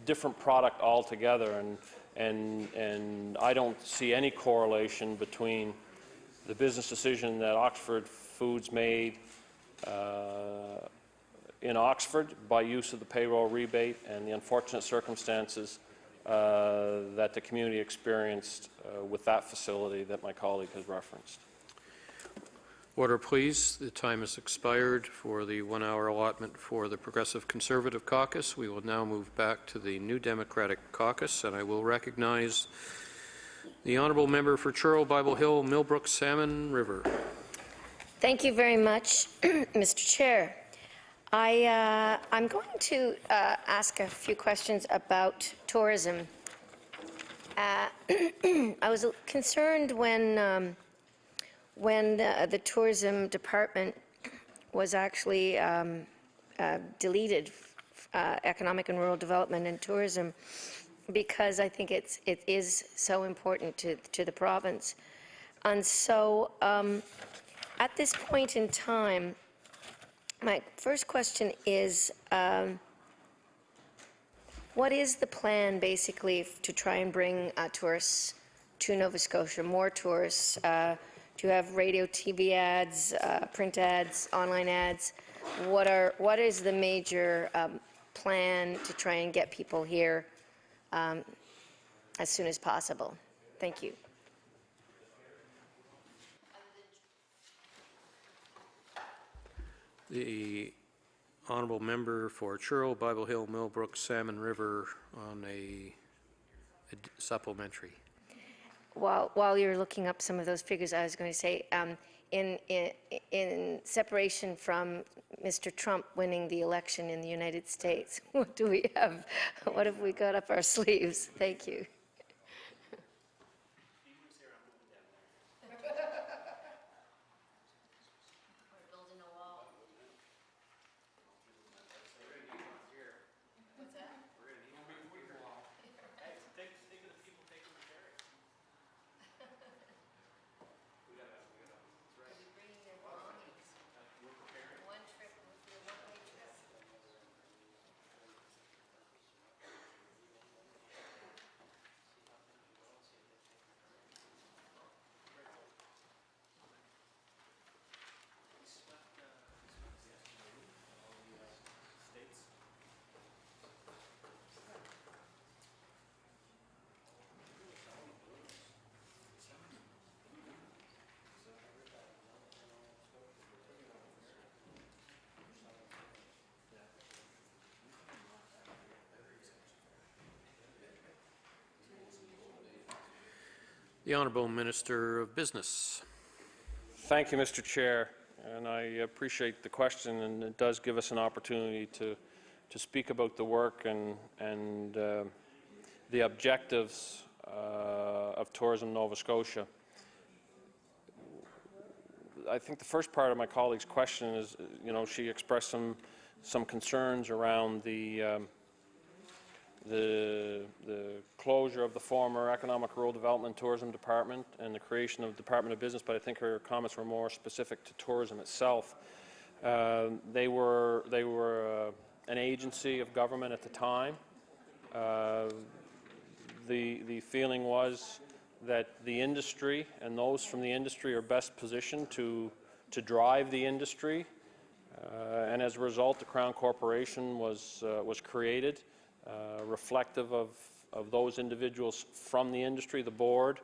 different product altogether, and I don't see any correlation between the business decision that Oxford Foods made in Oxford by use of the payroll rebate and the unfortunate circumstances that the community experienced with that facility that my colleague has referenced. Order, please. The time has expired for the 1-hour allotment for the Progressive Conservative Caucus. We will now move back to the New Democratic Caucus, and I will recognize the Honourable Member for Churl, Bible Hill, Millbrook, Salmon River. Thank you very much, Mr. Chair. I'm going to ask a few questions about tourism. I was concerned when the tourism department was actually deleted, economic and rural development and tourism, because I think it is so important to the province. And so at this point in time, my first question is, what is the plan basically to try and bring tourists to Nova Scotia, more tourists? Do you have radio, TV ads, print ads, online ads? What is the major plan to try and get people here as soon as possible? Thank you. The Honourable Member for Churl, Bible Hill, Millbrook, Salmon River on a supplementary. While you're looking up some of those figures, I was going to say, in separation from Mr. Trump winning the election in the United States, what do we have? What have we got up our sleeves? Thank you. The Honourable Minister of Business. Thank you, Mr. Chair, and I appreciate the question, and it does give us an opportunity to speak about the work and the objectives of Tourism Nova Scotia. I think the first part of my colleague's question is, she expressed some concerns around the closure of the former Economic Rural Development Tourism Department and the creation of the Department of Business, but I think her comments were more specific to tourism itself. They were an agency of government at the time. The feeling was that the industry and those from the industry are best positioned to drive the industry, and as a result, the Crown Corporation was created. Reflective of those individuals from the industry, the board,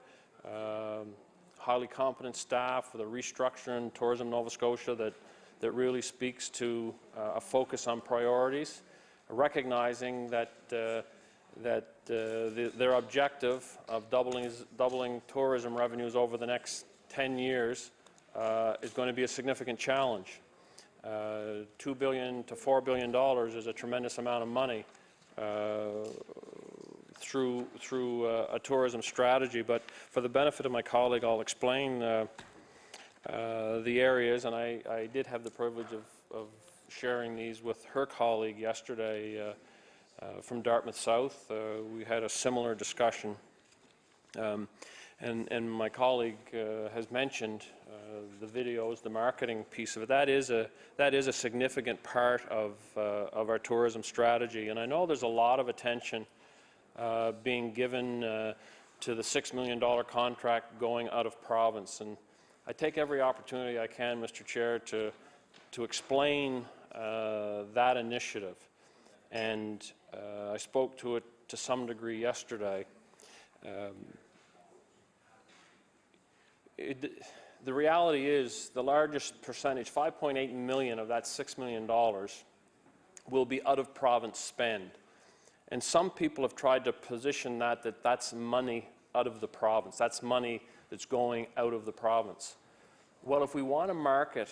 highly competent staff with a restructure in Tourism Nova Scotia that really speaks to a focus on priorities, recognizing that their objective of doubling tourism revenues over the next 10 years is going to be a significant challenge. $2 billion to $4 billion is a tremendous amount of money through a tourism strategy. But for the benefit of my colleague, I'll explain the areas, and I did have the privilege of sharing these with her colleague yesterday from Dartmouth South. We had a similar discussion, and my colleague has mentioned the videos, the marketing piece of it. That is a significant part of our tourism strategy, and I know there's a lot of attention being given to the $6 million contract going out of province, and I take every opportunity I can, Mr. Chair, to explain that initiative. And I spoke to it to some degree yesterday. The reality is the largest percentage, 5.8 million of that $6 million, will be out-of-province spend. And some people have tried to position that's money out of the province. That's money that's going out of the province. Well, if we want to market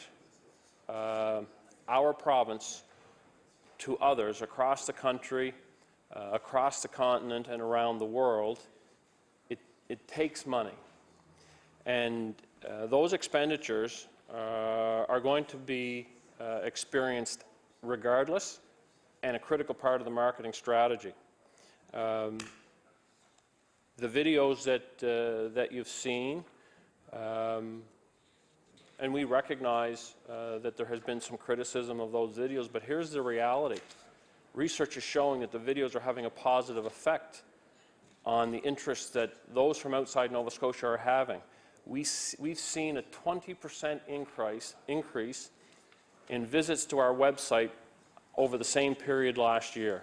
our province to others across the country, across the continent, and around the world, it takes money. And those expenditures are going to be experienced regardless, and a critical part of the marketing strategy. The videos that you've seen, and we recognize that there has been some criticism of those videos, but here's the reality. Research is showing that the videos are having a positive effect on the interest that those from outside Nova Scotia are having. We've seen a 20% increase in visits to our website over the same period last year.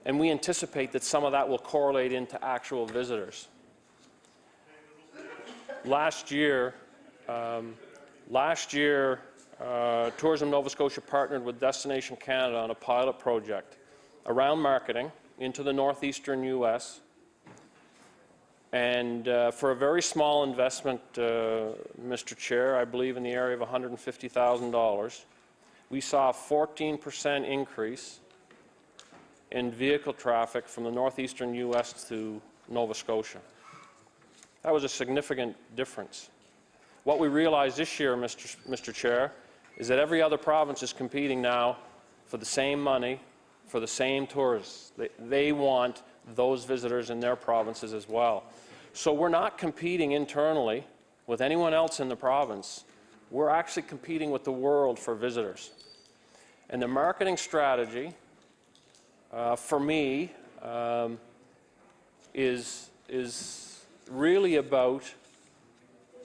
And we anticipate that some of that will correlate into actual visitors. Last year, Tourism Nova Scotia partnered with Destination Canada on a pilot project around marketing into the northeastern U.S. And for a very small investment, Mr. Chair, I believe in the area of $150,000, we saw a 14% increase in vehicle traffic from the northeastern U.S. to Nova Scotia. That was a significant difference. What we realized this year, Mr. Chair, is that every other province is competing now for the same money, for the same tourists. They want those visitors in their provinces as well. So we're not competing internally with anyone else in the province. We're actually competing with the world for visitors. And the marketing strategy, for me, is really about,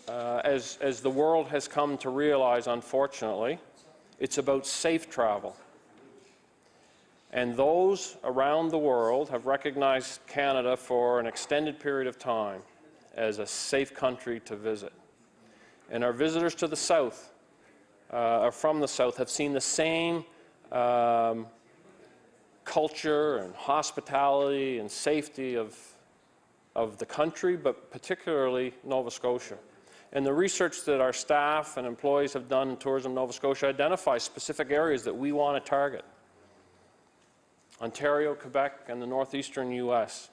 as the world has come to realize, unfortunately, it's about safe travel. And those around the world have recognized Canada for an extended period of time as a safe country to visit. And our visitors to the south, or from the south, have seen the same culture and hospitality and safety of the country, but particularly Nova Scotia. And the research that our staff and employees have done in Tourism Nova Scotia identifies specific areas that we want to target. Ontario, Quebec, and the northeastern U.S.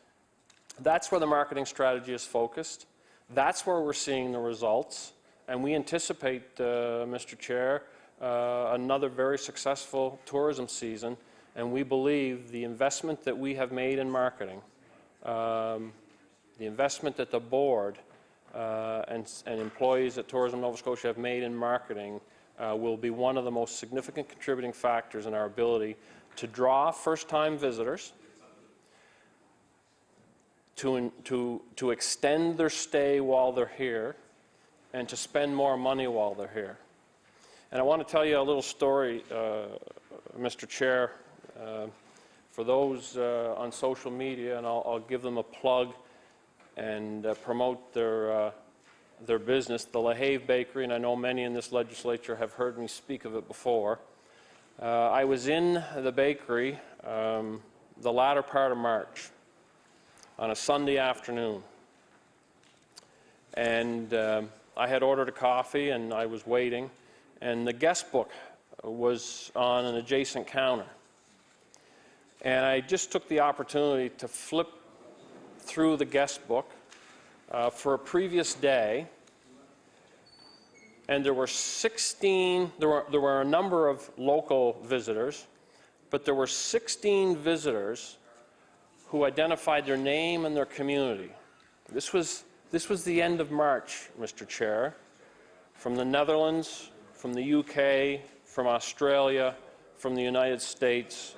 That's where the marketing strategy is focused. That's where we're seeing the results. And we anticipate, Mr. Chair, another very successful tourism season. And we believe the investment that we have made in marketing, the investment that the board and employees at Tourism Nova Scotia have made in marketing will be one of the most significant contributing factors in our ability to draw first-time visitors, to extend their stay while they're here, and to spend more money while they're here. And I want to tell you a little story, Mr. Chair, for those on social media, and I'll give them a plug and promote their their business, the LaHave Bakery, and I know many in this legislature have heard me speak of it before. I was in the bakery the latter part of March on a Sunday afternoon, and I had ordered a coffee and I was waiting, and the guest book was on an adjacent counter. And I just took the opportunity to flip through the guest book for a previous day, and there were 16, there were a number of local visitors, but there were 16 visitors who identified their name and their community. This was the end of March, Mr. Chair, from the Netherlands, from the UK, from Australia, from the United States,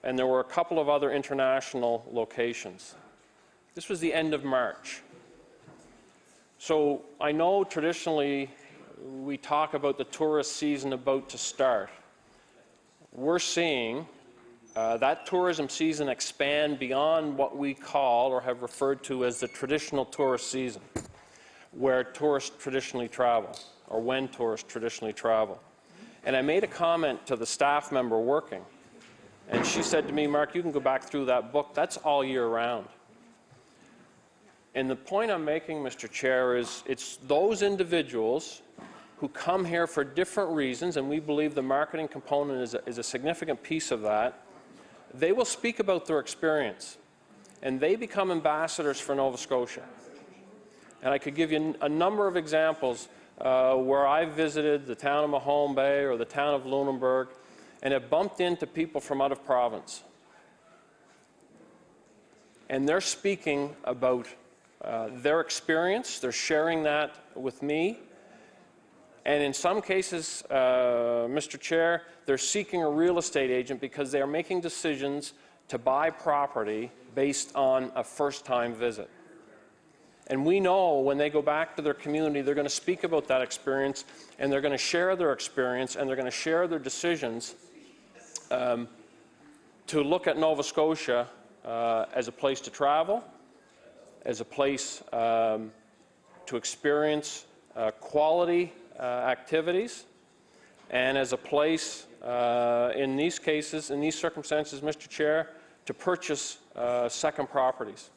and there were a couple of other international locations. This was the end of March. So I know traditionally we talk about the tourist season about to start. We're seeing that tourism season expand beyond what we call or have referred to as the traditional tourist season, where tourists traditionally travel, or when tourists traditionally travel. And I made a comment to the staff member working, and she said to me, "Mark, you can go back through that book. That's all year round." And the point I'm making, Mr. Chair, is it's those individuals who come here for different reasons, and we believe the marketing component is a significant piece of that. They will speak about their experience, and they become ambassadors for Nova Scotia. And I could give you a number of examples where I visited the town of Mahone Bay or the town of Lunenburg and have bumped into people from out of province. And they're speaking about their experience, they're sharing that with me, and in some cases, Mr. Chair, they're seeking a real estate agent because they are making decisions to buy property based on a first-time visit. And we know when they go back to their community, they're going to speak about that experience, and they're going to share their experience, and they're going to share their decisions to look at Nova Scotia as a place to travel, as a place to experience quality activities, and as a place, in these cases, in these circumstances, Mr. Chair, to purchase second properties.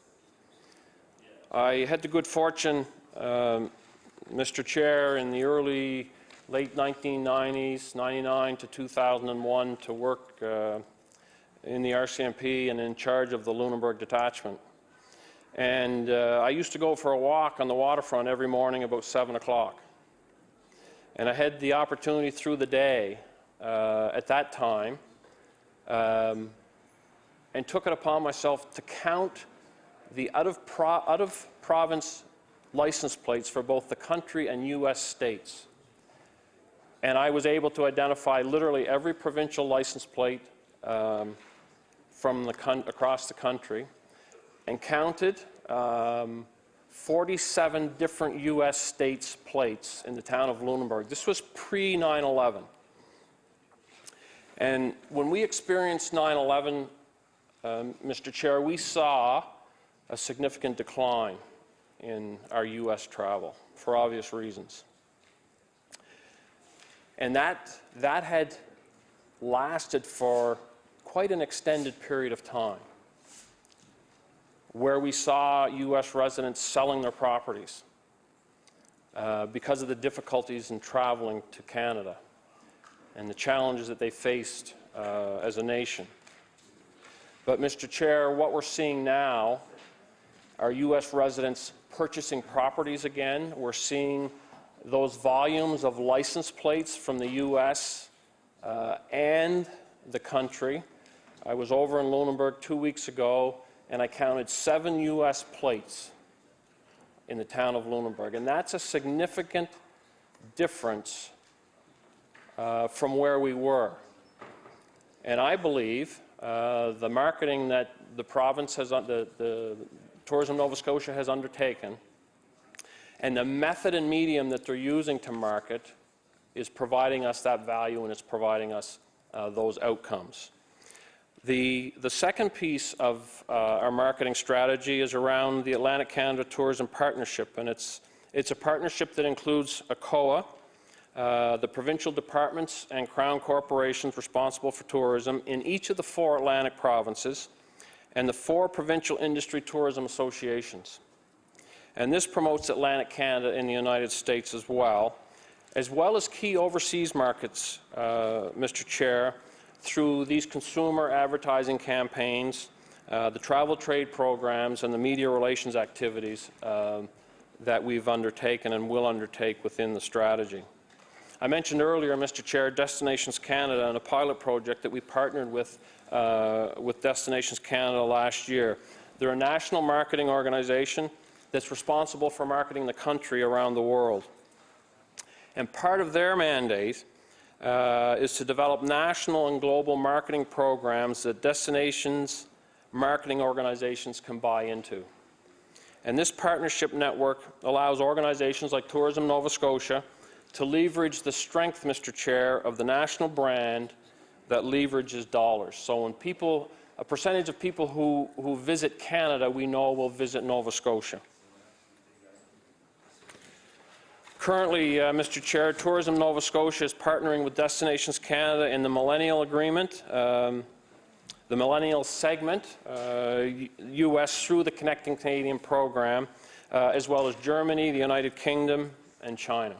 I had the good fortune, Mr. Chair, in the late 1990s, 99 to 2001, to work in the RCMP and in charge of the Lunenburg detachment. And I used to go for a walk on the waterfront every morning about 7 o'clock. And I had the opportunity through the day at that time and took it upon myself to count the out-of-province license plates for both the country and U.S. states. And I was able to identify literally every provincial license plate from across the country, and counted 47 different U.S. states' plates in the town of Lunenburg. This was pre-9/11. And when we experienced 9/11, Mr. Chair, we saw a significant decline in our U.S. travel for obvious reasons. And that had lasted for quite an extended period of time, where we saw U.S. residents selling their properties because of the difficulties in traveling to Canada and the challenges that they faced as a nation. But, Mr. Chair, what we're seeing now are U.S. residents purchasing properties again. We're seeing those volumes of license plates from the U.S. And the country. I was over in Lunenburg 2 weeks ago, and I counted 7 U.S. plates in the town of Lunenburg. And that's a significant difference from where we were. And I believe the marketing that the province has, the Tourism Nova Scotia has undertaken, and the method and medium that they're using to market is providing us that value, and it's providing us those outcomes. The second piece of our marketing strategy is around the Atlantic Canada Tourism Partnership, and it's It's a partnership that includes ACOA, the provincial departments and Crown corporations responsible for tourism in each of the 4 Atlantic provinces and the 4 provincial industry tourism associations. And this promotes Atlantic Canada in the United States as well as key overseas markets, Mr. Chair, through these consumer advertising campaigns, the travel trade programs, and the media relations activities that we've undertaken and will undertake within the strategy. I mentioned earlier, Mr. Chair, Destinations Canada and a pilot project that we partnered with Destinations Canada last year. They're a national marketing organization that's responsible for marketing the country around the world. And part of their mandate is to develop national and global marketing programs that destinations marketing organizations can buy into. And this partnership network allows organizations like Tourism Nova Scotia to leverage the strength, Mr. Chair, of the national brand that leverages dollars. So when a percentage of people who visit Canada, we know will visit Nova Scotia. Currently, Mr. Chair, Tourism Nova Scotia is partnering with Destinations Canada in the Millennial Agreement, the Millennial segment, U.S. through the Connecting Canadian program, as well as Germany, the United Kingdom, and China.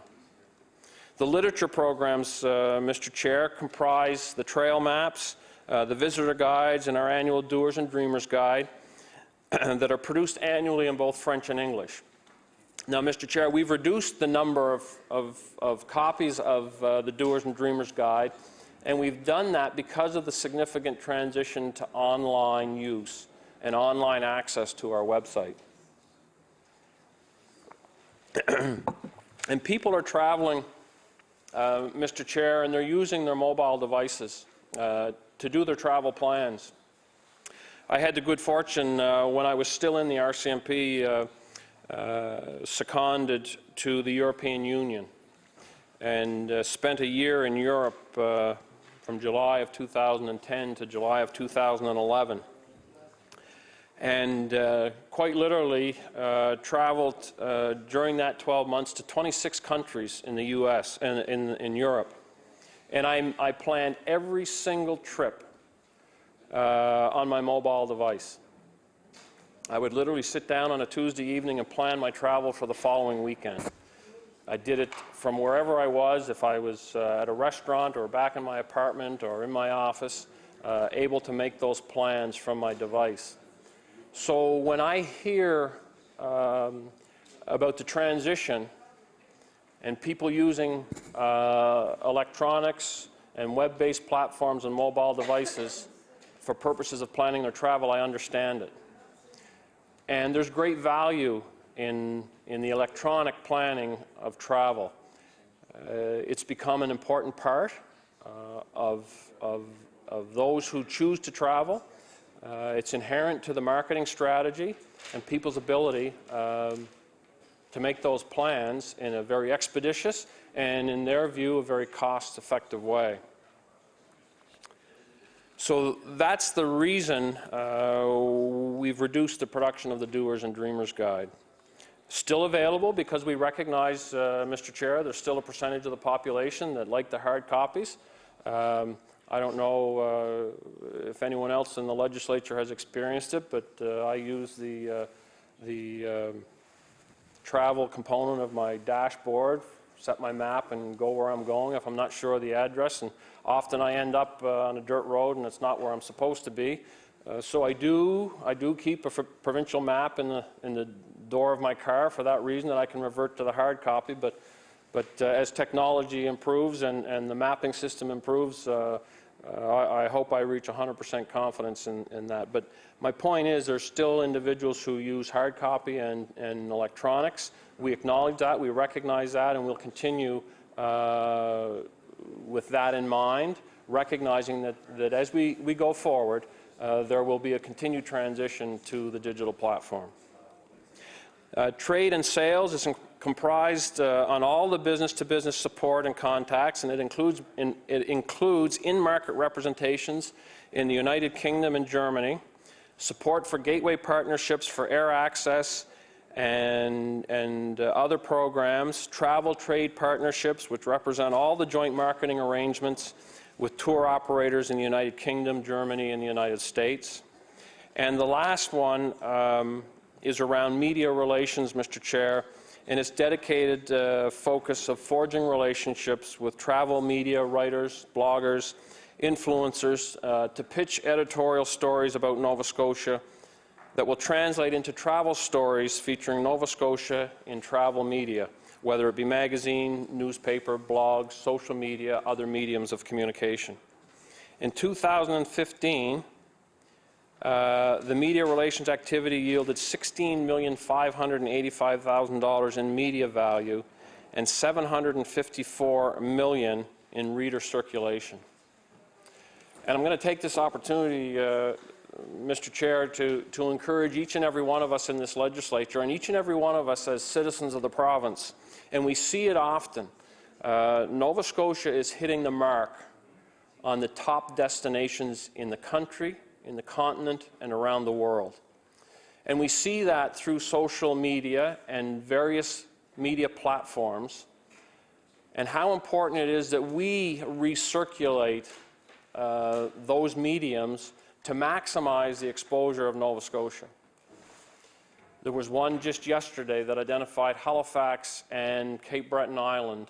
The literature programs, Mr. Chair, comprise the trail maps, the visitor guides, and our annual Doers and Dreamers Guide that are produced annually in both French and English. Now, Mr. Chair, we've reduced the number of copies of the Doers and Dreamers Guide, and we've done that because of the significant transition to online use and online access to our website. And people are traveling, Mr. Chair, and they're using their mobile devices to do their travel plans. I had the good fortune when I was still in the RCMP seconded to the European Union and spent a year in Europe from July of 2010 to July of 2011. And quite literally traveled during that 12 months to 26 countries in the U.S. and in Europe. And I planned every single trip on my mobile device. I would literally sit down on a Tuesday evening and plan my travel for the following weekend. I did it from wherever I was, if I was at a restaurant or back in my apartment or in my office, able to make those plans from my device. So when I hear about the transition and people using electronics and web-based platforms and mobile devices for purposes of planning their travel, I understand it. And there's great value in the electronic planning of travel. It's become an important part of those who choose to travel. It's inherent to the marketing strategy and people's ability to make those plans in a very expeditious and, in their view, a very cost-effective way. So that's the reason we've reduced the production of the Doers and Dreamers Guide. Still available because we recognize, Mr. Chair, there's still a percentage of the population that like the hard copies. I don't know if anyone else in the legislature has experienced it, but I use the travel component of my dashboard, set my map and go where I'm going if I'm not sure of the address. And often I end up on a dirt road and it's not where I'm supposed to be. So I do keep a provincial map in the door of my car for that reason, that I can revert to the hard copy. But as technology improves and the mapping system improves, I hope I reach 100% confidence in that. But my point is, there's still individuals who use hard copy and electronics. We acknowledge that, we recognize that, and we'll continue with that in mind, recognizing that as we go forward, there will be a continued transition to the digital platform. Trade and sales is comprised on all the business-to-business support and contacts, and it includes in-market representations in the United Kingdom and Germany, support for gateway partnerships for air access, and other programs, travel trade partnerships, which represent all the joint marketing arrangements with tour operators in the United Kingdom, Germany, and the United States. And the last one is around media relations, Mr. Chair, and its dedicated focus of forging relationships with travel media writers, bloggers, influencers to pitch editorial stories about Nova Scotia that will translate into travel stories featuring Nova Scotia in travel media, whether it be magazine, newspaper, blogs, social media, other mediums of communication. In 2015, the media relations activity yielded $16,585,000 in media value and $754 million in reader circulation. And I'm going to take this opportunity, Mr. Chair, to encourage each and every one of us in this legislature and each and every one of us as citizens of the province, and we see it often. Nova Scotia is hitting the mark on the top destinations in the country, in the continent, and around the world. And we see that through social media and various media platforms, and how important it is that we recirculate those mediums to maximize the exposure of Nova Scotia. There was one just yesterday that identified Halifax and Cape Breton Island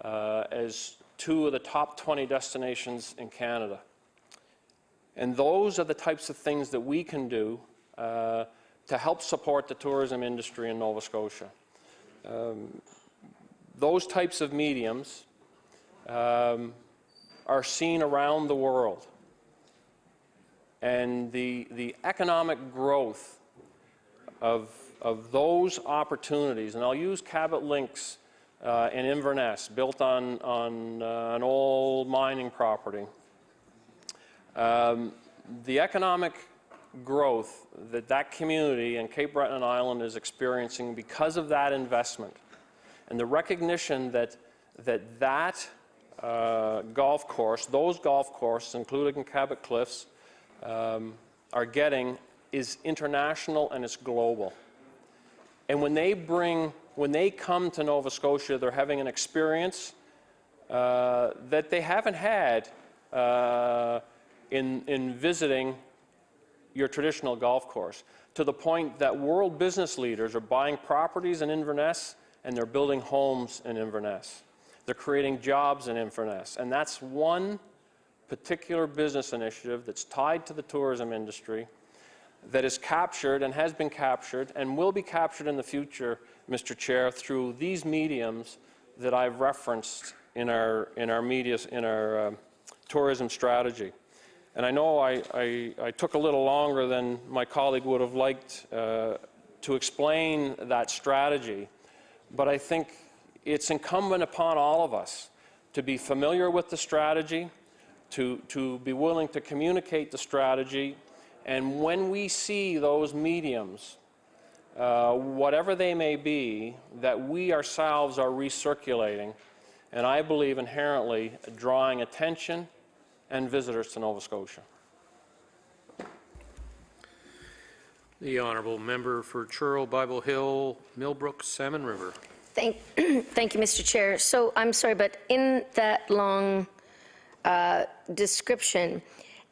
as two of the top 20 destinations in Canada. And those are the types of things that we can do to help support the tourism industry in Nova Scotia. Those types of mediums are seen around the world. And the economic growth of those opportunities, and I'll use Cabot Links in Inverness, built on an old mining property. The economic growth that community in Cape Breton Island is experiencing because of that investment, and the recognition that golf course, those golf courses, including Cabot Cliffs, are getting is international and it's global. And when they come to Nova Scotia, they're having an experience that they haven't had in visiting your traditional golf course, to the point that world business leaders are buying properties in Inverness and they're building homes in Inverness. They're creating jobs in Inverness. And that's one particular business initiative that's tied to the tourism industry that is captured and has been captured and will be captured in the future, Mr. Chair, through these mediums that I've referenced in our tourism strategy. And I know I took a little longer than my colleague would have liked to explain that strategy, but I think it's incumbent upon all of us to be familiar with the strategy, to be willing to communicate the strategy, and when we see those mediums, whatever they may be, that we ourselves are recirculating, and I believe inherently drawing attention and visitors to Nova Scotia. The Honourable Member for Churl, Bible Hill, Millbrook, Salmon River. Thank you, Mr. Chair. So I'm sorry, but in that long description,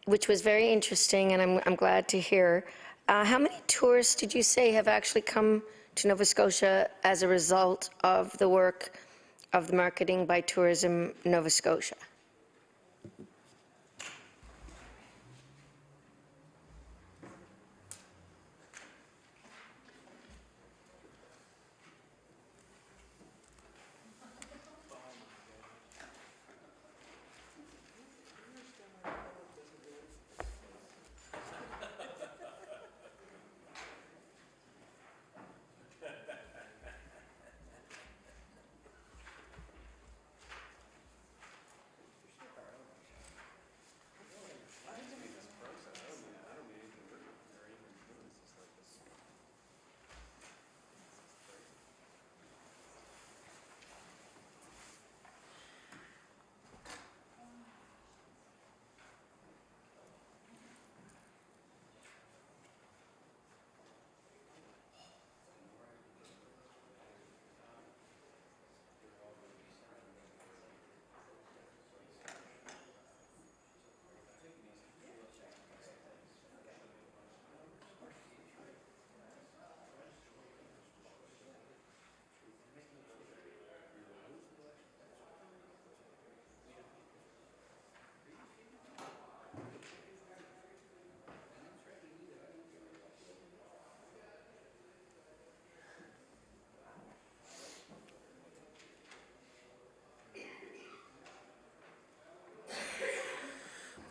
which was very interesting, and I'm glad to hear, how many tourists did you say have actually come to Nova Scotia as a result of the work of the Marketing by Tourism Nova Scotia?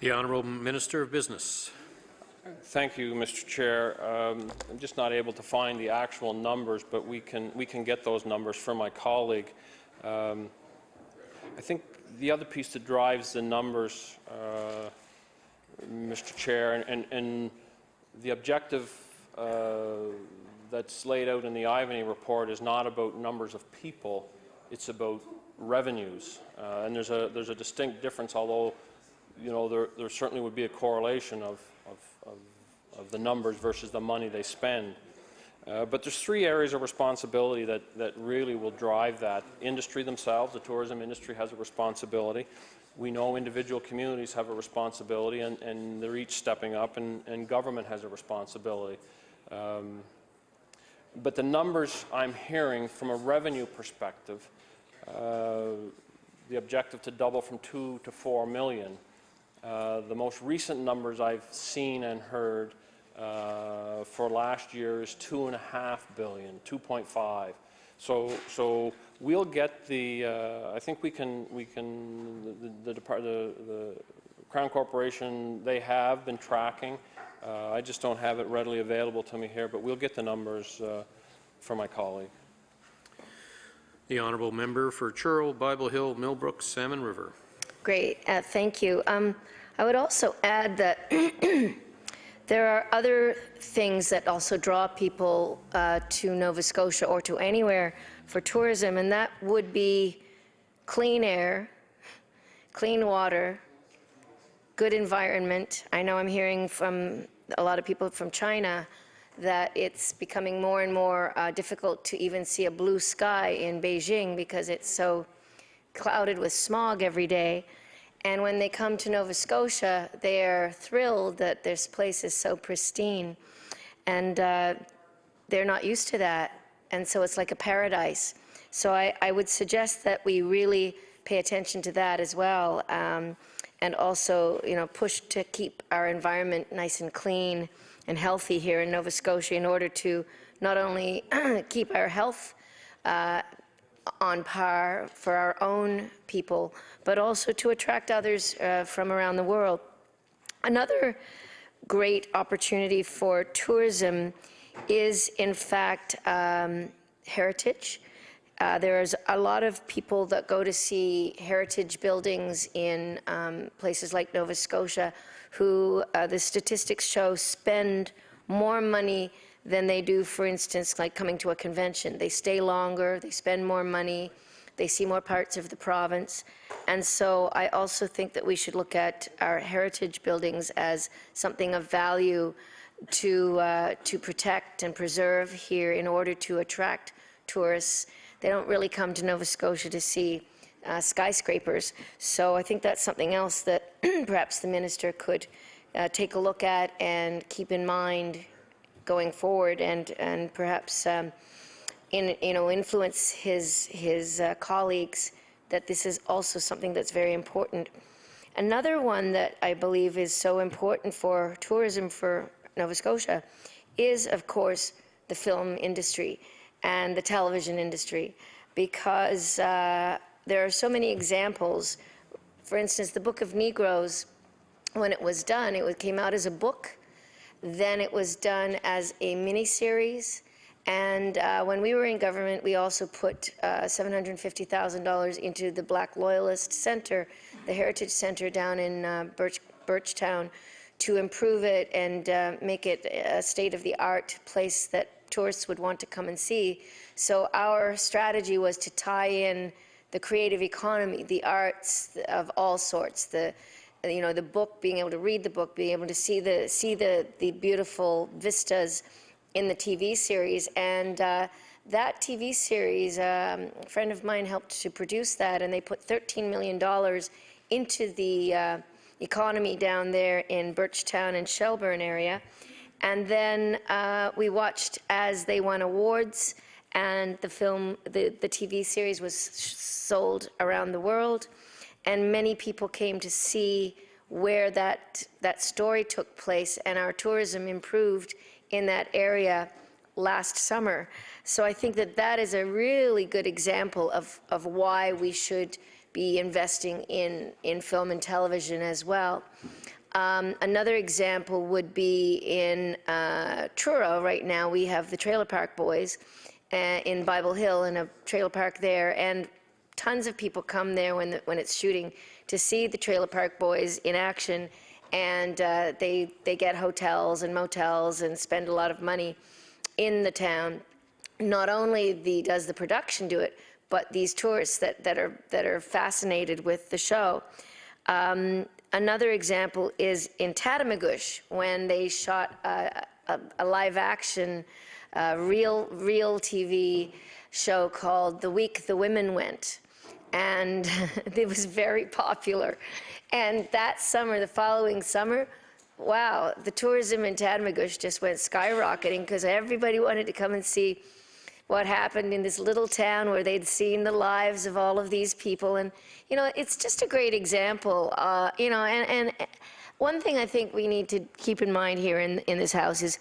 The Honourable Minister of Business. Thank you, Mr. Chair. I'm just not able to find the actual numbers, but we can get those numbers from my colleague. I think the other piece that drives the numbers, Mr. Chair, and the objective that's laid out in the Ivany report is not about numbers of people, it's about revenues. And there's a distinct difference, although there certainly would be a correlation of the numbers versus the money they spend. But there's three areas of responsibility that really will drive that. Industry themselves, the tourism industry has a responsibility. We know individual communities have a responsibility, and they're each stepping up, and government has a responsibility. But the numbers I'm hearing from a revenue perspective, the objective to double from 2 to 4 million, the most recent numbers I've seen and heard for last year is 2.5 billion, 2.5. So we'll get the. I think we can. The Crown Corporation, they have been tracking. I just don't have it readily available to me here, but we'll get the numbers from my colleague. The Honourable Member for Churl, Bible Hill, Millbrook, Salmon River. Great, thank you. I would also add that there are other things that also draw people to Nova Scotia or to anywhere for tourism, and that would be clean air, clean water, good environment. I know I'm hearing from a lot of people from China that it's becoming more and more difficult to even see a blue sky in Beijing because it's so clouded with smog every day. And when they come to Nova Scotia, they are thrilled that this place is so pristine. And they're not used to that. And so it's like a paradise. So I would suggest that we really pay attention to that as well. And also, push to keep our environment nice and clean and healthy here in Nova Scotia in order to not only keep our health on par for our own people, but also to attract others from around the world. Another great opportunity for tourism is, in fact, heritage. There's a lot of people that go to see heritage buildings in places like Nova Scotia who, the statistics show, spend more money than they do, for instance, like coming to a convention. They stay longer, they spend more money, they see more parts of the province. And so I also think that we should look at our heritage buildings as something of value to protect and preserve here in order to attract tourists. They don't really come to Nova Scotia to see skyscrapers. So I think that's something else that perhaps the minister could take a look at and keep in mind going forward, and perhaps influence his colleagues that this is also something that's very important. Another one that I believe is so important for tourism for Nova Scotia is, of course, the film industry and the television industry, because there are so many examples. For instance, the Book of Negroes, when it was done, it came out as a book. Then it was done as a miniseries, and when we were in government, we also put $750,000 into the Black Loyalist Center, the Heritage Center down in Birchtown, to improve it and make it a state-of-the-art place that tourists would want to come and see. So our strategy was to tie in the creative economy, the arts of all sorts, the book, being able to read the book, being able to see the beautiful vistas in the TV series. And that TV series, a friend of mine helped to produce that, and they put $13 million into the economy down there in Birchtown and Shelburne area. And then we watched as they won awards, and the TV series was sold around the world. And many people came to see where that story took place, and our tourism improved in that area last summer. So I think that is a really good example of why we should be investing in film and television as well. Another example would be in Truro. Right now, we have the Trailer Park Boys in Bible Hill, in a trailer park there, and tons of people come there when it's shooting to see the Trailer Park Boys in action, and they get hotels and motels and spend a lot of money in the town. Not only does the production do it, but these tourists that are fascinated with the show. Another example is in Tatamagouche, when they shot a live-action, real TV show called The Week the Women Went. And it was very popular. And that summer, the following summer, wow, the tourism in Tatamagouche just went skyrocketing because everybody wanted to come and see what happened in this little town where they'd seen the lives of all of these people. And, you know, it's just a great example, you know, and one thing I think we need to keep in mind here in this House is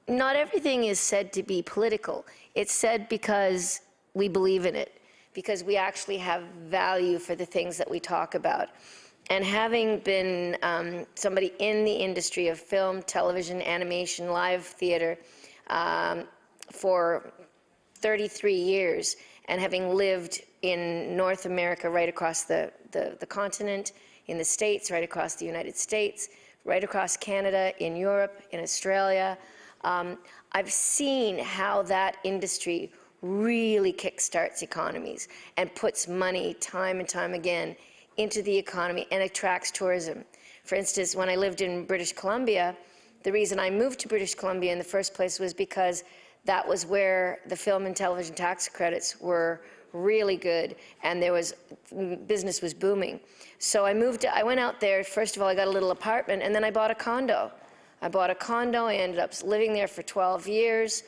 not everything is said to be political. It's said because we believe in it, because we actually have value for the things that we talk about. And having been somebody in the industry of film, television, animation, live theater for 33 years, and having lived in North America, right across the continent, in the States, right across the United States, right across Canada, in Europe, in Australia, I've seen how that industry really kickstarts economies and puts money time and time again into the economy and attracts tourism. For instance, when I lived in British Columbia, the reason I moved to British Columbia in the first place was because that was where the film and television tax credits were really good, and business was booming. So I went out there. First of all, I got a little apartment, and then I bought a condo. I ended up living there for 12 years,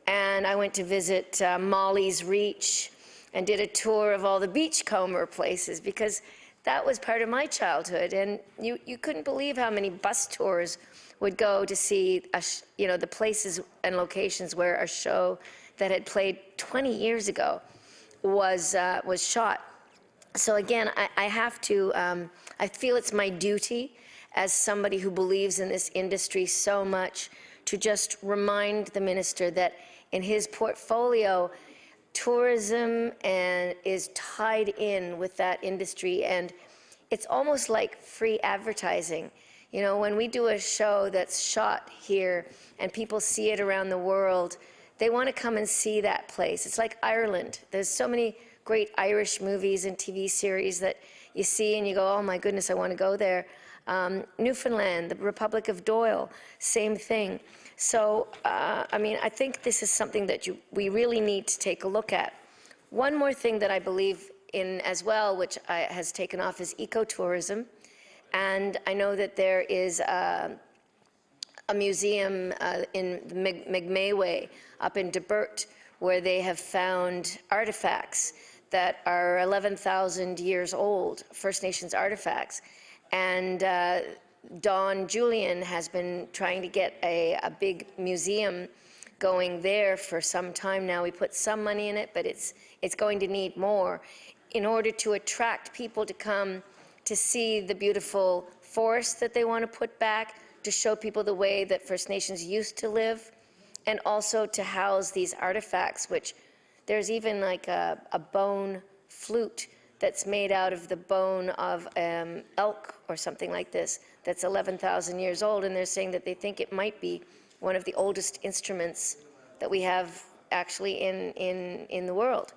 and I went to visit Molly's Reach and did a tour of all the beachcomber places, because that was part of my childhood. And you couldn't believe how many bus tours would go to see, the places and locations where a show that had played 20 years ago was shot. So again, I have to, I feel it's my duty as somebody who believes in this industry so much to just remind the minister that in his portfolio, tourism is tied in with that industry, and it's almost like free advertising. You know, when we do a show that's shot here and people see it around the world, they want to come and see that place. It's like Ireland. There's so many great Irish movies and TV series that you see and you go, oh my goodness, I want to go there. Newfoundland, the Republic of Doyle, same thing. So, I mean, I think this is something that we really need to take a look at. One more thing that I believe in as well, which has taken off, is ecotourism. And I know that there is a museum in the Mi'kmaq up in Debert where they have found artifacts that are 11,000 years old, First Nations artifacts. And Don Julian has been trying to get a big museum going there for some time now. We put some money in it, but it's going to need more in order to attract people to come to see the beautiful forests that they want to put back, to show people the way that First Nations used to live, and also to house these artifacts, which there's even like a bone flute that's made out of the bone of elk or something like this, that's 11,000 years old, and they're saying that they think it might be one of the oldest instruments that we have actually in the world.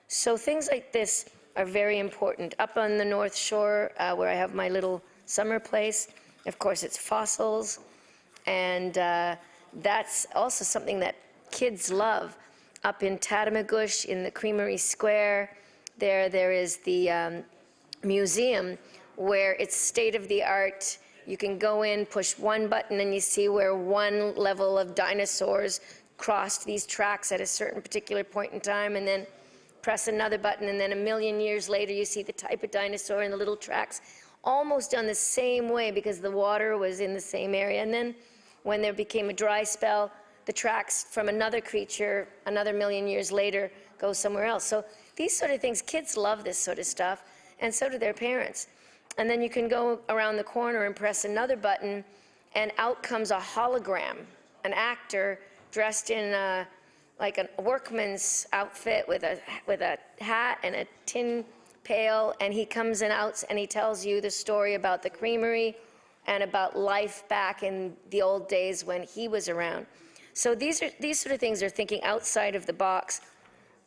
So things like this are very important. Up on the North Shore, where I have my little summer place, of course it's fossils, and that's also something that kids love. Up in Tatamagouche, in the Creamery Square, there is the museum where it's state-of-the-art. You can go in, push one button, and you see where one level of dinosaurs crossed these tracks at a certain particular point in time, and then press another button, and then a million years later you see the type of dinosaur in the little tracks, almost done the same way because the water was in the same area. And then when there became a dry spell, the tracks from another creature, another million years later, go somewhere else. So these sort of things, kids love this sort of stuff, and so do their parents. and then you can go around the corner and press another button, and out comes a hologram, an actor dressed in like a workman's outfit with a hat and a tin pail, and he comes in out and he tells you the story about the creamery and about life back in the old days when he was around. So these sort of things are thinking outside of the box,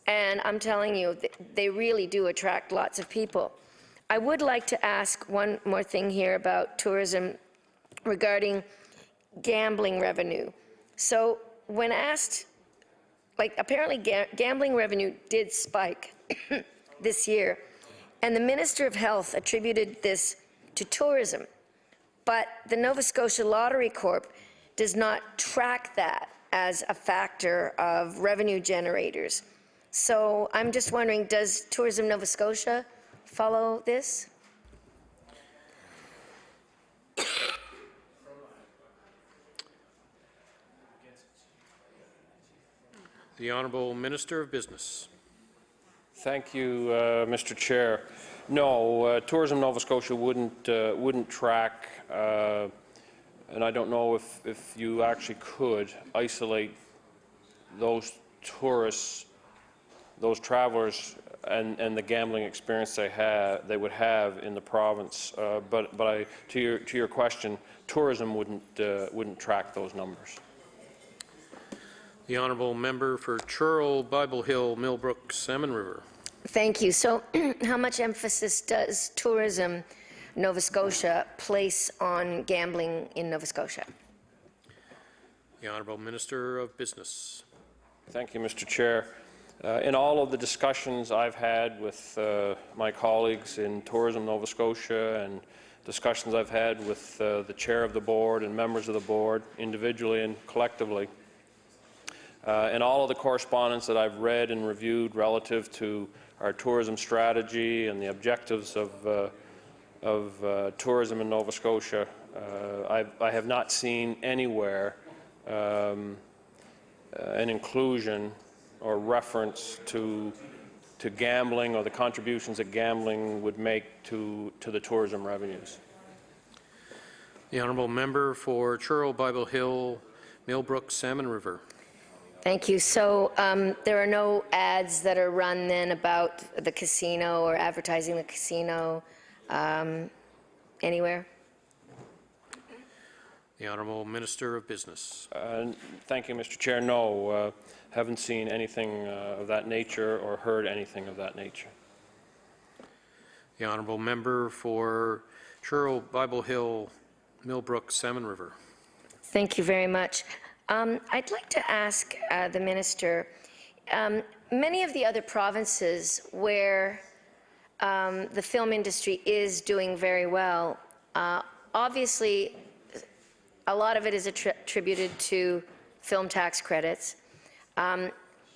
and I'm telling you, they really do attract lots of people. I would like to ask one more thing here about tourism regarding gambling revenue. So when asked, like apparently gambling revenue did spike this year, and the Minister of Health attributed this to tourism, but the Nova Scotia Lottery Corp does not track that as a factor of revenue generators. So I'm just wondering, does Tourism Nova Scotia follow this? The Honourable Minister of Business. Thank you, Mr. Chair. No, Tourism Nova Scotia wouldn't track, and I don't know if you actually could isolate those tourists, those travelers, and the gambling experience they would have in the province. But to your question, tourism wouldn't track those numbers. The Honourable Member for Churl, Bible Hill, Millbrook, Salmon River. Thank you. So how much emphasis does Tourism Nova Scotia place on gambling in Nova Scotia? The Honourable Minister of Business. Thank you, Mr. Chair. In all of the discussions I've had with my colleagues in Tourism Nova Scotia and discussions I've had with the Chair of the Board and members of the Board, individually and collectively, and all of the correspondence that I've read and reviewed relative to our tourism strategy and the objectives of tourism in Nova Scotia, I have not seen anywhere an inclusion or reference to gambling or the contributions that gambling would make to the tourism revenues. The Honourable Member for Churl, Bible Hill, Millbrook, Salmon River. Thank you. So there are no ads that are run then about the casino or advertising the casino anywhere? The Honourable Minister of Business. Thank you, Mr. Chair. No, haven't seen anything of that nature or heard anything of that nature. The Honourable Member for Churl, Bible Hill, Millbrook, Salmon River. Thank you very much. I'd like to ask the Minister, many of the other provinces where the film industry is doing very well, obviously a lot of it is attributed to film tax credits.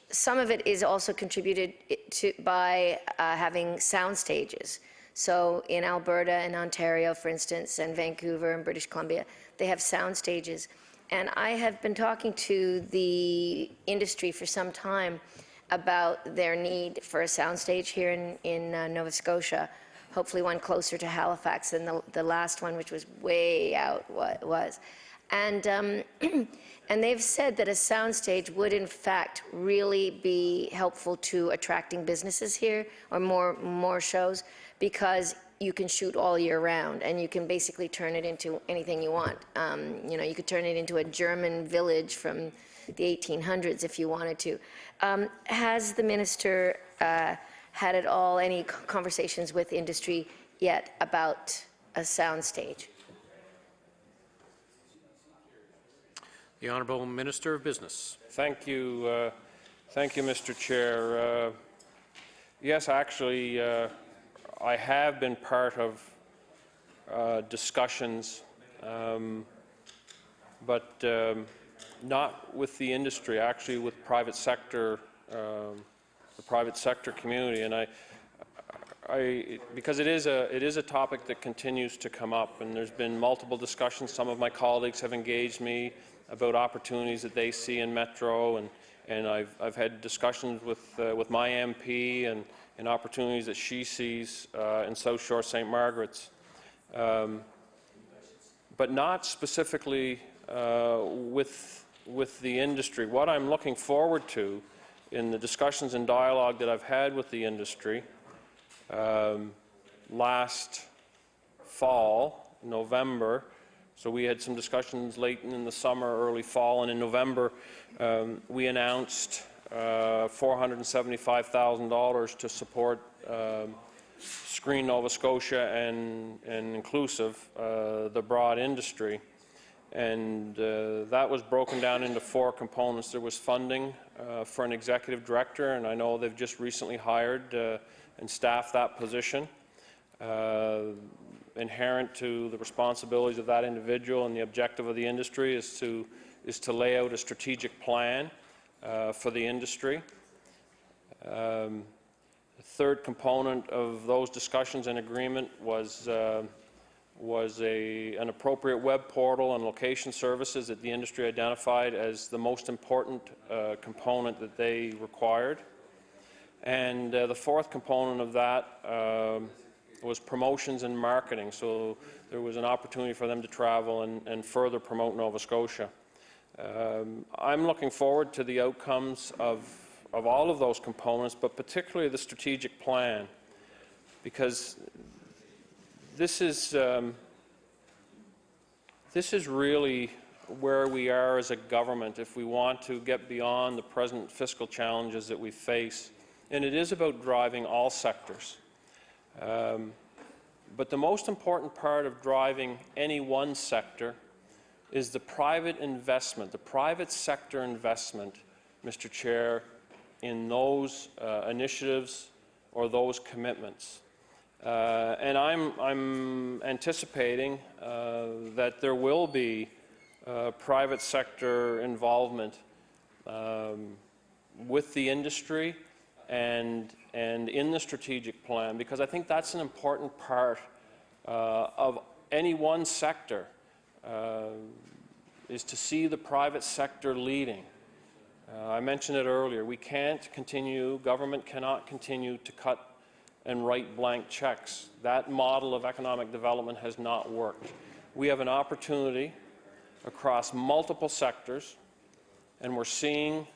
Some of it is also contributed to by having sound stages. So in Alberta and Ontario, for instance, and Vancouver and British Columbia, they have sound stages. And I have been talking to the industry for some time about their need for a soundstage here in Nova Scotia, hopefully one closer to Halifax than the last one, which was way out was. And, and they've said that a soundstage would in fact really be helpful to attracting businesses here, or more shows, because you can shoot all year round, and you can basically turn it into anything you want. You know, you could turn it into a German village from the 1800s if you wanted to. Has the minister had at all any conversations with industry yet about a soundstage? The Honourable Minister of Business. Thank you, Mr. Chair. Yes, actually, I have been part of discussions, but not with the industry, actually with private sector, the private sector community, and because it is a topic that continues to come up, and there's been multiple discussions. Some of my colleagues have engaged me about opportunities that they see in Metro, and I've had discussions with my MP and opportunities that she sees in South Shore St. Margaret's. but not specifically with the industry. What I'm looking forward to in the discussions and dialogue that I've had with the industry last fall, November, so we had some discussions late in the summer, early fall, and in November we announced $475,000 to support Screen Nova Scotia and inclusive, the broad industry. And that was broken down into 4 components. There was funding for an executive director, and I know they've just recently hired and staffed that position. Inherent to the responsibilities of that individual and the objective of the industry is to lay out a strategic plan for the industry. The third component of those discussions and agreement was an appropriate web portal and location services that the industry identified as the most important component that they required. And the fourth component of that was promotions and marketing. So there was an opportunity for them to travel and further promote Nova Scotia. I'm looking forward to the outcomes of all of those components, but particularly the strategic plan, because this is really where we are as a government if we want to get beyond the present fiscal challenges that we face. And it is about driving all sectors. But the most important part of driving any one sector is the private investment, the private sector investment, Mr. Chair, in those initiatives or those commitments. And I'm anticipating that there will be private sector involvement with the industry and in the strategic plan, because I think that's an important part of any one sector, is to see the private sector leading. I mentioned it earlier, we can't continue, government cannot continue to cut and write blank checks. That model of economic development has not worked. We have an opportunity across multiple sectors, and we're seeing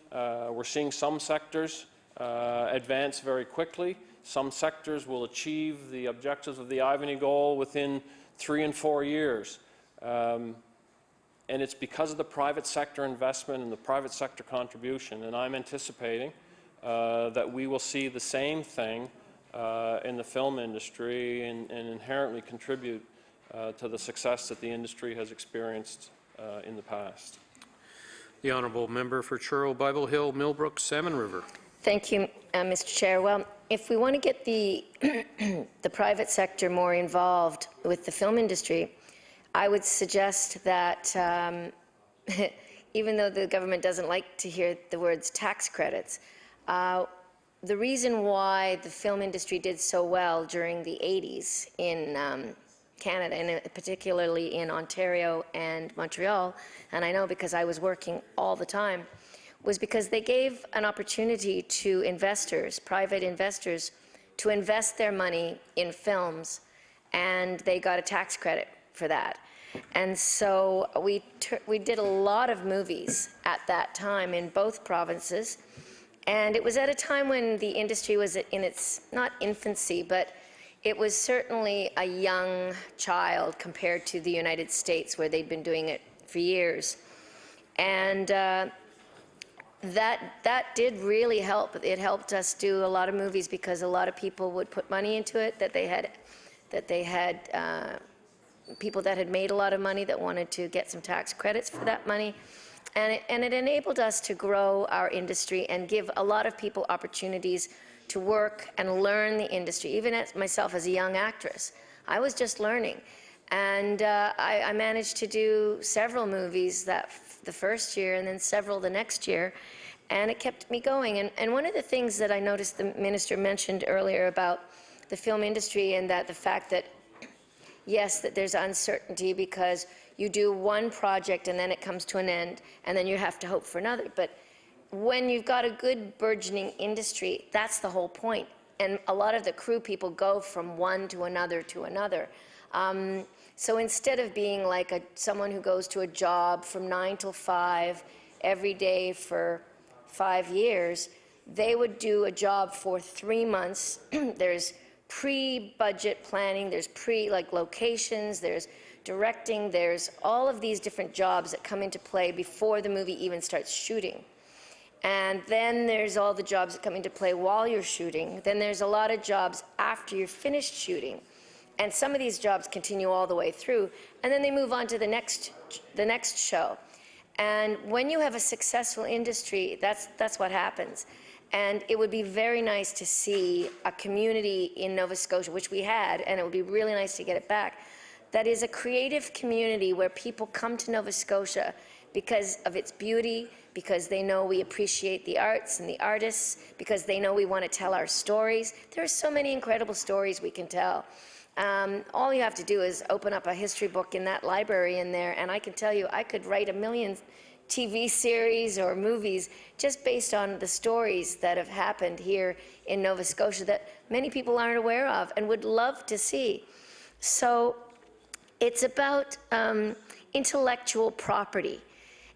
some sectors advance very quickly. Some sectors will achieve the objectives of the Ivany goal within 3 and 4 years. And it's because of the private sector investment and the private sector contribution. And I'm anticipating that we will see the same thing in the film industry and inherently contribute to the success that the industry has experienced in the past. The Honourable Member for Truro, Bible Hill, Millbrook, Salmon River. Thank you, Mr. Chair. Well, if we want to get the the private sector more involved with the film industry, I would suggest that even though the government doesn't like to hear the words tax credits, the reason why the film industry did so well during the 80s in Canada, and particularly in Ontario and Montreal, and I know because I was working all the time, was because they gave an opportunity to investors, private investors, to invest their money in films, and they got a tax credit for that. And so we did a lot of movies at that time in both provinces, and it was at a time when the industry was in its, not infancy, but it was certainly a young child compared to the United States, where they'd been doing it for years. And that did really help. It helped us do a lot of movies because a lot of people would put money into it, that they had people that had made a lot of money that wanted to get some tax credits for that money. And it enabled us to grow our industry and give a lot of people opportunities to work and learn the industry. Even as myself as a young actress, I was just learning. And I managed to do several movies the first year and then several the next year, and it kept me going. And one of the things that I noticed the minister mentioned earlier about the film industry, and that the fact that, yes, that there's uncertainty because you do one project and then it comes to an end, and then you have to hope for another. But when you've got a good burgeoning industry, that's the whole point. And a lot of the crew people go from one to another to another. So instead of being like someone who goes to a job from 9 till 5 every day for 5 years, they would do a job for 3 months. There's pre-budget planning, there's locations, there's directing, there's all of these different jobs that come into play before the movie even starts shooting. And then there's all the jobs that come into play while you're shooting. Then there's a lot of jobs after you're finished shooting. And some of these jobs continue all the way through, and then they move on to the next show. And when you have a successful industry, that's what happens. And it would be very nice to see a community in Nova Scotia, which we had, and it would be really nice to get it back, that is a creative community where people come to Nova Scotia because of its beauty, because they know we appreciate the arts and the artists, because they know we want to tell our stories. There are so many incredible stories we can tell. All you have to do is open up a history book in that library in there, and I can tell you I could write a million TV series or movies just based on the stories that have happened here in Nova Scotia that many people aren't aware of and would love to see. So it's about intellectual property.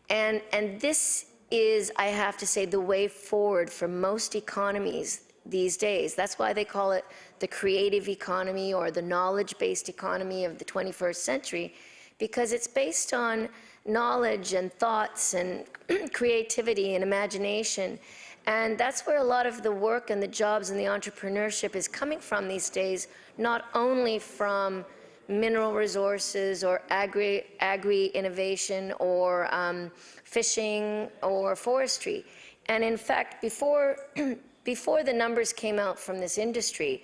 And this is, I have to say, the way forward for most economies these days. That's why they call it the creative economy or the knowledge-based economy of the 21st century, because it's based on knowledge and thoughts and creativity and imagination. And that's where a lot of the work and the jobs and the entrepreneurship is coming from these days, not only from mineral resources or agri-innovation or fishing or forestry. And in fact, before the numbers came out from this industry,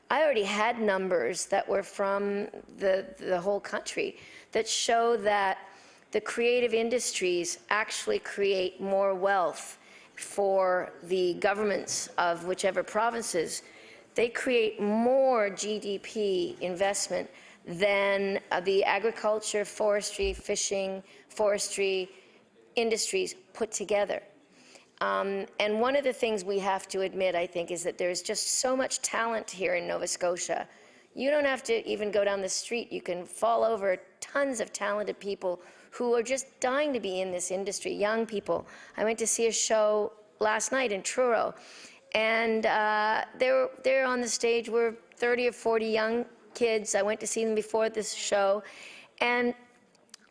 I already had numbers that were from the whole country that show that the creative industries actually create more wealth for the governments of whichever provinces. They create more GDP investment than the agriculture, forestry, fishing, forestry industries put together. And one of the things we have to admit, I think, is that there's just so much talent here in Nova Scotia. You don't have to even go down the street. You can fall over tons of talented people who are just dying to be in this industry, young people. I went to see a show last night in Truro, and there on the stage were 30 or 40 young kids. I went to see them before this show, and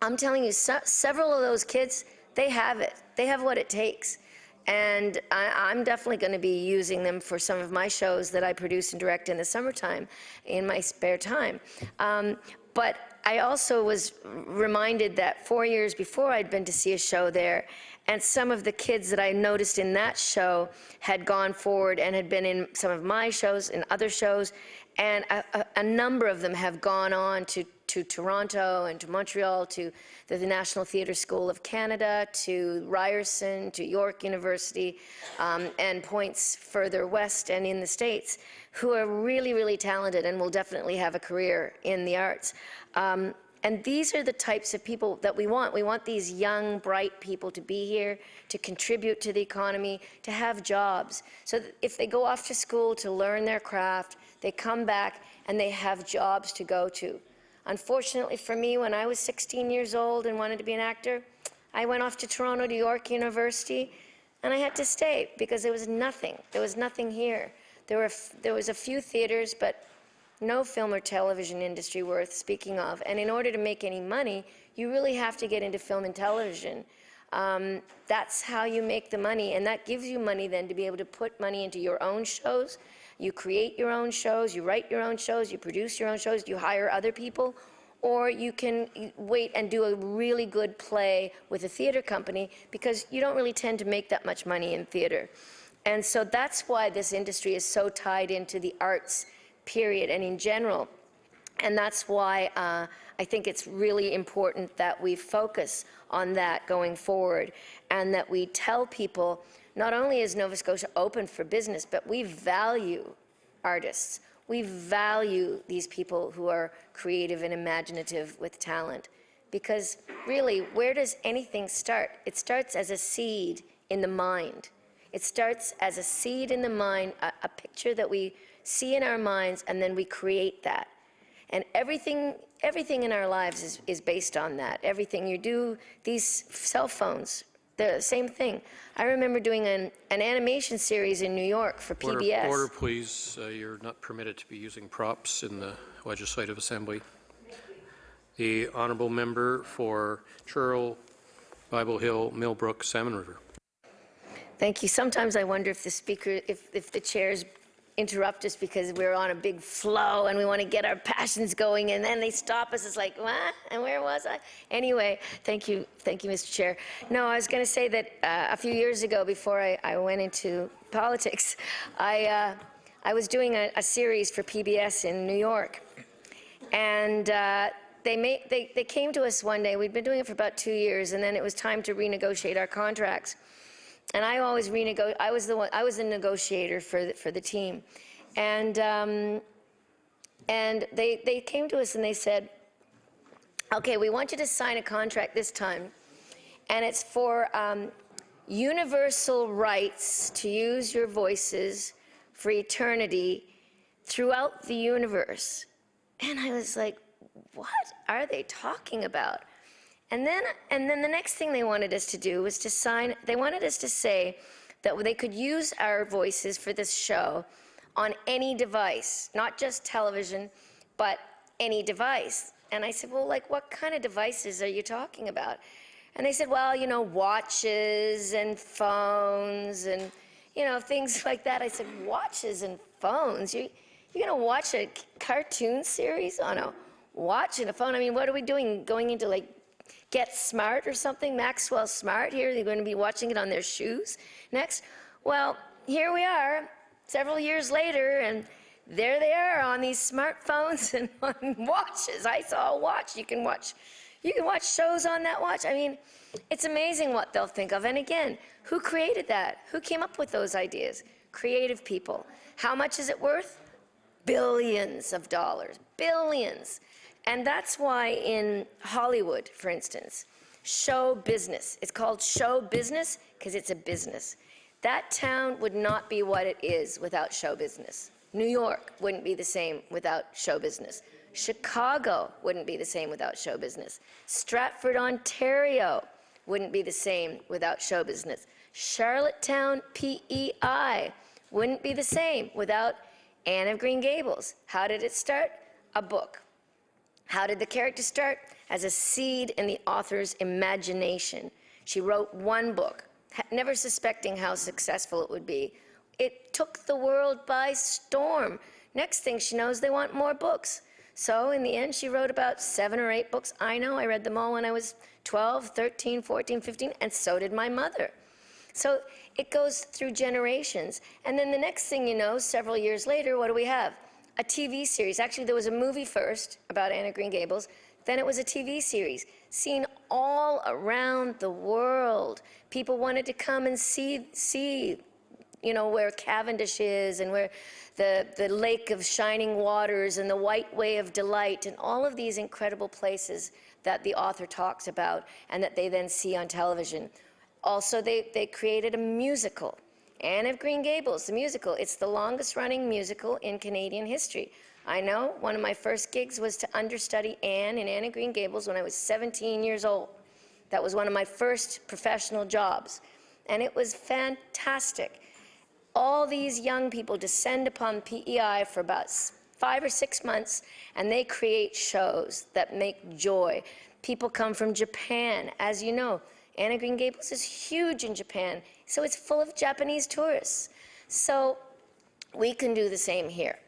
I'm telling you, several of those kids, they have it. They have what it takes. And I'm definitely going to be using them for some of my shows that I produce and direct in the summertime, in my spare time. But I also was reminded that 4 years before I'd been to see a show there, and some of the kids that I noticed in that show had gone forward and had been in some of my shows and other shows, and a number of them have gone on to Toronto and to Montreal, to the National Theatre School of Canada, to Ryerson, to York University, and points further west and in the States, who are really, really talented and will definitely have a career in the arts. And these are the types of people that we want. We want these young, bright people to be here, to contribute to the economy, to have jobs. So that if they go off to school to learn their craft, they come back and they have jobs to go to. Unfortunately for me, when I was 16 years old and wanted to be an actor, I went off to Toronto to York University, and I had to stay because there was nothing. There was nothing here. There was a few theaters, but no film or television industry worth speaking of. And in order to make any money, you really have to get into film and television. That's how you make the money, and that gives you money then to be able to put money into your own shows. You create your own shows, you write your own shows, you produce your own shows, you hire other people, or you can wait and do a really good play with a theater company, because you don't really tend to make that much money in theater. And so that's why this industry is so tied into the arts, period, and in general. And that's why I think it's really important that we focus on that going forward, and that we tell people, not only is Nova Scotia open for business, but we value artists. We value these people who are creative and imaginative with talent. Because really, where does anything start? It starts as a seed in the mind. It starts as a seed in the mind, a picture that we see in our minds, and then we create that. And everything in our lives is based on that. Everything you do, these cell phones, the same thing. I remember doing an animation series in New York for PBS. Order, please. You're not permitted to be using props in the Legislative Assembly. The honourable member for Churl, Bible Hill, Millbrook, Salmon River. Thank you. Sometimes I wonder if the speaker, if the chairs interrupt us because we're on a big flow and we want to get our passions going, and then they stop us. It's like, what? And where was I? Anyway, thank you, Mr. Chair. No, I was going to say that a few years ago, before I went into politics, I was doing a series for PBS in New York, and they came to us one day. We'd been doing it for about 2 years, and then it was time to renegotiate our contracts. And I always I was the negotiator for the team, and they came to us and they said, okay, we want you to sign a contract this time, and it's for universal rights to use your voices for eternity throughout the universe. And I was like, what are they talking about? And then the next thing they wanted us to do was to sign, they wanted us to say that they could use our voices for this show on any device, not just television, but any device. And I said, well, like, what kind of devices are you talking about? And they said, well, you know, watches and phones and, you know, things like that. I said, watches and phones? You're going to watch a cartoon series on a watch and a phone? I mean, what are we doing, going into, like, Get Smart or something, Maxwell Smart here? They're going to be watching it on their shoes next. Well, here we are, several years later, and there they are on these smartphones and on watches. I saw a watch. You can watch shows on that watch. I mean, it's amazing what they'll think of. And again, who created that? Who came up with those ideas? Creative people. How much is it worth? Billions of dollars. Billions. And that's why in Hollywood, for instance, show business, it's called show business because it's a business. That town would not be what it is without show business. New York wouldn't be the same without show business. Chicago wouldn't be the same without show business. Stratford, Ontario wouldn't be the same without show business. Charlottetown, PEI wouldn't be the same without Anne of Green Gables. How did it start? A book. How did the character start? As a seed in the author's imagination. She wrote one book, never suspecting how successful it would be. It took the world by storm. Next thing she knows, they want more books. So in the end, she wrote about 7 or 8 books. I know, I read them all when I was 12, 13, 14, 15, and so did my mother. So it goes through generations. And then the next thing you know, several years later, what do we have? A TV series. Actually, there was a movie first about Anne of Green Gables. Then it was a TV series seen all around the world. People wanted to come and see, you know, where Cavendish is and where the Lake of Shining Waters and the White Way of Delight and all of these incredible places that the author talks about and that they then see on television. Also, they created a musical. Anne of Green Gables, the musical. It's the longest running musical in Canadian history. I know one of my first gigs was to understudy Anne in Anne of Green Gables when I was 17 years old. That was one of my first professional jobs. And it was fantastic. All these young people descend upon PEI for about 5 or 6 months, and they create shows that make joy. People come from Japan, as you know. Anne of Green Gables is huge in Japan, so it's full of Japanese tourists. So we can do the same here.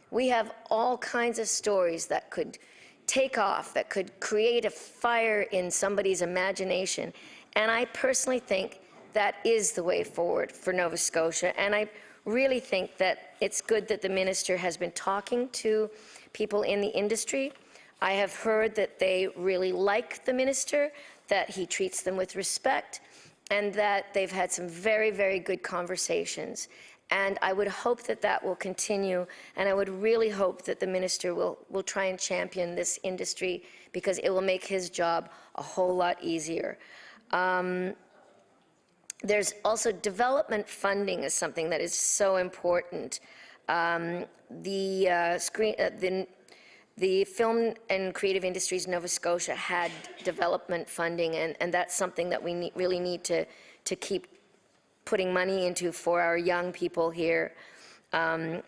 We have all kinds of stories that could take off, that could create a fire in somebody's imagination. And I personally think that is the way forward for Nova Scotia. And I really think that it's good that the minister has been talking to people in the industry. I have heard that they really like the minister, that he treats them with respect, and that they've had some very, very good conversations. And I would hope that that will continue, and I would really hope that the minister will try and champion this industry because it will make his job a whole lot easier. There's also development funding is something that is so important. the Film and Creative Industries Nova Scotia had development funding, and that's something that we really need to keep putting money into for our young people here. And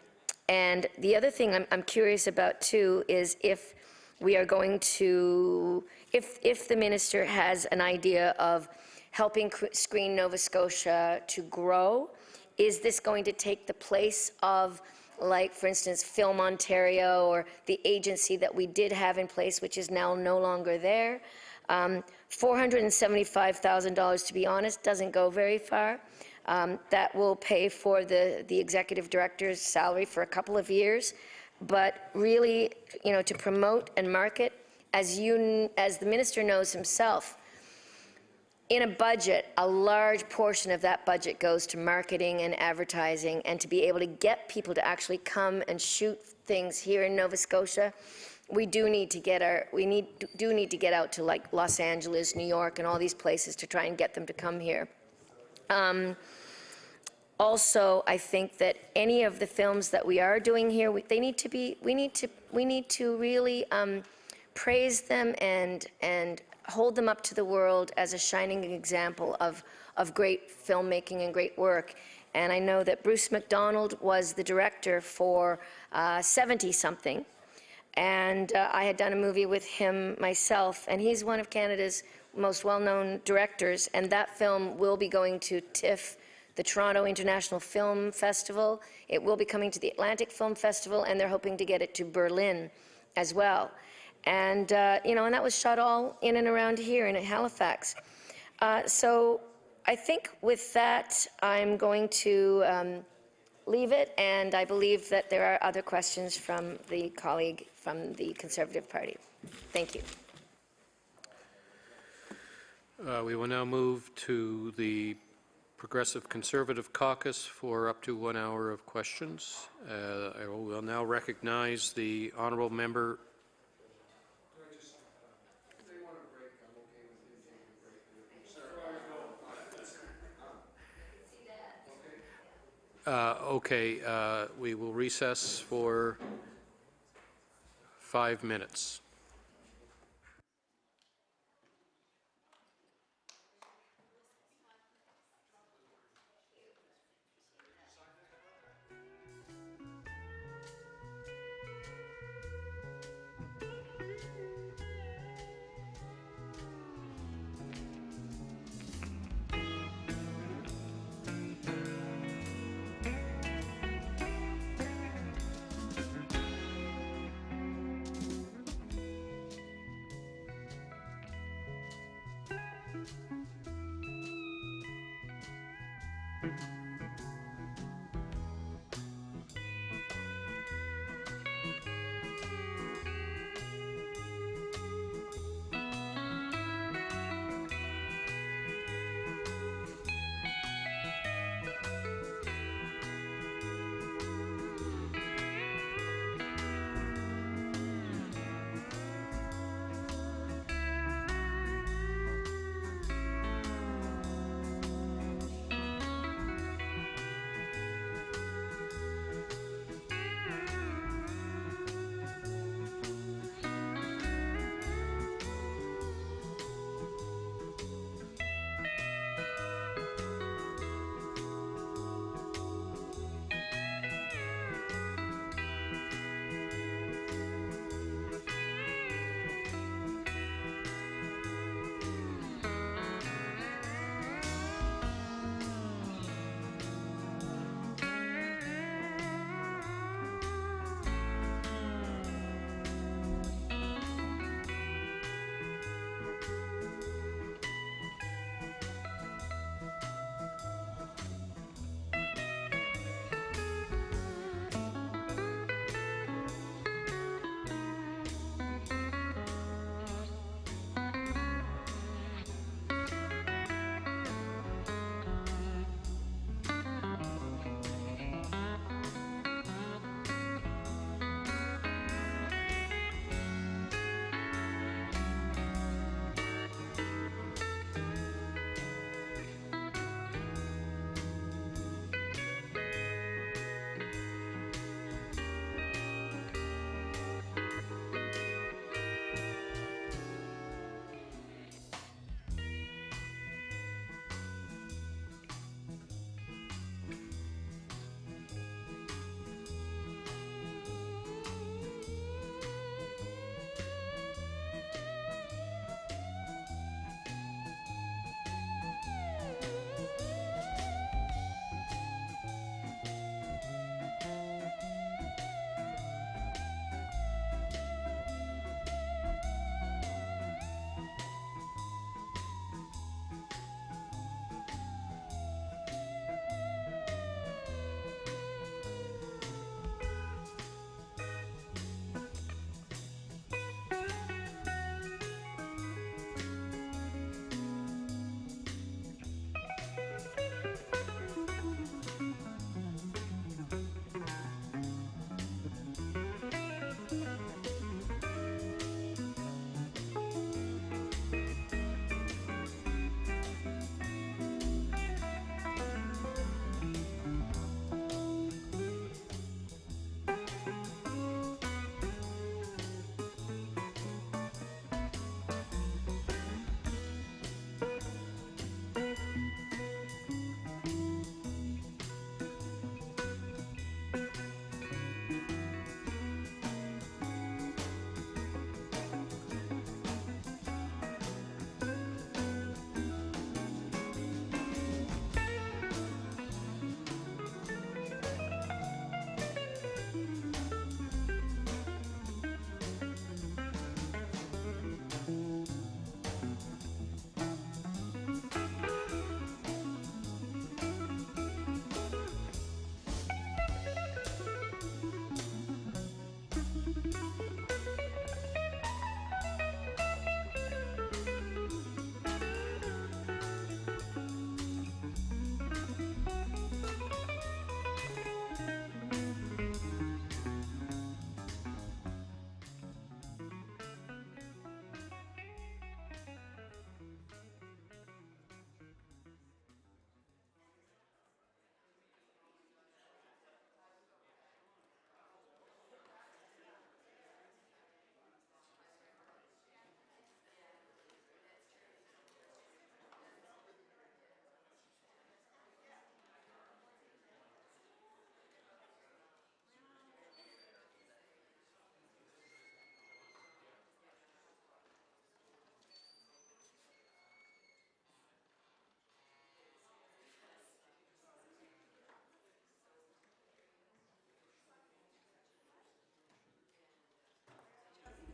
the other thing I'm curious about too is if we are going to, if the minister has an idea of helping Screen Nova Scotia to grow, is this going to take the place of, like, for instance, Film Ontario or the agency that we did have in place, which is now no longer there? $475,000, to be honest, doesn't go very far. That will pay for the executive director's salary for a couple of years. But really, you know, to promote and market, as the minister knows himself, in a budget, a large portion of that budget goes to marketing and advertising, and to be able to get people to actually come and shoot things here in Nova Scotia, we do need to get need to get out to, like, Los Angeles, New York, and all these places to try and get them to come here. Also, I think that any of the films that we are doing here, we need to really praise them and hold them up to the world as a shining example of great filmmaking and great work. And I know that Bruce MacDonald was the director for 70-something, and I had done a movie with him myself, and he's one of Canada's most well-known directors, and that film will be going to TIFF, the Toronto International Film Festival. It will be coming to the Atlantic Film Festival, and they're hoping to get it to Berlin as well. And, you know, and that was shot all in and around here in Halifax. So I think with that, I'm going to leave it, and I believe that there are other questions from the colleague from the Conservative Party. Thank you. We will now move to the Progressive Conservative Caucus for up to 1 hour of questions. I will now recognize the honourable member. We will recess for 5 minutes.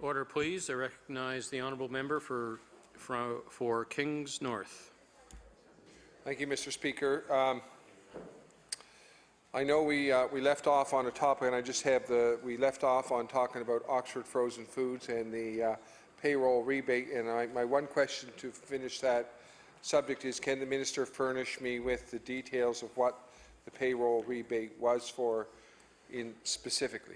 Order, please. I recognize the honourable member for Kings North. Thank you, Mr. Speaker. I know we left off on a topic, and I just have we left off on talking about Oxford Frozen Foods and the payroll rebate. And my one question to finish that subject is, can the minister furnish me with the details of what the payroll rebate was for specifically?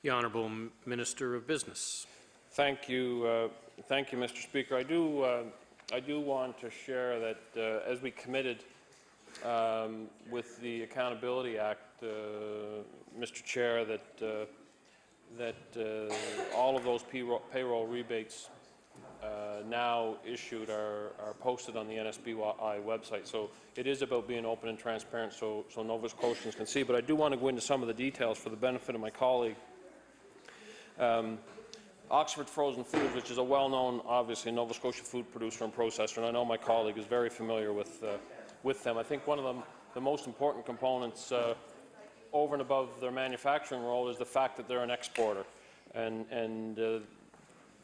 The Honourable Minister of Business. Thank you, Mr. Speaker. I do want to share that as we committed with the Accountability Act, Mr. Chair, that all of those payroll rebates now issued are posted on the NSBI website. So it is about being open and transparent so Nova Scotians can see. But I do want to go into some of the details for the benefit of my colleague. Oxford Frozen Foods, which is a well-known, obviously, Nova Scotia food producer and processor, and I know my colleague is very familiar with them. I think one of the most important components over and above their manufacturing role is the fact that they're an exporter. And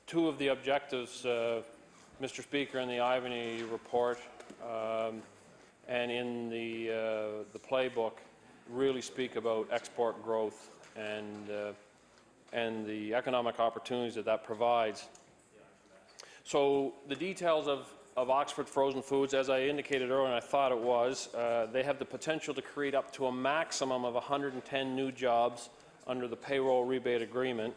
two of the objectives, Mr. Speaker, in the Ivany report and in the playbook really speak about export growth and the economic opportunities that provides. So the details of Oxford Frozen Foods, as I indicated earlier, and I thought it was, they have the potential to create up to a maximum of 110 new jobs under the payroll rebate agreement,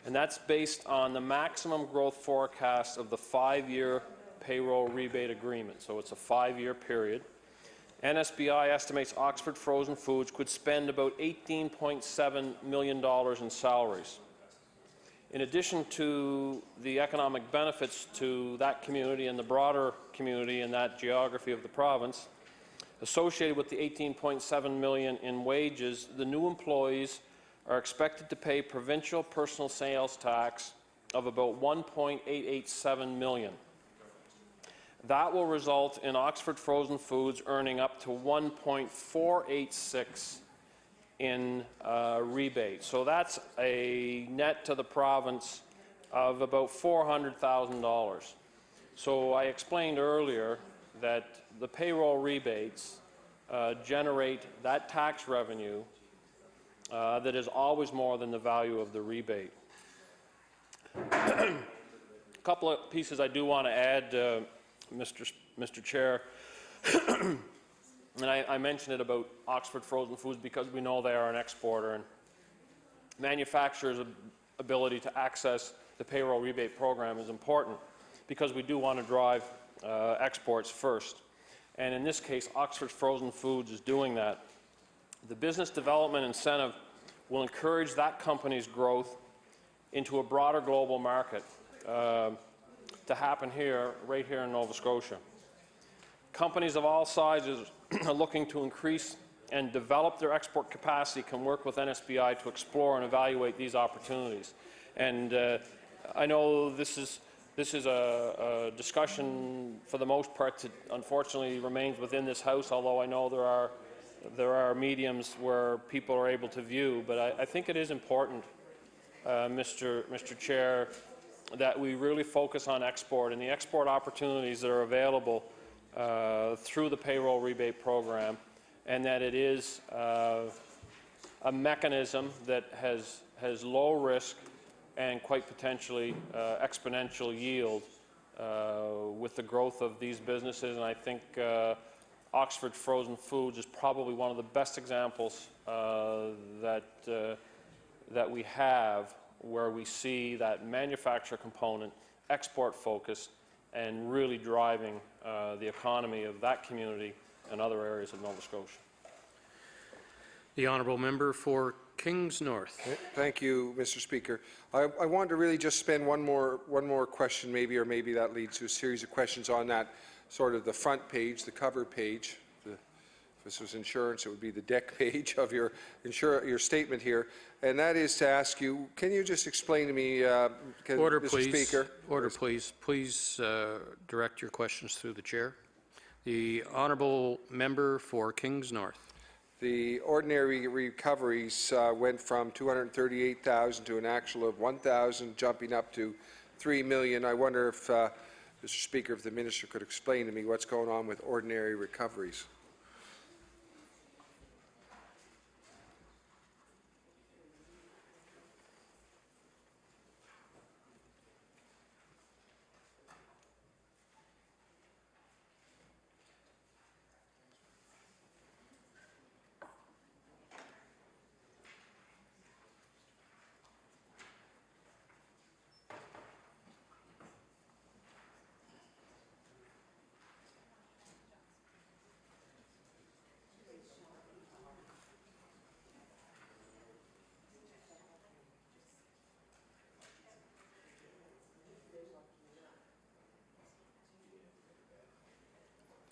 and that's based on the maximum growth forecast of the 5-year payroll rebate agreement. So it's a 5-year period. NSBI estimates Oxford Frozen Foods could spend about $18.7 million in salaries. In addition to the economic benefits to that community and the broader community in that geography of the province, associated with the $18.7 million in wages, the new employees are expected to pay provincial personal sales tax of about $1.887 million. That will result in Oxford Frozen Foods earning up to $1.486 in rebate. So that's a net to the province of about $400,000. So I explained earlier that the payroll rebates generate that tax revenue that is always more than the value of the rebate. A couple of pieces I do want to add, Mr. Chair, and I mentioned it about Oxford Frozen Foods because we know they are an exporter, and manufacturers' ability to access the payroll rebate program is important because we do want to drive exports first. And in this case, Oxford Frozen Foods is doing that. The business development incentive will encourage that company's growth into a broader global market to happen here, right here in Nova Scotia. Companies of all sizes are looking to increase and develop their export capacity can work with NSBI to explore and evaluate these opportunities. And I know this is a discussion for the most part that unfortunately remains within this House, although I know there are mediums where people are able to view. But I think it is important, Mr. Chair, that we really focus on export and the export opportunities that are available through the payroll rebate program, and that it is a mechanism that has low risk and quite potentially exponential yield with the growth of these businesses. And I think Oxford Frozen Foods is probably one of the best examples that we have where we see that manufacturer component, export focus, and really driving the economy of that community and other areas of Nova Scotia. The honourable member for Kings North. Thank you, Mr. Speaker. I want to really just spend one more question, maybe, or maybe that leads to a series of questions on that sort of the front page, the cover page. If this was insurance, it would be the deck page of your statement here, and that is to ask you: can you just explain to me, Order, Mr. please. Speaker? Order, please. Please direct your questions through the chair. The honourable member for Kings North. The ordinary recoveries went from 238,000 to an actual of 1,000, jumping up to 3 million. I wonder if, Mr. Speaker, if the minister could explain to me what's going on with ordinary recoveries.